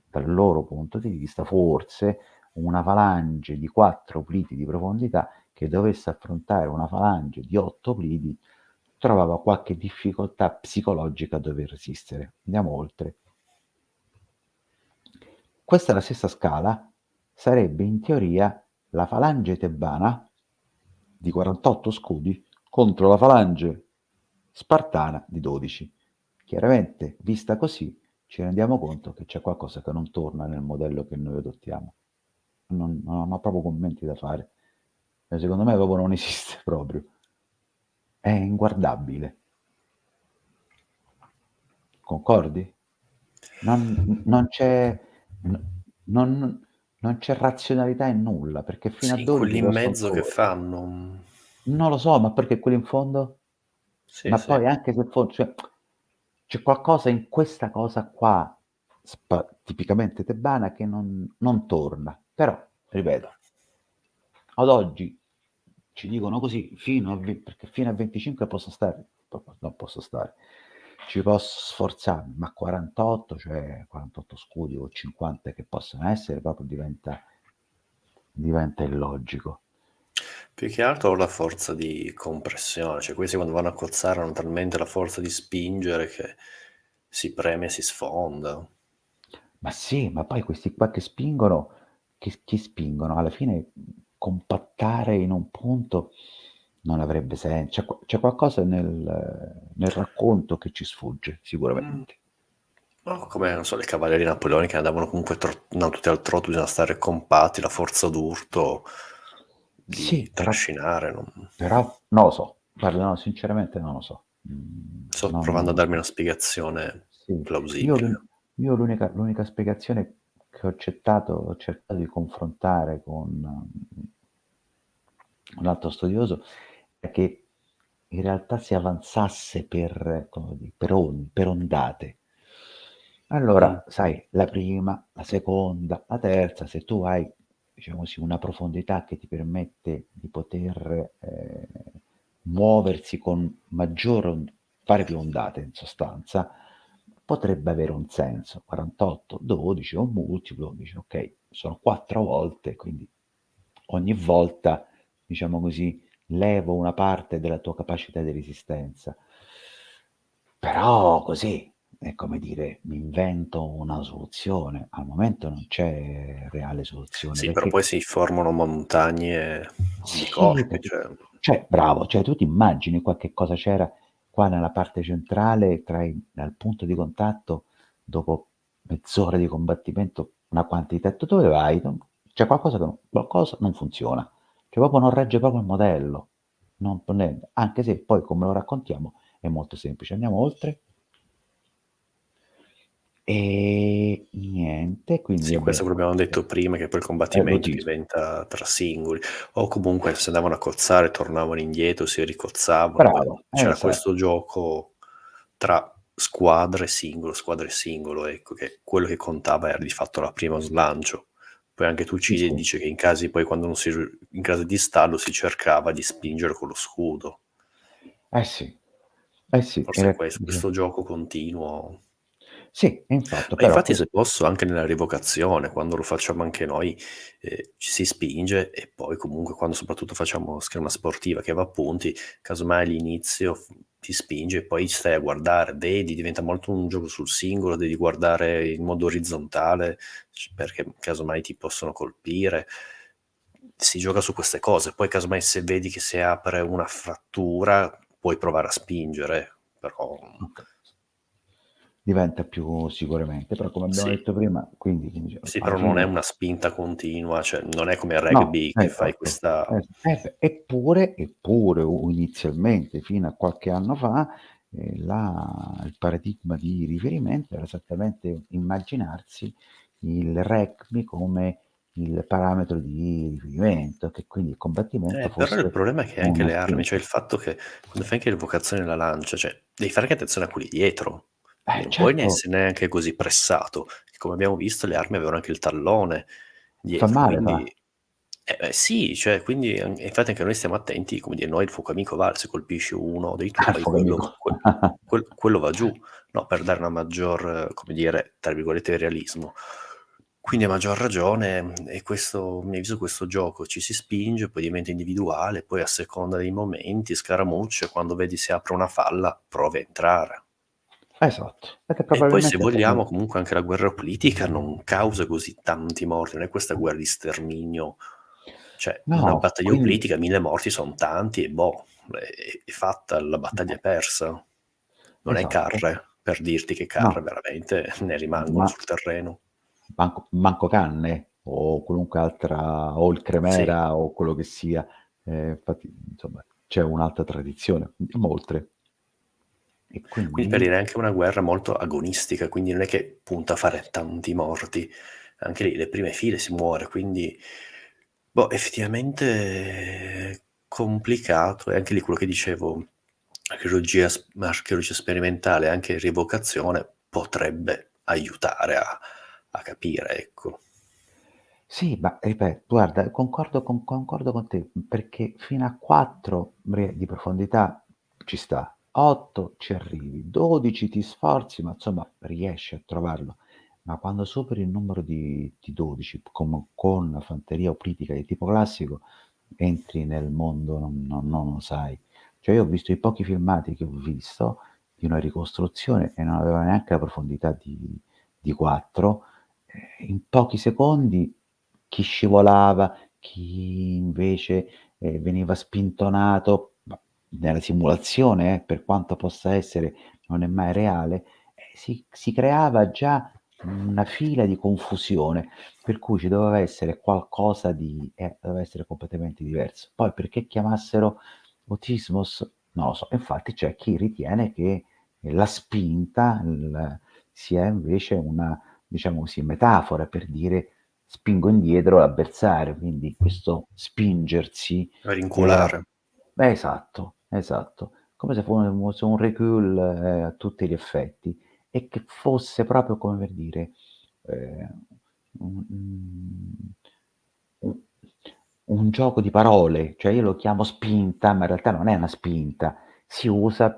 S2: dal loro punto di vista forse una falange di 4 opliti di profondità che dovesse affrontare una falange di 8 opliti trovava qualche difficoltà psicologica a dover resistere. Andiamo oltre. Questa è la stessa scala, sarebbe in teoria la falange tebana di 48 scudi contro la falange spartana di 12. Chiaramente, vista così, ci rendiamo conto che c'è qualcosa che non torna nel modello che noi adottiamo. Non ho proprio commenti da fare. Secondo me proprio non esiste proprio. È inguardabile. Concordi? Non c'è, non, non c'è razionalità in nulla, perché fino a
S1: Sì,
S2: 12
S1: quelli in
S2: però sono
S1: mezzo che
S2: torri.
S1: fanno?
S2: Non lo so, ma perché quelli in fondo?
S1: Sì,
S2: Ma
S1: sì.
S2: poi anche se cioè, c'è qualcosa in questa cosa qua, tipicamente tebana, che non torna. Però, ripeto, ad oggi ci dicono così, perché fino a 25 posso stare, non posso stare, ci posso sforzare, ma 48, cioè 48 scudi o 50 che possono essere, proprio diventa illogico.
S1: Più che altro la forza di compressione, cioè questi quando vanno a cozzare hanno talmente la forza di spingere che si preme e si sfonda.
S2: Ma sì, ma poi questi qua che spingono, che spingono, alla fine compattare in un punto non avrebbe senso. C'è qualcosa nel racconto che ci sfugge,
S1: Mm.
S2: sicuramente.
S1: No, come, non so, le cavallerie napoleoniche andavano comunque no, tutti al trotto, bisogna stare compatti, la forza d'urto di
S2: Sì,
S1: trascinare.
S2: però non lo so. Guarda, no, sinceramente non lo so.
S1: Sto provando a
S2: Non,
S1: darmi una spiegazione
S2: sì. Io,
S1: plausibile.
S2: l'unica spiegazione che ho cercato di confrontare con un altro studioso è che in realtà si avanzasse come dire, per ondate.
S1: Mm.
S2: Allora, sai, la prima, la seconda, la terza, se tu hai, diciamo così, una profondità che ti permette di poter muoversi con fare più ondate in sostanza, potrebbe avere un senso. 48, 12 o un multiplo, dici ok, sono 4 volte, quindi ogni volta, diciamo così, levo una parte della tua capacità di resistenza. Però così, è come dire, mi invento una soluzione. Al momento non c'è reale soluzione,
S1: Sì, però
S2: perché
S1: poi si formano montagne di
S2: sì,
S1: corpi,
S2: perché
S1: cioè.
S2: cioè bravo, cioè tu ti immagini qualche cosa c'era qua nella parte centrale dal punto di contatto dopo mezz'ora di combattimento, una quantità, tu dove vai? C'è qualcosa non funziona, cioè proprio non regge proprio il modello, anche se poi come lo raccontiamo è molto semplice. Andiamo oltre. E niente, quindi
S1: Sì, questo
S2: vabbè,
S1: che abbiamo detto prima, che poi il combattimento
S2: l'autismo.
S1: diventa tra singoli, o comunque se andavano a cozzare tornavano indietro, si ricozzavano, poi
S2: Bravo,
S1: c'era
S2: esatto.
S1: questo gioco tra squadre e singolo, ecco, che quello che contava era di fatto la prima slancio. Poi anche
S2: Sì,
S1: Tucidi
S2: sì.
S1: dice che in casi poi quando non si, in caso di stallo si cercava di spingere con lo scudo.
S2: Eh sì, eh sì,
S1: Forse questo gioco continuo.
S2: sì, infatti,
S1: Ma
S2: però
S1: infatti se
S2: questo
S1: posso anche nella rievocazione, quando lo facciamo anche noi, ci si spinge e poi comunque quando soprattutto facciamo scherma sportiva che va a punti, casomai all'inizio ti spinge e poi stai a guardare, vedi, diventa molto un gioco sul singolo, devi guardare in modo orizzontale perché casomai ti possono colpire. Si gioca su queste cose, poi casomai se vedi che si apre una frattura puoi provare a spingere, però
S2: okay, diventa più sicuramente, però come abbiamo
S1: sì.
S2: detto prima, quindi
S1: Sì,
S2: alla
S1: però non è
S2: fine
S1: una spinta continua, cioè non è come il
S2: no,
S1: rugby che fai
S2: esatto.
S1: questa.
S2: Beh, eppure inizialmente fino a qualche anno fa, il paradigma di riferimento era esattamente immaginarsi il rugby come il parametro di riferimento, che quindi il combattimento
S1: Però il
S2: fosse
S1: problema è che anche
S2: una
S1: le armi, cioè
S2: spinta.
S1: il fatto che quando fai anche l'evocazione della lancia, cioè devi fare anche attenzione a quelli dietro, quindi non puoi
S2: Certo,
S1: essere neanche così pressato. Come abbiamo visto le armi avevano anche il tallone
S2: fa
S1: dietro,
S2: male, fa.
S1: quindi Sì, cioè quindi infatti anche noi stiamo attenti, come dire, noi il fuoco amico va, se colpisci uno dei
S2: Al
S1: tuoi,
S2: fuoco amico.
S1: quello va giù, no, per dare una maggior, come dire, tra virgolette, "realismo". Quindi a maggior ragione, e questo, a mio avviso, questo gioco ci si spinge, poi diventa individuale, poi a seconda dei momenti, scaramucce, quando vedi si apre una falla, provi a entrare.
S2: Esatto, perché
S1: E poi, se
S2: probabilmente
S1: vogliamo,
S2: proprio
S1: comunque anche la guerra politica non causa così tanti morti, non è questa guerra di sterminio. Cioè, una
S2: no,
S1: battaglia
S2: quindi
S1: politica, 1000 morti son tanti e boh, è fatta, la battaglia è persa. Non è
S2: esatto.
S1: Carre, per dirti che Carre
S2: No,
S1: veramente ne rimangono
S2: ma
S1: sul terreno.
S2: manco canne o qualunque altra o il
S1: Sì,
S2: cremera o quello che sia. Infatti, insomma, c'è un'altra tradizione, andiamo oltre. E
S1: quindi per
S2: quindi
S1: dire è anche una guerra molto agonistica, quindi non è che punta a fare tanti morti. Anche lì le prime file si muore, quindi boh, effettivamente complicato. E anche lì quello che dicevo, archeologia sperimentale, anche rievocazione, potrebbe aiutare a capire, ecco.
S2: sì, ma ripeto, guarda, concordo con te, perché fino a 4 di profondità ci sta, 8 ci arrivi, 12 ti sforzi, ma insomma riesci a trovarlo. Ma quando superi il numero di 12 con fanteria o critica di tipo classico, entri nel mondo, non lo sai. Cioè io ho visto i pochi filmati che ho visto di una ricostruzione e non aveva neanche la profondità di 4, in pochi secondi chi scivolava, chi invece, veniva spintonato, ma nella simulazione per quanto possa essere, non è mai reale, si creava già una fila di confusione, per cui ci doveva essere qualcosa di doveva essere completamente diverso. Poi perché chiamassero autismos, non lo so. Infatti c'è chi ritiene che la spinta sia invece una, diciamo così, metafora per dire spingo indietro l'avversario, quindi questo spingersi era
S1: Rincuolare.
S2: esatto, esatto, come se fosse un recul, a tutti gli effetti e che fosse proprio come per dire, ehm, un u un gioco di parole, cioè io lo chiamo spinta, ma in realtà non è una spinta, si usa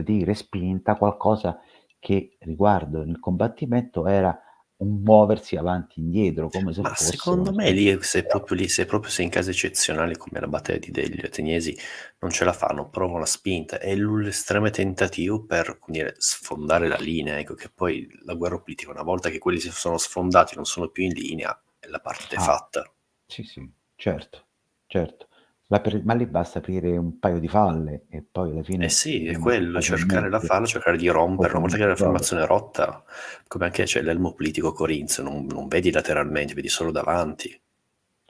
S2: dire spinta qualcosa che riguardo nel combattimento era un muoversi avanti e indietro, come se
S1: Ma
S2: fosse una
S1: secondo me
S2: specie
S1: lì, se proprio lì, se proprio sei in casi eccezionali come la battaglia degli Ateniesi, non ce la fanno, provano la spinta, è l'estremo tentativo per, come dire, sfondare la linea, ecco, che poi la guerra politica, una volta che quelli si sono sfondati, non sono più in linea, la partita è
S2: ah,
S1: fatta.
S2: sì, sì, certo, certo. Ma lì basta aprire un paio di falle e poi alla
S1: Eh
S2: fine
S1: sì, è
S2: diciamo
S1: quello, cercare la
S2: facilmente
S1: falla, cercare di rompere, una volta che
S2: facilmente
S1: la
S2: trovi.
S1: formazione è rotta, come anche c'è l'elmo politico corinzio, non vedi lateralmente, vedi solo davanti.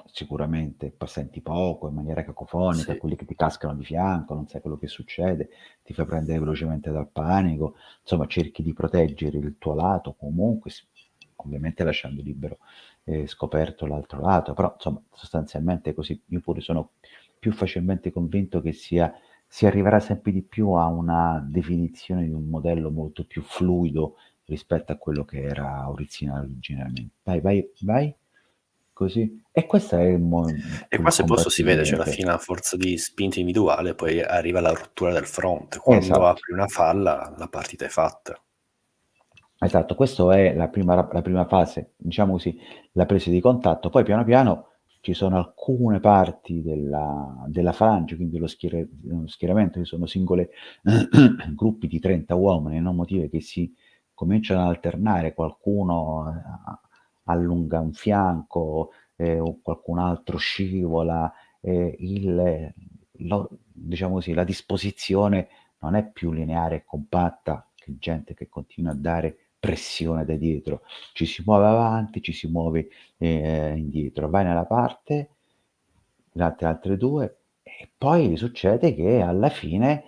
S2: Sicuramente, poi senti poco, in maniera cacofonica,
S1: Sì.
S2: quelli che ti cascano di fianco, non sai quello che succede, ti fai prendere velocemente dal panico, insomma cerchi di proteggere il tuo lato comunque, ovviamente lasciando libero, scoperto l'altro lato, però insomma sostanzialmente è così. Io pure sono più facilmente convinto che si arriverà sempre di più a una definizione di un modello molto più fluido rispetto a quello che era originariamente. Vai, vai, vai. Così. E questo è
S1: E qua,
S2: quel
S1: se posso, si vede, cioè alla
S2: combattimento.
S1: fine a forza di spinta individuale poi arriva la rottura del fronte. Quando
S2: Esatto,
S1: apri una falla, la partita è fatta.
S2: esatto. Questo è la prima fase, diciamo così, la presa di contatto. Poi piano piano ci sono alcune parti della falange, quindi lo schieramento, che sono singole gruppi di 30 uomini, no, motive che si cominciano ad alternare, qualcuno allunga un fianco, o qualcun altro scivola, diciamo così, la disposizione non è più lineare e compatta, che gente che continua a dare pressione da dietro, ci si muove avanti, ci si muove, indietro, vai nella parte, le altre 2 e poi succede che alla fine,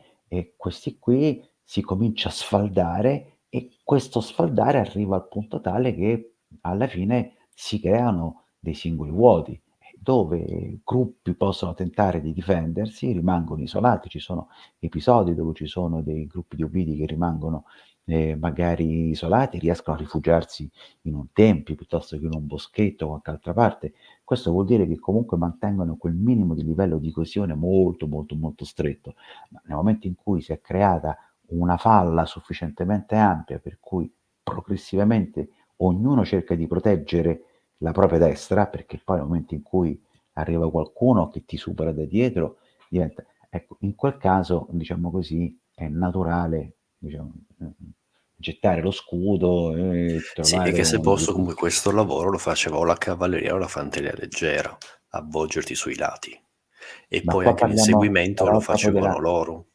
S2: questi qui si comincia a sfaldare e questo sfaldare arriva al punto tale che alla fine si creano dei singoli vuoti, dove gruppi possono tentare di difendersi, rimangono isolati. Ci sono episodi dove ci sono dei gruppi di obliti che rimangono magari isolati, riescono a rifugiarsi in un tempio piuttosto che in un boschetto o qualche altra parte. Questo vuol dire che comunque mantengono quel minimo di livello di coesione molto, molto, molto stretto. Ma nel momento in cui si è creata una falla sufficientemente ampia per cui progressivamente ognuno cerca di proteggere la propria destra, perché poi nel momento in cui arriva qualcuno che ti supera da dietro, diventa, ecco, in quel caso, diciamo così, è naturale, diciamo, gettare lo scudo e
S1: Sì, e
S2: trovare
S1: che se
S2: un
S1: posso comunque
S2: rifugio.
S1: questo lavoro lo faceva o la cavalleria o la fanteria leggera, avvolgerti sui lati. E
S2: Ma
S1: poi
S2: qua
S1: anche
S2: parliamo
S1: l'inseguimento lo
S2: però proprio
S1: facevano
S2: della,
S1: loro.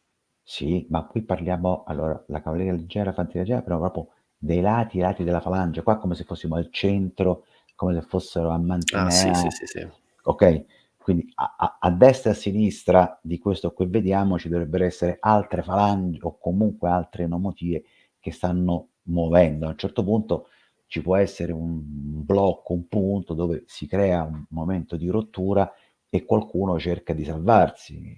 S2: sì, ma qui parliamo, allora, la cavalleria leggera, fanteria leggera, però proprio dei lati, i lati della falange, qua come se fossimo al centro, come se fossero a
S1: Ah sì,
S2: Mantinea,
S1: sì, sì, sì.
S2: ok? Quindi a destra e a sinistra di questo che vediamo ci dovrebbero essere altre falangi o comunque altre nomotie che stanno muovendo. A un certo punto ci può essere un blocco, un punto dove si crea un momento di rottura e qualcuno cerca di salvarsi.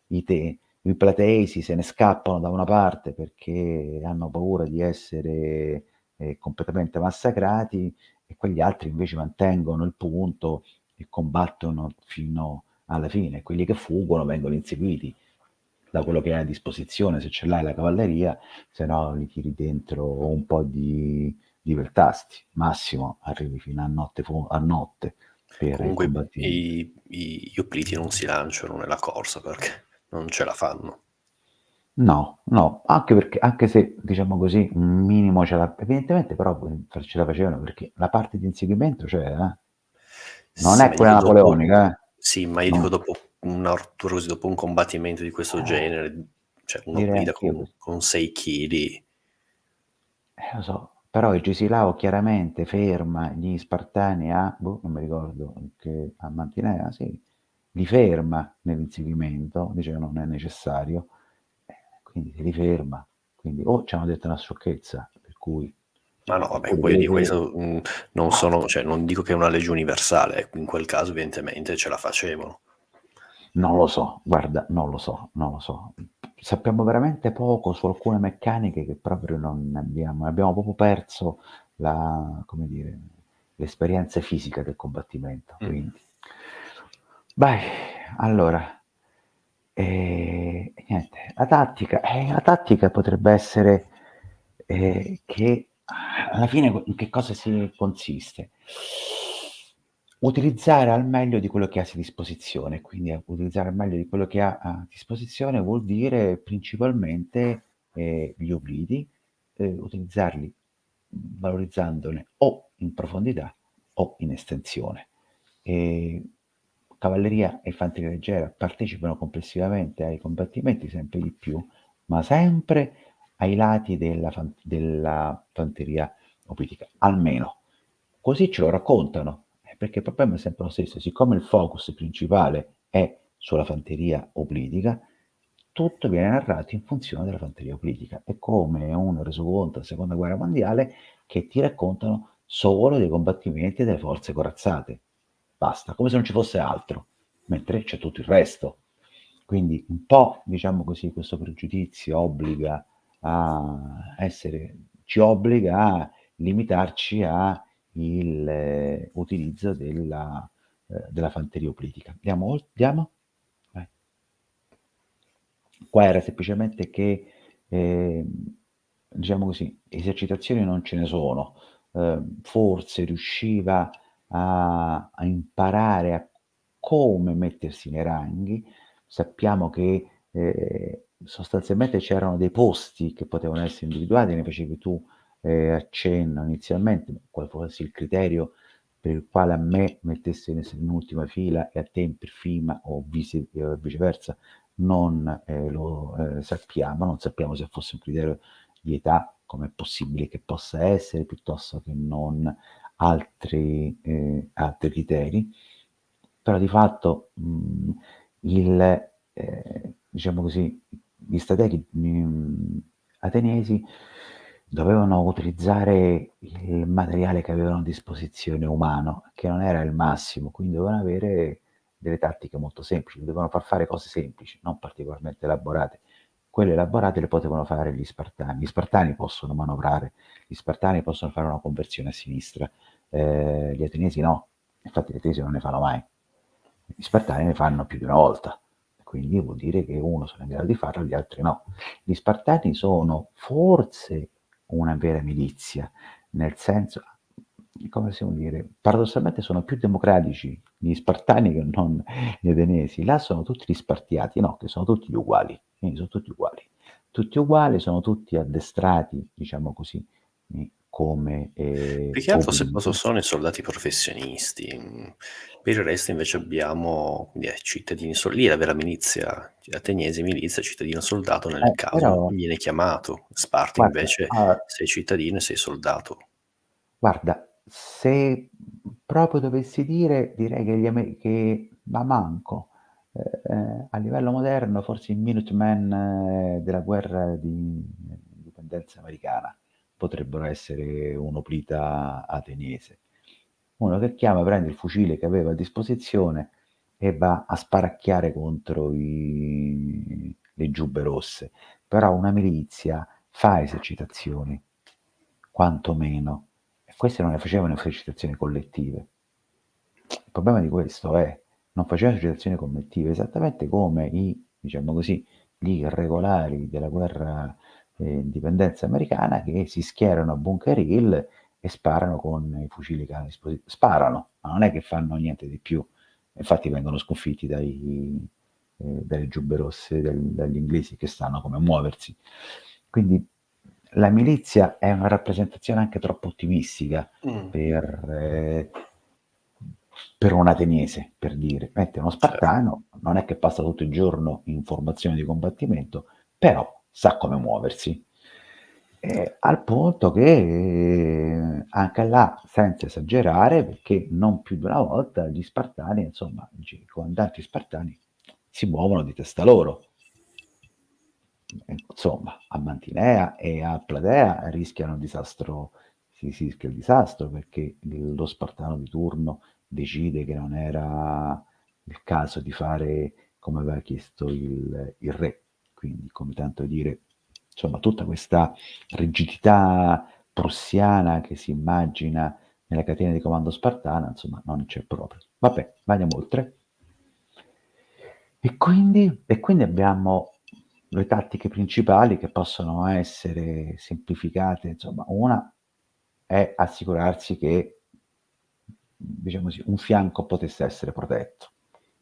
S2: I plateesi se ne scappano da una parte perché hanno paura di essere completamente massacrati e quegli altri invece mantengono il punto e combattono fino alla fine. Quelli che fuggono vengono inseguiti da quello che hai a disposizione, se ce l'hai la cavalleria, se no li tiri dentro un po' di peltasti. Massimo arrivi fino a notte, a notte per il
S1: Comunque
S2: combattimento.
S1: gli opliti non si lanciano nella corsa perché non ce la fanno.
S2: No, no, anche perché, anche se diciamo così, un minimo ce l'ha, evidentemente però ce la facevano perché la parte di inseguimento c'è, non
S1: Sì,
S2: è
S1: ma
S2: quella
S1: dico dopo
S2: napoleonica,
S1: sì, ma io dico
S2: no,
S1: dopo un Arturosi, dopo un combattimento di questo genere, cioè
S2: direi
S1: un'oplita
S2: anch'io
S1: con
S2: così.
S1: 6 chili.
S2: Lo so, però il Gesilao chiaramente ferma gli Spartani a, boh, non mi ricordo, che a Mantinea, sì, li ferma nell'inseguimento, dice che non è necessario, quindi se li ferma, quindi o ci hanno detto una sciocchezza, per cui,
S1: Ma no, vabbè,
S2: oppure
S1: poi io di
S2: vedi,
S1: questo, non sono cioè non dico che è una legge universale, ecco, in quel caso evidentemente ce la facevano.
S2: non lo so, guarda, non lo so, non lo so. Sappiamo veramente poco su alcune meccaniche che proprio non abbiamo proprio perso la, come dire, l'esperienza fisica del combattimento,
S1: Mh.
S2: quindi. Vai, allora, niente, la tattica potrebbe essere che alla fine in che cosa si consiste? Utilizzare al meglio di quello che hai a disposizione, quindi utilizzare al meglio di quello che ha a disposizione vuol dire principalmente gli obliti, utilizzarli valorizzandone o in profondità o in estensione. E cavalleria e fanteria leggera partecipano complessivamente ai combattimenti sempre di più, ma sempre ai lati della fanteria oblitica, almeno. Così ce lo raccontano, perché il problema è sempre lo stesso, siccome il focus principale è sulla fanteria oblitica, tutto viene narrato in funzione della fanteria oblitica. È come un resoconto della seconda guerra mondiale che ti raccontano solo dei combattimenti delle forze corazzate. Basta, come se non ci fosse altro, mentre c'è tutto il resto. Quindi un po', diciamo così, questo pregiudizio ci obbliga a limitarci a il utilizzo della fanteria oblitica. Andiamo? Vai. Qua era semplicemente che, diciamo così, esercitazioni non ce ne sono. Forse riusciva a imparare a come mettersi nei ranghi. Sappiamo che sostanzialmente c'erano dei posti che potevano essere individuati, ne facevi tu accenno inizialmente, quale fosse il criterio per il quale a me mettesse in ultima fila e a te in prima o viceversa non lo sappiamo, non sappiamo se fosse un criterio di età, come è possibile che possa essere, piuttosto che non altri criteri, però di fatto diciamo così, gli strateghi ateniesi dovevano utilizzare il materiale che avevano a disposizione umano, che non era il massimo, quindi dovevano avere delle tattiche molto semplici, dovevano far fare cose semplici, non particolarmente elaborate. quelle elaborate le potevano fare gli Spartani. Gli Spartani possono manovrare, gli Spartani possono fare una conversione a sinistra, gli Ateniesi no, infatti gli Ateniesi non ne fanno mai, gli Spartani ne fanno più di una volta, quindi vuol dire che uno sono in grado di farlo, gli altri no. Gli Spartani sono forse una vera milizia, nel senso, come possiamo dire, paradossalmente sono più democratici gli Spartani che non gli Ateniesi. Là sono tutti rispartiati, no, che sono tutti uguali, quindi sono tutti uguali, sono tutti addestrati, diciamo così, come
S1: Più che altro se posso
S2: obliti.
S1: sono i soldati professionisti, per il resto invece abbiamo quindi, cittadini lì è la vera milizia, ateniesi milizia, cittadino soldato nel caso
S2: Però,
S1: viene chiamato, Sparta
S2: guarda,
S1: invece sei cittadino e sei soldato.
S2: guarda, se proprio dovessi dire, direi che, che ma manco. A livello moderno, forse i Minutemen della guerra di indipendenza americana potrebbero essere un'oplita ateniese. Uno che chiama, prende il fucile che aveva a disposizione e va a sparacchiare contro le giubbe rosse. Però una milizia fa esercitazioni, quantomeno, e queste non le facevano esercitazioni collettive. Il problema di questo è, non facevano esercitazioni collettive, esattamente come diciamo così, gli irregolari della guerra indipendenza americana che si schierano a Bunker Hill e sparano con i fucili che hanno a disposizione. Sparano, ma non è che fanno niente di più. Infatti vengono sconfitti dalle giubbe rosse, dagli inglesi che sanno come muoversi. Quindi la milizia è una rappresentazione anche troppo ottimistica
S1: Mm,
S2: per, per un ateniese, per dire. Mentre uno
S1: certo.
S2: spartano non è che passa tutto il giorno in formazione di combattimento, però sa come muoversi. Al punto che anche là, senza esagerare, perché non più di una volta gli spartani, insomma, i comandanti spartani si muovono di testa loro. Insomma, a Mantinea e a Platea rischiano il disastro, si rischia il disastro perché lo spartano di turno decide che non era il caso di fare come aveva chiesto il re. Quindi, come tanto dire, insomma, tutta questa rigidità prussiana che si immagina nella catena di comando spartana, insomma, non c'è proprio. Vabbè, andiamo oltre. E quindi abbiamo le tattiche principali che possono essere semplificate, insomma, una è assicurarsi che, diciamo così, un fianco potesse essere protetto.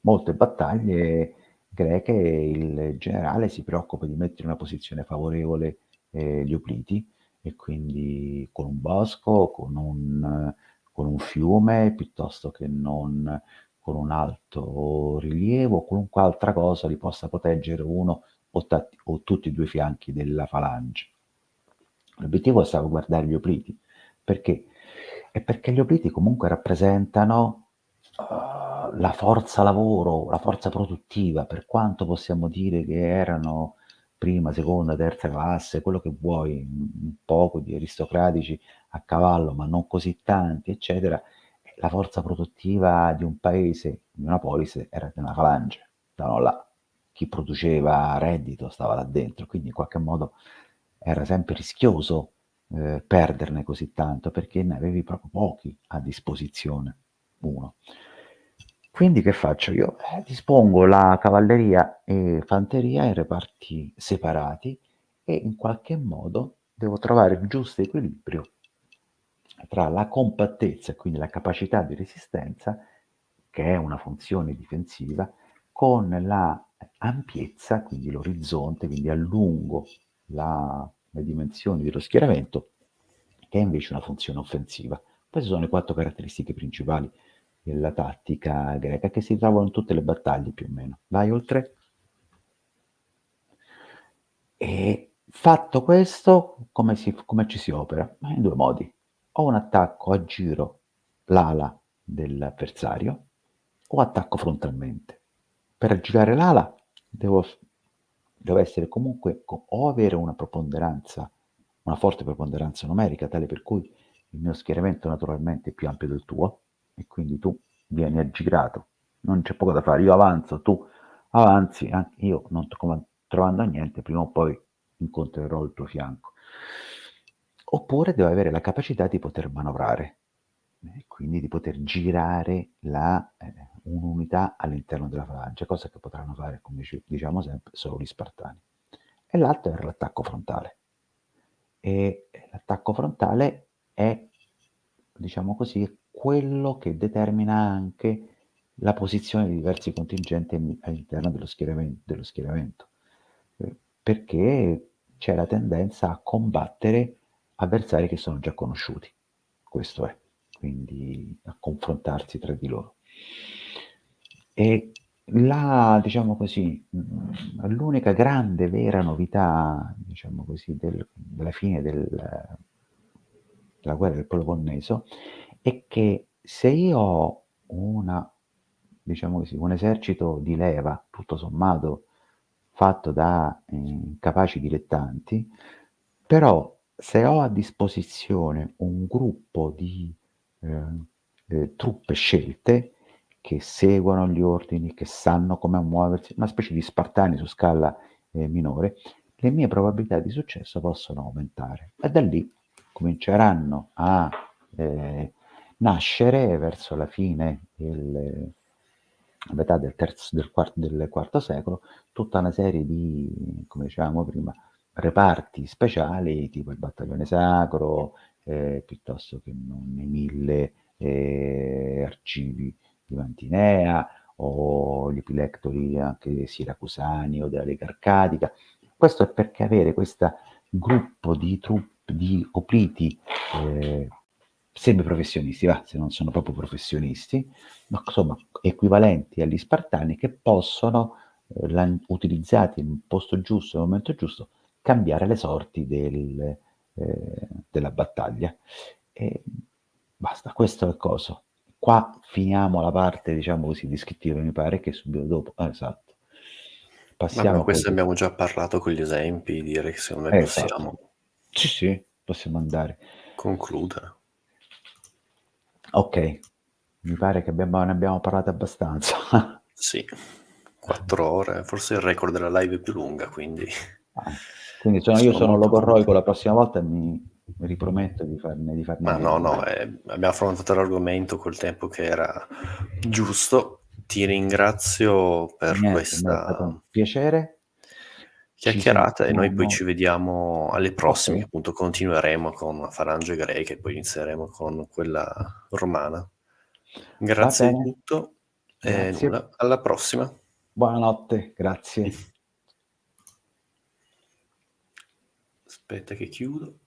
S2: Molte battaglie greche il generale si preoccupa di mettere in una posizione favorevole gli opliti e quindi con un bosco, con un fiume, piuttosto che non con un alto rilievo o qualunque altra cosa li possa proteggere uno o tutti e due i fianchi della falange. L'obiettivo è salvaguardare gli opliti, perché? È perché gli opliti comunque rappresentano la forza lavoro, la forza produttiva, per quanto possiamo dire che erano prima, seconda, terza classe, quello che vuoi, un poco di aristocratici a cavallo, ma non così tanti, eccetera, la forza produttiva di un paese, di una polis, era di una falange, stavano là. Chi produceva reddito stava là dentro, quindi in qualche modo era sempre rischioso perderne così tanto perché ne avevi proprio pochi a disposizione. Uno. Quindi che faccio io? Dispongo la cavalleria e fanteria in reparti separati e in qualche modo devo trovare il giusto equilibrio tra la compattezza e quindi la capacità di resistenza, che è una funzione difensiva, con la ampiezza, quindi l'orizzonte, quindi allungo le dimensioni dello schieramento, che è invece una funzione offensiva. Queste sono le quattro caratteristiche principali della tattica greca che si trovano in tutte le battaglie più o meno. Vai oltre? E fatto questo, come ci si opera? In due modi. O un attacco a giro l'ala dell'avversario o attacco frontalmente. Per aggirare l'ala devo essere comunque o avere una preponderanza, una forte preponderanza numerica, tale per cui il mio schieramento naturalmente è più ampio del tuo e quindi tu vieni aggirato. Non c'è poco da fare, io avanzo, tu avanzi, anche io non trovando niente, prima o poi incontrerò il tuo fianco. Oppure devo avere la capacità di poter manovrare, e quindi di poter girare un'unità all'interno della falange, cosa che potranno fare, come diciamo sempre, solo gli spartani. E l'altro era l'attacco frontale. E l'attacco frontale è, diciamo così, quello che determina anche la posizione di diversi contingenti all'interno dello schieramento, perché c'è la tendenza a combattere avversari che sono già conosciuti, questo è, quindi a confrontarsi tra di loro. E diciamo così, l'unica grande vera novità, diciamo così, della fine della guerra del Peloponneso è che se io ho diciamo così, un esercito di leva, tutto sommato, fatto da capaci dilettanti, però se ho a disposizione un gruppo di truppe scelte che seguono gli ordini, che sanno come muoversi, una specie di spartani su scala minore, le mie probabilità di successo possono aumentare. E da lì cominceranno a nascere verso la fine a metà del quarto secolo, tutta una serie di, come dicevamo prima, reparti speciali, tipo il battaglione sacro, piuttosto che non i 1000 arcivi di Mantinea, o gli epilectori anche siracusani o della Lega Arcadica. Questo è perché avere questo gruppo di truppe, di opliti semiprofessionisti, se non sono proprio professionisti, ma insomma equivalenti agli spartani, che possono, utilizzati in posto giusto, nel momento giusto, cambiare le sorti della battaglia. E basta, questo è il coso. Qua finiamo la parte, diciamo così, descrittiva, mi pare che subito dopo. Esatto.
S1: Vabbè,
S2: Passiamo
S1: questo
S2: poi.
S1: abbiamo già parlato con gli esempi, direi che secondo me
S2: Esatto.
S1: possiamo
S2: Sì, sì, possiamo andare.
S1: concludere.
S2: Ok, mi pare che ne abbiamo parlato abbastanza.
S1: Sì, 4 ore, forse il record della live più lunga, quindi
S2: Quindi io
S1: sono
S2: sono
S1: molto
S2: logorroico,
S1: contento.
S2: la prossima volta mi riprometto di farne
S1: Ma no,
S2: meno.
S1: no, abbiamo affrontato l'argomento col tempo che era giusto. Ti ringrazio per
S2: Niente, a me è stato un
S1: questa
S2: piacere. Ci
S1: chiacchierata e noi poi
S2: sentiamo.
S1: ci vediamo alle
S2: Ok,
S1: prossime, che appunto continueremo con la falange greca e poi inizieremo con quella romana.
S2: va
S1: Grazie di
S2: bene.
S1: tutto e
S2: Grazie.
S1: nulla, alla prossima.
S2: Buonanotte, grazie.
S1: Aspetta che chiudo.